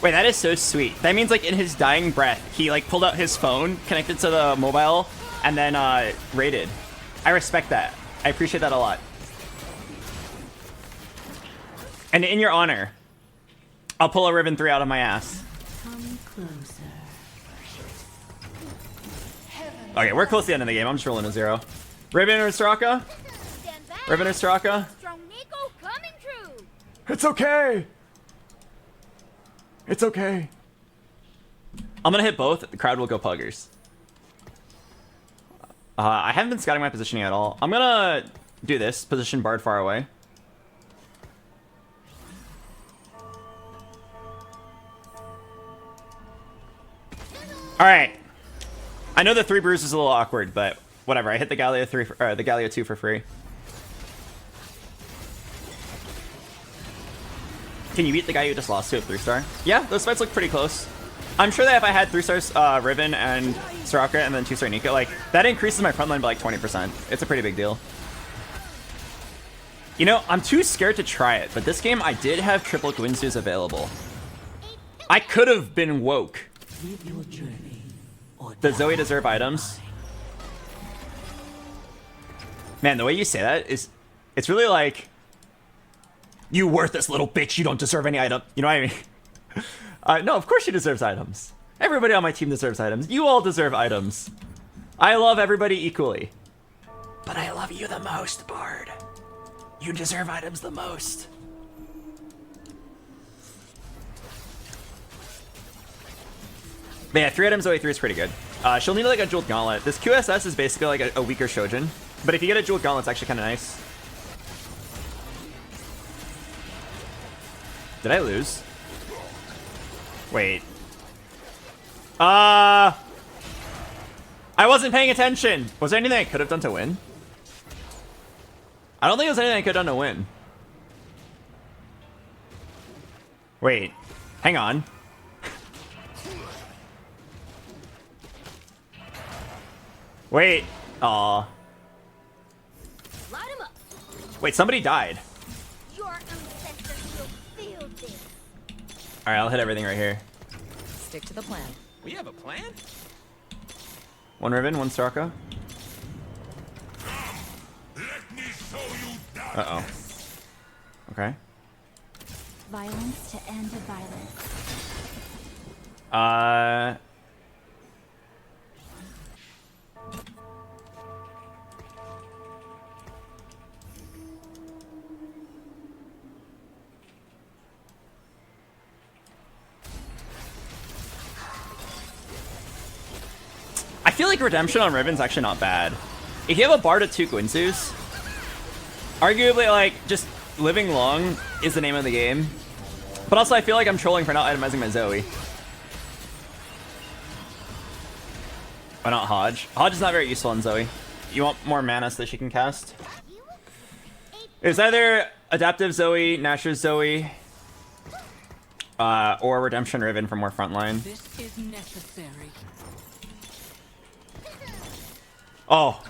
Wait, that is so sweet. That means like in his dying breath, he like pulled out his phone, connected to the mobile, and then rated. I respect that. I appreciate that a lot. And in your honor, I'll pull a Riven 3 out of my ass. Come closer. Okay, we're close to the end of the game. I'm just rolling a 0. Riven or Soraka? Riven or Soraka? Strong Nico coming true. It's okay. It's okay. I'm gonna hit both. The crowd will go puggers. I haven't been scouting my positioning at all. I'm gonna do this. Position Bard far away. Alright. I know the 3 bruise is a little awkward, but whatever. I hit the Galio 3 for, the Galio 2 for free. Can you beat the guy you just lost to at 3-star? Yeah, those fights look pretty close. I'm sure that if I had 3-stars Riven and Soraka and then 2-star Nico, like, that increases my front line by like 20%. It's a pretty big deal. You know, I'm too scared to try it, but this game I did have triple Gwinsus available. I could have been woke. Live your journey, or Does Zoe deserve items? Man, the way you say that is, it's really like, you worthless little bitch, you don't deserve any item. You know what I mean? No, of course she deserves items. Everybody on my team deserves items. You all deserve items. I love everybody equally. But I love you the most, Bard. You deserve items the most. But yeah, 3 items Zoe 3 is pretty good. She'll need like a jeweled gauntlet. This QSS is basically like a weaker Shojin. But if you get a jeweled gauntlet, it's actually kind of nice. Did I lose? Wait. I wasn't paying attention. Was there anything I could have done to win? I don't think there's anything I could have done to win. Wait. Hang on. Wait. Aw. Wait, somebody died. Your ancestors will feel this. Alright, I'll hit everything right here. Stick to the plan. We have a plan? 1 Riven, 1 Soraka. Uh-oh. Okay. Violence to end the violence. I feel like redemption on Riven's actually not bad. If you have a Bard at 2 Gwinsus, arguably, like, just living long is the name of the game. But also, I feel like I'm trolling for not itemizing my Zoe. Why not Hodge? Hodge is not very useful on Zoe. You want more mana so that she can cast? It's either Adaptive Zoe, Nasher's Zoe, or Redemption Riven for more frontline. This is necessary. Oh.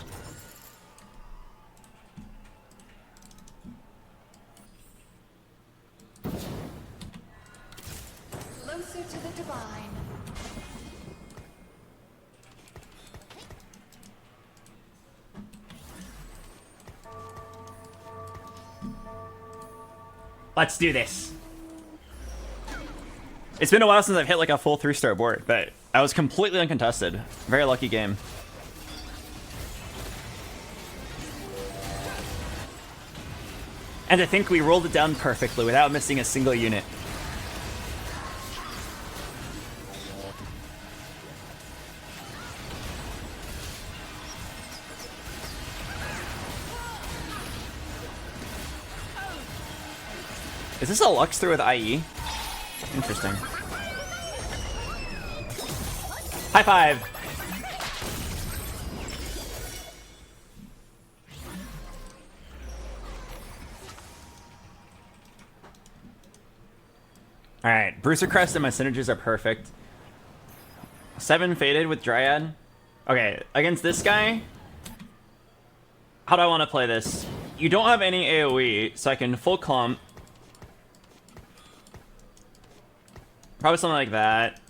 Closer to the divine. Let's do this. It's been a while since I've hit like a full 3-star board, but I was completely uncontested. Very lucky game. And I think we rolled it down perfectly without missing a single unit. Is this a Lux through with IE? Interesting. High five! Alright, Bruiser Crest and my synergies are perfect. 7 faded with Dryad. Okay, against this guy, how do I want to play this? You don't have any AoE, so I can full clump. Probably something like that.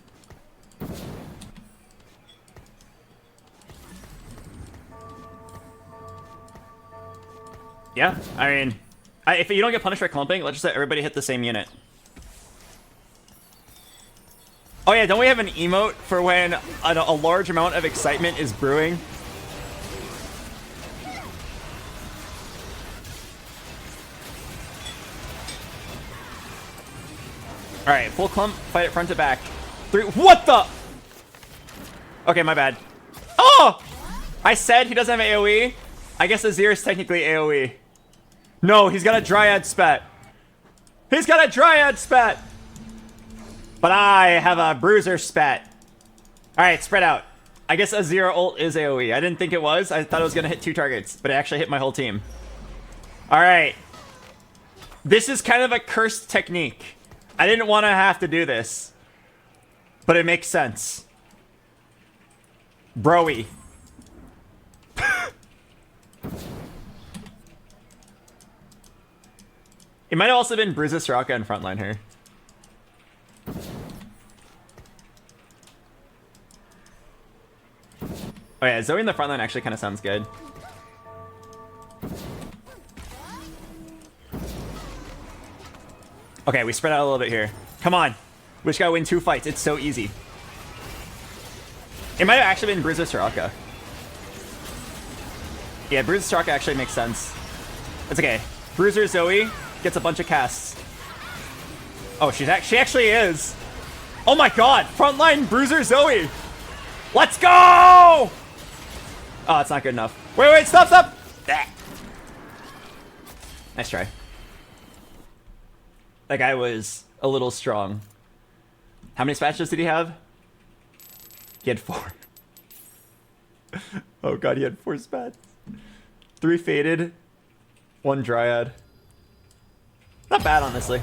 Yeah, I mean, if you don't get punished for clumping, let's just let everybody hit the same unit. Oh yeah, don't we have an emote for when a large amount of excitement is brewing? Alright, full clump, fight it front to back. 3, what the? Okay, my bad. Oh! I said he doesn't have AoE. I guess Azir is technically AoE. No, he's got a Dryad Spat. He's got a Dryad Spat! But I have a Bruiser Spat. Alright, spread out. I guess Azir ult is AoE. I didn't think it was. I thought it was going to hit 2 targets, but it actually hit my whole team. Alright. This is kind of a cursed technique. I didn't want to have to do this. But it makes sense. Broy. It might have also been Bruiser Soraka in frontline here. Oh yeah, Zoe in the frontline actually kind of sounds good. Okay, we spread out a little bit here. Come on. We just gotta win 2 fights. It's so easy. It might have actually been Bruiser Soraka. Yeah, Bruiser Soraka actually makes sense. It's okay. Bruiser Zoe gets a bunch of casts. Oh, she actually is. Oh my god! Frontline Bruiser Zoe! Let's go! Oh, it's not good enough. Wait, stop! Ah. Nice try. That guy was a little strong. How many spatches did he have? He had 4. Oh god, he had 4 spats. 3 faded, 1 dryad. Not bad, honestly.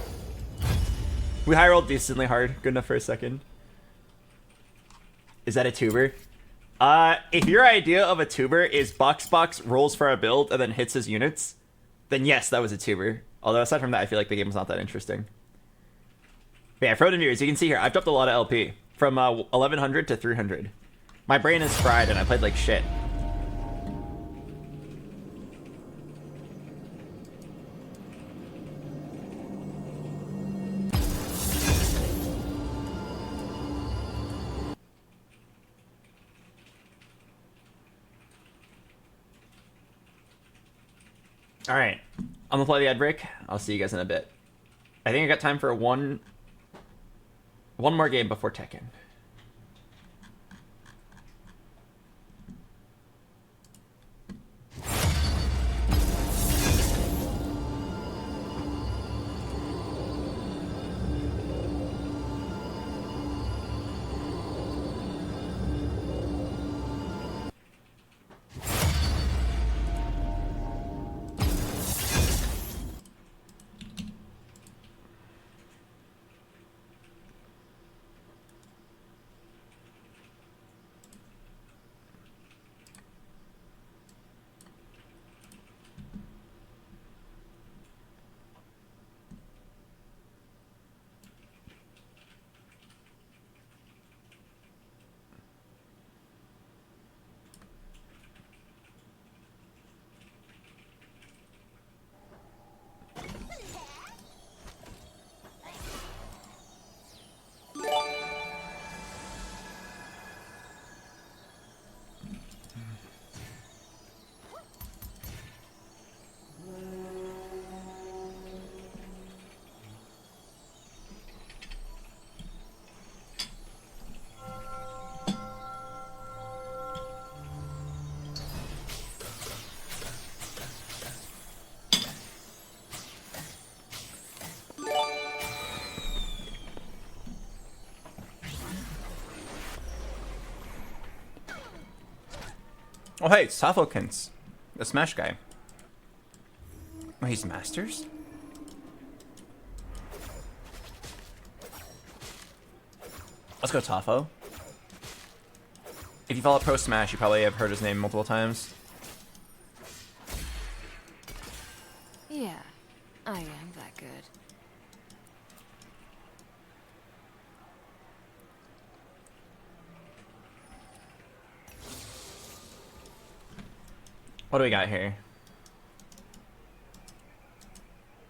We high rolled decently hard. Good enough for a second. Is that a tuber? If your idea of a tuber is BoxBox rolls for a build and then hits his units, then yes, that was a tuber. Although aside from that, I feel like the game was not that interesting. But yeah, Frozen viewers, you can see here, I've dropped a lot of LP. From 1100 to 300. My brain is fried and I played like shit. Alright, I'm gonna play the ad break. I'll see you guys in a bit. I think I got time for one more game before Tekken. Oh hey, it's Safokins, the Smash guy. Oh, he's Masters? Let's go Tafo. If you follow Pro Smash, you probably have heard his name multiple times. Yeah, I am that good. What do we got here?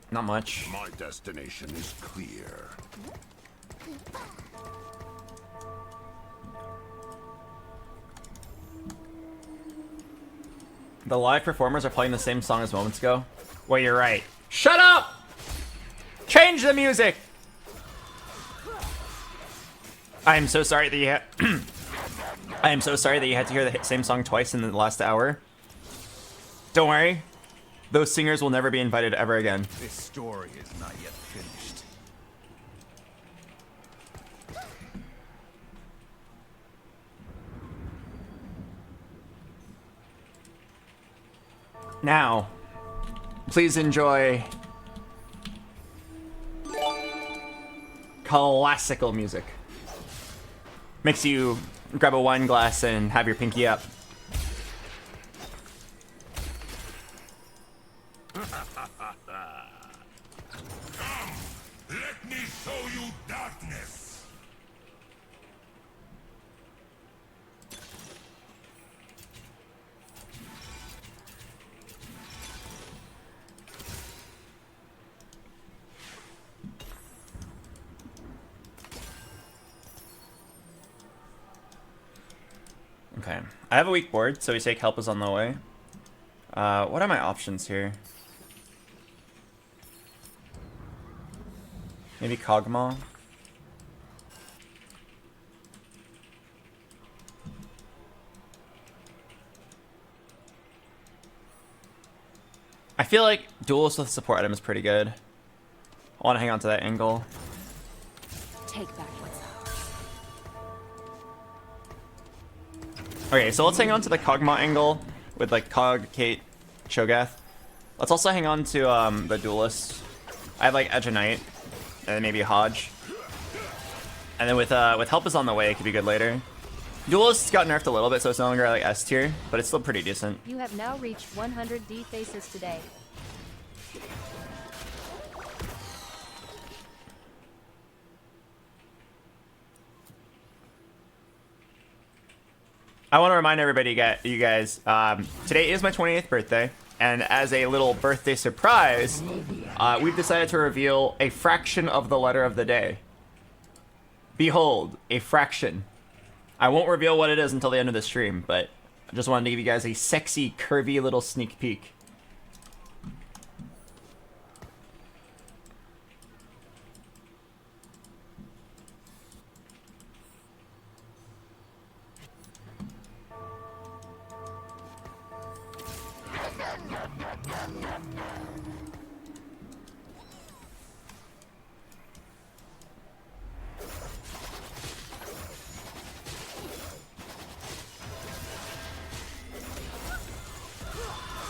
Not much. My destination is clear. The live performers are playing the same song as moments ago. Well, you're right. Shut up! Change the music! I am so sorry that you had... I am so sorry that you had to hear the same song twice in the last hour. Don't worry. Those singers will never be invited ever again. This story is not yet finished. Now, please enjoy classical music. Makes you grab a wine glass and have your pinky up. Let me show you darkness. Okay, I have a weak board, so we take help is on the way. What are my options here? Maybe Kog'Maw? I feel like Duelist with support item is pretty good. I want to hang on to that angle. Take back what's ours. Okay, so let's hang on to the Kog'Maw angle with like Cog, Kate, Cho'Gath. Let's also hang on to the Duelist. I have like Edge of Night, and then maybe Hodge. And then with Help is on the way, it could be good later. Duelist got nerfed a little bit, so it's no longer like S tier, but it's still pretty decent. You have now reached 100 D faces today. I want to remind everybody, you guys, today is my 28th birthday, and as a little birthday surprise, we've decided to reveal a fraction of the letter of the day. Behold, a fraction. I won't reveal what it is until the end of the stream, but I just wanted to give you guys a sexy, curvy little sneak peek.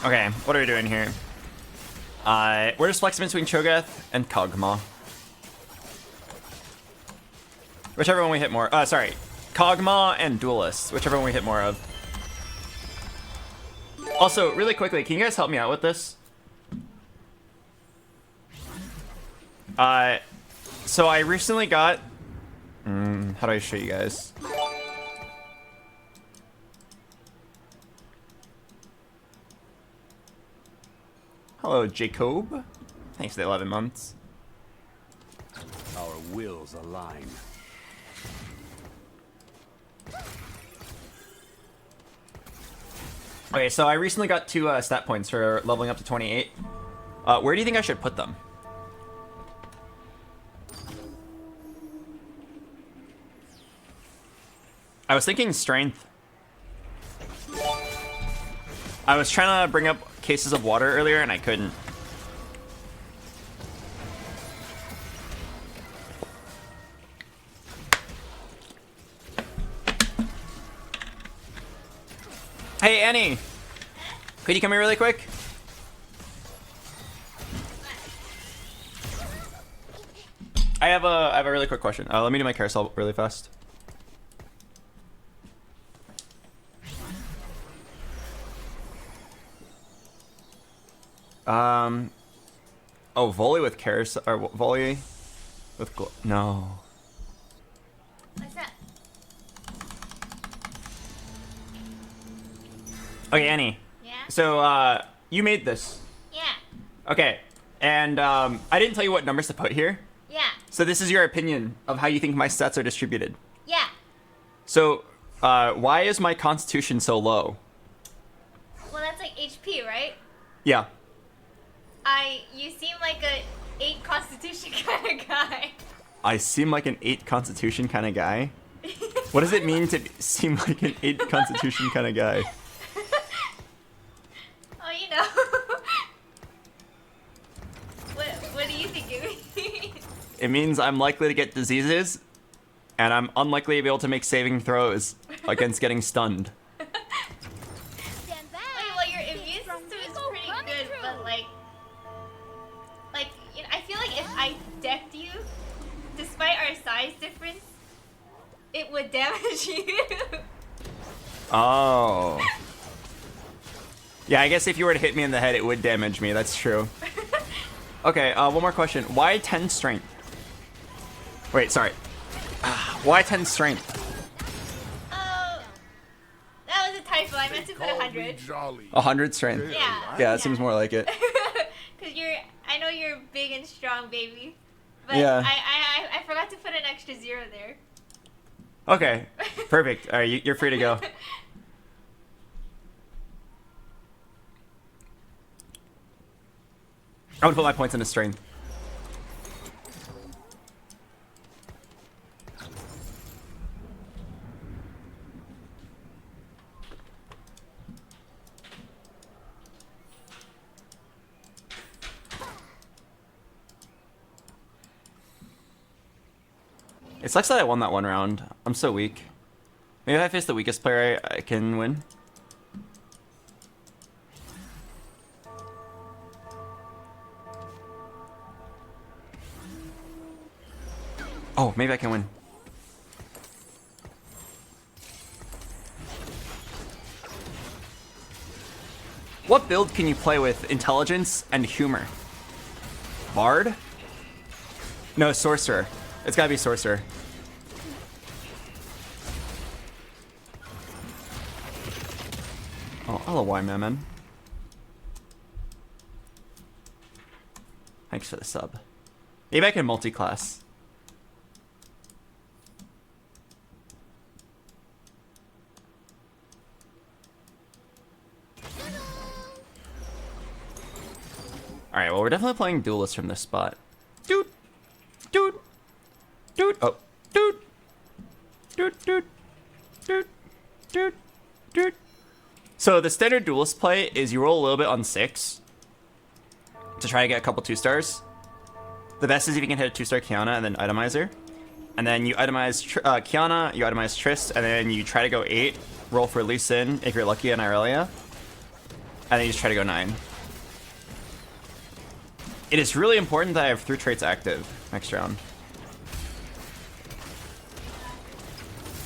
Okay, what are we doing here? We're just flexing between Cho'Gath and Kog'Maw. Whichever one we hit more. Sorry. Kog'Maw and Duelist. Whichever one we hit more of. Also, really quickly, can you guys help me out with this? So I recently got... how do I show you guys? Hello, Jacob. Thanks for the 11 months. Our wills align. Okay, so I recently got 2 stat points for leveling up to 28. Where do you think I should put them? I was thinking strength. I was trying to bring up cases of water earlier and I couldn't. Hey Annie, could you come here really quick? I have a really quick question. Let me do my carousel really fast. Oh, volley with carousel, or volley with no. What's that? Okay, Annie. Yeah? So, you made this. Yeah. Okay, and I didn't tell you what numbers to put here. Yeah. So this is your opinion of how you think my stats are distributed. Yeah. So, why is my constitution so low? Well, that's like HP, right? Yeah. You seem like a 8 constitution kind of guy. I seem like an 8 constitution kind of guy? What does it mean to seem like an 8 constitution kind of guy? Oh, you know. What do you think it means? It means I'm likely to get diseases, and I'm unlikely to be able to make saving throws against getting stunned. Wait, well, your immune system is pretty good, but like, you know, I feel like if I decked you, despite our size difference, it would damage you. Oh. Yeah, I guess if you were to hit me in the head, it would damage me. That's true. Okay, one more question. Why 10 strength? Wait, sorry. Why 10 strength? Oh, that was a typo. I meant to put 100. 100 strength? Yeah. Yeah, it seems more like it. Cause I know you're big and strong, baby. But Yeah. I forgot to put an extra 0 there. Okay, perfect. All right, you're free to go. I would put my points into strength. It sucks that I won that one round. I'm so weak. Maybe if I face the weakest player, I can win. Oh, maybe I can win. What build can you play with intelligence and humor? Bard? No, sorcerer. It's gotta be sorcerer. Oh, hello, Y-Man. Thanks for the sub. Maybe I can multi-class. Alright, well, we're definitely playing duelist from this spot. Dude! Dude! Dude! Oh. Dude! Dude, dude. Dude. Dude. Dude. So the standard duelist play is you roll a little bit on 6 to try to get a couple 2-stars. The best is if you can hit a 2-star Kiana and then itemizer. And then you itemize Kiana, you itemize Triss, and then you try to go 8, roll for Lee Sin if you're lucky in Irelia. And then you just try to go 9. It is really important that I have 3 traits active next round.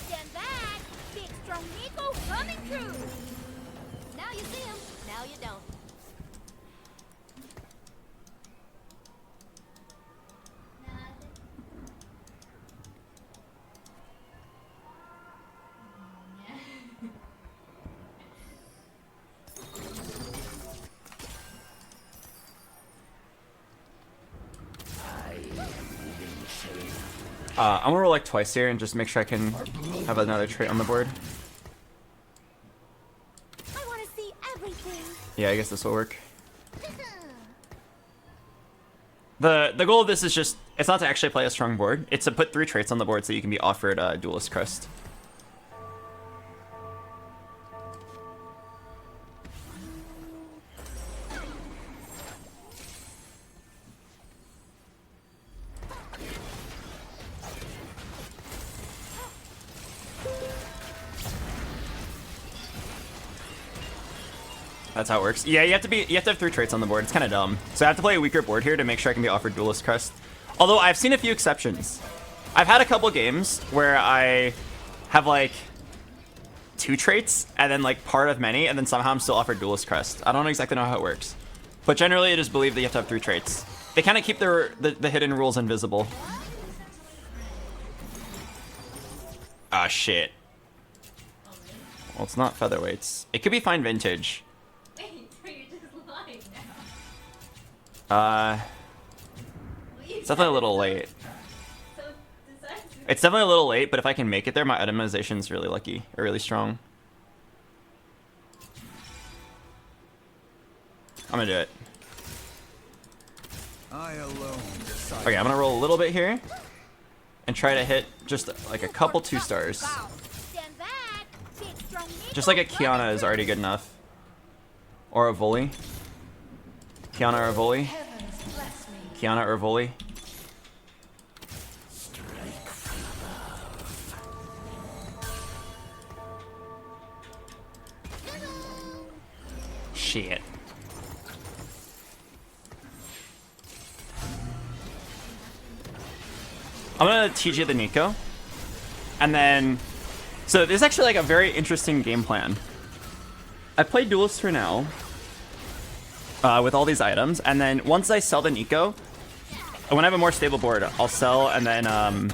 Stand back! Big strong Nico coming through! Now you see him, now you don't. I'm gonna roll like twice here and just make sure I can have another trait on the board. I want to see everything. Yeah, I guess this will work. The goal of this is just, it's not to actually play a strong board, it's to put 3 traits on the board so you can be offered Duelist Crest. That's how it works. Yeah, you have to have 3 traits on the board. It's kind of dumb. So I have to play a weaker board here to make sure I can be offered Duelist Crest. Although I've seen a few exceptions. I've had a couple games where I have like 2 traits and then like part of many, and then somehow I'm still offered Duelist Crest. I don't exactly know how it works. But generally, it is believed that you have to have 3 traits. They kind of keep the hidden rules invisible. Ah, shit. Well, it's not featherweights. It could be fine vintage. Wait, so you're just lying now. It's definitely a little late. So decisive. It's definitely a little late, but if I can make it there, my itemization is really lucky, or really strong. I'm gonna do it. I alone decide. Okay, I'm gonna roll a little bit here and try to hit just like a couple 2 stars. Stand back. Big strong Nico Just like a coming Kiana is already good enough. Or a volley. Kiana or a volley. Kiana or volley. Shit. I'm gonna TG the Nico. And then... So there's actually like a very interesting game plan. I play Duelist for now. With all these items. And then once I sell the Nico, when I have a more stable board, I'll sell and then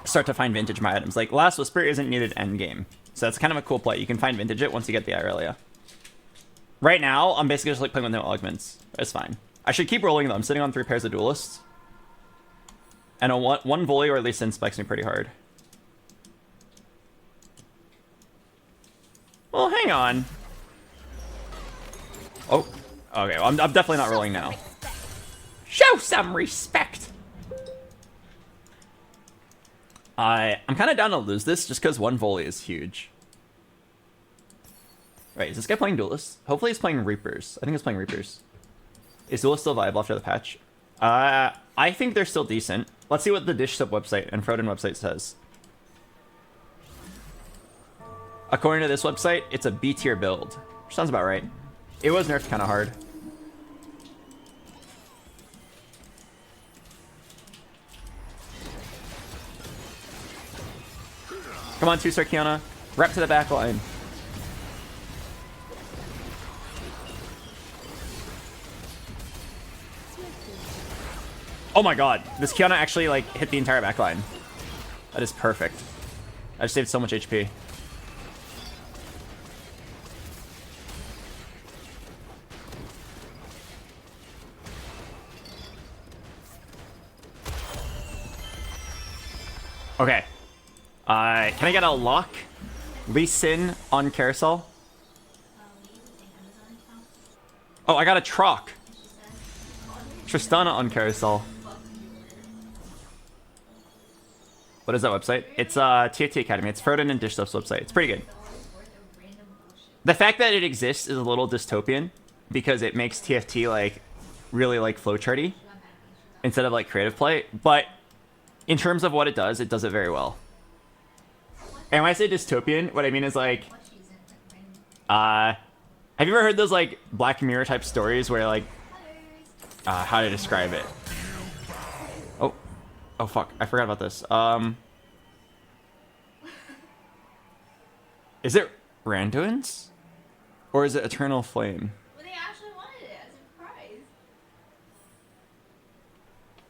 start to find vintage my items. Like Last Whisper isn't needed endgame. So that's kind of a cool play. You can find vintage it once you get the Irelia. Right now, I'm basically just like playing with no augments. It's fine. I should keep rolling though. I'm sitting on 3 pairs of Duelists. And a one volley or at least inspects me pretty hard. Well, hang on. Oh, okay. Well, I'm definitely not rolling now. Show some respect. I'm kind of down to lose this just because 1 volley is huge. Right, is this guy playing Duelist? Hopefully he's playing Reapers. I think he's playing Reapers. Is Duelist still viable after the patch? I think they're still decent. Let's see what the Dish Sub website and Froden website says. According to this website, it's a B tier build. Which sounds about right. It was nerfed kind of hard. Come on, 2-star Kiana. Rep to the back line. Oh my god, this Kiana actually like hit the entire back line. That is perfect. I just saved so much HP. Okay. Can I get a lock? Lee Sin on carousel? Oh, I got a Troc. Tristana on carousel. What is that website? It's TFT Academy. It's Froden and Dish Stuff's website. It's pretty good. The fact that it exists is a little dystopian because it makes TFT like really like flowcharty instead of like creative play. But in terms of what it does it very well. And when I say dystopian, what I mean is like, have you ever heard those like Black Mirror type stories where like, how to describe it? Oh fuck, I forgot about this. Is it Randuin's? Or is it Eternal Flame? Well, they actually wanted it as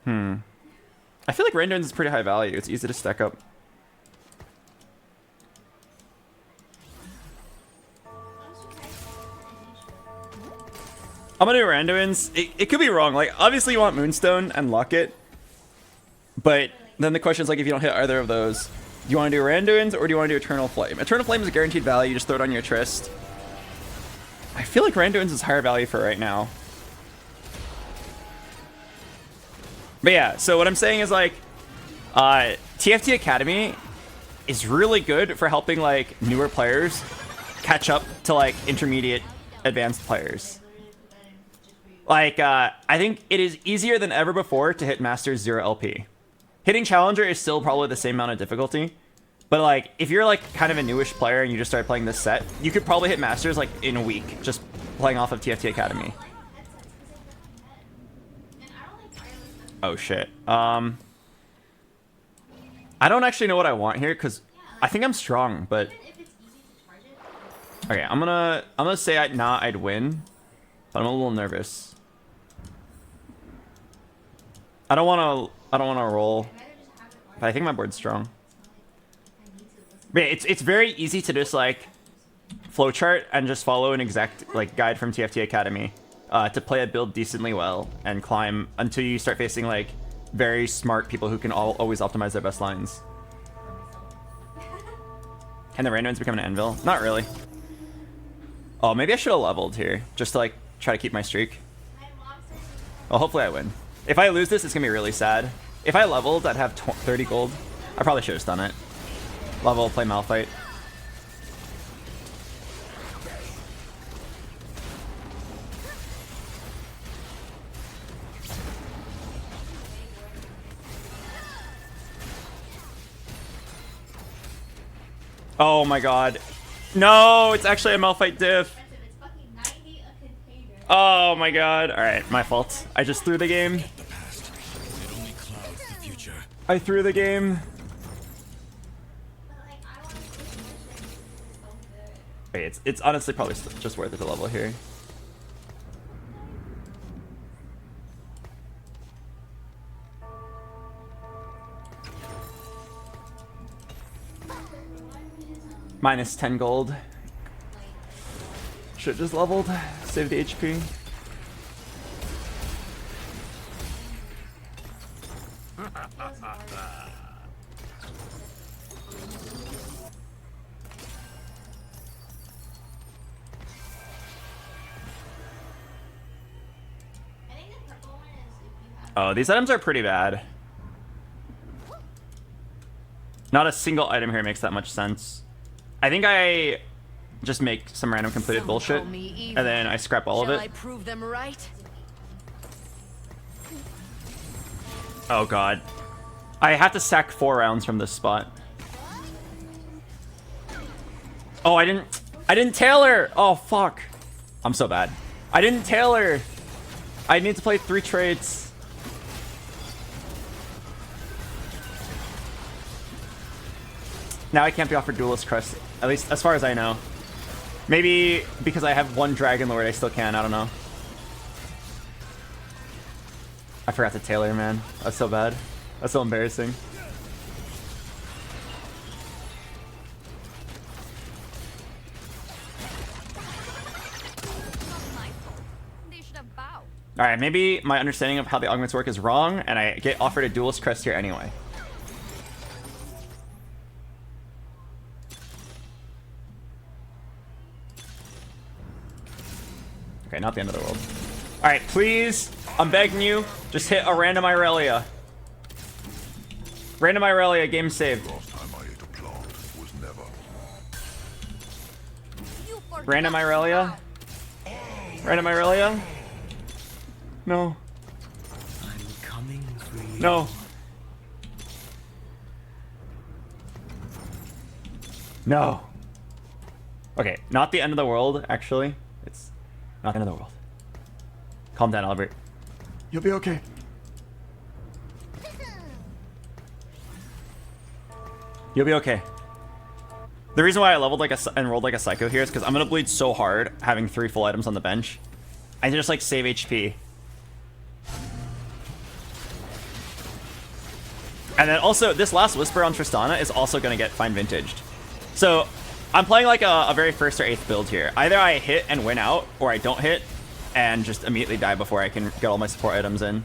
a prize. I feel like Randuin's is pretty high value. It's easy to stack up. I'm gonna do Randuin's. It could be wrong. Like, obviously you want Moonstone and Locket. But then the question is like, if you don't hit either of those, do you want to do Randuin's or do you want to do Eternal Flame? Eternal Flame is a guaranteed value. You just throw it on your Trist. I feel like Randuin's is higher value for right now. But yeah, so what I'm saying is like, TFT Academy is really good for helping like newer players catch up to like intermediate advanced players. Like, I think it is easier than ever before to hit Masters 0 LP. Hitting Challenger is still probably the same amount of difficulty. But like, if you're like kind of a newish player and you just start playing this set, you could probably hit Masters like in a week just playing off of TFT Academy. Oh shit. I don't actually know what I want here because I think I'm strong, but okay, I'm gonna say I'd win. But I'm a little nervous. I don't want to roll. But I think my board's strong. But yeah, it's very easy to just like flowchart and just follow an exact like guide from TFT Academy to play a build decently well and climb until you start facing like very smart people who can always optimize their best lines. Can the randoms become an anvil? Not really. Oh, maybe I should have leveled here just to like try to keep my streak. Well, hopefully I win. If I lose this, it's gonna be really sad. If I leveled, I'd have 30 gold. I probably should have done it. Level, play Malphite. Oh my god. No, it's actually a Malphite diff. Oh my god. Alright, my fault. I just threw the game. I threw the game. Wait, it's honestly probably just worth it to level here. Minus 10 gold. Should've just leveled. Save the HP. Oh, these items are pretty bad. Not a single item here makes that much sense. I think I just make some random completed bullshit, and then I scrap all of it. Shall I prove them right? Oh god. I have to sack 4 rounds from this spot. Oh, I didn't tailor! Oh, fuck. I'm so bad. I didn't tailor! I need to play 3 traits. Now I can't be offered Duelist Crest, at least as far as I know. Maybe because I have 1 Dragon Lord, I still can, I don't know. I forgot to tailor, man. That's so bad. That's so embarrassing. Alright, maybe my understanding of how the augments work is wrong, and I get offered a Duelist Crest here anyway. Okay, not the end of the world. Alright, please, I'm begging you, just hit a random Irelia. Random Irelia, game saved. Random Irelia? Random Irelia? No. I'm coming for you. No. No. Okay, not the end of the world, actually. It's not the end of the world. Calm down, Albert. You'll be okay. You'll be okay. The reason why I leveled like and rolled like a psycho here is because I'm gonna bleed so hard having 3 full items on the bench. I just like save HP. And then also, this last Whisper on Tristana is also gonna get fine vintaged. So, I'm playing like a very first or 8th build here. Either I hit and win out, or I don't hit and just immediately die before I can get all my support items in.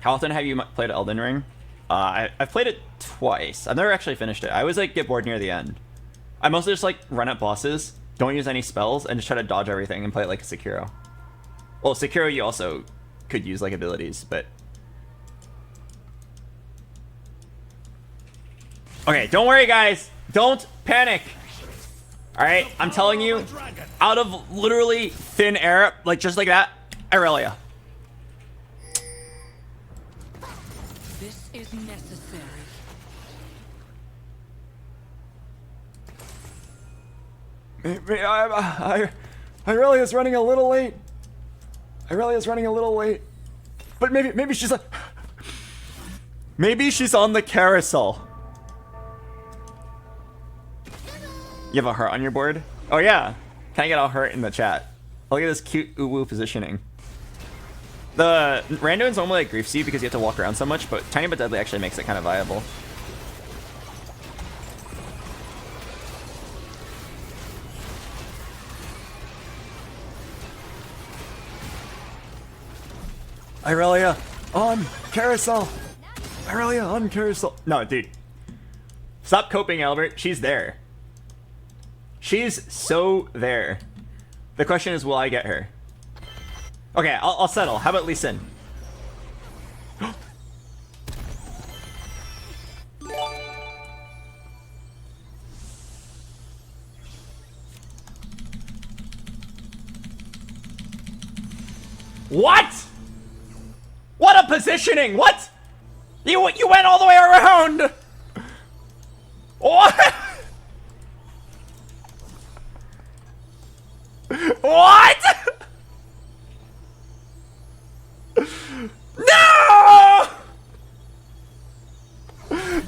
How often have you played Elden Ring? I've played it twice. I've never actually finished it. I always like get bored near the end. I mostly just like run at bosses, don't use any spells, and just try to dodge everything and play it like a Sekiro. Well, Sekiro you also could use like abilities, but... Okay, don't worry guys! Don't panic! Alright, I'm telling you, out of literally thin air, like just like that, Irelia. This is necessary. Irelia's running a little late. Irelia's running a little late. But maybe she's maybe she's on the carousel. You have a heart on your board? Oh yeah. Can I get a heart in the chat? Look at this cute uwu positioning. The randoms normally like griefs you because you have to walk around so much, but Tiny but Deadly actually makes it kind of viable. Irelia on carousel. Irelia on carousel. No, dude. Stop coping, Albert. She's there. She's so there. The question is, will I get her? Okay, I'll settle. How about Lee Sin? What? What a positioning! What? You went all the way around! What? What? No!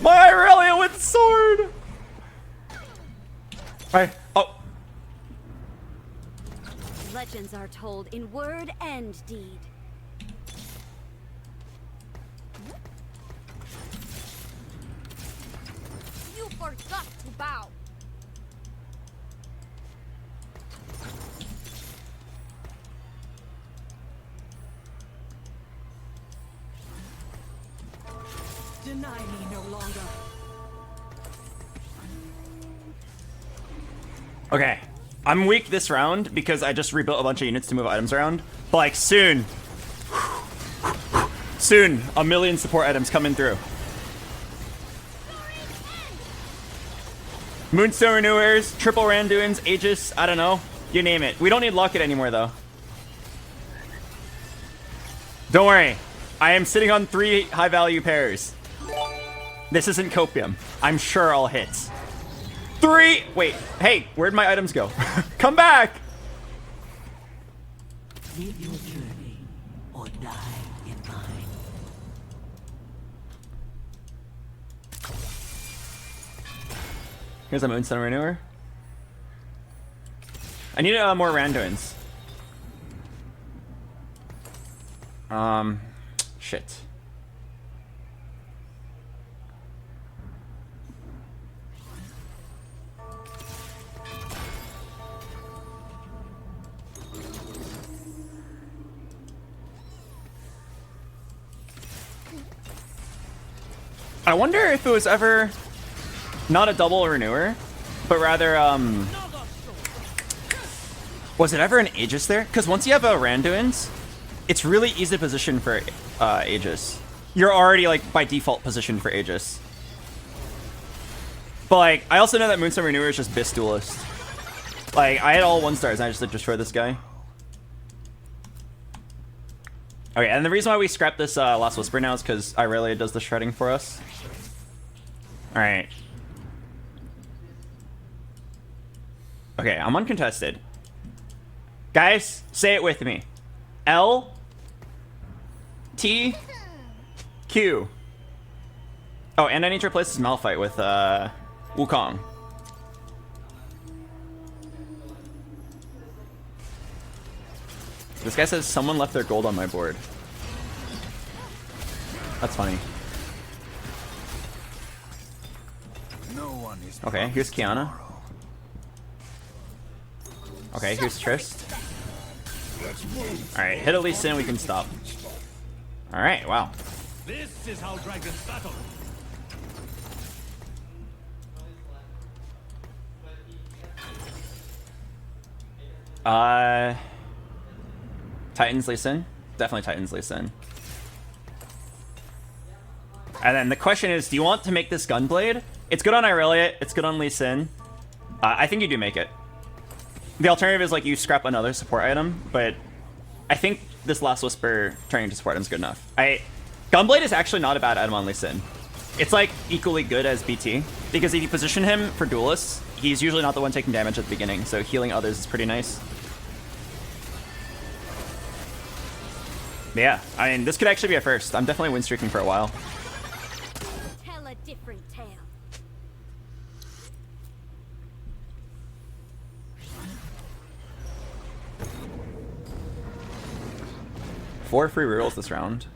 My Irelia with sword! Oh. Legends are told in word and deed. You forgot to bow. Deny me no longer. Okay. I'm weak this round because I just rebuilt a bunch of units to move items around. But like soon, a million support items coming through. Moonstone Renewers, Triple Randuins, Aegis, I don't know. You name it. We don't need Locket anymore though. Don't worry. I am sitting on 3 high value pairs. This isn't copium. I'm sure I'll hit. 3! Wait, hey, where'd my items go? Come back! Live your journey or die in mine. Here's a Moonstone Renewer. I need more Randuins. Shit. I wonder if it was ever not a double renewer, but rather, was it ever an Aegis there? Because once you have a Randuins, it's really easy to position for Aegis. You're already, like, by default positioned for Aegis. But, like, I also know that Moonstone Renewer is just Bis Duelist. Like, I had all 1-stars and I just, like, destroyed this guy. Okay, and the reason why we scrapped this Last Whisper now is because Irelia does the shredding for us. Alright. Okay, I'm uncontested. Guys, say it with me. L T Q. Oh, and I need to replace this Malphite with Wukong. This guy says someone left their gold on my board. That's funny. Okay, here's Kiana. Okay, here's Trist. Alright, hit Elise in, we can stop. Alright, wow. This is how dragons battle. Titans Lee Sin? Definitely Titans Lee Sin. And then the question is, do you want to make this Gunblade? It's good on Irelia, it's good on Lee Sin. I think you do make it. The alternative is like you scrap another support item, but I think this Last Whisper turning to support item is good enough. Gunblade is actually not a bad item on Lee Sin. It's like equally good as BT, because if you position him for duelists, he's usually not the one taking damage at the beginning, so healing others is pretty nice. But yeah, I mean, this could actually be a first. I'm definitely win streaking for a while. Tell a different tale. 4 free rerolls this round.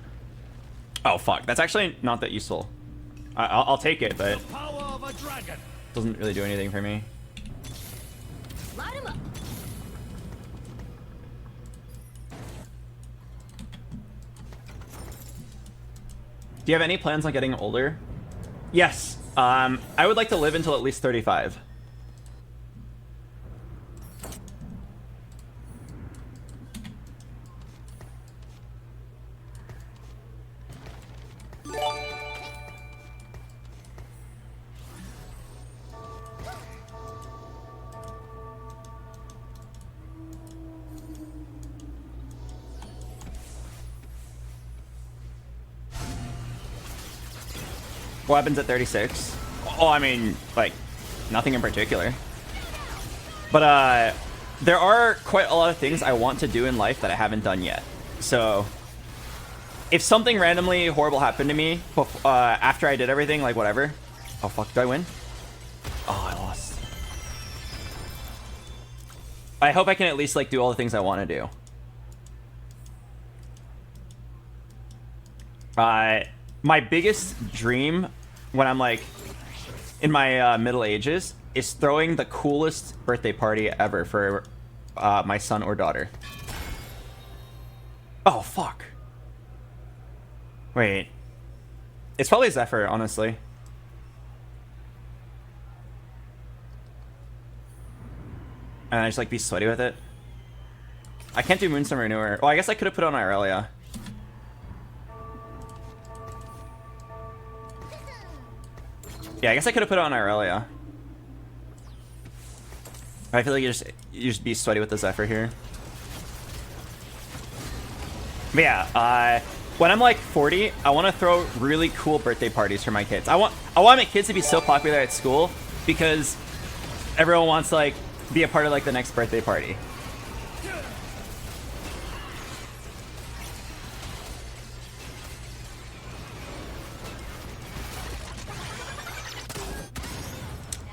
Oh fuck, that's actually not that useful. I'll take it, but doesn't really do anything for me. Light 'em up. Do you have any plans on getting older? Yes. I would like to live until at least 35. What happens at 36? Oh, I mean, like, nothing in particular. But, there are quite a lot of things I want to do in life that I haven't done yet. So, if something randomly horrible happened to me after I did everything, like, whatever. Oh, fuck, did I win? Oh, I lost. I hope I can at least, like, do all the things I want to do. My biggest dream when I'm like in my middle ages is throwing the coolest birthday party ever for my son or daughter. Oh fuck. Wait. It's probably Zephyr, honestly. And I just like be sweaty with it. I can't do Moonstone Renewer. Well, I guess I could have put it on Irelia. Yeah, I guess I could have put it on Irelia. I feel like you just be sweaty with the Zephyr here. But yeah, when I'm like 40, I want to throw really cool birthday parties for my kids. I want my kids to be so popular at school because everyone wants to like be a part of like the next birthday party.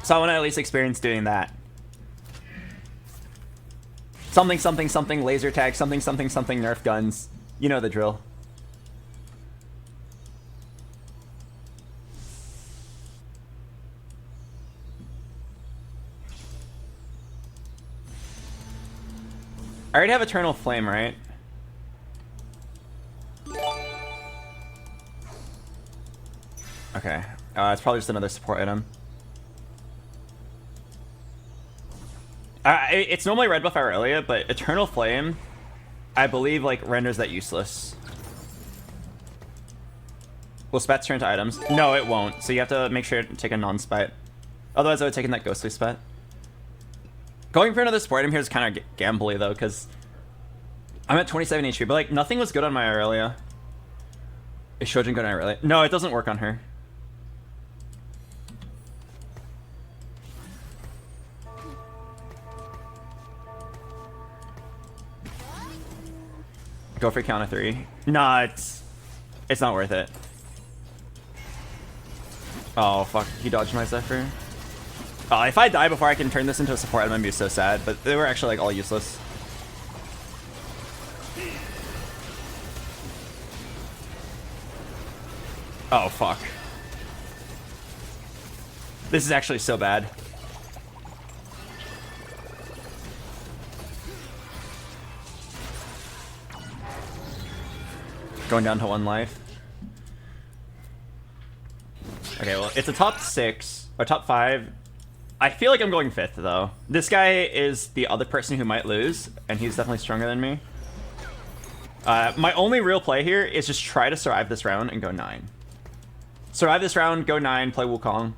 So I want to at least experience doing that. Something, something, something, laser tag, something, something, something, Nerf guns. You know the drill. I already have Eternal Flame, right? Okay. It's probably just another support item. It's normally red buff Irelia, but Eternal Flame, I believe, like, renders that useless. Will spats turn to items? No, it won't. So you have to make sure to take a non-spat. Otherwise, I would have taken that ghostly spat. Going for another support item here is kind of gambly, though, because I'm at 27 HP, but, like, nothing was good on my Irelia. Is Shojin good on Irelia? No, it doesn't work on her. Go for count of 3. Nah, it's not worth it. Oh, fuck. He dodged my Zephyr. Oh, if I die before I can turn this into a support item, I'd be so sad. But they were actually, like, all useless. Oh, fuck. This is actually so bad. Going down to 1 life. Okay, well, it's a top 6 or top 5. I feel like I'm going 5th though. This guy is the other person who might lose, and he's definitely stronger than me. My only real play here is just try to survive this round and go 9. Survive this round, go 9, play Wukong.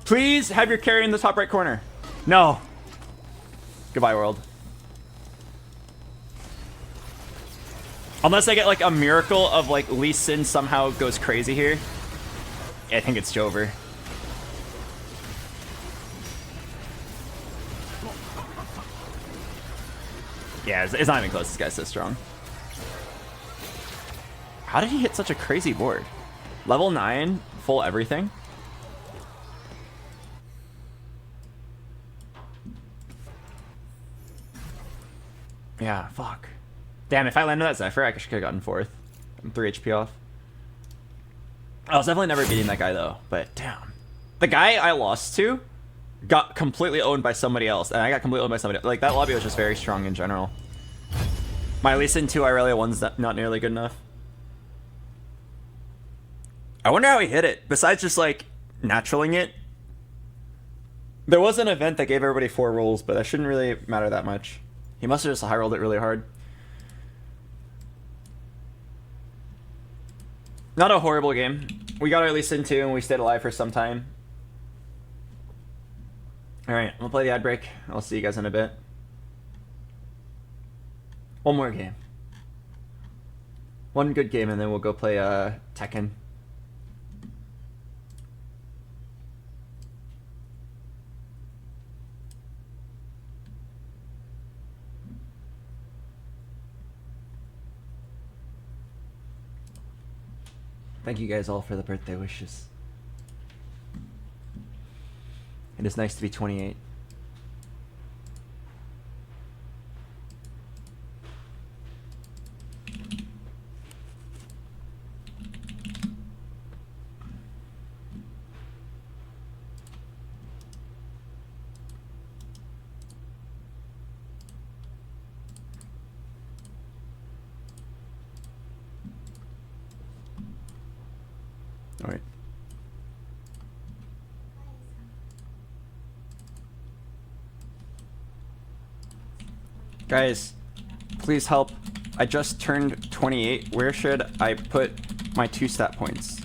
Please have your carry in the top right corner. No. Goodbye, world. Unless I get like a miracle of like Lee Sin somehow goes crazy here. I think it's Jover. Yeah, it's not even close. This guy's so strong. How did he hit such a crazy board? Level 9, full everything. Yeah, fuck. Damn, if I landed that Zephyr, I could have gotten 4th. I'm 3 HP off. I was definitely never beating that guy, though. But, damn. The guy I lost to got completely owned by somebody else, and I got completely owned by somebody else. Like, that lobby was just very strong in general. My Lee Sin 2 Irelia 1's not nearly good enough. I wonder how he hit it, besides just, like, naturaling it. There was an event that gave everybody 4 rolls, but that shouldn't really matter that much. He must have just high rolled it really hard. Not a horrible game. We got our Lee Sin 2 and we stayed alive for some time. Alright, we'll play the ad break. I'll see you guys in a bit. One more game. One good game and then we'll go play Tekken. Thank you guys all for the birthday wishes. It is nice to be 28. All right. Guys, please help. I just turned 28. Where should I put my 2 stat points?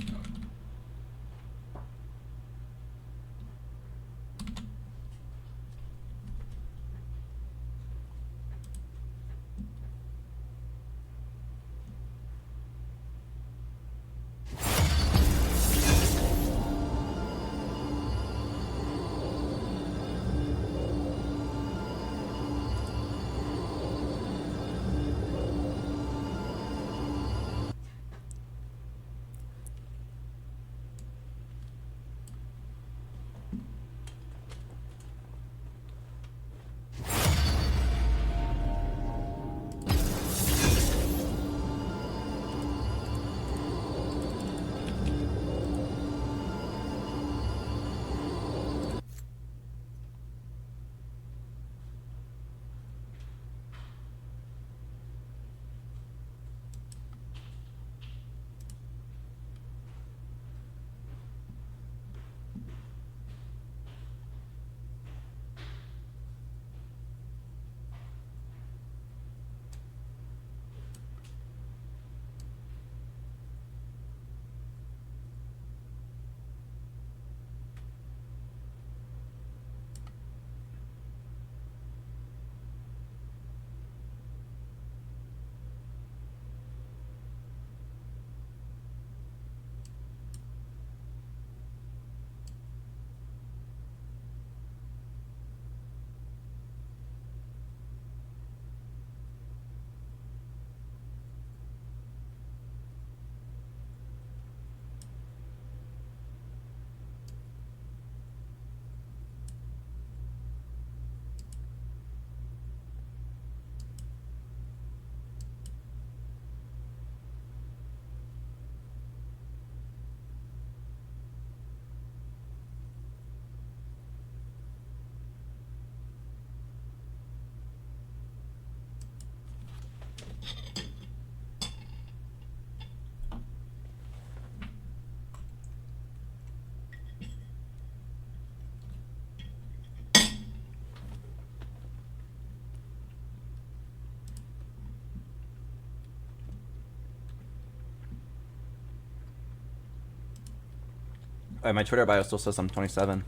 My Twitter bio still says I'm 27.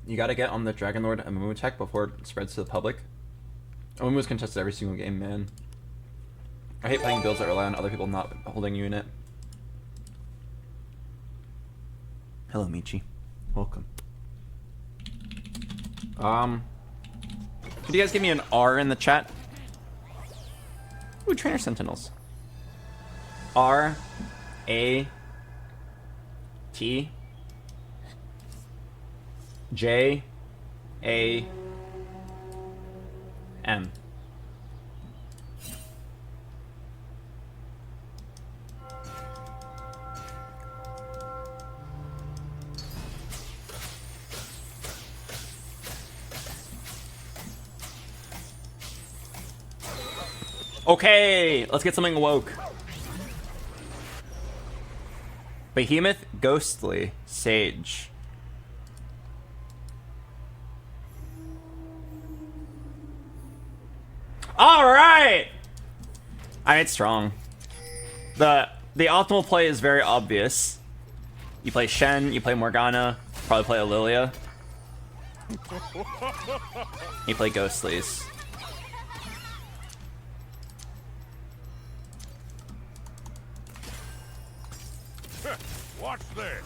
You gotta get on the Dragon Lord Amumu tech before it spreads to the public. Amumu's contested every single game, man. I hate playing builds that rely on other people not holding unit. Hello, Michi. Welcome. Could you guys give me an R in the chat? Ooh, Trainer Sentinels. R A T J A M. Okay, let's get something woke. Behemoth, Ghostly, Sage. All right. I mean, it's strong. The optimal play is very obvious. You play Shen, you play Morgana, probably play Aulilia. You play Ghostlies. Watch this.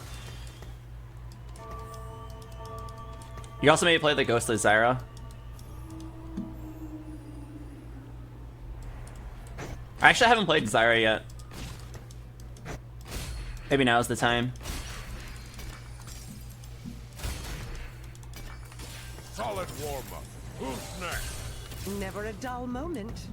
You also maybe play the Ghostly Zyra. I actually haven't played Zyra yet. Maybe now's the time. Solid warm-up. Who's next? Never a dull moment.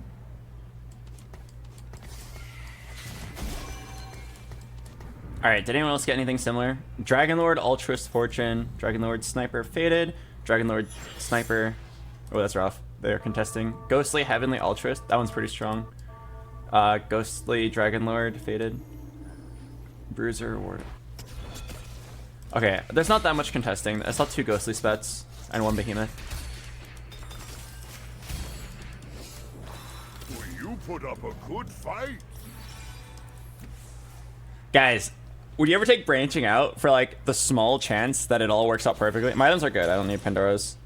Alright, did anyone else get anything similar? Dragonlord, Altruist Fortune, Dragonlord Sniper Faded, Dragonlord Sniper... Oh, that's rough. They're contesting. Ghostly Heavenly Altruist, that one's pretty strong. Ghostly Dragonlord Faded. Bruiser Ward. Okay, there's not that much contesting. I saw 2 Ghostly Spets and 1 Behemoth. Well, you put up a good fight. Guys, would you ever take branching out for like the small chance that it all works out perfectly? My items are good. I don't need Pandora's.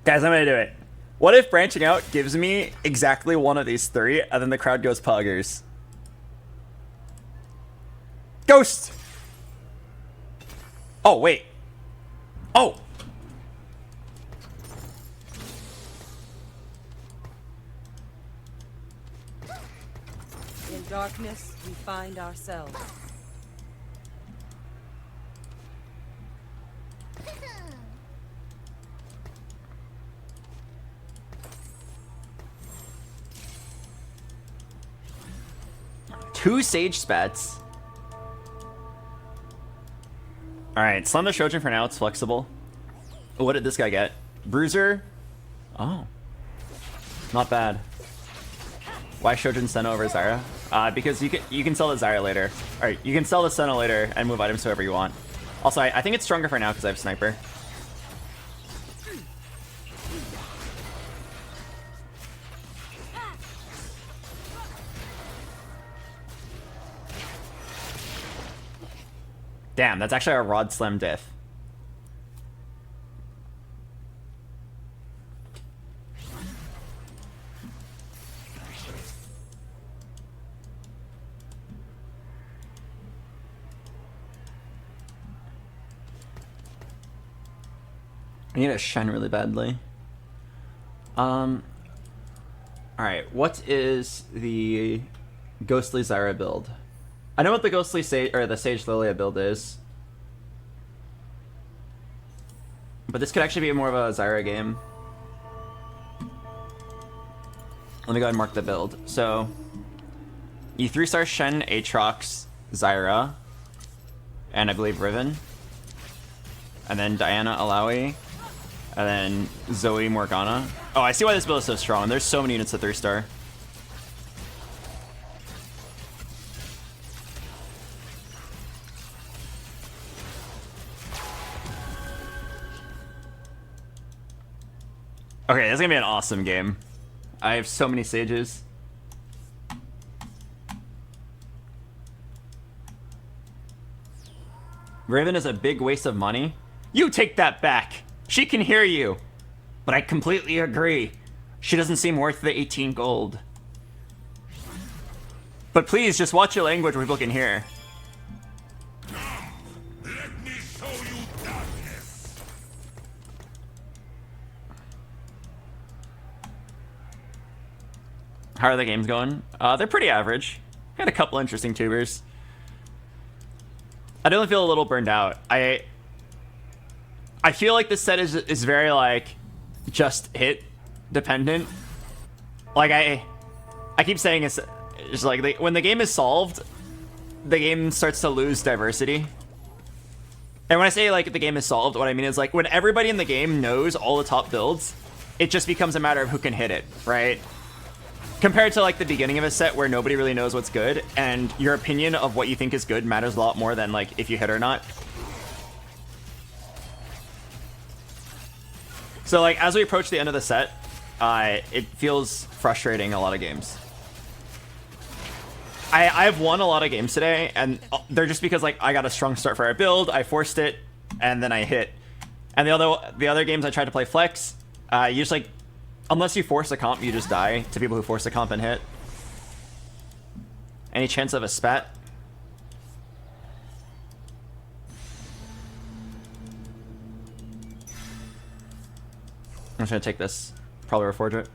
Guys, I'm gonna do it. What if branching out gives me exactly one of these 3 and then the crowd goes poggers? Ghost! Oh, wait. Oh! In darkness, we find ourselves. Two Sage Spats. Alright, Slender Shojin for now, it's flexible. What did this guy get? Bruiser? Oh. Not bad. Why Shojin Senna over Zyra? Because you can sell the Zyra later. Alright, you can sell the Senna later and move items to whoever you want. Also, I think it's stronger for now because I have Sniper. Damn, that's actually a Rod Slam diff. I need a Shen really badly. Alright, what is the Ghostly Zyra build? I know what the Ghostly Sage or the Sage Lilia build is. But this could actually be more of a Zyra game. Let me go ahead and mark the build. So you 3-star Shen, Aatrox, Zyra, and I believe Riven. And then Diana, Alawi, and then Zoe, Morgana. Oh, I see why this build is so strong. There's so many units at 3-star. Okay, this is gonna be an awesome game. I have so many sages. Riven is a big waste of money. You take that back. She can hear you. But I completely agree. She doesn't seem worth the 18 gold. But please, just watch your language where people can hear. Let me show you darkness. How are the games going? They're pretty average. Had a couple interesting tubers. I definitely feel a little burned out. I feel like this set is very like just hit dependent. Like I keep saying it's like when the game is solved, the game starts to lose diversity. And when I say like the game is solved, what I mean is like when everybody in the game knows all the top builds, it just becomes a matter of who can hit it, right? Compared to like the beginning of a set where nobody really knows what's good, and your opinion of what you think is good matters a lot more than like if you hit or not. So like as we approach the end of the set, it feels frustrating in a lot of games. I've won a lot of games today, and they're just because like I got a strong start for our build, I forced it, and then I hit. And the other games I tried to play flex, you just like, unless you force a comp, you just die to people who force a comp and hit. Any chance of a spat? I'm just gonna take this. Probably reforge it.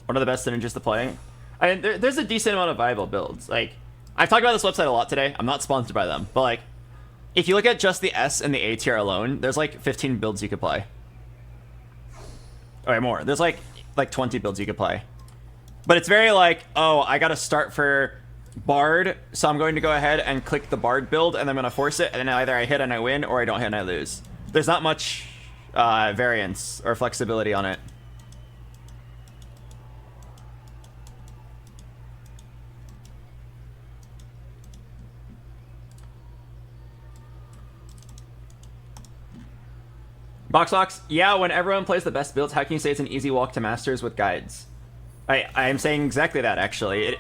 What are the best synergies to play? I mean, there's a decent amount of viable builds. Like, I've talked about this website a lot today. I'm not sponsored by them, but like, if you look at just the S and the A tier alone, there's like 15 builds you could play. Or more. There's like 20 builds you could play. But it's very like, oh, I gotta start for Bard, so I'm going to go ahead and click the Bard build, and I'm gonna force it, and then either I hit and I win, or I don't hit and I lose. There's not much variance or flexibility on it. BoxBox, yeah, when everyone plays the best builds, how can you say it's an easy walk to Masters with guides? I am saying exactly that, actually.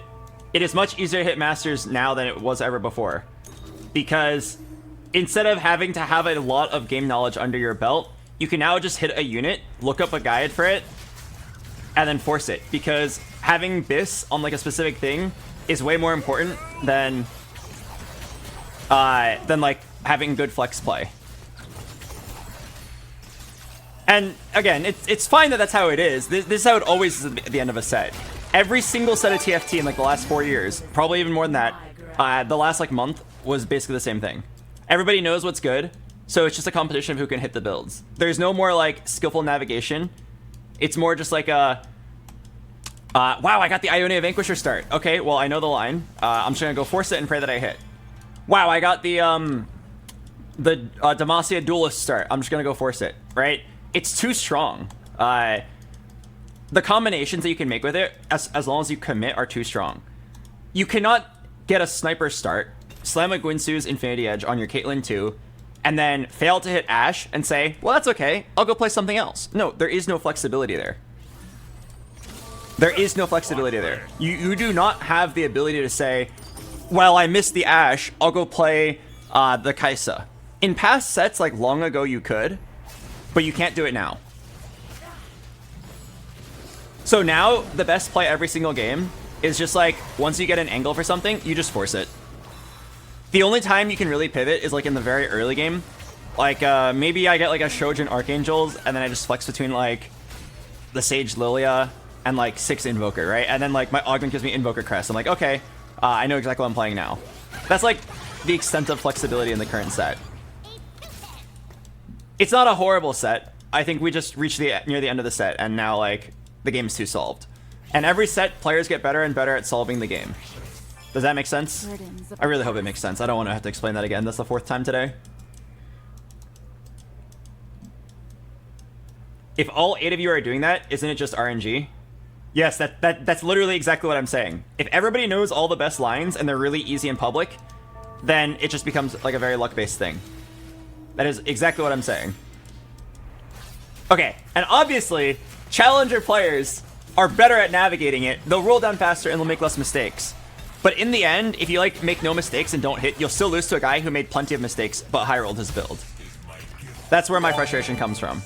It is much easier to hit Masters now than it was ever before. Because instead of having to have a lot of game knowledge under your belt, you can now just hit a unit, look up a guide for it, and then force it. Because having BIS on like a specific thing is way more important than like having good flex play. And again, it's fine that that's how it is. This is how it always is at the end of a set. Every single set of TFT in like the last 4 years, probably even more than that, the last like month was basically the same thing. Everybody knows what's good, so it's just a competition of who can hit the builds. There's no more like skillful navigation. It's more just like a, wow, I got the Ionia Vanquisher start. Okay, well I know the line. I'm just gonna go force it and pray that I hit. Wow, I got the Demacia Duelist start. I'm just gonna go force it, right? It's too strong. The combinations that you can make with it, as long as you commit, are too strong. You cannot get a sniper start, slam a Guinsu's Infinity Edge on your Caitlyn 2, and then fail to hit Ashe and say, well, that's okay, I'll go play something else. No, there is no flexibility there. There is no flexibility there. You do not have the ability to say, well, I missed the Ashe, I'll go play the Kaisa. In past sets, like long ago, you could, but you can't do it now. So now, the best play every single game is just like, once you get an angle for something, you just force it. The only time you can really pivot is like in the very early game. Like, maybe I get like a Shojin Archangels, and then I just flex between like the Sage Lilia and like 6 Invoker, right? And then like my augment gives me Invoker Crest. I'm like, okay, I know exactly what I'm playing now. That's like the extent of flexibility in the current set. It's not a horrible set. I think we just reached near the end of the set, and now like the game's too solved. And every set, players get better and better at solving the game. Does that make sense? I really hope it makes sense. I don't want to have to explain that again. That's the 4th time today. If all 8 of you are doing that, isn't it just RNG? Yes, that's literally exactly what I'm saying. If everybody knows all the best lines and they're really easy in public, then it just becomes like a very luck-based thing. That is exactly what I'm saying. Okay, and obviously, challenger players are better at navigating it. They'll roll down faster and they'll make less mistakes. But in the end, if you like make no mistakes and don't hit, you'll still lose to a guy who made plenty of mistakes but high rolled his build. That's where my frustration comes from.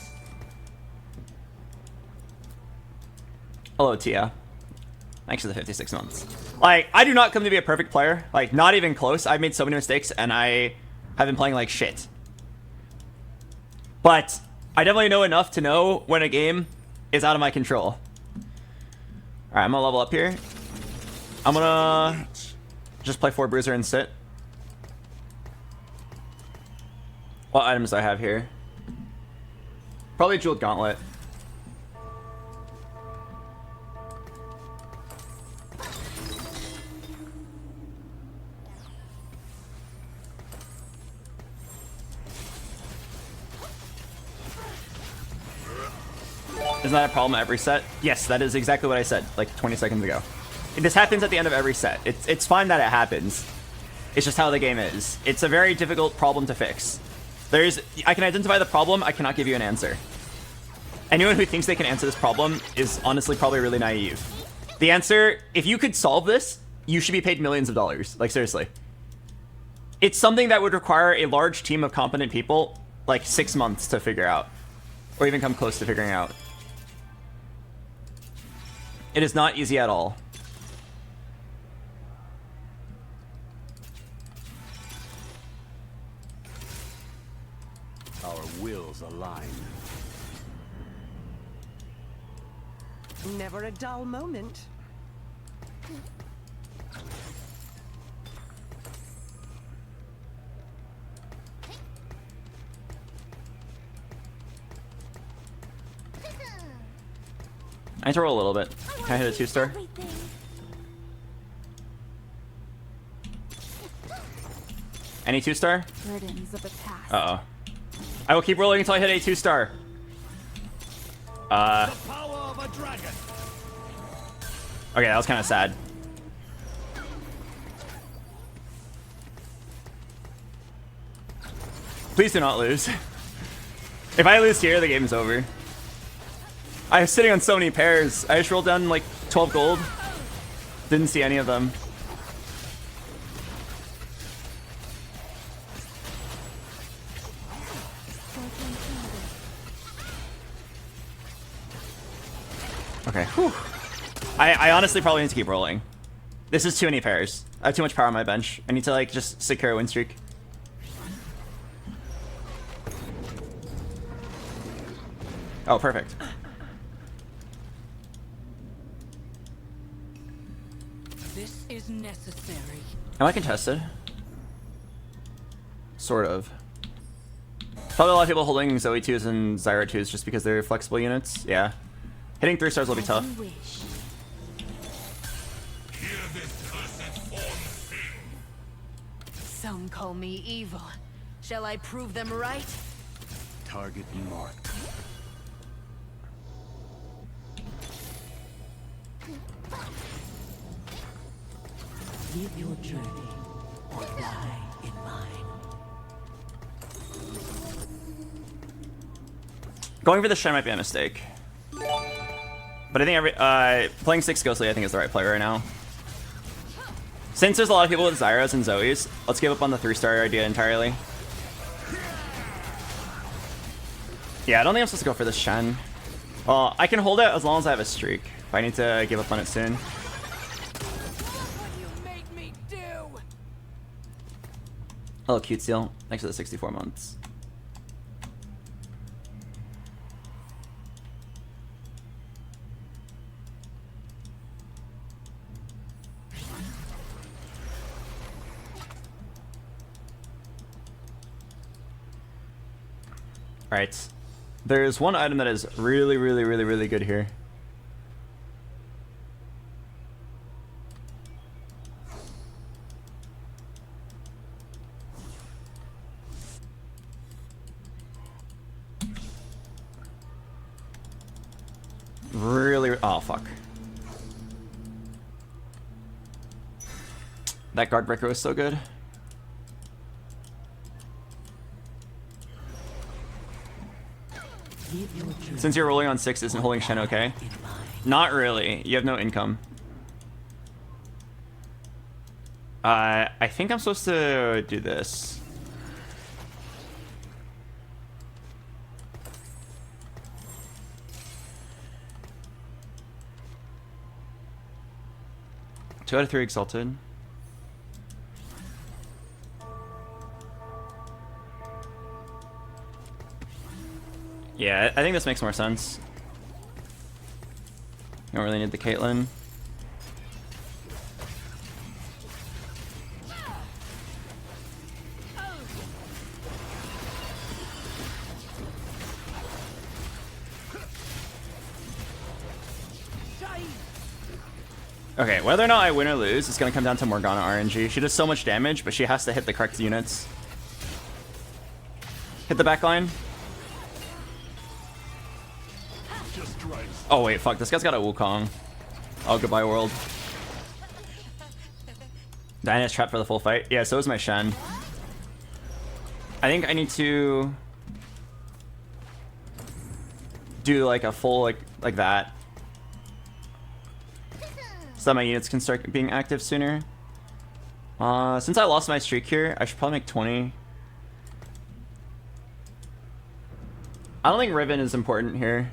Hello, Tia. Thanks for the 56 months. Like, I do not claim to be a perfect player. Like, not even close. I've made so many mistakes, and I have been playing like shit. But I definitely know enough to know when a game is out of my control. All right, I'm gonna level up here. I'm gonna just play 4 Bruiser and sit. What items do I have here? Probably Jeweled Gauntlet. Isn't that a problem at every set? Yes, that is exactly what I said like 20 seconds ago. This happens at the end of every set. It's fine that it happens. It's just how the game is. It's a very difficult problem to fix. I can identify the problem, I cannot give you an answer. Anyone who thinks they can answer this problem is honestly probably really naive. The answer, if you could solve this, you should be paid millions of dollars. Like, seriously. It's something that would require a large team of competent people, like 6 months to figure out. Or even come close to figuring out. It is not easy at all. Our wills align. Never a dull moment. I need to roll a little bit. Can I hit a 2-star? Any 2-star? Burdens of the past. Uh-oh. I will keep rolling until I hit a 2-star. Okay, that was kind of sad. Please do not lose. If I lose here, the game's over. I was sitting on so many pairs. I just rolled down like 12 gold. Didn't see any of them. Okay. Whew. I honestly probably need to keep rolling. This is too many pairs. I have too much power on my bench. I need to like just secure a win streak. Oh, perfect. This is necessary. Am I contested? Sort of. Probably a lot of people holding Zoe 2s and Zyra 2s just because they're flexible units. Yeah. Hitting 3 stars will be tough. Some call me evil. Shall I prove them right? Target marked. Live your journey or die in mine. Going for the Shen might be a mistake. But I think playing 6 Ghostly I think is the right play right now. Since there's a lot of people with Zyras and Zoes, let's give up on the 3-star idea entirely. Yeah, I don't think I'm supposed to go for this Shen. Well, I can hold it as long as I have a streak. If I need to give up on it soon. Hello, Cute Seal. Thanks for the 64 months. Alright. There's one item that is really, really, really, really good here. Really, oh fuck. That guard breaker was so good. Since you're rolling on 6, isn't holding Shen okay? Not really. You have no income. I think I'm supposed to do this. 2 out of 3 exalted. Yeah, I think this makes more sense. You don't really need the Caitlyn. Okay, whether or not I win or lose, it's gonna come down to Morgana RNG. She does so much damage, but she has to hit the correct units. Hit the back line. Oh wait, fuck, this guy's got a Wukong. Oh, goodbye world. Diana's trapped for the full fight. Yeah, so is my Shen. I think I need to do like a full like that. So that my units can start being active sooner. Since I lost my streak here, I should probably make 20. I don't think Riven is important here.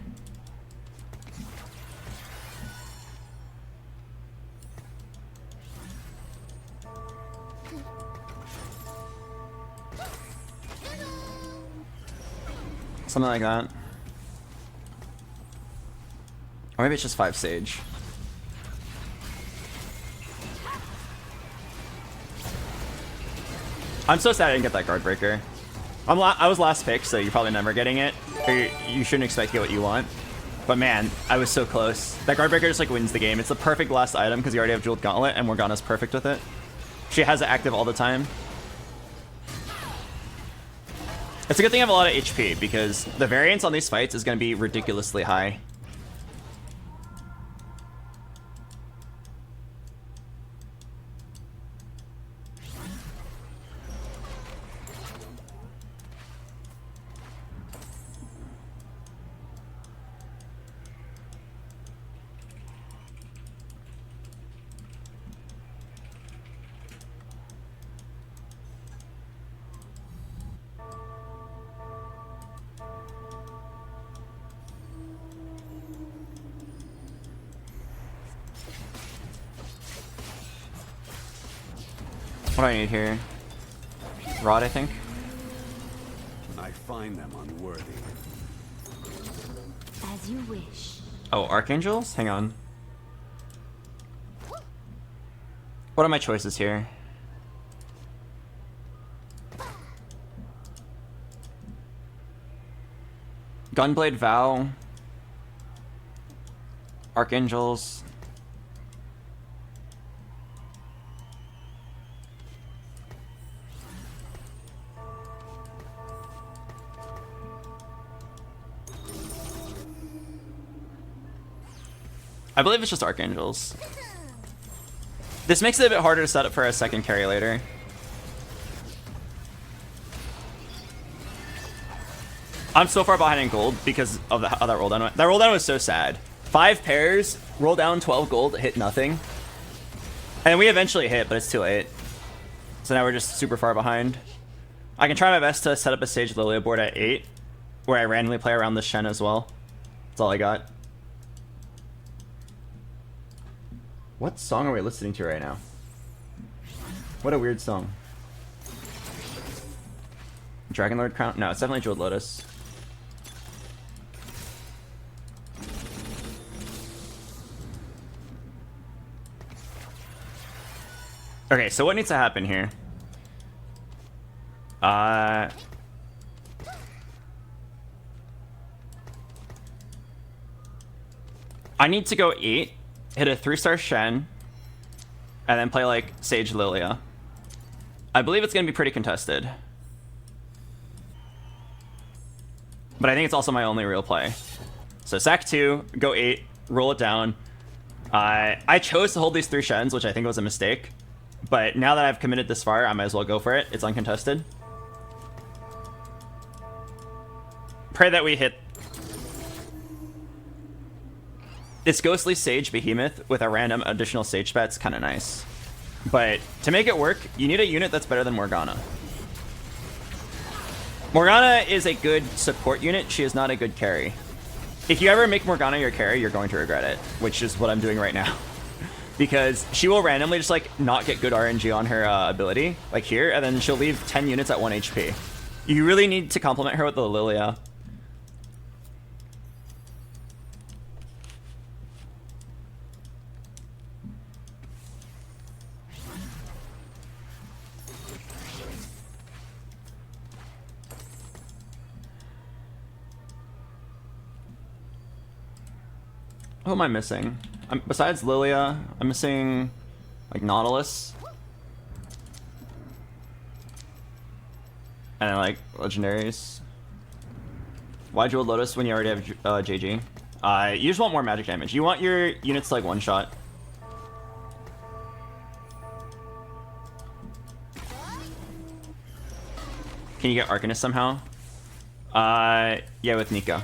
Something like that. Or maybe it's just 5 Sage. I'm so sad I didn't get that guard breaker. I was last pick, so you're probably never getting it. Or you shouldn't expect to get what you want. But man, I was so close. That guard breaker just like wins the game. It's the perfect last item because you already have Jeweled Gauntlet and Morgana's perfect with it. She has it active all the time. It's a good thing I have a lot of HP because the variance on these fights is going to be ridiculously high. What do I need here? Rod, I think. I find them unworthy. As you wish. Oh, Archangels? Hang on. What are my choices here? Gunblade Vow. Archangels. I believe it's just Archangels. This makes it a bit harder to set up for a second carry later. I'm so far behind in gold because of how that roll down went. That roll down was so sad. 5 pairs, roll down 12 gold, hit nothing. And we eventually hit, but it's too late. So now we're just super far behind. I can try my best to set up a Sage Lilia board at 8, where I randomly play around the Shen as well. That's all I got. What song are we listening to right now? What a weird song. Dragonlord Crown? No, it's definitely Jeweled Lotus. Okay, so what needs to happen here? I need to go 8. Hit a 3-star Shen, and then play like Sage Lilia. I believe it's going to be pretty contested. But I think it's also my only real play. So sack 2, go 8, roll it down. I chose to hold these 3 Shens, which I think was a mistake. But now that I've committed this far, I might as well go for it. It's uncontested. Pray that we hit this Ghostly Sage Behemoth with a random additional Sage bet's kind of nice. But to make it work, you need a unit that's better than Morgana. Morgana is a good support unit. She is not a good carry. If you ever make Morgana your carry, you're going to regret it, which is what I'm doing right now. because she will randomly just like not get good RNG on her ability, like here, and then she'll leave 10 units at 1 HP. You really need to complement her with the Lilia. Who am I missing? Besides Lilia, I'm missing like Nautilus. And I like legendaries. Why Jewel Lotus when you already have JG? You just want more magic damage. You want your units to like one shot. Can you get Arcanist somehow? Yeah, with Nico.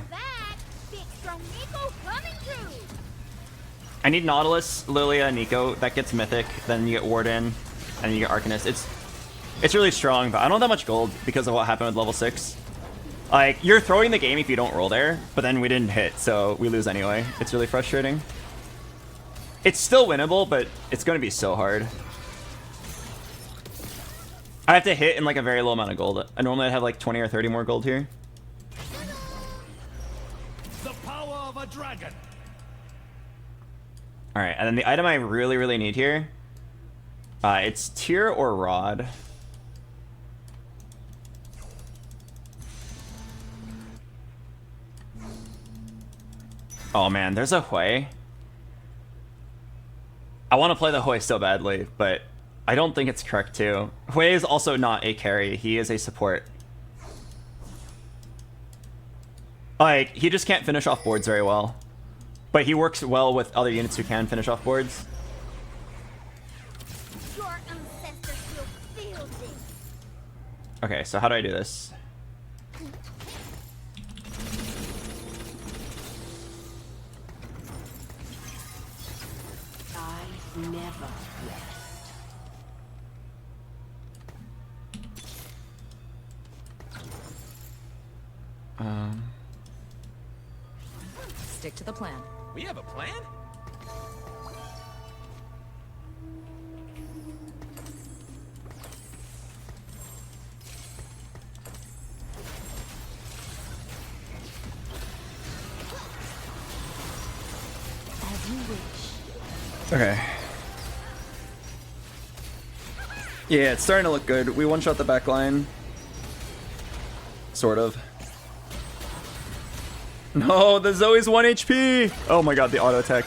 I need Nautilus, Lilia, Nico. That gets Mythic. Then you get Warden, and you get Arcanist. It's really strong, but I don't have that much gold because of what happened with level 6. Like, you're throwing the game if you don't roll there, but then we didn't hit, so we lose anyway. It's really frustrating. It's still winnable, but it's going to be so hard. I have to hit in like a very low amount of gold. I normally have like 20 or 30 more gold here. The power of a dragon. Alright, and then the item I really, really need here, it's Tear or Rod. Oh man, there's a Hui. I want to play the Hui so badly, but I don't think it's correct too. Hui is also not a carry, he is a support. Like, he just can't finish off boards very well. But he works well with other units who can finish off boards. Your ancestors will feel this. Okay, so how do I do this? I never rest. Stick to the plan. We have a plan? As you wish. Okay. Yeah, it's starting to look good. We one-shot the back line. Sort of. No, the Zoe's 1 HP! Oh my god, the auto attack.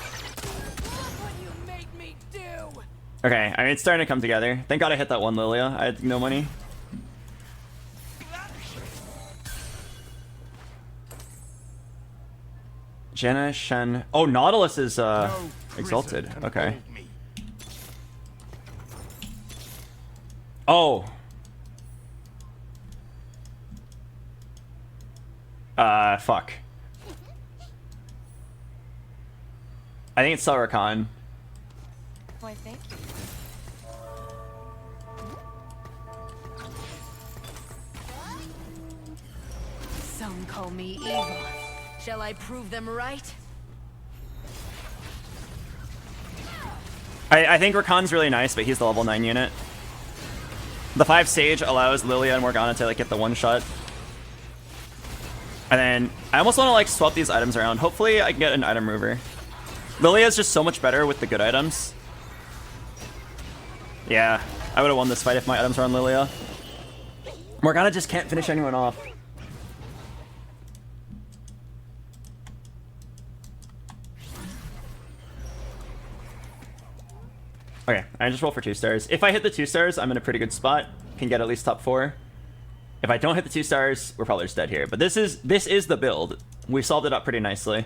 Okay, I mean, it's starting to come together. Thank god I hit that one Lilia. I had no money. Jenna, Shen. Oh, Nautilus is exalted. Okay. Oh. Fuck. I think it's Sarrakan. Why, thank you. Some call me evil. Shall I prove them right? I think Rakan's really nice, but he's the level 9 unit. The 5 Sage allows Lilia and Morgana to like get the one shot. And then I almost want to like swap these items around. Hopefully I can get an item mover. Lilia's just so much better with the good items. Yeah, I would have won this fight if my items were on Lilia. Morgana just can't finish anyone off. Okay, I just roll for 2 stars. If I hit the 2 stars, I'm in a pretty good spot. Can get at least top 4. If I don't hit the 2 stars, we're probably just dead here. But this is the build. We solved it up pretty nicely.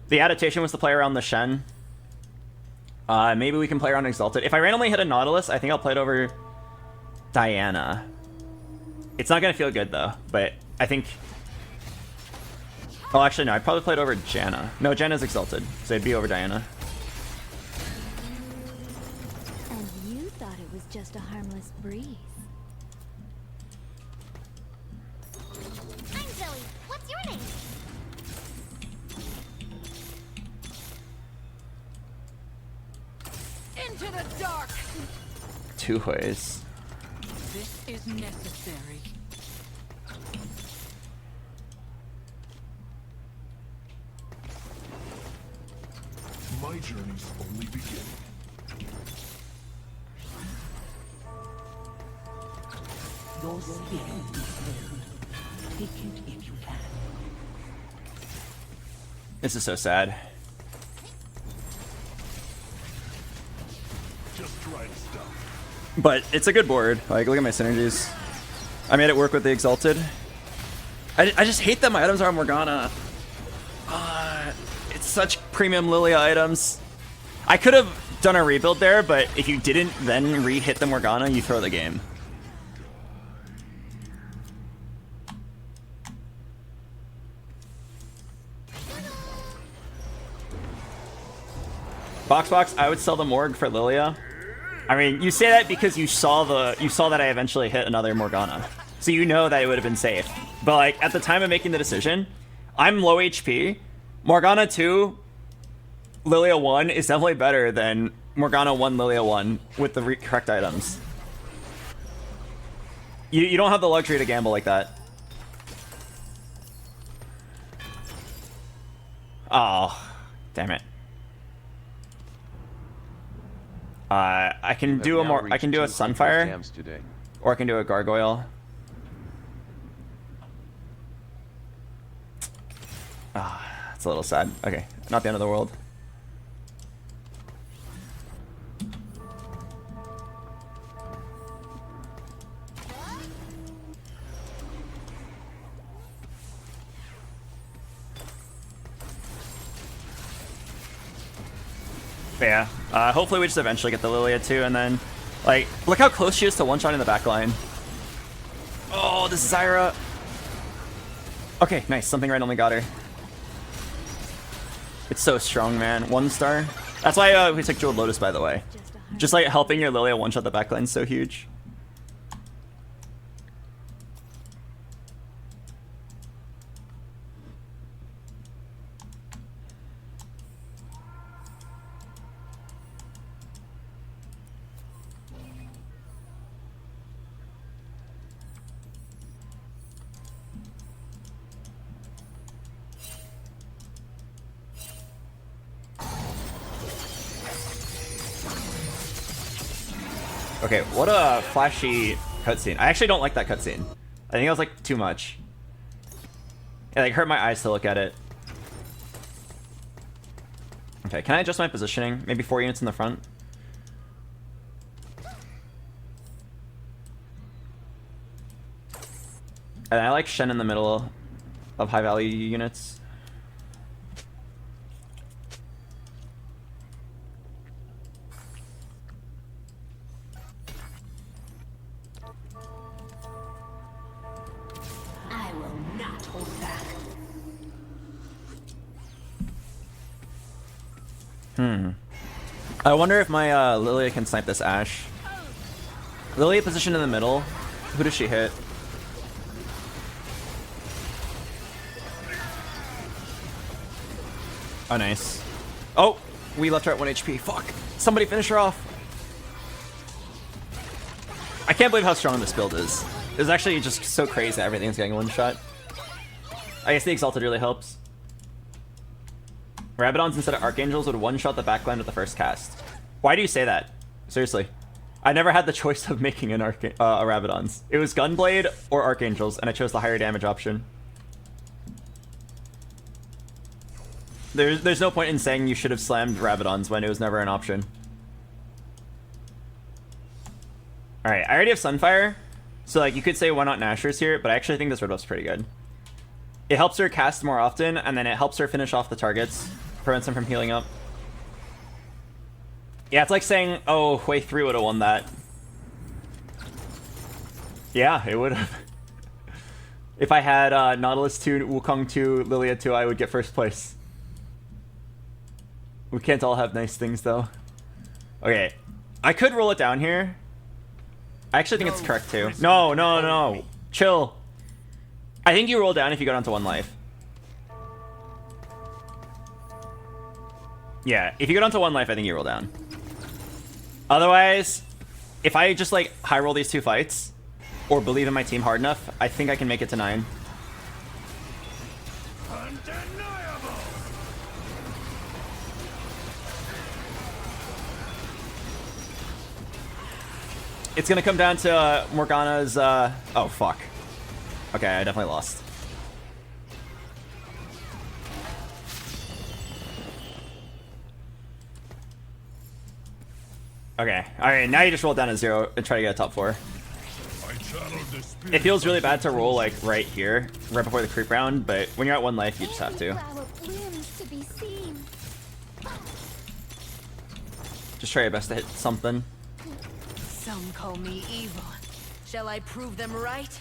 The adaptation was to play around the Shen. Maybe we can play around Exalted. If I randomly hit a Nautilus, I think I'll play it over Diana. It's not going to feel good, though. But I think... Oh, actually, no. I'd probably play it over Janna. No, Janna's Exalted. So it'd be over Diana. And you thought it was just a harmless breeze. I'm Zoe. What's your name? two ways. This is necessary. My journey's only beginning. Your spirit is filled. Take it if you can. This is so sad. Just right stuff. But it's a good board. Like, look at my synergies. I made it work with the Exalted. I just hate that my items are on Morgana. It's such premium Lilia items. I could have done a rebuild there, but if you didn't then re-hit the Morgana, you throw the game. BoxBox, I would sell the Morg for Lilia. I mean, you say that because you saw that I eventually hit another Morgana. So you know that it would have been safe. But like at the time of making the decision, I'm low HP. Morgana 2, Lilia 1 is definitely better than Morgana 1, Lilia 1 with the correct items. You don't have the luxury to gamble like that. Oh, damn it. I can do I can do a Sunfire, or I can do a Gargoyle. It's a little sad. Okay, not the end of the world. But yeah, hopefully we just eventually get the Lilia too, and then, like, look how close she is to one-shot in the back line. Oh, this is Zyra. Okay, nice. Something randomly got her. It's so strong, man. 1 star. That's why we took Jeweled Lotus, by the way. Just like helping your Lilia one-shot the back line is so huge. Okay, what a flashy cutscene. I actually don't like that cutscene. I think it was like too much. It like hurt my eyes to look at it. Okay, can I adjust my positioning? Maybe 4 units in the front? And I like Shen in the middle of high value units. I will not hold back. I wonder if my Lilia can snipe this Ashe. Lilia positioned in the middle. Who does she hit? Oh, nice. Oh, we left her at 1 HP. Fuck. Somebody finish her off. I can't believe how strong this build is. It's actually just so crazy that everything's getting one shot. I guess the Exalted really helps. Rabadons instead of Archangels would one-shot the backline with the first cast. Why do you say that? Seriously. I never had the choice of making an a Rabadons. It was Gunblade or Archangels, and I chose the higher damage option. There's no point in saying you should have slammed Rabadons when it was never an option. Alright, I already have Sunfire, so like you could say why not Nashers here, but I actually think this red buff's pretty good. It helps her cast more often, and then it helps her finish off the targets, prevents them from healing up. Yeah, it's like saying, oh, Wave 3 would have won that. Yeah, it would have. If I had Nautilus 2, Wukong 2, Lilia 2, I would get first place. We can't all have nice things, though. Okay, I could roll it down here. I actually think it's correct, too. No, no, no. Chill. I think you roll down if you go down to 1 life. Yeah, if you go down to 1 life, I think you roll down. Otherwise, If I just like high roll these 2 fights, or believe in my team hard enough, I think I can make it to 9. It's gonna come down to Morgana's, oh fuck. Okay, I definitely lost. Okay, alright, now you just roll down to 0 and try to get a top 4. It feels really bad to roll like right here, right before the creep round, but when you're at 1 life, you just have to. Just try your best to hit something. Some call me evil. Shall I prove them right?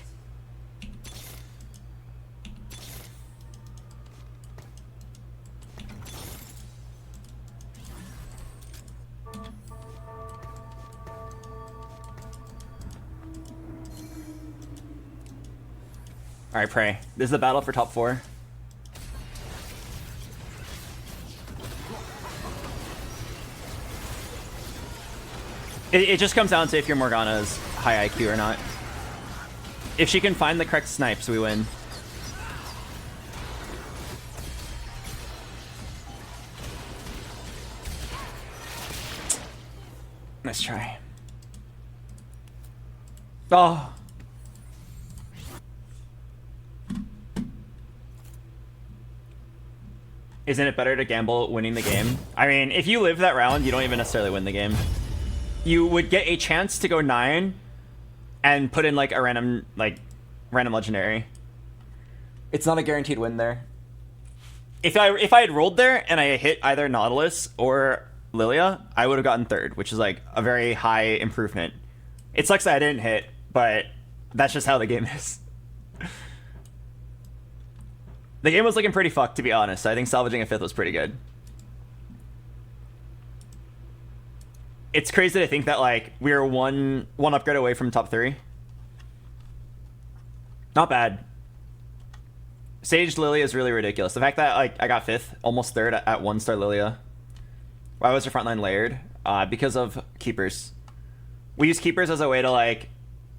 Alright, pray. This is the battle for top 4. It just comes down to if your Morgana's high IQ or not. If she can find the correct snipes, we win. Nice try. Oh. Isn't it better to gamble winning the game? I mean, if you live that round, you don't even necessarily win the game. You would get a chance to go 9 and put in like a random legendary. It's not a guaranteed win there. If I had rolled there and I hit either Nautilus or Lilia, I would have gotten 3rd, which is like a very high improvement. It sucks that I didn't hit, but that's just how the game is. The game was looking pretty fucked, to be honest. I think salvaging a 5th was pretty good. It's crazy to think that like we were one upgrade away from top 3. Not bad. Sage Lilia is really ridiculous. The fact that like I got 5th, almost 3rd at 1-star Lilia. Why was your frontline layered? Because of keepers. We use keepers as a way to like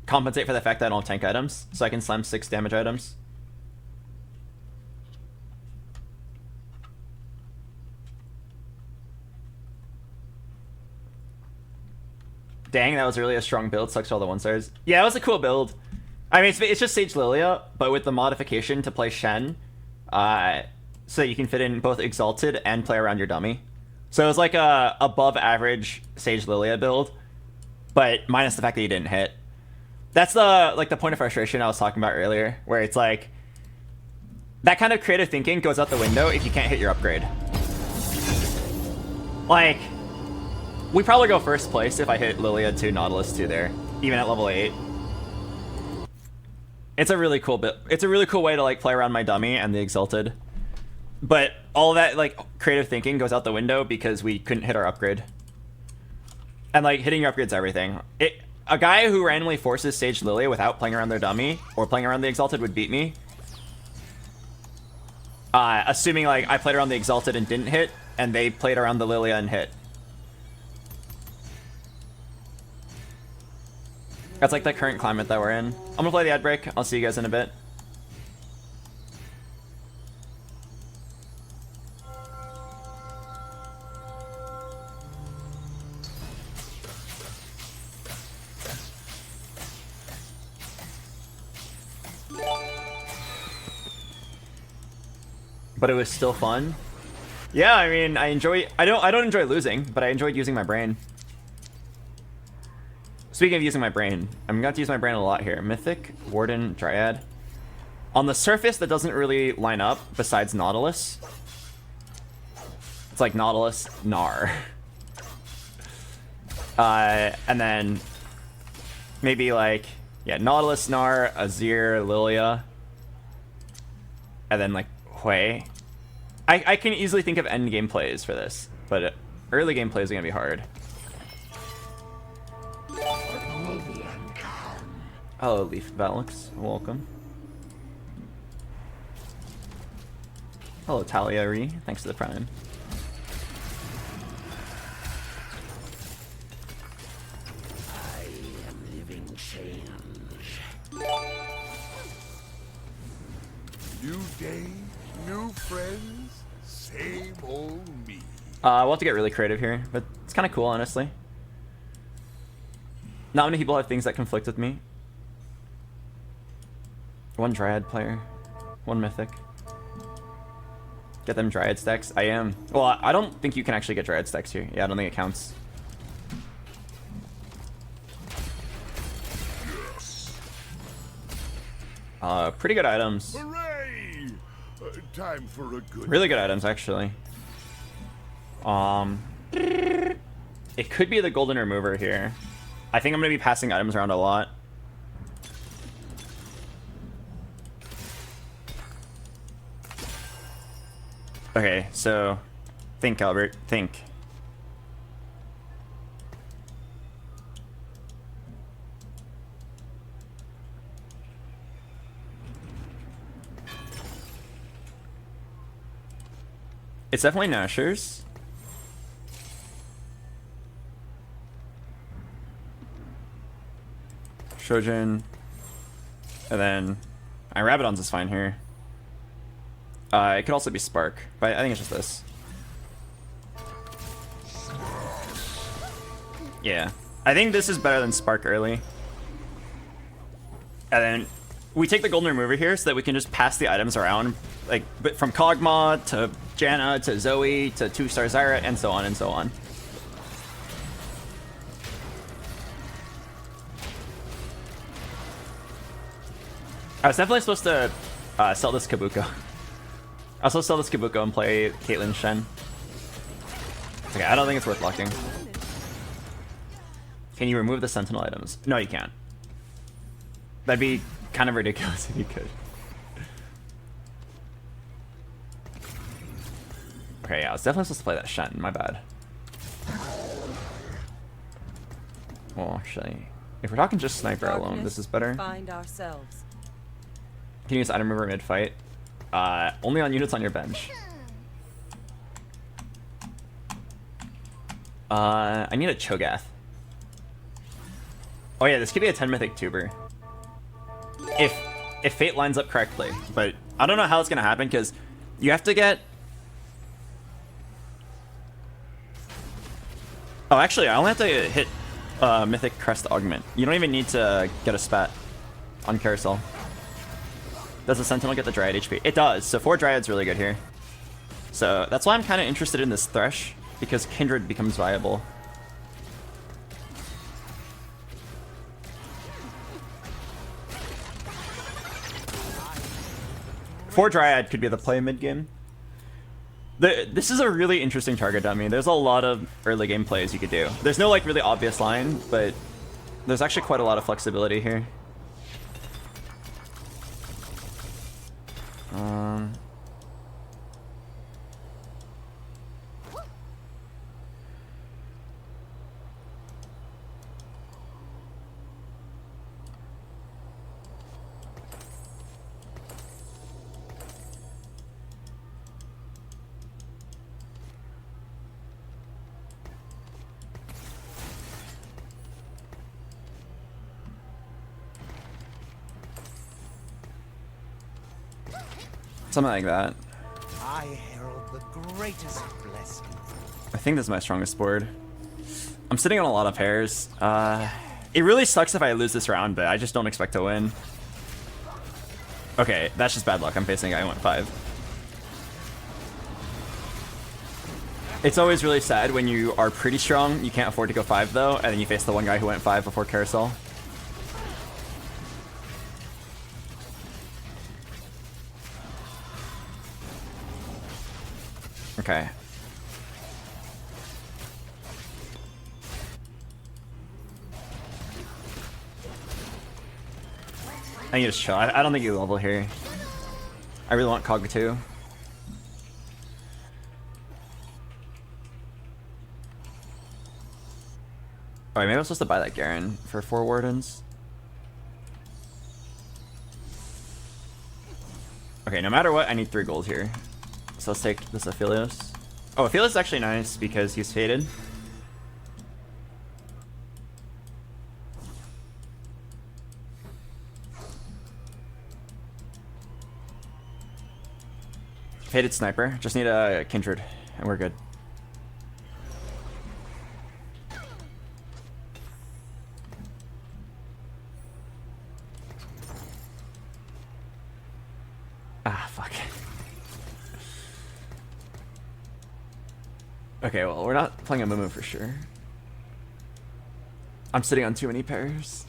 compensate for the fact that I don't have tank items, so I can slam 6 damage items. Dang, that was really a strong build. Sucks for all the 1-stars. Yeah, it was a cool build. I mean, it's just Sage Lilia, but with the modification to play Shen, so that you can fit in both Exalted and play around your dummy. So it was like a above average Sage Lilia build, but minus the fact that you didn't hit. That's the point of frustration I was talking about earlier, where it's like that kind of creative thinking goes out the window if you can't hit your upgrade. Like, we probably go 1st place if I hit Lilia 2, Nautilus 2 there, even at level 8. It's a really cool bit. It's a really cool way to like play around my dummy and the Exalted. But all that like creative thinking goes out the window because we couldn't hit our upgrade. And like hitting your upgrade's everything. A guy who randomly forces Sage Lilia without playing around their dummy or playing around the Exalted would beat me. Assuming like I played around the Exalted and didn't hit, and they played around the Lilia and hit. That's like the current climate that we're in. I'm gonna play the ad break. I'll see you guys in a bit. But it was still fun. Yeah, I mean, I don't enjoy losing, but I enjoyed using my brain. Speaking of using my brain, I'm going to use my brain a lot here. Mythic, Warden, Dryad. On the surface, that doesn't really line up besides Nautilus. It's like Nautilus, Gnar. And then maybe like, yeah, Nautilus, Gnar, Azir, Lilia. And then like Hui. I can easily think of end game plays for this, but early game plays are going to be hard. Hello, Leaf Valix. Welcome. Hello, Talia Ree. Thanks for the prime. I New day, new friends, same old me. We'll have to get really creative here, but it's kind of cool, honestly. Not many people have things that conflict with me. One Dryad player, one Mythic. Get them Dryad stacks. I am. Well, I don't think you can actually get Dryad stacks here. Yeah, I don't think it counts. Pretty good items. Hooray! Time for a good. Really good items, actually. It could be the golden remover here. I think I'm gonna be passing items around a lot. Okay, so think, Albert, think. It's definitely Nashers. Shojin. And then Rabadon's is fine here. It could also be Spark, but I think it's just this. Yeah. I think this is better than Spark early. And then we take the golden remover here so that we can just pass the items around, like from Kog'Maw to Janna to Zoe to 2-star Zyra and so on and so on. I was definitely supposed to sell this Kabuko. I was supposed to sell this Kabuko and play Caitlyn Shen. Okay, I don't think it's worth locking. Can you remove the Sentinel items? No, you can't. That'd be kind of ridiculous if you could. Okay, yeah, I was definitely supposed to play that Shen. My bad. Well, actually, if we're talking just Sniper alone, this is better. Find ourselves. Can you use item remover mid-fight? Only on units on your bench. I need a Cho'Gath. Oh yeah, this could be a 10 mythic tuber. If fate lines up correctly, but I don't know how it's gonna happen because you have to get. Oh, actually, I only have to hit mythic crest augment. You don't even need to get a spat on carousel. Does the Sentinel get the Dryad HP? It does, so 4 Dryad's really good here. So that's why I'm kind of interested in this Thresh, because Kindred becomes viable. For Dryad could be the play mid-game. This is a really interesting target dummy. There's a lot of early game plays you could do. There's no like really obvious line, but there's actually quite a lot of flexibility here. Something like that. I herald the greatest blessing. I think this is my strongest board. I'm sitting on a lot of pairs. It really sucks if I lose this round, but I just don't expect to win. Okay, that's just bad luck. I'm facing a guy who went 5. It's always really sad when you are pretty strong, you can't afford to go 5 though, and then you face the one guy who went 5 before carousel. Okay. I need to chill. I don't think you level here. I really want Cog 2. Alright, maybe I'm supposed to buy that Garen for 4 Wardens. Okay, no matter what, I need 3 gold here. So let's take this Aphelios. Oh, Aphelios is actually nice because he's faded. Faded sniper. Just need a kindred, and we're good. Ah, fuck. Okay, well, we're not playing a Mumu for sure. I'm sitting on too many pairs.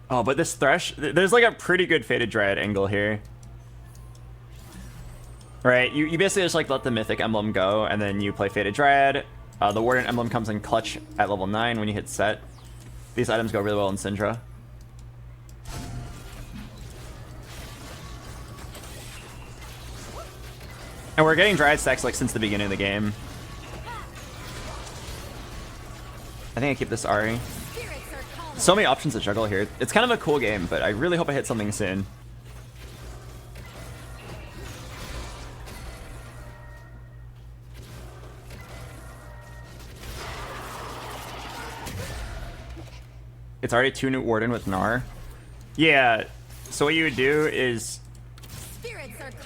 Oh, but this Thresh, there's like a pretty good Faded Dryad angle here. Right, you basically just like let the Mythic Emblem go, and then you play Faded Dryad. The Warden Emblem comes in clutch at level 9 when you hit set. These items go really well in Syndra. And we're getting Dryad stacks like since the beginning of the game. I think I keep this Ari. So many options to juggle here. It's kind of a cool game, but I really hope I hit something soon. It's already 2 new Warden with Gnar. Yeah, so what you would do is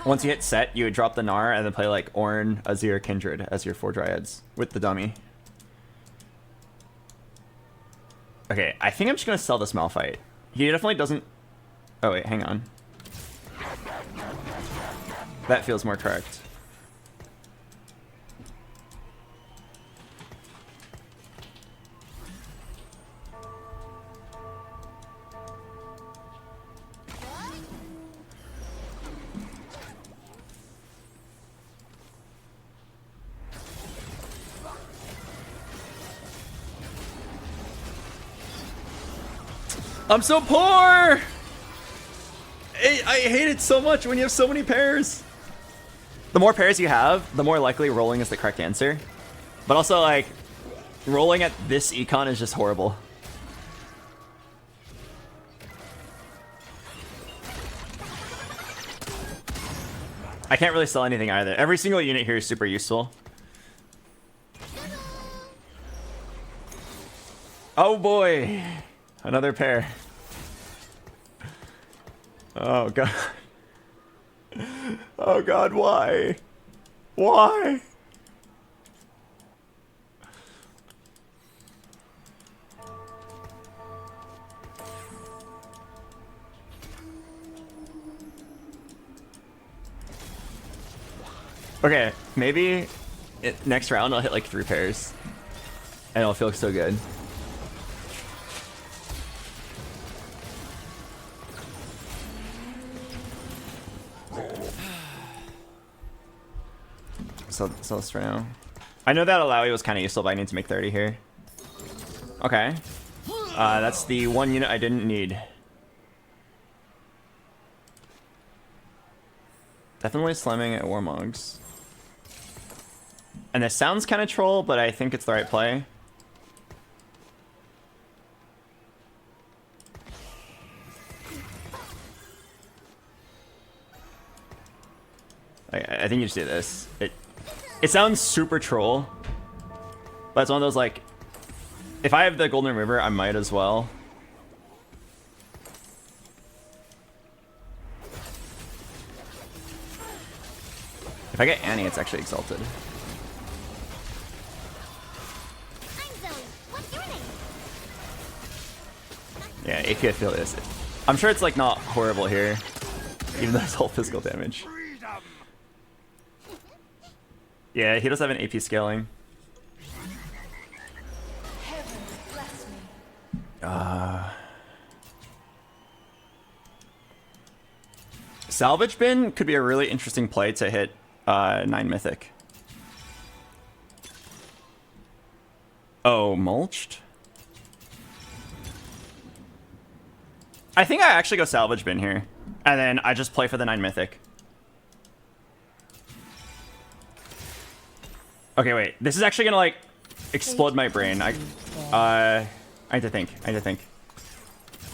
once you hit set, you would drop the Gnar and then play like Ornn, Azir, Kindred as your 4 Dryads with the dummy. Okay, I think I'm just gonna sell this Malphite. He definitely doesn't... Oh wait, hang on. That feels more correct. I'm so poor! I hate it so much when you have so many pairs. The more pairs you have, the more likely rolling is the correct answer. But also, like, rolling at this econ is just horrible. I can't really sell anything either. Every single unit here is super useful. Oh boy! Another pair. Oh god. Oh god, why? Why? Okay, maybe next round I'll hit like 3 pairs. And it'll feel so good. Sell this for now. I know that Alawi was kind of useful, but I need to make 30 here. Okay. That's the 1 unit I didn't need. Definitely slamming at Warmogs. And this sounds kind of troll, but I think it's the right play. I think you just do this. It sounds super troll, but it's one of those like, if I have the Golden River, I might as well. If I get Annie, it's actually Exalted. Yeah, AP I feel is. I'm sure it's like not horrible here, even though it's all physical damage. Yeah, he does have an AP scaling. Salvage bin could be a really interesting play to hit 9 Mythic. Oh, mulched? I think I actually go Salvage bin here. And then I just play for the 9 Mythic. Okay, wait. This is actually gonna like explode my brain. I need to think.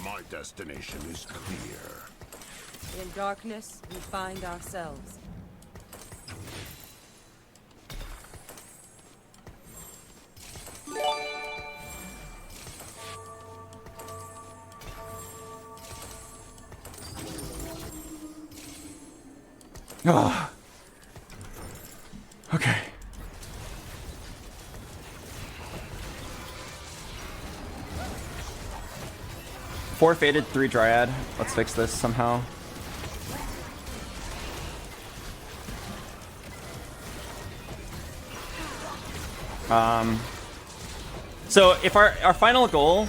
My destination is clear. In darkness, we find ourselves. Oh, 4 Faded, 3 Dryad. Let's fix this somehow. So if our final goal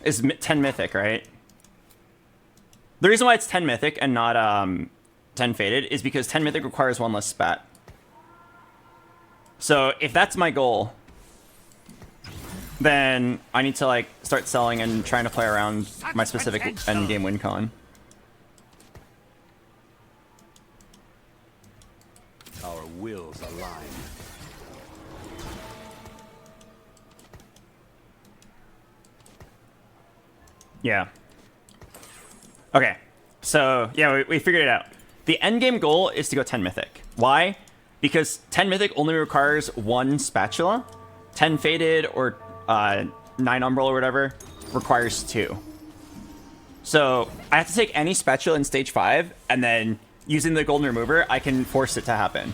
is 10 Mythic, right? The reason why it's 10 Mythic and not 10 Faded is because 10 Mythic requires 1 less spat. So if that's my goal, then I need to like start selling and trying to play around my specific endgame win con. Our wills align. Yeah. Okay. So, yeah, we figured it out. The endgame goal is to go 10 Mythic. Why? Because 10 Mythic only requires 1 Spatula. 10 Faded or 9 Umbral or whatever requires 2. So, I have to take any Spatula in stage 5, and then using the Golden Remover, I can force it to happen.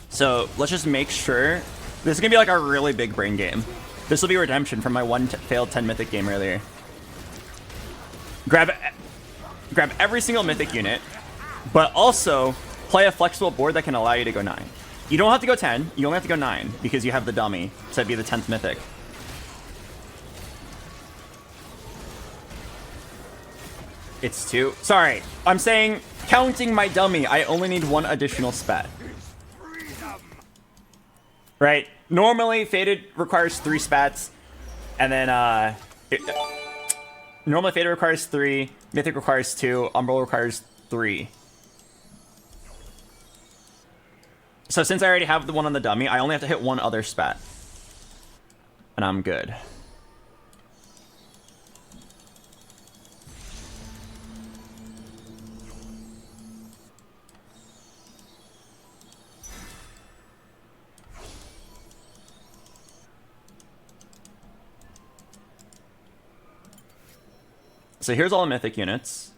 So, let's just make sure. This is going to be like a really big brain game. This will be redemption from my failed 10 Mythic game earlier. Grab every single Mythic unit, but also play a flexible board that can allow you to go 9. You don't have to go 10, you only have to go 9, because you have the dummy to be the 10th Mythic. It's 2. Sorry, I'm saying, counting my dummy, I only need 1 additional spat. Right? Normally, Faded requires 3 spats, and then, normally Faded requires 3, Mythic requires 2, Umbral requires 3. So since I already have the one on the dummy, I only have to hit 1 other spat. And I'm good. So here's all the Mythic units.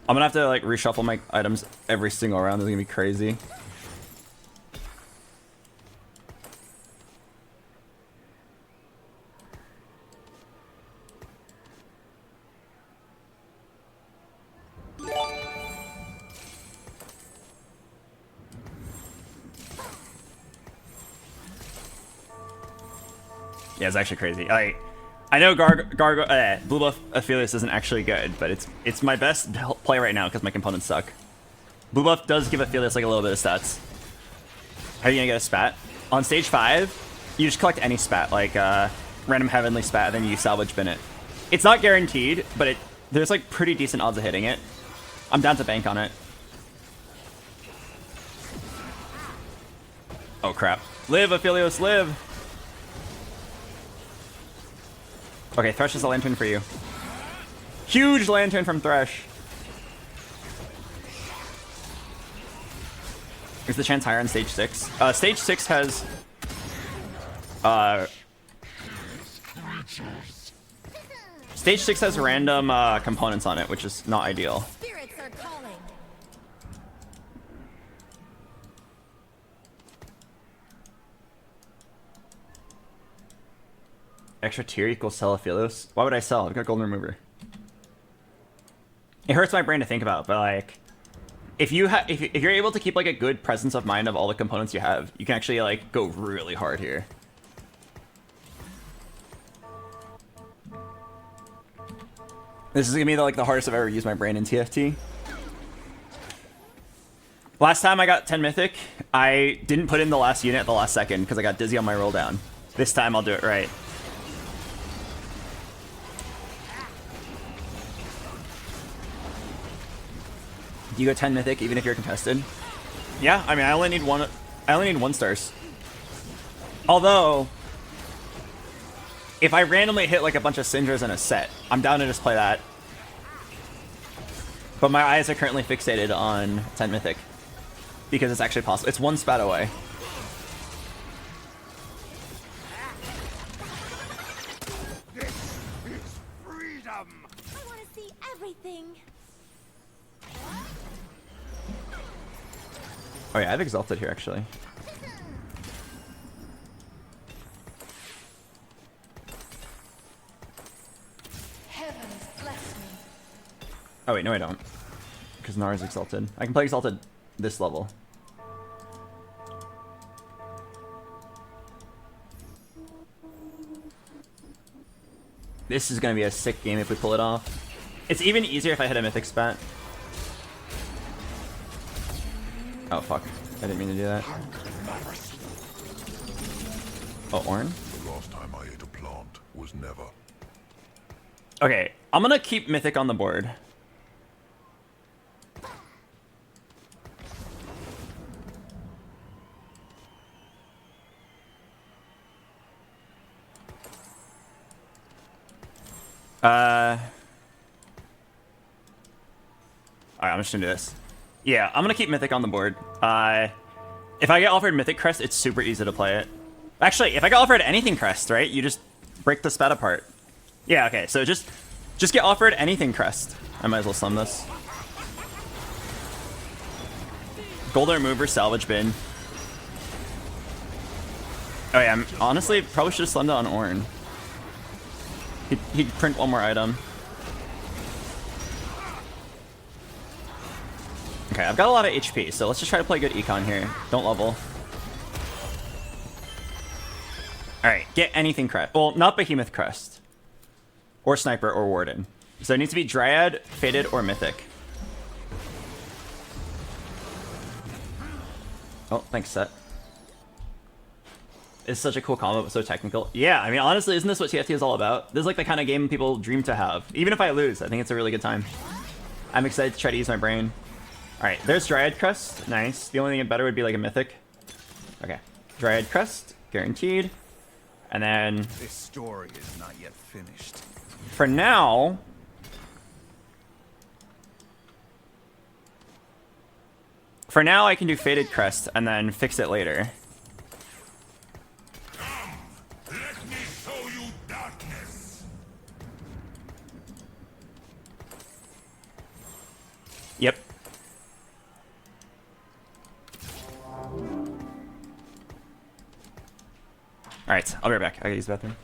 I'm gonna have to like reshuffle my items every single round. This is gonna be crazy. Yeah, it's actually crazy. I know Blue Buff Aphelios isn't actually good, but it's my best play right now because my components suck. Blue Buff does give Aphelios like a little bit of stats. How are you gonna get a spat? On stage 5, you just collect any spat, like random heavenly spat, and then you salvage bin it. It's not guaranteed, but there's like pretty decent odds of hitting it. I'm down to bank on it. Oh crap. Live, Aphelios, live! Okay, Thresh is a lantern for you. Huge lantern from Thresh. Is the chance higher on stage 6? Stage 6 has... Stage 6 has random components on it, which is not ideal. Spirits are calling. Extra tier equals sell Aphelios. Why would I sell? I've got Golden Remover. It hurts my brain to think about, but like, if you're able to keep like a good presence of mind of all the components you have, you can actually like go really hard here. This is gonna be like the hardest I've ever used my brain in TFT. Last time I got 10 Mythic, I didn't put in the last unit at the last second because I got dizzy on my roll down. This time I'll do it right. You go 10 Mythic even if you're contested? Yeah, I mean I only need 1 stars. Although if I randomly hit like a bunch of Syndras in a set, I'm down to just play that. But my eyes are currently fixated on 10 Mythic. Because it's actually possible. It's 1 spat away. This is freedom! I want to see everything. Oh yeah, I've exalted here actually. Oh wait, no I don't. Because Nara's Exalted. I can play Exalted this level. This is going to be a sick game if we pull it off. It's even easier if I hit a Mythic spat. Oh fuck. I didn't mean to do that. Oh, Ornn? The last time I ate a plant was never. Okay, I'm gonna keep Mythic on the board. Alright, I'm just gonna do this. Yeah, I'm gonna keep Mythic on the board. If I get offered Mythic Crest, it's super easy to play it. Actually, if I get offered anything Crest, right? You just break the spat apart. Yeah, okay, so just get offered anything Crest. I might as well slum this. Golden Remover, Salvage Bin. Oh yeah, honestly, probably should have slummed it on Ornn. He'd print one more item. Okay, I've got a lot of HP, so let's just try to play good econ here. Don't level. Alright, get anything Crest. Well, not Behemoth Crest. Or Sniper or Warden. So it needs to be Dryad, Fated, or Mythic. Oh, thanks, Set. It's such a cool combo, but so technical. Yeah, I mean, honestly, isn't this what TFT is all about? This is like the kind of game people dream to have. Even if I lose, I think it's a really good time. I'm excited to try to use my brain. Alright, there's Dryad Crest. Nice. The only thing better would be like a Mythic. Okay. Dryad Crest. Guaranteed. And then... This story is not yet finished. For now... For now, I can do Fated Crest and then fix it later. Let me show you darkness. Yep. Alright, I'll be right back. I gotta use the bathroom.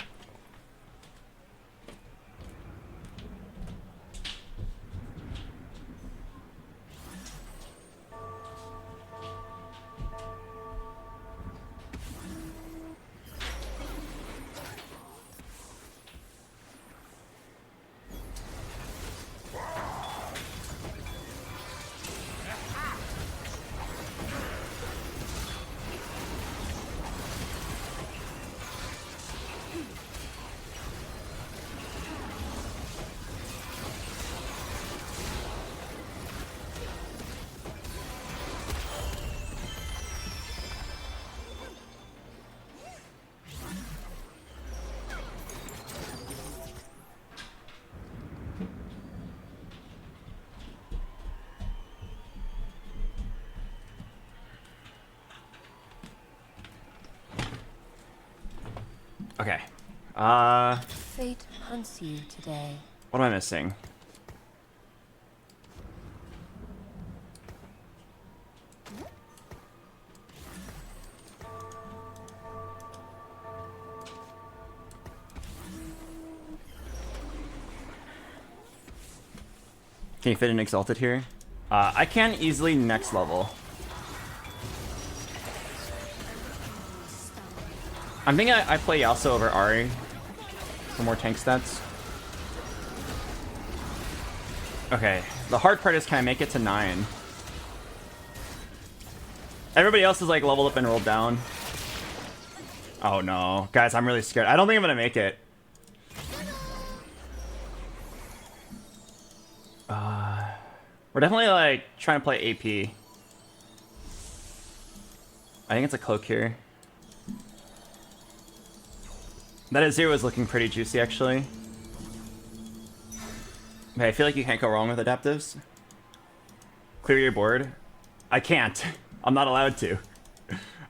Okay. Fate hunts you today. What am I missing? Can you fit an Exalted here? I can easily next level. I'm thinking I play Yasuo over Ari for more tank stats. Okay, the hard part is can I make it to 9? Everybody else is like leveled up and rolled down. Oh no. Guys, I'm really scared. I don't think I'm gonna make it. We're definitely like trying to play AP. I think it's a cloak here. That Azir was looking pretty juicy, actually. Okay, I feel like you can't go wrong with adaptives. Clear your board. I can't. I'm not allowed to.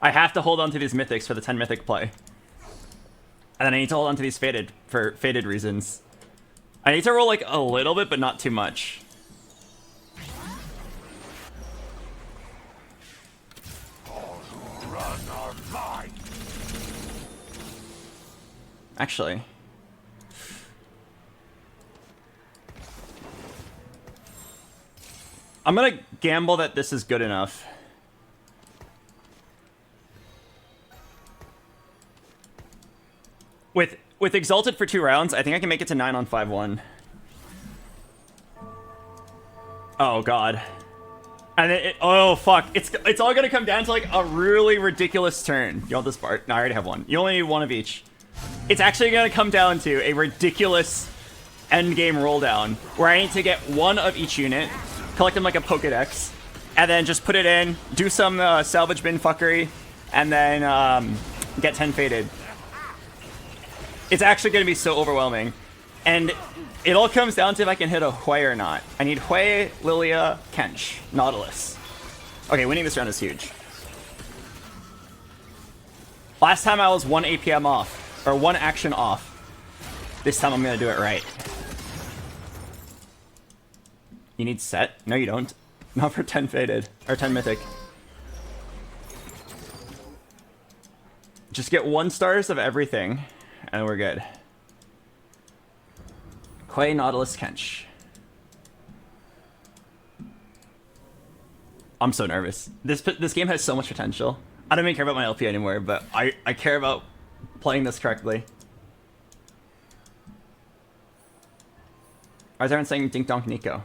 I have to hold on to these mythics for the 10 mythic play. And then I need to hold on to these fated for fated reasons. I need to roll like a little bit, but not too much. Actually. I'm gonna gamble that this is good enough. With Exalted for 2 rounds, I think I can make it to 9 on 5-1. Oh god. And oh fuck, it's all gonna come down to like a really ridiculous turn. You want this part? No, I already have one. You only need one of each. It's actually gonna come down to a ridiculous endgame roll down where I need to get one of each unit, collect them like a Pokedex, and then just put it in, do some salvage bin fuckery, and then get 10 faded. It's actually gonna be so overwhelming. And it all comes down to if I can hit a Hui or not. I need Hui, Lilia, Kench, Nautilus. Okay, winning this round is huge. Last time I was 1 APM off, or 1 action off. This time I'm gonna do it right. You need set? No, you don't. Not for 10 faded, or 10 mythic. Just get 1 stars of everything, and we're good. Hui, Nautilus, Kench. I'm so nervous. This game has so much potential. I don't even care about my LP anymore, but I care about playing this correctly. Why is everyone saying Dink Donk Nico?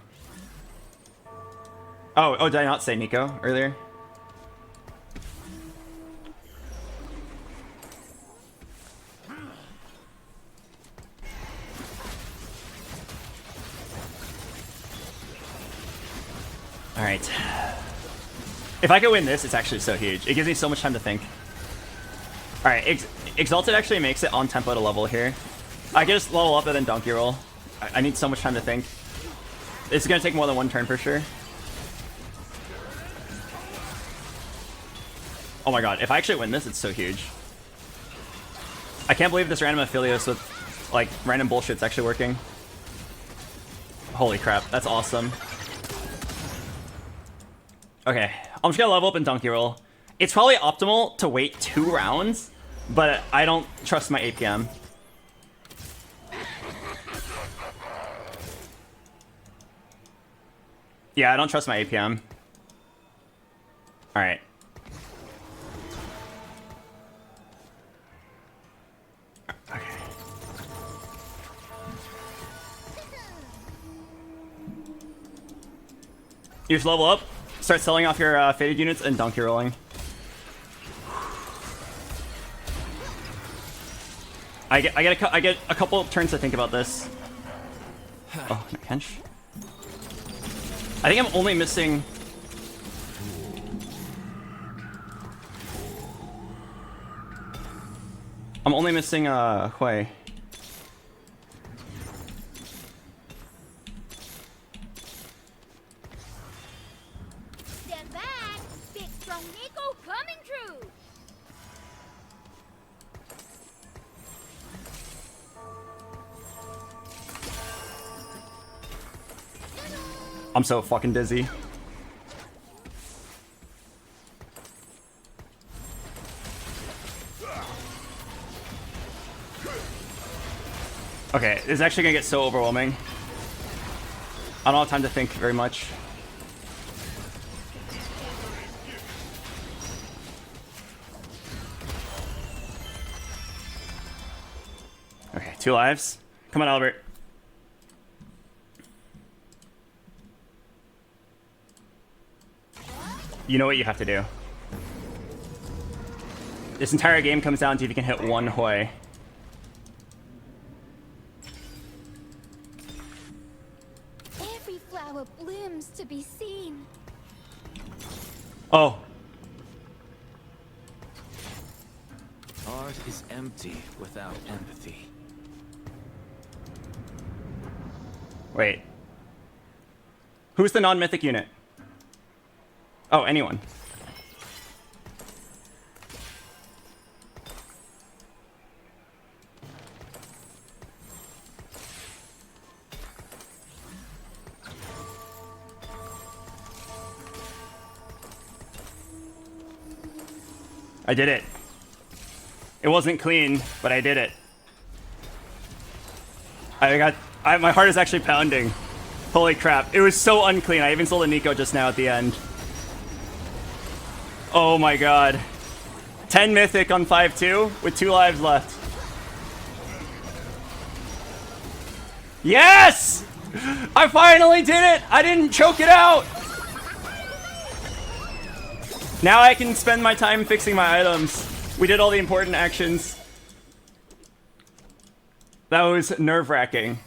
Oh, did I not say Nico earlier? Alright. If I could win this, it's actually so huge. It gives me so much time to think. Alright, Exalted actually makes it on tempo to level here. I can just level up and then donkey roll. I need so much time to think. This is gonna take more than 1 turn for sure. Oh my god, if I actually win this, it's so huge. I can't believe this random Aphelios with, like, random bullshit's actually working. Holy crap, that's awesome. Okay, I'm just gonna level up and donkey roll. It's probably optimal to wait 2 rounds, but I don't trust my APM. Yeah, I don't trust my APM. Alright. Okay. You just level up, start selling off your faded units, and donkey rolling. I get a couple turns to think about this. Oh, no, Kench. I think I'm only missing. I'm only missing Hui. Stand back! Big strong Nico coming through! I'm so fucking dizzy. Okay, this is actually gonna get so overwhelming. I don't have time to think very much. Okay, 2 lives. Come on, Albert. You know what you have to do. This entire game comes down to if you can hit 1 Hui. Every flower blooms to be seen. Oh. Art is empty without empathy. Wait. Who's the non-mythic unit? Oh, anyone. I did it. It wasn't clean, but I did it. My heart is actually pounding. Holy crap. It was so unclean. I even sold a Nico just now at the end. Oh my god. 10 mythic on 5-2 with 2 lives left. Yes! I finally did it! I didn't choke it out! Now I can spend my time fixing my items. We did all the important actions. That was nerve-wracking.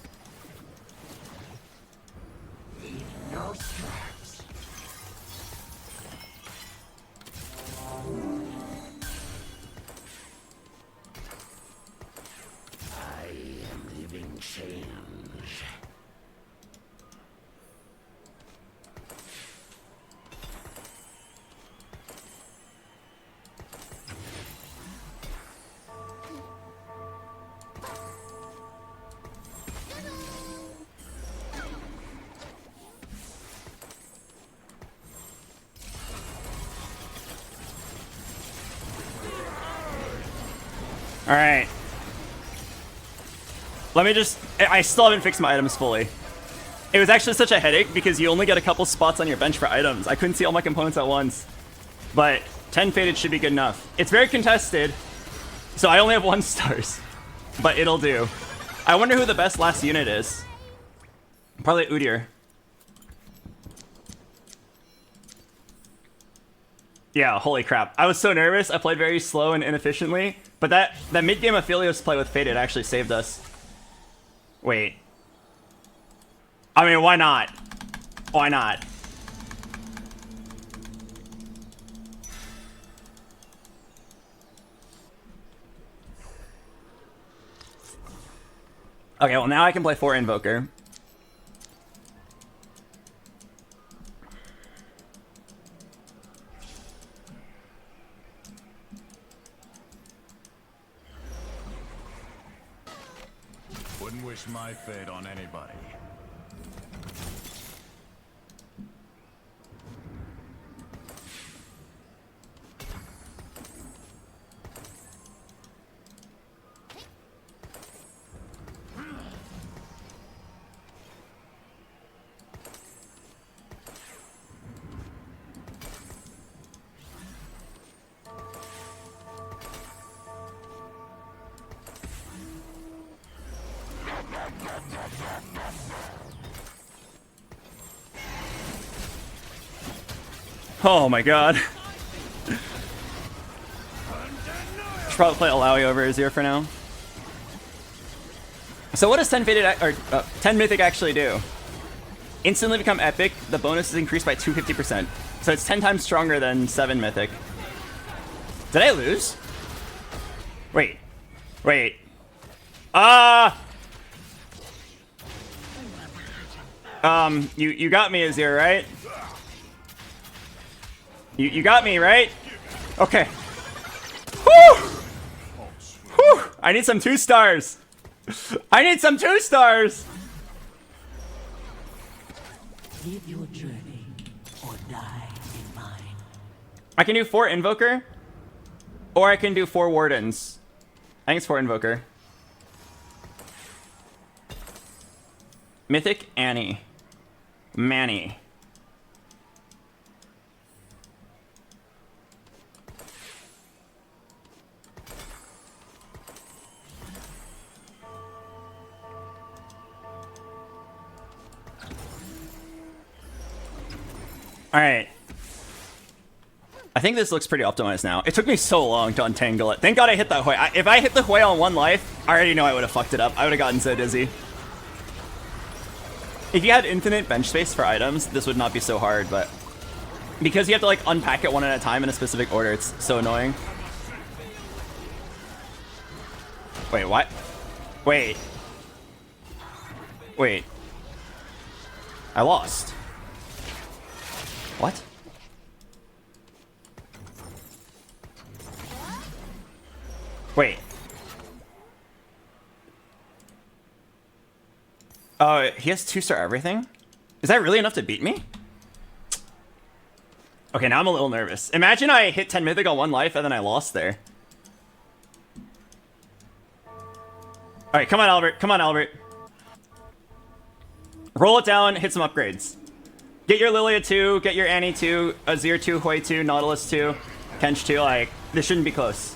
Alright. Let me just... I still haven't fixed my items fully. It was actually such a headache because you only get a couple spots on your bench for items. I couldn't see all my components at once. But 10 faded should be good enough. It's very contested, so I only have 1 stars. But it'll do. I wonder who the best last unit is. Probably Udyr. Yeah, holy crap. I was so nervous. I played very slow and inefficiently. But that mid-game Aphelios play with Faded actually saved us. Wait. I mean, why not? Why not? Okay, well now I can play 4 Invoker. Wouldn't wish my fate on anybody. Oh my god. Should probably play Alawi over Azir for now. So what does 10 faded or 10 mythic actually do? Instantly become epic. The bonus is increased by 250%. So it's 10 times stronger than 7 mythic. Did I lose? Wait. Wait. You got me, Azir, right? You got me, right? Okay. Whew! Whew! I need some 2 stars. I need some 2 stars. Live your journey or die in mine. I can do 4 Invoker, or I can do 4 Wardens. I think it's 4 Invoker. Mythic Annie. Manny. Alright. I think this looks pretty optimized now. It took me so long to untangle it. Thank god I hit that Hui. If I hit the Hui on 1 life, I already know I would have fucked it up. I would have gotten so dizzy. If you had infinite bench space for items, this would not be so hard, but... because you have to like unpack it 1 at a time in a specific order, it's so annoying. Wait, what? Wait. Wait. I lost. What? Wait. Oh, he has 2-star everything? Is that really enough to beat me? Okay, now I'm a little nervous. Imagine I hit 10 mythic on 1 life and then I lost there. Alright, come on, Albert. Come on, Albert. Roll it down, hit some upgrades. Get your Lilia 2, get your Annie 2, Azir 2, Hui 2, Nautilus 2, Kench 2, like, this shouldn't be close.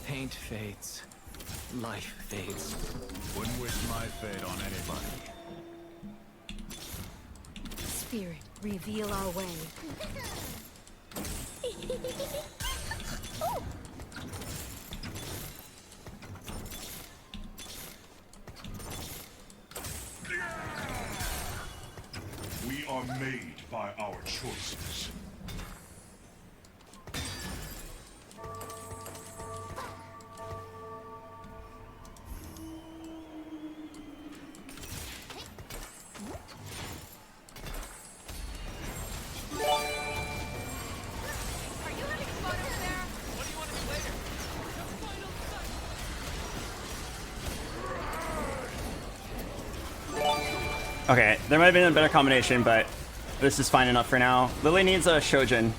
Paint fades. Life fades. Wouldn't wish my fate on anybody. Spirit, reveal our way. We are made by our choices. Okay, there might have been a better combination, but this is fine enough for now. Lily needs a Shojin.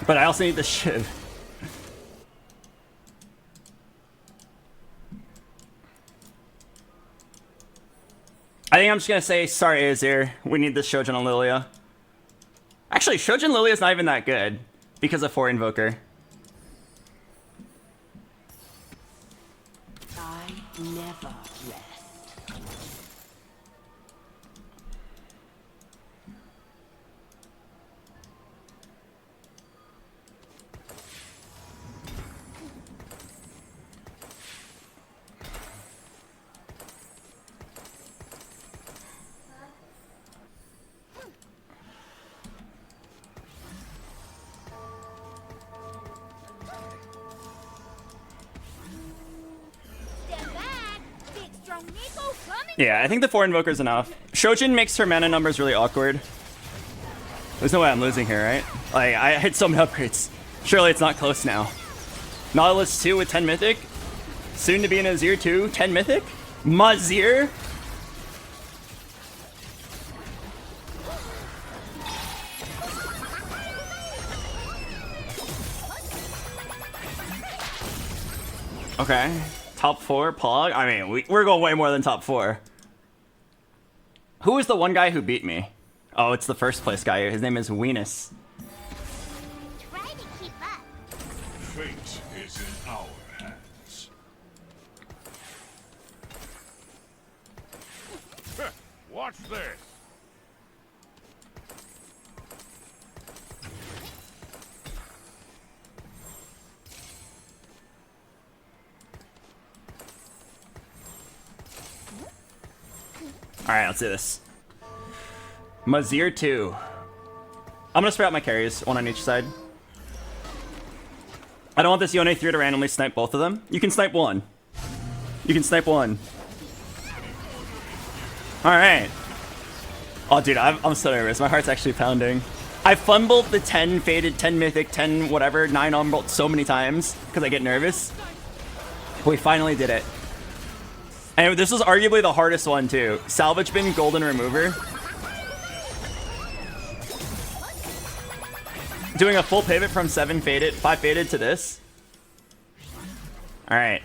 But I also need the Shiv. I think I'm just gonna say, sorry Azir, we need this Shojin on Lilia. Actually, Shojin Lilia is not even that good because of 4 Invoker. I never rest. Yeah, I think the 4 Invoker is enough. Shojin makes her mana numbers really awkward. There's no way I'm losing here, right? Like, I hit so many upgrades. Surely it's not close now. Nautilus 2 with 10 Mythic. Soon to be an Azir 2, 10 Mythic. Mazir. Okay. Top 4, POG? I mean, we're going way more than top 4. Who was the one guy who beat me? Oh, it's the first place guy. His name is Weenus. Try to keep up. Fate is in our hands. Watch this. Alright, let's do this. Mazir 2. I'm gonna spread out my carries, one on each side. I don't want this Yone 3 to randomly snipe both of them. You can snipe one. You can snipe one. Alright. Oh, dude, I'm so nervous. My heart's actually pounding. I fumbled the 10 faded, 10 mythic, 10 whatever, 9 umbral so many times because I get nervous. But we finally did it. And this was arguably the hardest one too. Salvage bin, golden remover. Doing a full pivot from 5 faded to this. All right.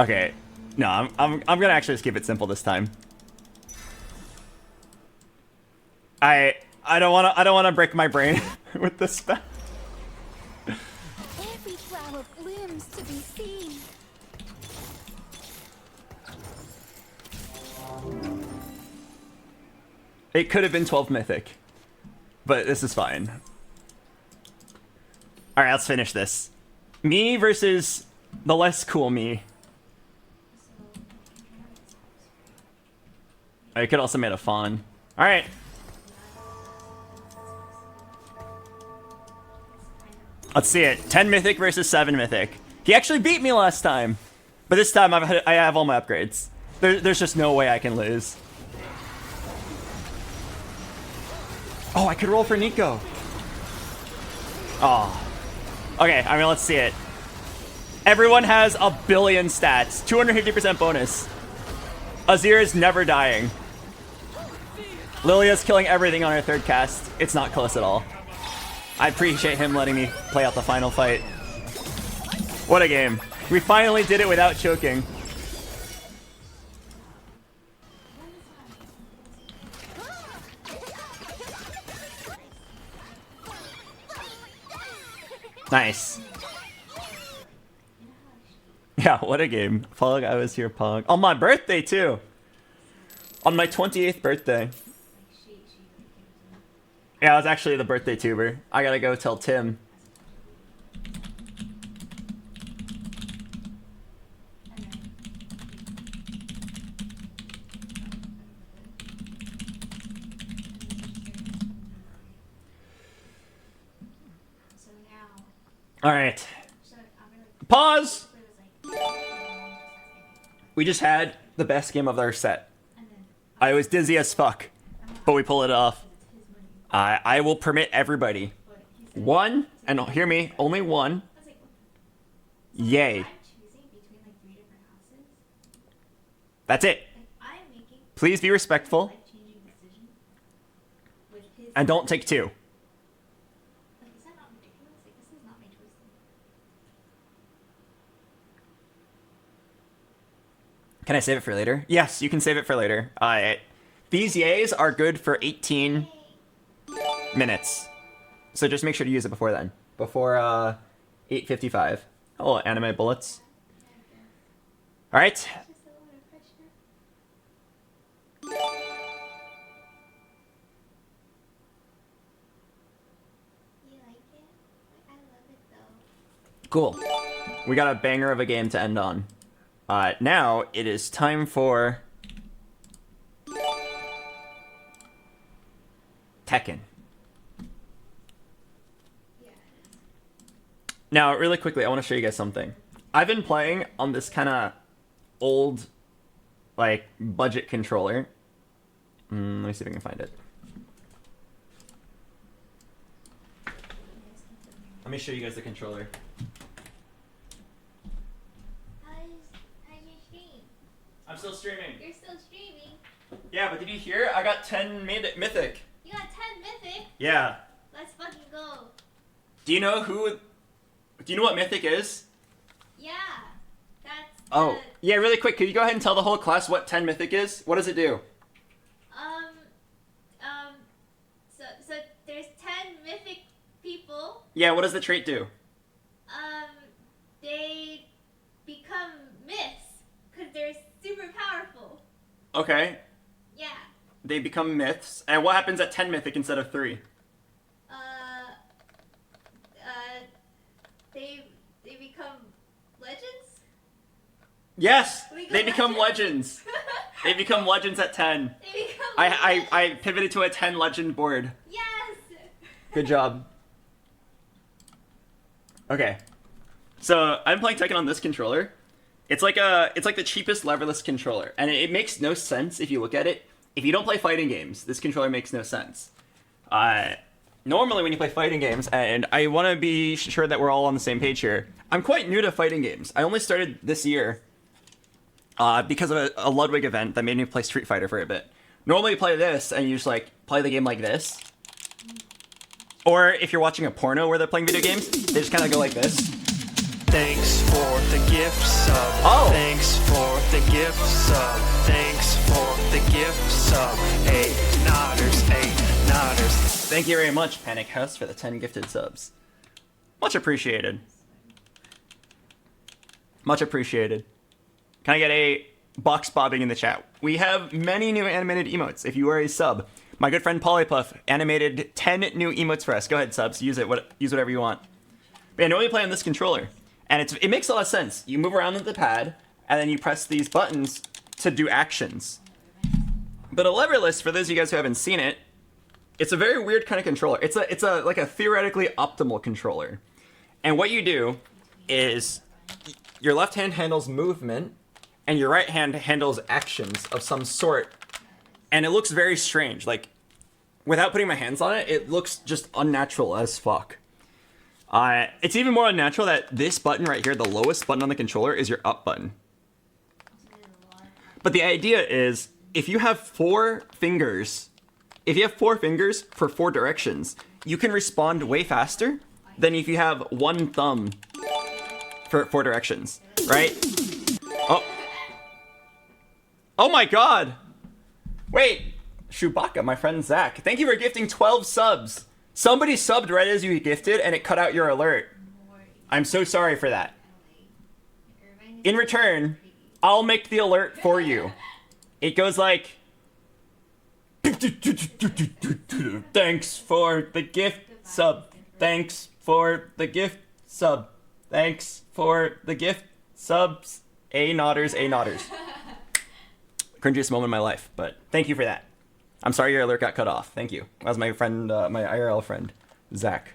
Okay. No, I'm gonna actually just keep it simple this time. I don't wanna break my brain with this spell. Every flower blooms to be seen. It could have been 12 mythic, but this is fine. All right, let's finish this. Me versus the less cool me. I could also made a fawn. All right. Let's see it. 10 mythic versus 7 mythic. He actually beat me last time, but this time I have all my upgrades. There's just no way I can lose. Oh, I could roll for Nico. Oh. Okay, I mean, let's see it. Everyone has a billion stats. 250% bonus. Azir is never dying. Lilia's killing everything on her third cast. It's not close at all. I appreciate him letting me play out the final fight. What a game. We finally did it without choking. Nice. Yeah, what a game. Pog, I was here, Pog. On my birthday, too. On my 28th birthday. Yeah, I was actually the birthday tuber. I gotta go tell Tim. All right. Pause. We just had the best game of our set. I was dizzy as fuck, but we pull it off. I will permit everybody one, and hear me, only one. Yay. That's it. Please be respectful. And don't take two. Can I save it for later? Yes, you can save it for later. These yays are good for 18 minutes. So just make sure to use it before then. Before 8:55. Oh, anime bullets. Alright. Cool. We got a banger of a game to end on. Now it is time for Tekken. Now, really quickly, I want to show you guys something. I've been playing on this kind of old, like, budget controller. Let me see if I can find it. Let me show you guys the controller. I'm still streaming. You're still streaming? Yeah, but did you hear? I got 10 mythic. You got 10 mythic? Yeah. Let's fucking go. Do you know what mythic is? Yeah. That's Oh, yeah, really quick. Could you go ahead and tell the whole class what 10 mythic is? What does it do? So there's 10 mythic people. Yeah, what does the trait do? They become myths because they're super powerful. Okay. Yeah. They become myths. And what happens at 10 mythic instead of 3? They become legends? Yes! They become legends. They become legends at 10. They become legends. I pivoted to a 10 legend board. Yes! Good job. Okay. So, I'm playing Tekken on this controller. It's like the cheapest leverless controller. And it makes no sense if you look at it. If you don't play fighting games, this controller makes no sense. Normally when you play fighting games, and I want to be sure that we're all on the same page here, I'm quite new to fighting games. I only started this year because of a Ludwig event that made me play Street Fighter for a bit. Normally you play this, and you just like play the game like this. Or if you're watching a porno where they're playing video games, they just kind of go like this. Thanks for the gift sub. Oh. Thanks for the gift sub. Thanks for the gift sub. Hey, nodders, hey, nodders. Thank you very much, Panic House, for the 10 gifted subs. Much appreciated. Much appreciated. Can I get a box bobbing in the chat? We have many new animated emotes. If you are a sub, my good friend Polypuff animated 10 new emotes for us. Go ahead, subs. Use it. Use whatever you want. But I normally play on this controller, and it makes a lot of sense. You move around with the pad, and then you press these buttons to do actions. But a leverless, for those of you guys who haven't seen it, it's a very weird kind of controller. It's like a theoretically optimal controller. And what you do is your left hand handles movement and your right hand handles actions of some sort. And it looks very strange. Like, without putting my hands on it, it looks just unnatural as fuck. It's even more unnatural that this button right here, the lowest button on the controller, is your up button. But the idea is, if you have 4 fingers for 4 directions, you can respond way faster than if you have one thumb for 4 directions, right? Oh. Oh my god! Wait! Chewbacca, my friend Zach. Thank you for gifting 12 subs. Somebody subbed right as you gifted and it cut out your alert. I'm so sorry for that. In return, I'll make the alert for you. It goes like... Thanks for the gift sub. Thanks for the gift sub. Thanks for the gift subs. A-nodders, A-nodders. Cringiest moment in my life, but thank you for that. I'm sorry your alert got cut off. Thank you. That was my friend, my IRL friend, Zach.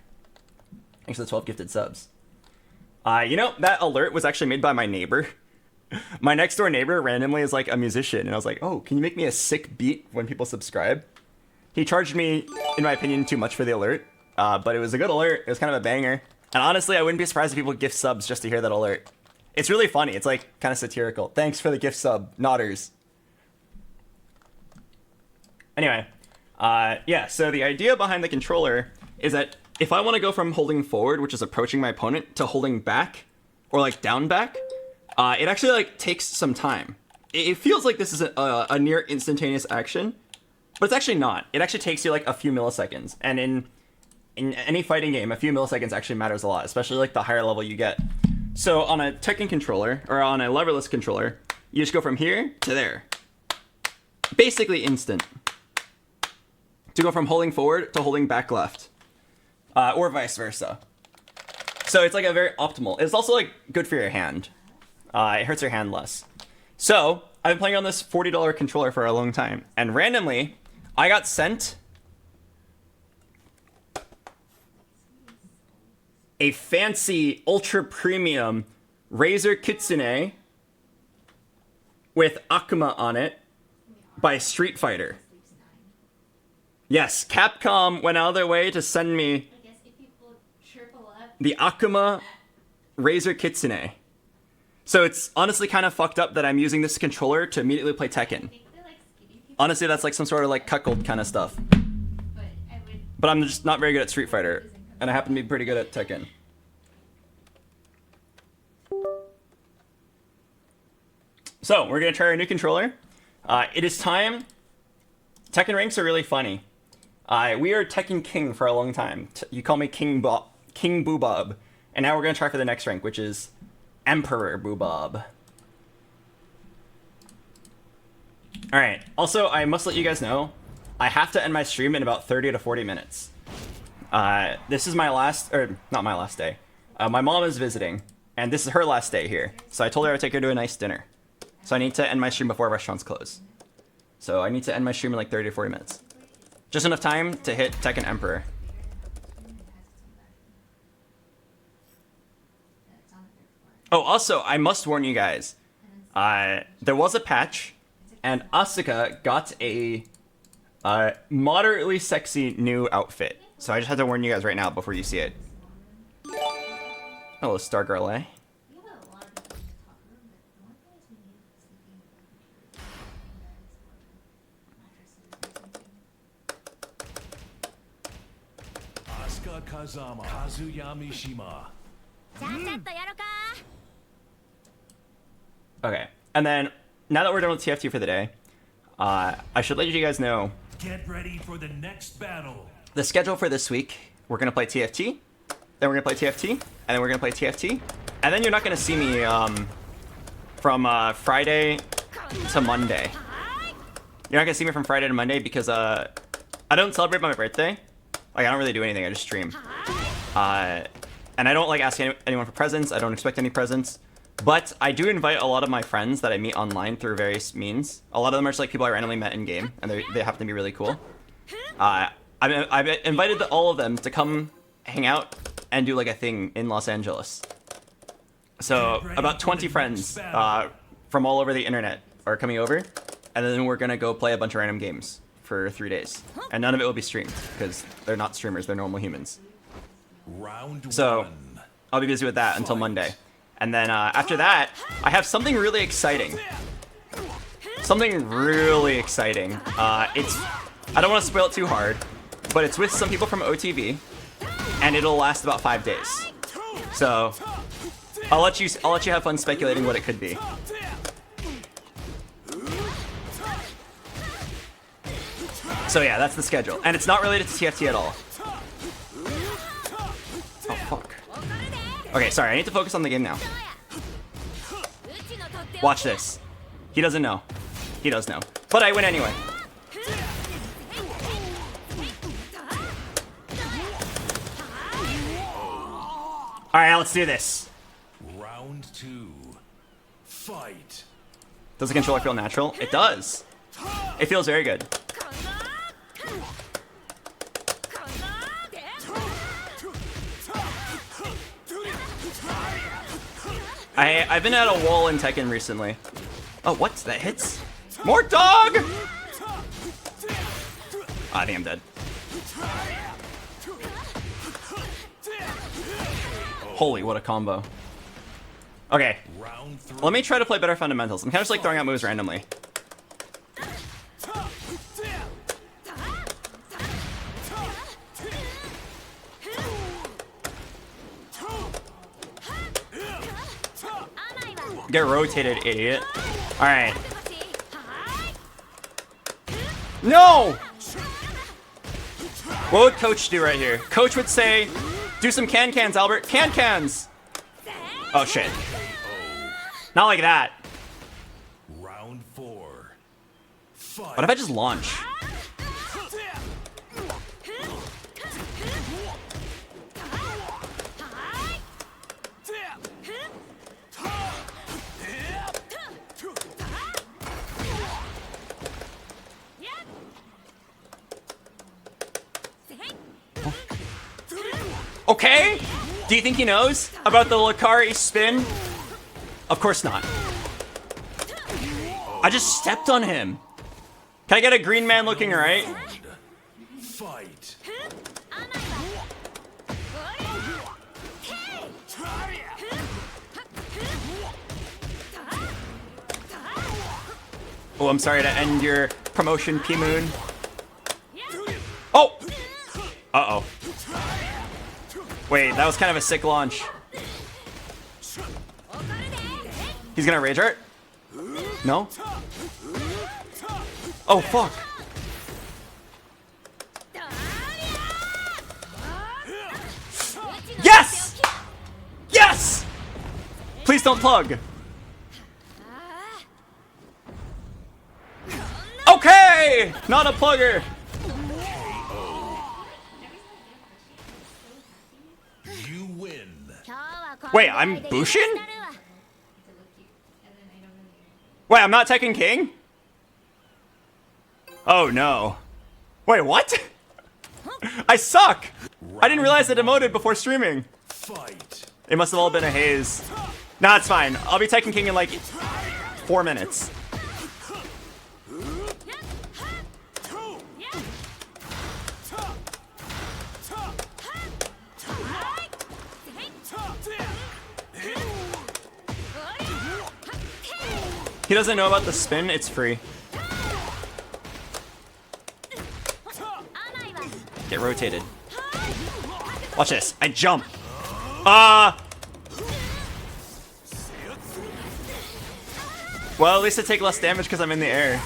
Thanks for the 12 gifted subs. You know, that alert was actually made by my neighbor. My next door neighbor randomly is like a musician, and I was like, oh, can you make me a sick beat when people subscribe? He charged me, in my opinion, too much for the alert, but it was a good alert. It was kind of a banger. And honestly, I wouldn't be surprised if people gift subs just to hear that alert. It's really funny. It's like kind of satirical. Thanks for the gift sub, nodders. Anyway, yeah, so the idea behind the controller is that if I want to go from holding forward, which is approaching my opponent, to holding back, or like down back, it actually like takes some time. It feels like this is a near instantaneous action, but it's actually not. It actually takes you like a few milliseconds, and in any fighting game, a few milliseconds actually matters a lot, especially like the higher level you get. So on a Tekken controller, or on a leverless controller, you just go from here to there. Basically instant. To go from holding forward to holding back left. Or vice versa. So it's like a very optimal. It's also like good for your hand. It hurts your hand less. So I've been playing on this $40 controller for a long time. And randomly, I got sent a fancy ultra premium Razer Kitsune with Akuma on it by Street Fighter. Yes, Capcom went out of their way to send me the Akuma Razer Kitsune. So it's honestly kind of fucked up that I'm using this controller to immediately play Tekken. Honestly, that's like some sort of like cuckold kind of stuff. But I'm just not very good at Street Fighter, and I happen to be pretty good at Tekken. So, we're gonna try our new controller. It is time. Tekken ranks are really funny. We are Tekken King for a long time. You call me King Boobob. And now we're going to try for the next rank, which is Emperor Boobob. Alright, also, I must let you guys know, I have to end my stream in about 30 to 40 minutes. This is my last, or not my last day. My mom is visiting, and this is her last day here. So I told her I would take her to a nice dinner. So I need to end my stream before restaurants close. So I need to end my stream in like 30 to 40 minutes. Just enough time to hit Tekken Emperor. Oh, also, I must warn you guys. There was a patch, and Asuka got a moderately sexy new outfit. So I just had to warn you guys right now before you see it. Hello, Stargirl, eh? Kazama, Kazuyami Shima. Okay, and then now that we're done with TFT for the day, I should let you guys know. Get ready for the next battle. The schedule for this week: we're gonna play TFT, then we're gonna play TFT, and then we're gonna play TFT, and then you're not gonna see me from Friday to Monday. You're not gonna see me from Friday to Monday because I don't celebrate my birthday. Like, I don't really do anything, I just stream. And I don't, like, ask anyone for presents, I don't expect any presents. But I do invite a lot of my friends that I meet online through various means. A lot of them are just, like, people I randomly met in-game, and they happen to be really cool. I've invited all of them to come hang out and do, like, a thing in Los Angeles. So, about 20 friends from all over the internet are coming over, and then we're gonna go play a bunch of random games for 3 days, and none of it will be streamed because they're not streamers, they're normal humans. So I'll be busy with that until Monday, and then after that I have something really exciting. I don't want to spoil it too hard, but it's with some people from OTV, and it'll last about 5 days. So I'll let you have fun speculating what it could be. So yeah, that's the schedule, and it's not related to TFT at all. Oh fuck. Okay, sorry, I need to focus on the game now. Watch this. He doesn't know. He does know. But I win anyway. Alright, let's do this. Round 2. Fight. Does the controller feel natural? It does. It feels very good. I've been at a wall in Tekken recently. Oh, what? That hits? More dog! I think I'm dead. Holy, what a combo. Okay. Let me try to play better fundamentals. I'm kind of just like throwing out moves randomly. Get rotated, idiot. Alright. No! What would Coach do right here? Coach would say, do some can-cans, Albert. Can-cans! Oh, shit. Not like that. Round 4. Fight. What if I just launch? Okay? Do you think he knows about the Lakari spin? Of course not. I just stepped on him. Can I get a green man looking right? Fight. Oh, I'm sorry to end your promotion, P-Moon. Oh! Uh-oh. Wait, that was kind of a sick launch. He's gonna rage art? No? Oh, fuck. Yes! Yes! Please don't plug. Okay! Not a plugger. You win. Wait, I'm Bushin? Wait, I'm not Tekken King? Oh no. Wait, what? I suck! I didn't realize it emoted before streaming. Fight. It must have all been a haze. Nah, it's fine. I'll be Tekken King in like 4 minutes. He doesn't know about the spin, it's free. Get rotated. Watch this, I jump. Well, at least I take less damage because I'm in the air.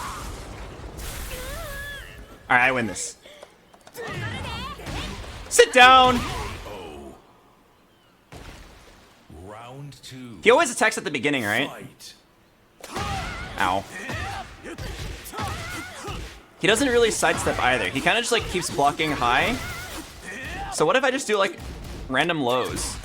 Alright, I win this. Sit down! Round 2. He always attacks at the beginning, right? Fight. Ow. He doesn't really sidestep either. He kind of just like keeps blocking high. So what if I just do like random lows?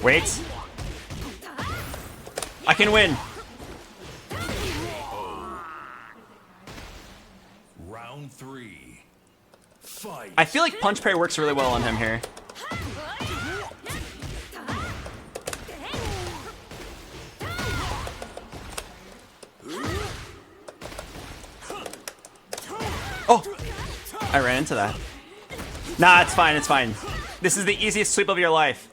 Wait. I can win. Round 3. Fight. I feel like punch parry works really well on him here. Oh, I ran into that. Nah, it's fine, it's fine. This is the easiest sweep of your life.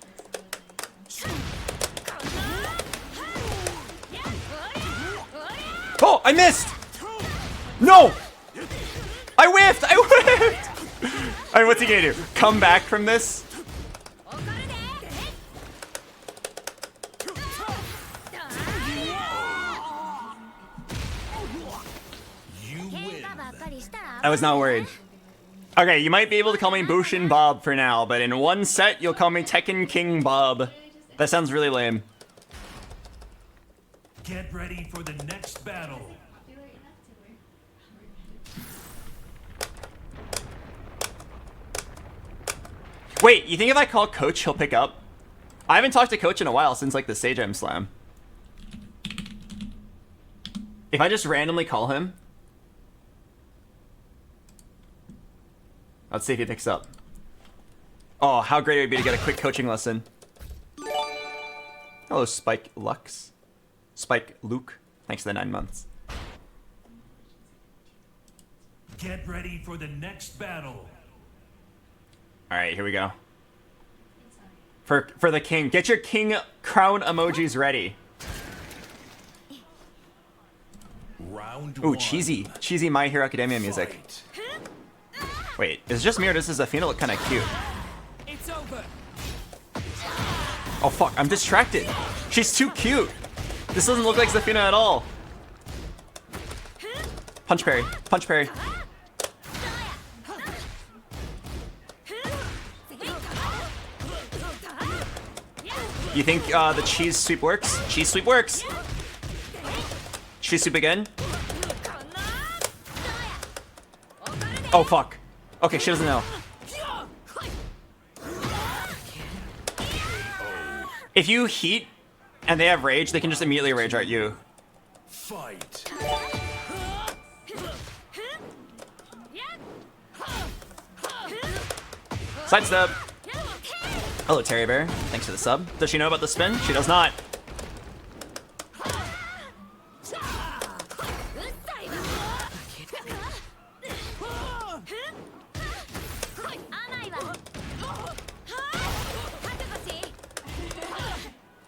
Oh, I missed! No! I whiffed! I whiffed! Alright, what's he gonna do? Come back from this? I was not worried. Okay, you might be able to call me Bushin Bob for now, but in one set, you'll call me Tekken King Bob. That sounds really lame. Get ready for the next battle. Wait, you think if I call Coach, he'll pick up? I haven't talked to Coach in a while since like the Sage M Slam. If I just randomly call him. Let's see if he picks up. Oh, how great it would be to get a quick coaching lesson. Hello, Spike Lux. Spike Luke. Thanks for the 9 months. Get ready for the next battle. Alright, here we go. For the king. Get your king crown emojis ready. Round Ooh, one. cheesy. Cheesy My Hero Academia music. Wait, is it just me or does this Zafina look kind of cute? It's over. Oh fuck, I'm distracted. She's too cute. This doesn't look like Zafina at all. Punch parry. Punch parry. You think the cheese sweep works? Cheese sweep works. Cheese sweep again. Oh fuck. Okay, she doesn't know. If you heat and they have rage, they can just immediately rage at you. Fight. Sidestep. Hello, Terry Bear. Thanks for the sub. Does she know about the spin? She does not.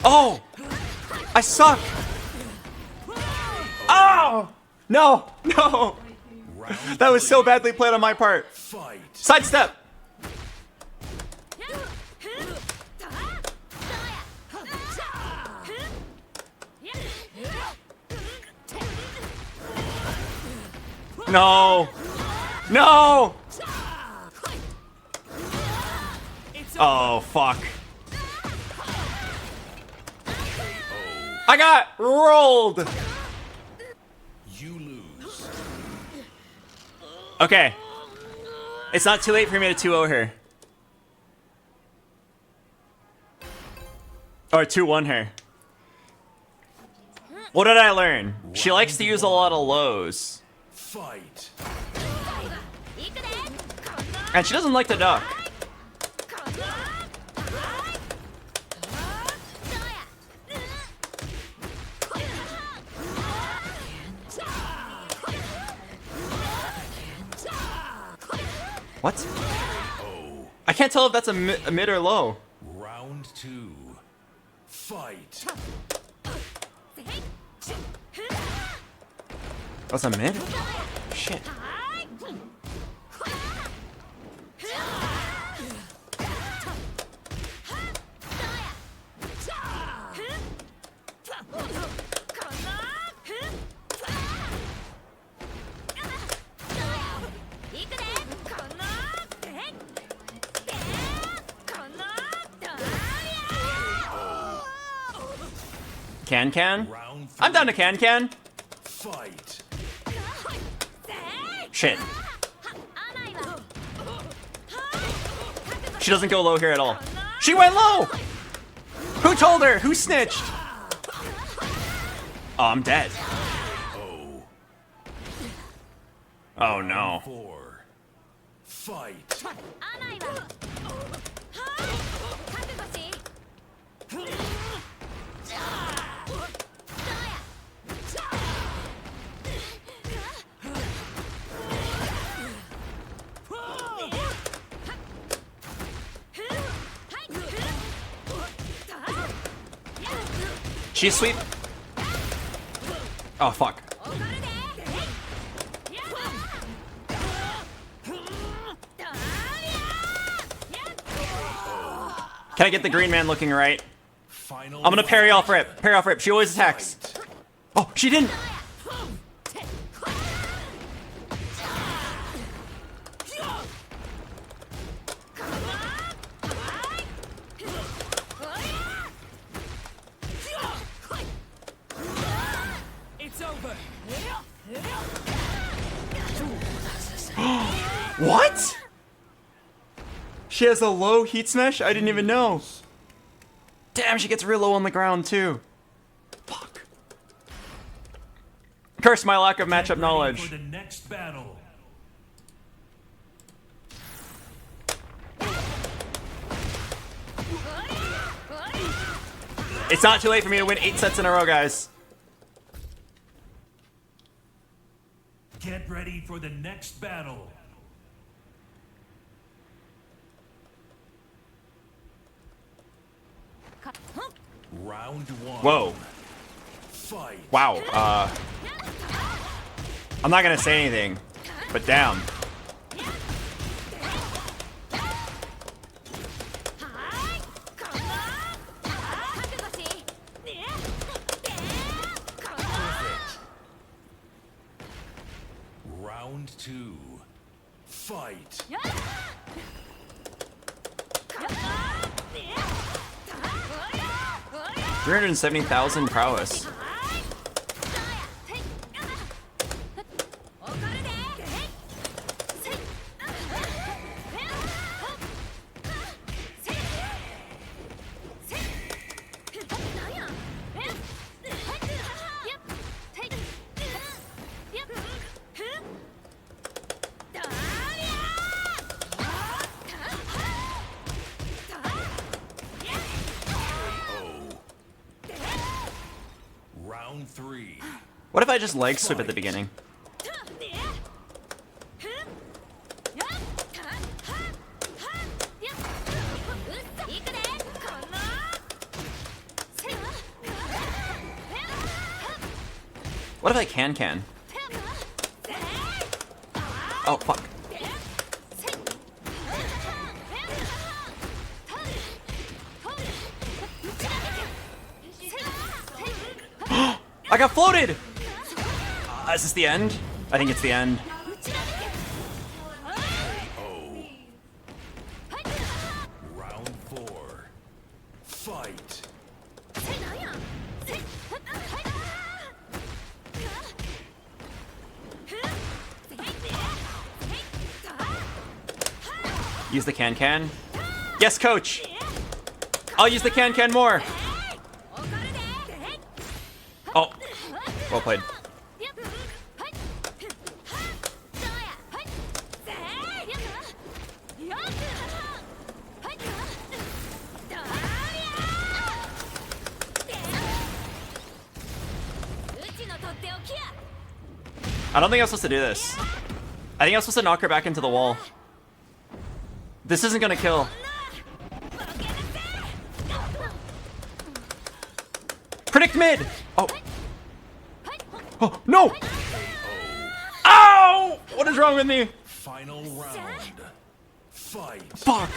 Oh! I suck! Oh! No! No! That was so badly played on my part. Sidestep! No! No! Oh, fuck. I got rolled! You lose. Okay. It's not too late for me to 2-0 her. Or 2-1 her. What did I learn? She likes to use a lot of lows. Fight. And she doesn't like to duck. What? I can't tell if that's a mid or low. Round two. Fight. That's a mid? Shit. Can? I'm down to can. Fight. Shit. She doesn't go low here at all. She went low! Who told her? Who snitched? Oh, I'm dead. Oh no. Four. Fight. She's sweet. Oh, fuck. Can I get the green man looking right? I'm gonna parry off rip. Parry off rip. She always attacks. Oh, she didn't. It's over. What? She has a low heat smash? I didn't even know. Damn, she gets real low on the ground too. Fuck. Curse my lack of matchup knowledge. For the next battle. It's not too late for me to win 8 sets in a row, guys. Get ready for the next battle. Round 1. Whoa. Fight. Wow. I'm not gonna say anything, but damn. Round 2. Fight. 370,000 prowess. Round 3. What if I just leg sweep at the beginning? What if I can? Oh, fuck. I got floated! Is this the end? I think it's the end. Round 4. Fight. Use the can. Yes, coach! I'll use the can more! Oh, well played. I don't think I'm supposed to do this. I think I'm supposed to knock her back into the wall. This isn't gonna kill. Predict mid! Oh. Oh, no! Ow! What is wrong with me? Final round. Fight. Fuck!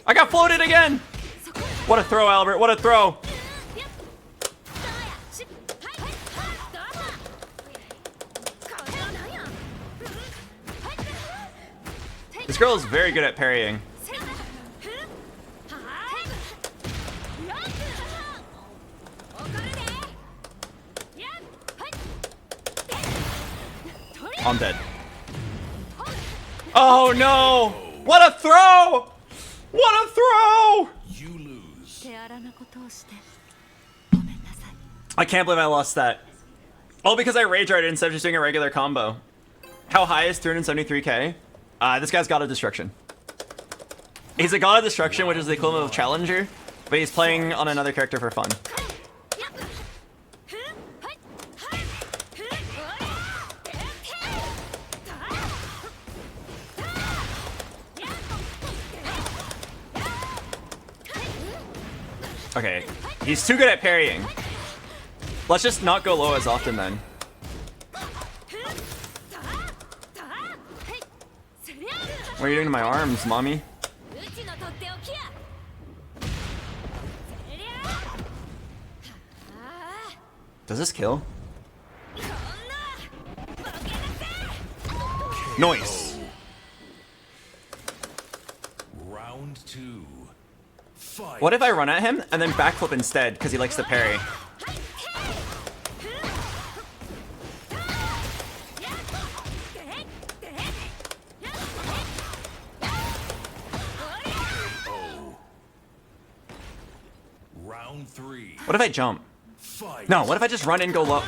I got floated again! What a throw, Albert. What a throw! This girl is very good at parrying. I'm dead. Oh no! What a throw! What a throw! You lose. I can't believe I lost that. All because I rage arted instead of just doing a regular combo. How high is 373k? This guy's God of Destruction. He's a God of Destruction, which is the equivalent of Challenger, but he's playing on another character for fun. Okay, he's too good at parrying. Let's just not go low as often then. What are you doing to my arms, mommy? Does this kill? Noise. Round 2. Fight. What if I run at him and then backflip instead because he likes to parry? Round 3. What if I jump? Fight. No, what if I just run and go low?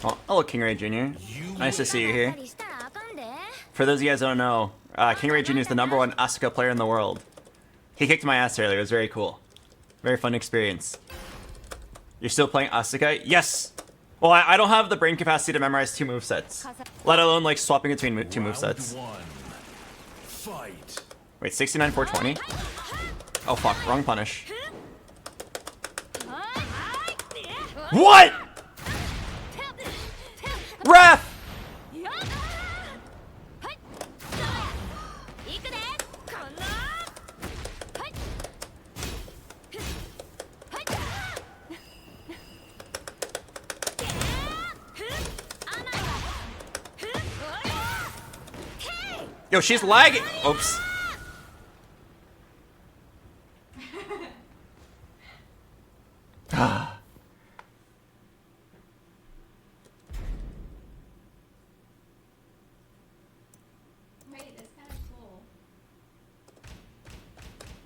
Oh, hello, King Ray Jr. Nice to see you here. For those of you guys who don't know, King Ray Jr. is the #1 Asuka player in the world. He kicked my ass earlier. It was very cool. Very fun experience. You're still playing Asuka? Yes! Well, I don't have the brain capacity to memorize 2 movesets. Let alone, like, swapping between 2 movesets. Fight. Wait, 69, 420? Oh, fuck. Wrong punish. What?! Ref! Yo, she's lagging. Oops.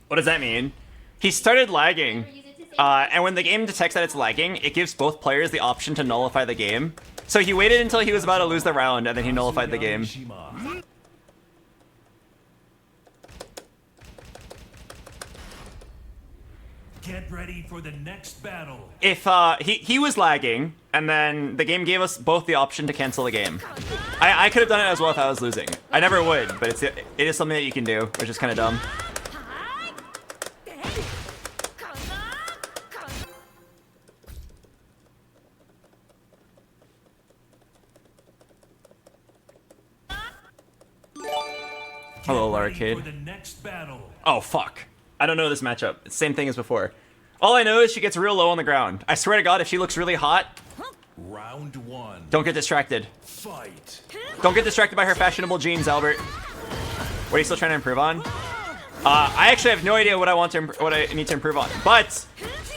What does that mean? He started lagging, and when the game detects that it's lagging, it gives both players the option to nullify the game. So he waited until he was about to lose the round, and then he nullified the game. Get ready for the next battle. If he was lagging, and then the game gave us both the option to cancel the game. I could have done it as well if I was losing. I never would, but it is something that you can do, which is kind of dumb. Hello, Arcade. Oh, fuck. I don't know this matchup. It's the same thing as before. All I know is she gets real low on the ground. I swear to God, if she looks really hot, Round 1. don't get distracted. Fight. Don't get distracted by her fashionable jeans, Albert. What are you still trying to improve on? I actually have no idea what I need to improve on. But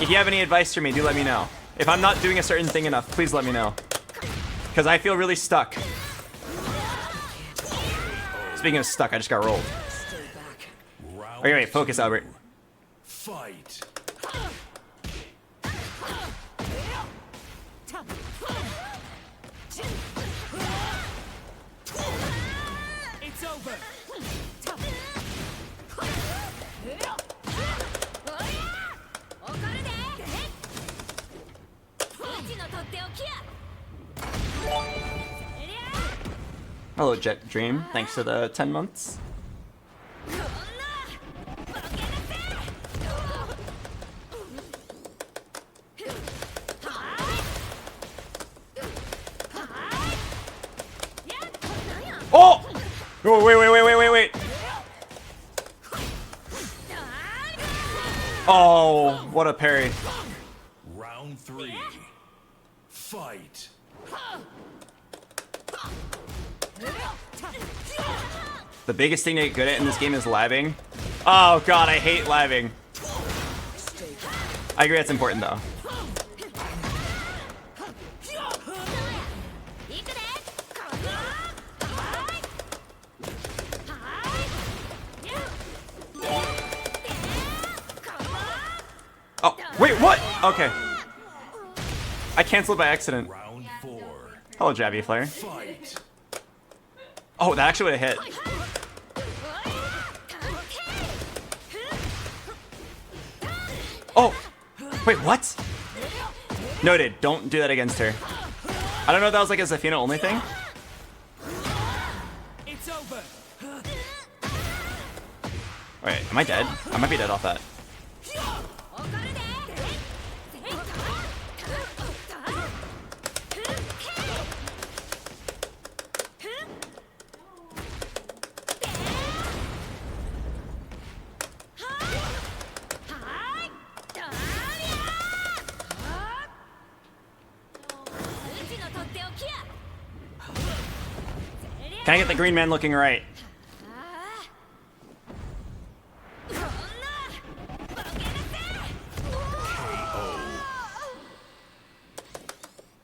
if you have any advice for me, do let me know. If I'm not doing a certain thing enough, please let me know. Because I feel really stuck. Speaking of stuck, I just got rolled. Okay, wait, focus, Albert. Fight. It's over. Hello, Jet Dream. Thanks for the 10 months. Oh! Oh, wait. Oh, what a parry. Round 3. Fight. The biggest thing to get good at in this game is labbing. Oh god, I hate labbing. I agree that's important though. Oh, wait, what? Okay. I canceled by accident. Round 4. Hello, Jabby Flare. Fight. Oh, that actually would have hit. Oh, wait, what? Noted. Don't do that against her. I don't know if that was like a Zafina only thing. It's over. Wait, am I dead? I might be dead off that. Can I get the green man looking right?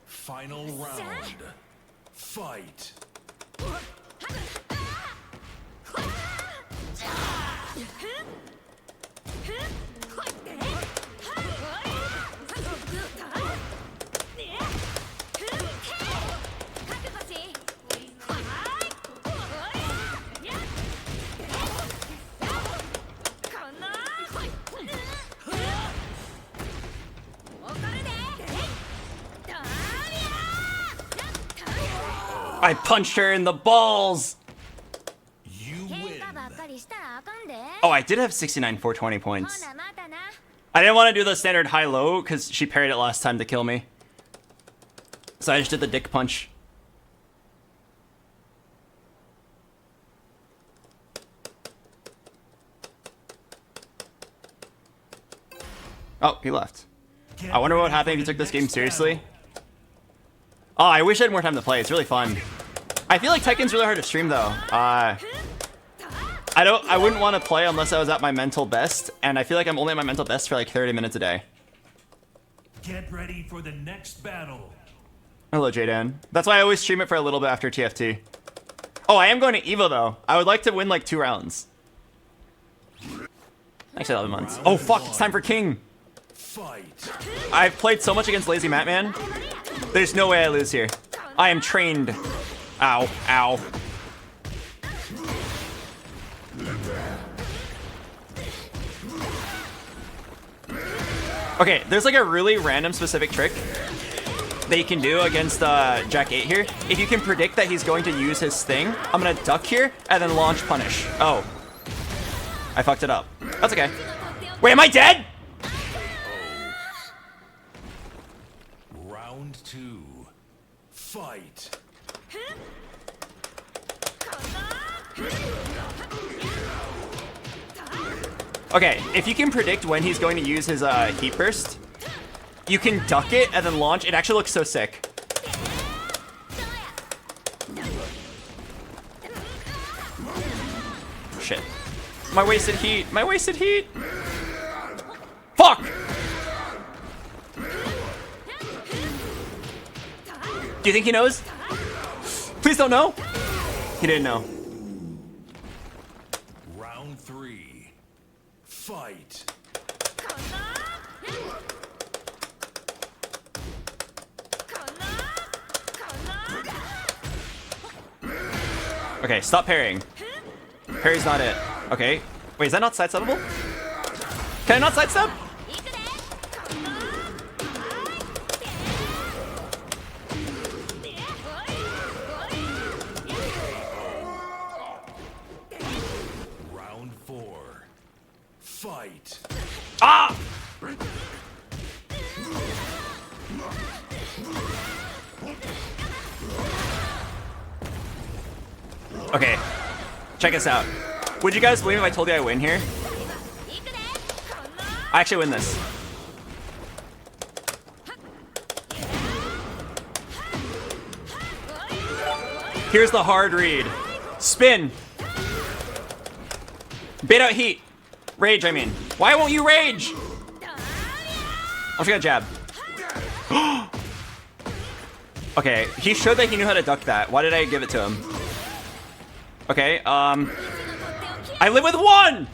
Final round. Fight. I punched her in the balls. Oh, I did have 69 420 points. I didn't want to do the standard high-low because she parried it last time to kill me. So I just did the dick punch. Oh, he left. I wonder what would happen if you took this game seriously. Oh, I wish I had more time to play. It's really fun. I feel like Tekken's really hard to stream though. I wouldn't want to play unless I was at my mental best, and I feel like I'm only at my mental best for like 30 minutes a day. Get ready for the next battle. Hello, Jaydan. That's why I always stream it for a little bit after TFT. Oh, I am going to Evo though. I would like to win like 2 rounds. Actually, 11 months. Oh fuck, it's time for King. Fight. I've played so much against Lazy Matman. There's no way I lose here. I am trained. Ow, ow. Okay, there's like a really random specific trick that you can do against Jack 8 here. If you can predict that he's going to use his thing, I'm gonna duck here and then launch punish. Oh. I fucked it up. That's okay. Wait, am I dead? Round 2. Fight. Okay, if you can predict when he's going to use his heat burst, you can duck it and then launch. It actually looks so sick. Shit. My wasted heat. My wasted heat. Fuck! Do you think he knows? Please don't know. He didn't know. Round 3. Fight. Okay, stop parrying. Parry's not it. Okay. Wait, is that not sidesteppable? Can I not sidestep? Round 4. Fight. Ah! Okay, check us out. Would you guys believe if I told you I win here? I actually win this. Here's the hard read. Spin. Bait out heat. Rage, I mean. Why won't you rage? I'm just gonna jab. Okay, he showed that he knew how to duck that. Why did I give it to him? Okay, I live with 1!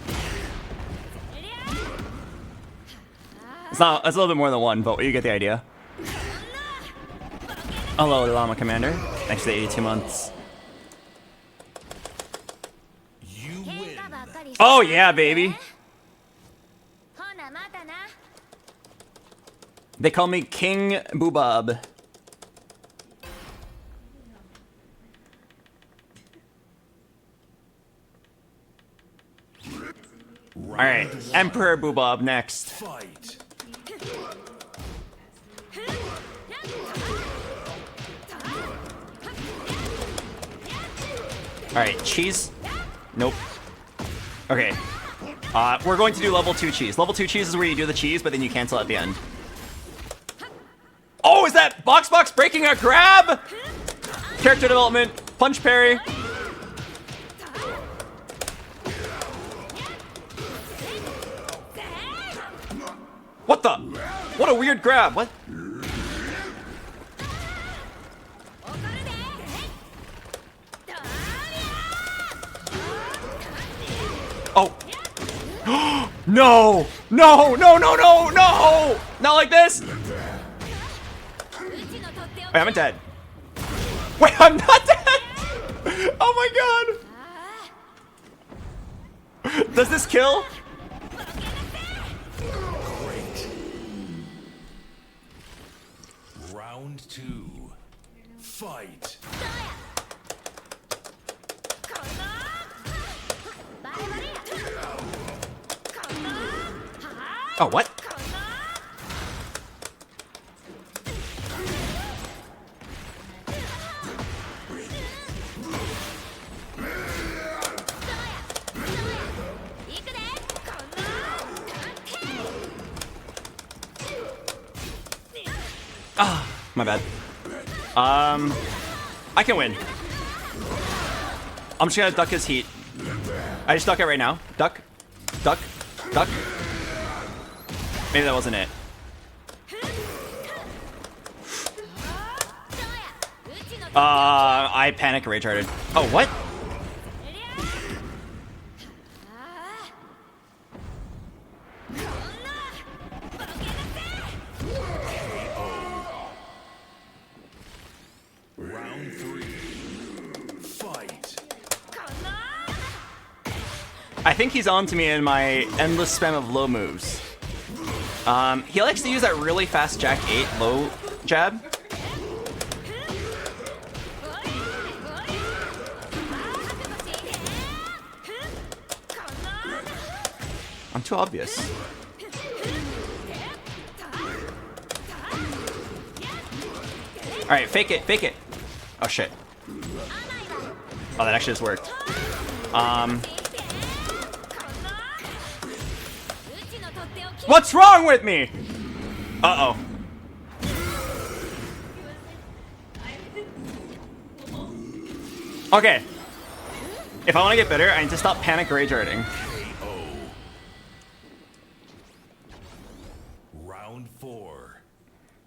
It's a little bit more than 1, but you get the idea. Hello, Llama Commander. Thanks for the 82 months. Oh yeah, baby. They call me King Boobab. Alright, Emperor Boobab next. Fight. Alright, cheese. Nope. Okay. We're going to do level 2 cheese. Level 2 cheese is where you do the cheese, but then you cancel at the end. Oh, is that BoxBox breaking a grab? Character development. Punch parry. What the? What a weird grab. What? Oh. No! No! No! No! No! No! Not like this! Wait, I'm dead. Wait, I'm not dead! Oh my god! Does this kill? Great. Round 2. Fight. Oh, what? Ah, my bad. I can win. I'm just gonna duck his heat. I just duck it right now. Duck. Duck. Duck. Maybe that wasn't it. I panic rage hearted. Oh, what? Round 3. Fight. I think he's on to me in my endless spam of low moves. He likes to use that really fast Jack 8 low jab. I'm too obvious. Alright, fake it, fake it. Oh shit. Oh, that actually just worked. What's wrong with me? Uh-oh. Okay. If I want to get better, I need to stop panic rage hurting. Round 4.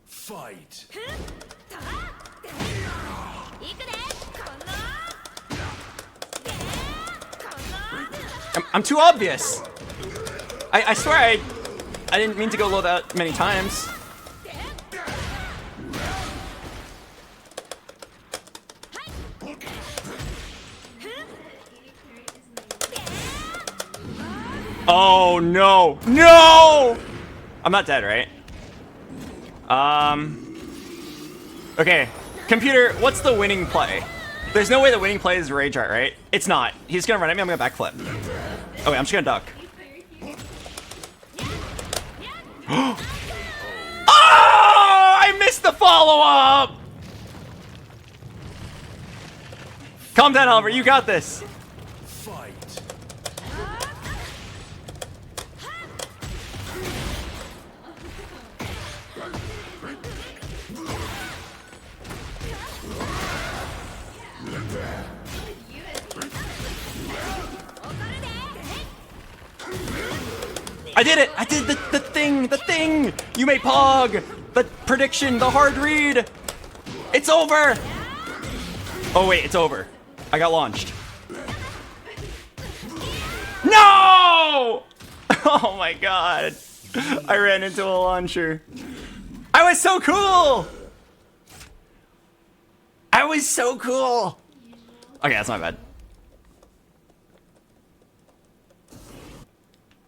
Fight. I'm too obvious. I swear I didn't mean to go low that many times. Oh no. No! I'm not dead, right? Okay. Computer, what's the winning play? There's no way the winning play is rage art, right? It's not. He's gonna run at me, I'm gonna backflip. Oh wait, I'm just gonna duck. Oh! I missed the follow-up! Calm down, Oliver, you got this. Fight. I did it! I did the thing! The thing! You made POG! The prediction! The hard read! It's over! Oh wait, it's over. I got launched. No! Oh my god. I ran into a launcher. I was so cool! I was so cool! Okay, that's not bad.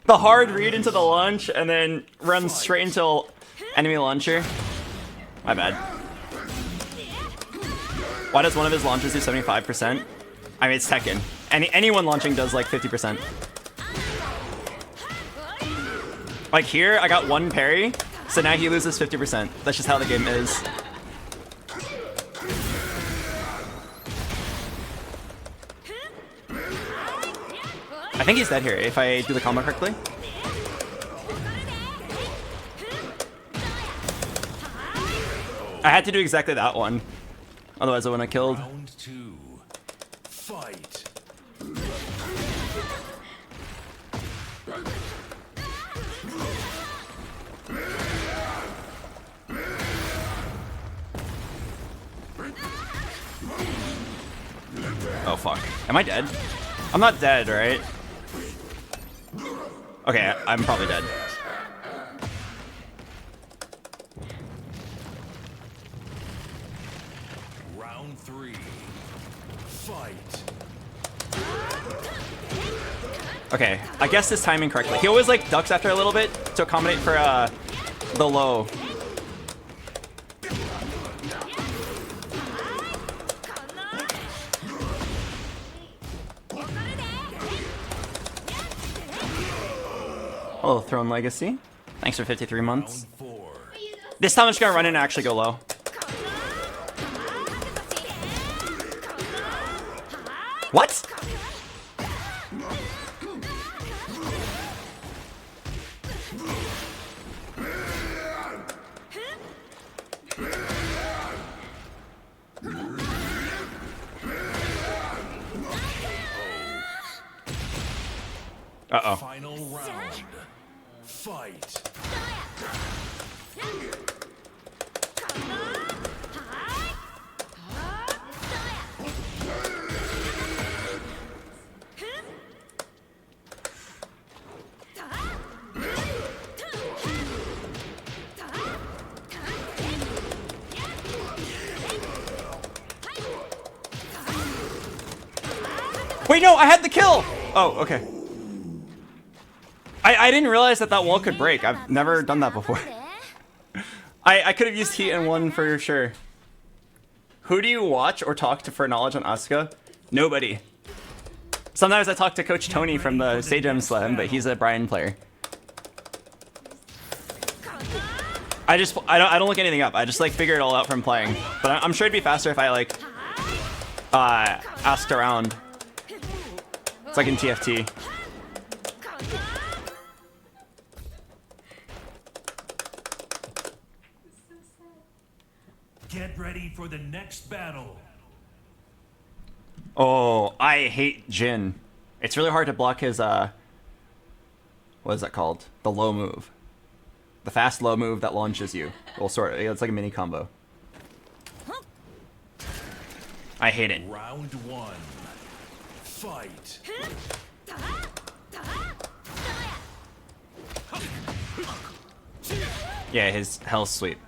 The hard read into the launch and then runs straight into enemy launcher. My bad. Why does one of his launches do 75%? I mean, it's Tekken. Anyone launching does like 50%. Like here, I got one parry, so now he loses 50%. That's just how the game is. I think he's dead here, if I do the combo correctly. I had to do exactly that one. Otherwise I wouldn't have killed. Round 2. Fight. Oh fuck. Am I dead? I'm not dead, right? Okay, I'm probably dead. Round 3. Fight. Okay, I guess this timing correctly. He always like ducks after a little bit to accommodate for the low. Hello, Throne Legacy. Thanks for 53 months. This time I'm just gonna run in and actually go low. What? Uh-oh. Final round. Fight. Wait, no, I had the kill! Oh, okay. I didn't realize that that wall could break. I've never done that before. I could have used heat and won for sure. Who do you watch or talk to for knowledge on Asuka? Nobody. Sometimes I talk to Coach Tony from the Sage Slam, but he's a Brian player. I don't look anything up. I just like figure it all out from playing. But I'm sure it'd be faster if I like asked around. It's like in TFT. Get ready for the next battle. Oh, I hate Jin. It's really hard to block his, what is that called? The low move. The fast low move that launches you. Well, sort of. It's like a mini combo. I hate it. Round 1. Fight. Yeah, his hell's sweep.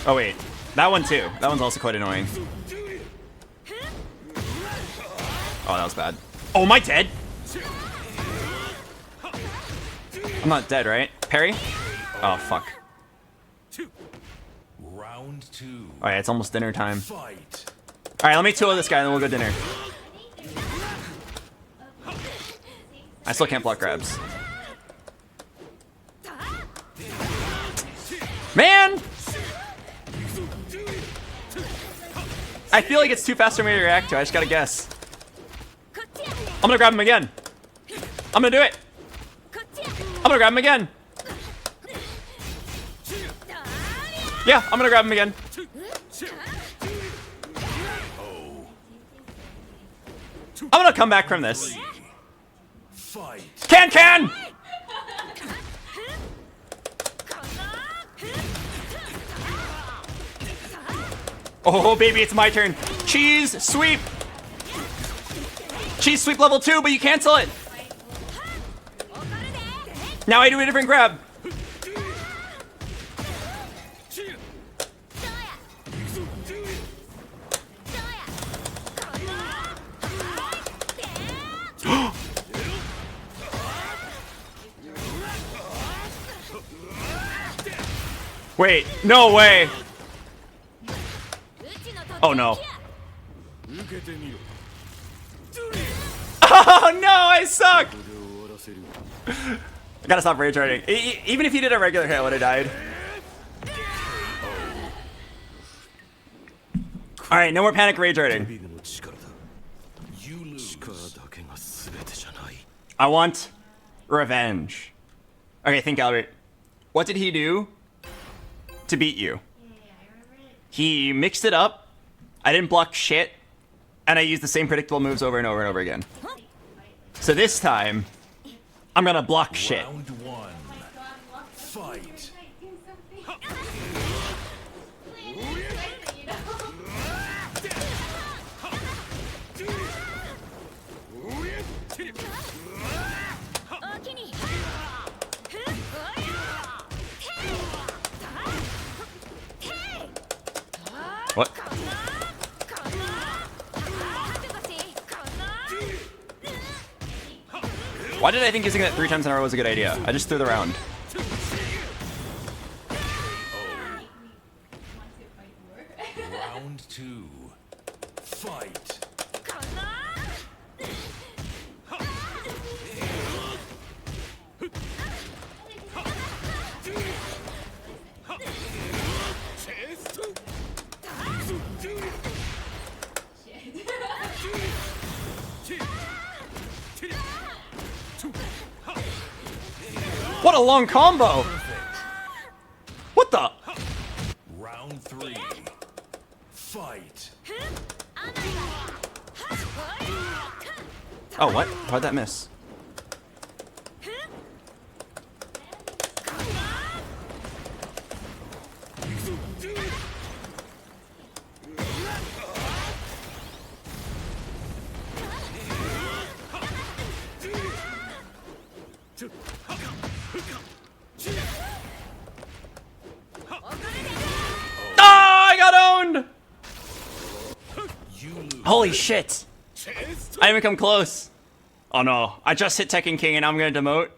Oh wait, that one too. That one's also quite annoying. Oh, that was bad. Oh, am I dead? I'm not dead, right? Parry? Oh, fuck. Round 2. Alright, it's almost dinner time. Fight. Alright, let me 2-0 this guy and then we'll go dinner. I still can't block grabs. Man! I feel like it's too fast for me to react to. I just gotta guess. I'm gonna grab him again. I'm gonna do it. I'm gonna grab him again. Yeah, I'm gonna grab him again. I'm gonna come back from this. Can! Oh, baby, it's my turn. Cheese sweep. Cheese sweep level 2, but you cancel it. Now I do a different grab. Wait, no way. Oh no. Oh no, I suck. I gotta stop rage riding. Even if he did a regular hit, I would have died. All right, no more panic rage riding. I want revenge. Okay, think, Albert. What did he do to beat you? He mixed it up. I didn't block shit, and I used the same predictable moves over and over and over again. So this time, I'm gonna block shit. Round one. Fight. What? Why did I think using that 3 times in a row was a good idea? I just threw the round. Round two. Fight. What a long combo! What the? Round three. Fight. Oh, what? How'd that miss? Holy shit! I didn't even come close. Oh no, I just hit Tekken King and now I'm gonna demote.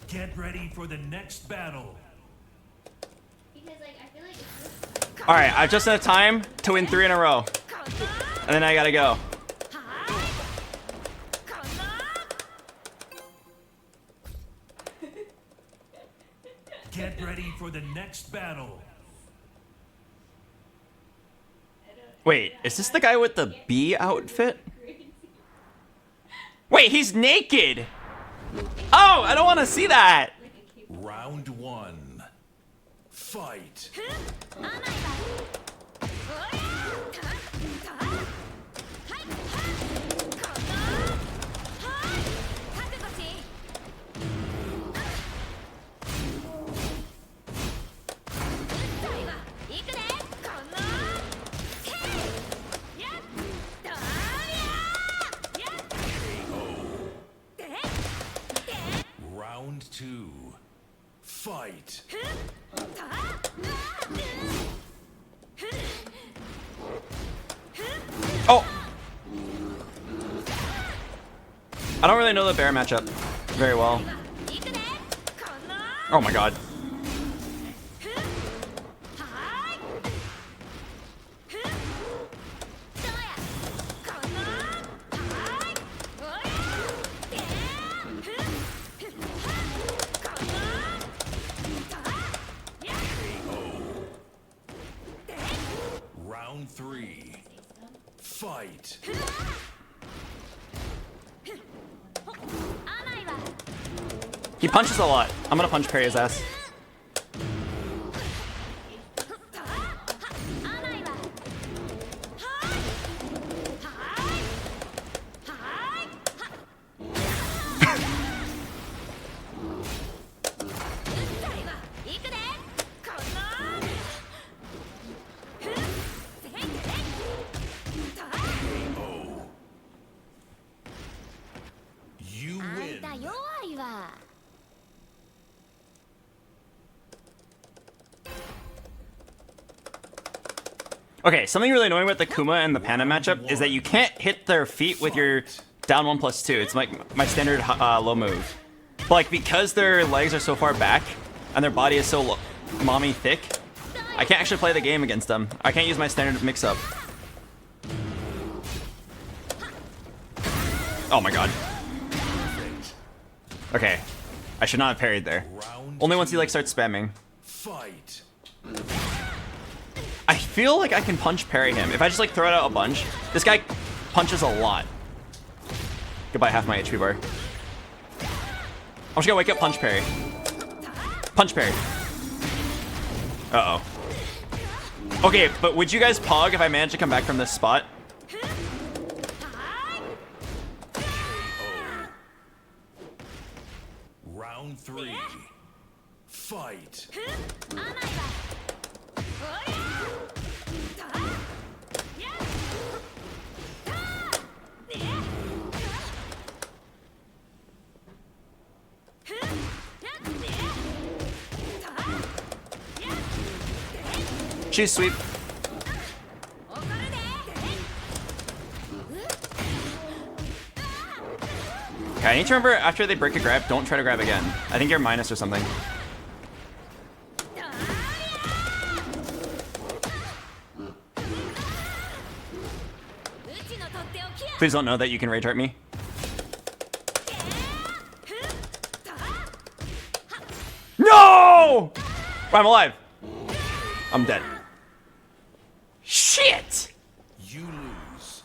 Get ready for the next battle. Alright, I've just enough time to win 3 in a row. And then I gotta go. Get ready for the next battle. Wait, is this the guy with the bee outfit? Wait, he's naked! Oh, I don't want to see that! Round one. Fight. Round two. Fight. Oh! I don't really know the bear matchup very well. Oh my god. Round three. Fight. He punches a lot. I'm gonna punch parry his ass. You win. Okay, something really annoying with the Kuma and the Panda matchup is that you can't hit their feet with your down 1+2. It's like my standard low move. But like because their legs are so far back, and their body is so mommy thick, I can't actually play the game against them. I can't use my standard mix-up. Oh my god. Okay. I should not have parried there. Only once he like starts spamming. Fight. I feel like I can punch parry him. If I just like throw it out a bunch. This guy punches a lot. Goodbye, half my HP bar. I'm just gonna wake up punch parry. Punch parry. Uh-oh. Okay, but would you guys pog if I managed to come back from this spot? Round 3. Fight. She's sweet. Okay, I need to remember after they break a grab, don't try to grab again. I think you're minus or something. Please don't know that you can rage art me. No! I'm alive. I'm dead. Shit! You lose.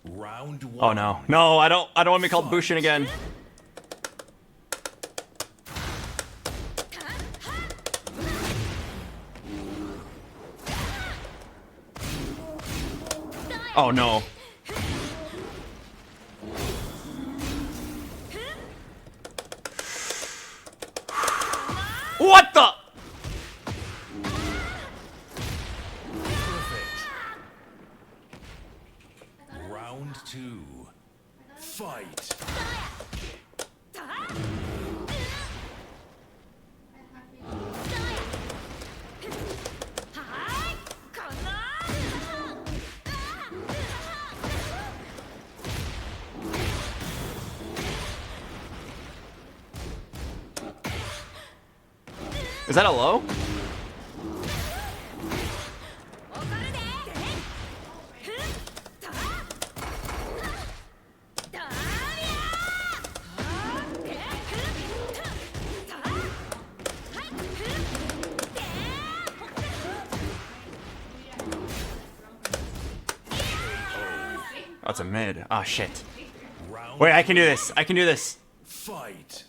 Round 1. Oh no. No, I don't want to be called Bushin again. Oh no. What the? Perfect. Round 2. Fight. Is that a low? That's a mid. Oh shit. Wait, I can do this. I can do this. Fight.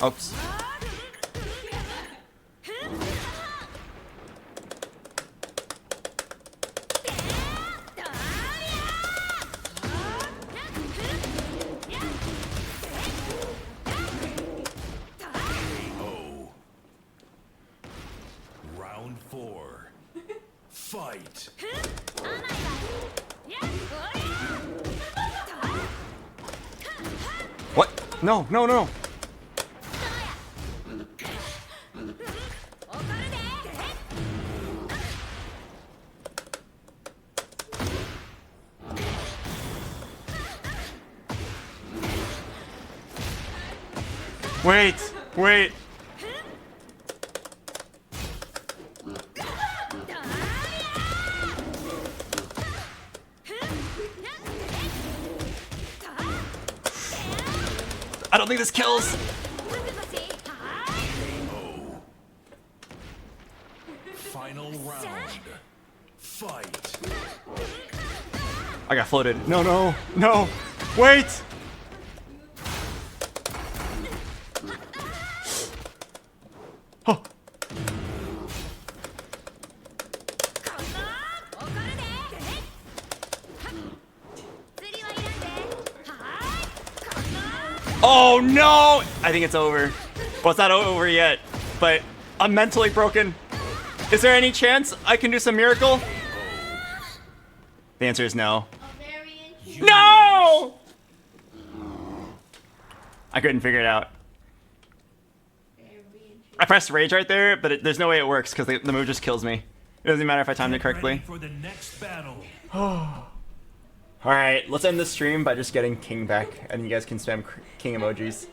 Oops. Round 4. Fight. What? No, no, no. Wait, wait. I don't think this kills. Final round. Fight. I got floated. No, no, no. Wait. Oh. Oh no! I think it's over. Well, it's not over yet, but I'm mentally broken. Is there any chance I can do some miracle? The answer is no. Oh, very interesting. No! I couldn't figure it out. I pressed rage right there, but there's no way it works because the move just kills me. It doesn't matter if I timed it correctly. For the next battle. Alright, let's end the stream by just getting King back, and you guys can spam King emojis.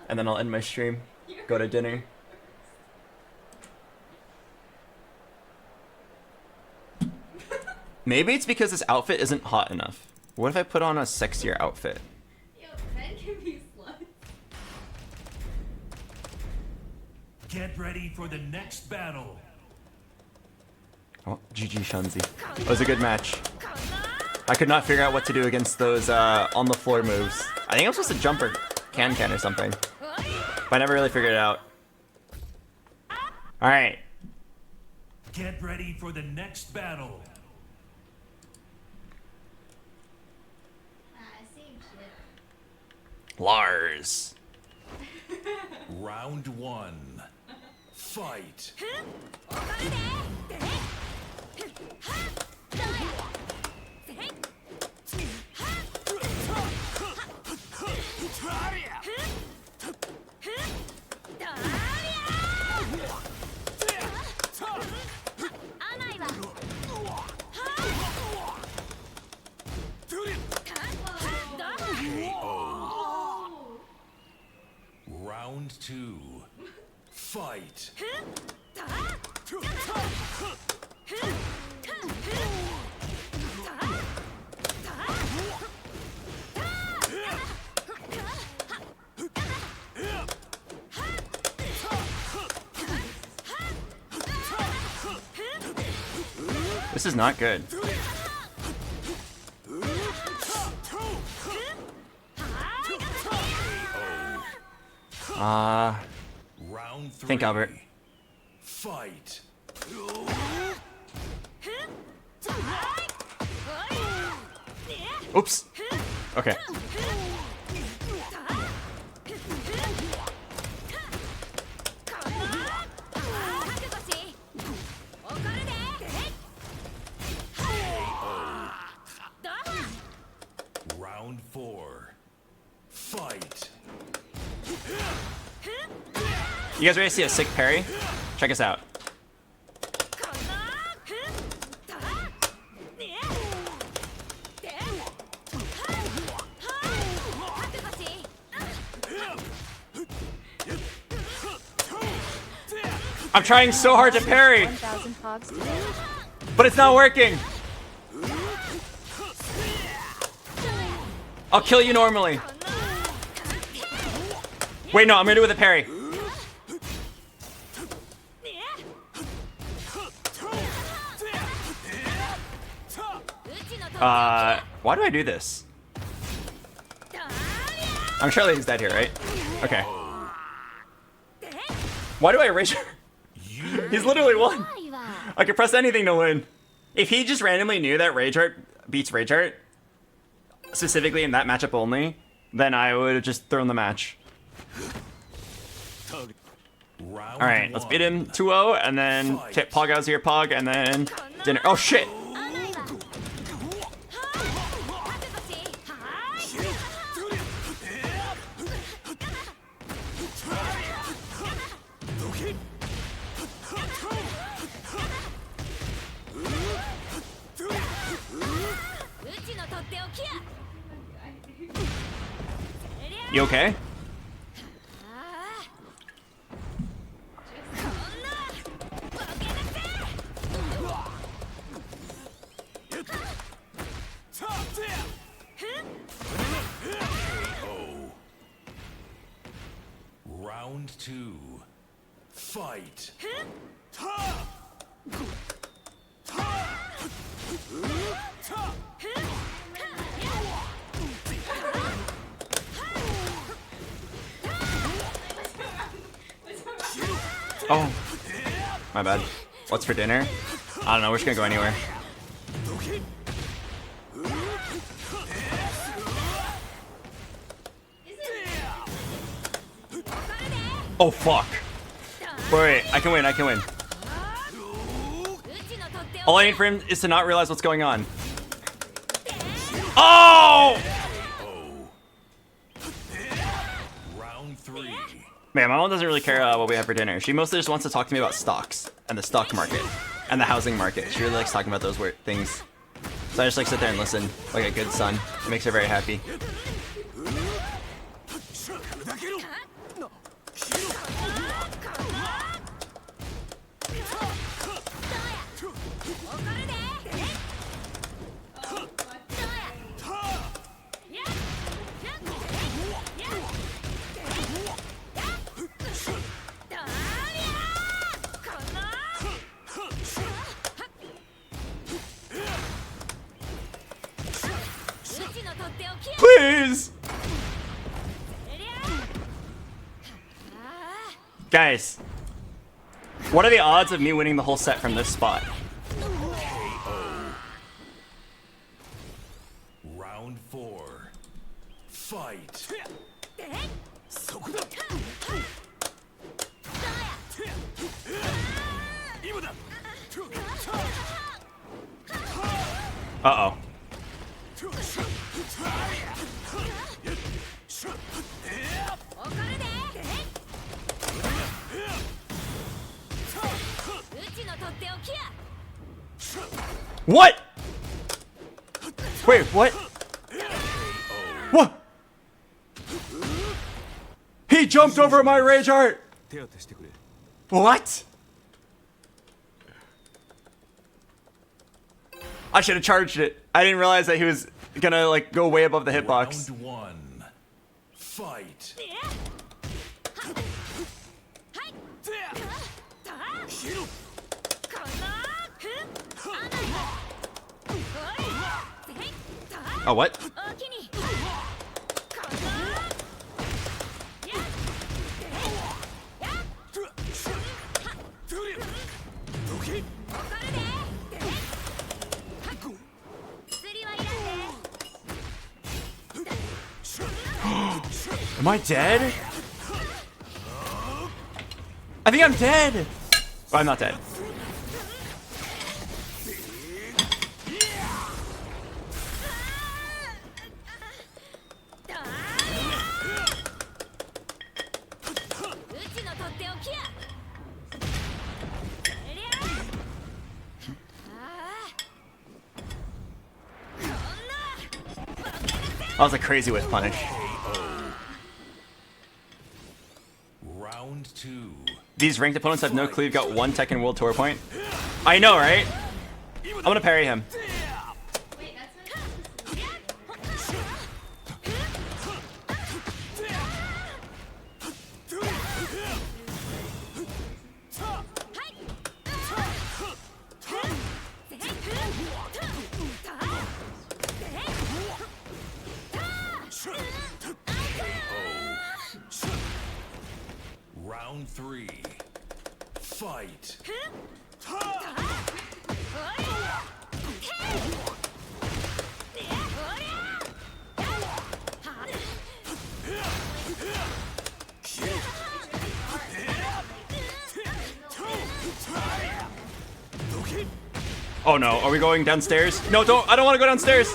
And then I'll end my stream, go to dinner. Maybe it's because this outfit isn't hot enough. What if I put on a sexier outfit? Yo, men can be sluts. Get ready for the next battle. Oh, GG Shunzi. That was a good match. I could not figure out what to do against those on the floor moves. I think I'm supposed to jump or can or something. But I never really figured it out. Alright. Get ready for the next battle. Same shit. Lars. Round 1. Fight. Round 2. Fight. This is not good. Round 3. Think, Albert. Fight. Oops. Okay. Round 4. Fight. You guys ready to see a sick parry? Check us out. I'm trying so hard to parry, 1,000 POGs today. but it's not working. I'll kill you normally. Wait, no, I'm gonna do it with a parry. Why do I do this? I'm sure he's dead here, right? Okay. Why do I rage? He's literally won. I could press anything to win. If he just randomly knew that Rage Art beats Rage Art, specifically in that matchup only, then I would have just thrown the match. Alright, let's beat him 2-0, and then Pog out's here, Pog, and then dinner. Oh shit! You okay? Round 2. Fight. Oh, my bad. What's for dinner? I don't know, we're just gonna go anywhere. Oh fuck. Wait, I can win, I can win. All I need for him is to not realize what's going on. Oh! Round 3. Man, my mom doesn't really care what we have for dinner. She mostly just wants to talk to me about stocks and the stock market and the housing market. She really likes talking about those weird things. So I just like sit there and listen like a good son. It makes her very happy. Please! Guys, what are the odds of me winning the whole set from this spot? Round 4. Fight. Uh-oh. What? Wait, what? What? He jumped over my rage art! What? I should have charged it. I didn't realize that he was gonna like go way above the hitbox. Round 1. Fight. Oh, what? Am I dead? I think I'm dead. Oh, I'm not dead. I was like crazy with punish. Round 2. These ranked opponents have no clue you've got one Tekken World Tour point. I know, right? I'm gonna parry him. Round 3. Fight. Oh no, are we going downstairs? No, don't. I don't want to go downstairs.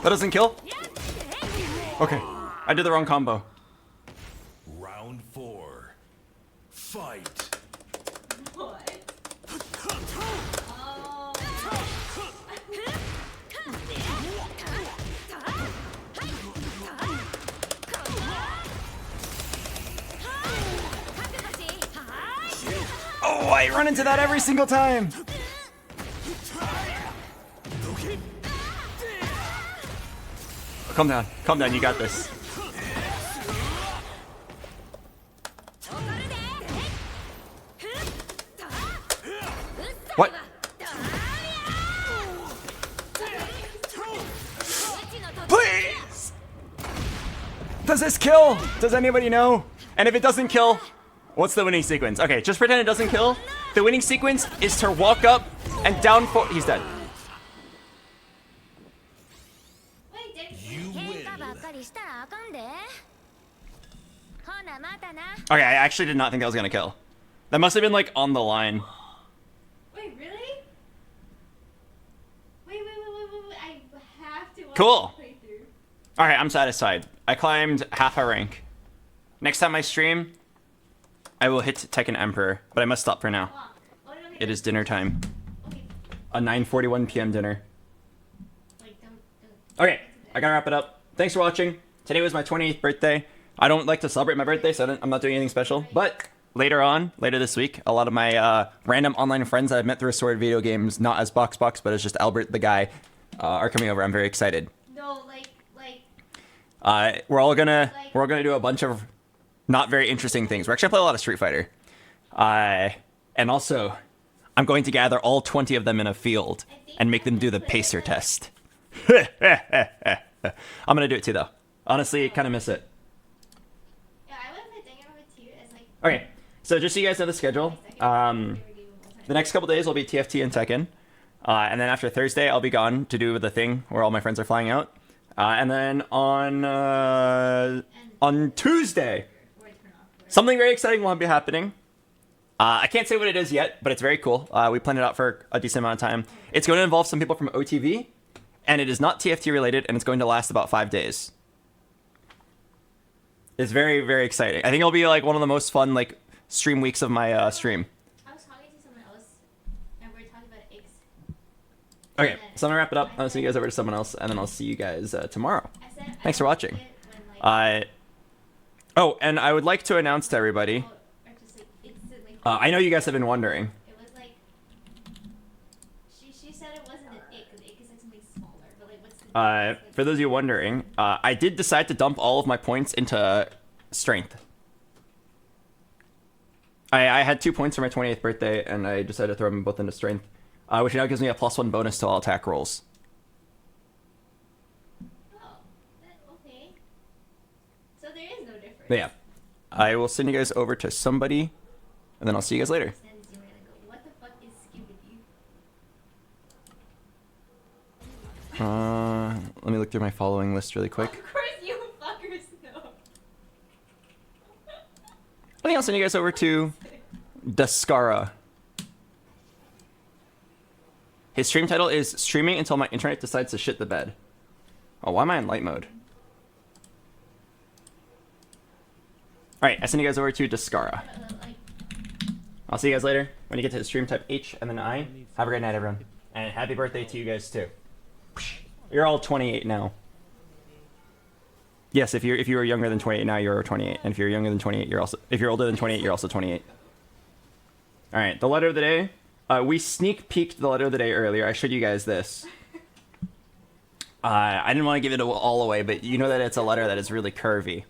That doesn't kill? Okay. I did the wrong combo. Round 4. Fight. Oh, I run into that every single time. Calm down. Calm down. You got this. What? Please! does this kill? Does anybody know? And if it doesn't kill, what's the winning sequence? Okay, just pretend it doesn't kill. The winning sequence is to walk up and down for. He's dead. Okay, I actually did not think that was gonna kill. That must have been like on the line. Wait, really? Wait, I have to watch Cool. the playthrough. Alright, I'm satisfied. I climbed half a rank. Next time I stream, I will hit Tekken Emperor, but I must stop for now. It is dinner time. A 9:41 p.m. dinner. Okay, I gotta wrap it up. Thanks for watching. Today was my 28th birthday. I don't like to celebrate my birthday, so I'm not doing anything special. But later this week, a lot of my random online friends that I've met through Sword Video Games, not as BoxBox, but as just Albert the guy, are coming over. I'm very excited. No, we're gonna do a bunch of not very interesting things. We're actually gonna play a lot of Street Fighter. And also, I'm going to gather all 20 of them in a field and make them do the pacer test. I'm gonna do it too, though. Honestly, kind of miss it. Yeah, I would put Tekken over 2 as like. Okay, so just so you guys know the schedule, the next couple days will be TFT and Tekken, and then after Thursday I'll be gone to do the thing where all my friends are flying out, and then on Tuesday, something very exciting will be happening. I can't say what it is yet, but it's very cool. We planned it out for a decent amount of time. It's going to involve some people from OTV, and it is not TFT related, and it's going to last about 5 days. It's very, very exciting. I think it'll be like one of the most fun like stream weeks of my stream. I was talking to someone else, and we were talking about eggs. Okay, so I'm gonna wrap it up. I'll send you guys over to someone else, and then I'll see you guys tomorrow. Thanks for watching. Oh, and I would like to announce to everybody. I know you guys have been wondering. It was like she said it wasn't an ick, because ick is like something smaller. But like, what's the For those of you wondering, I did decide to dump all of my points into strength. I had 2 points for my 28th birthday, and I decided to throw them both into strength, which now gives me a +1 bonus to all attack rolls. Oh, okay. So there is no difference. But yeah, I will send you guys over to somebody, and then I'll see you guys later. What the fuck is Scooby-Doo? Let me look through my following list really quick. Of course you fuckers know. I think I'll send you guys over to Dascara. His stream title is Streaming Until My Internet Decides to Shit the Bed. Oh, why am I in light mode? Alright, I send you guys over to Dascara. I'll see you guys later. When you get to the stream, type H and then I. Have a great night, everyone. And happy birthday to you guys, too. You're all 28 now. Yes, if you are younger than 28 now, you're 28. And if you're younger than 28, you're also... If you're older than 28, you're also 28. Alright, the letter of the day. We sneak peeked the letter of the day earlier. I showed you guys this. I didn't want to give it all away, but you know that it's a letter that is really curvy.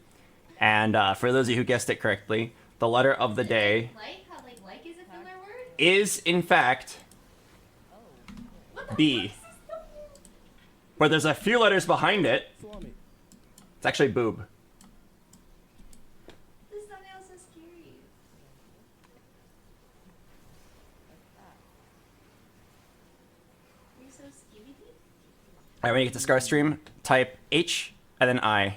And for those of you who guessed it correctly, the letter of the day is, in fact, B. But there's a few letters behind it. It's actually boob. This thumbnail is so scary. You're so Scooby-Doo? Alright, when you get to Scar stream, type H and then I.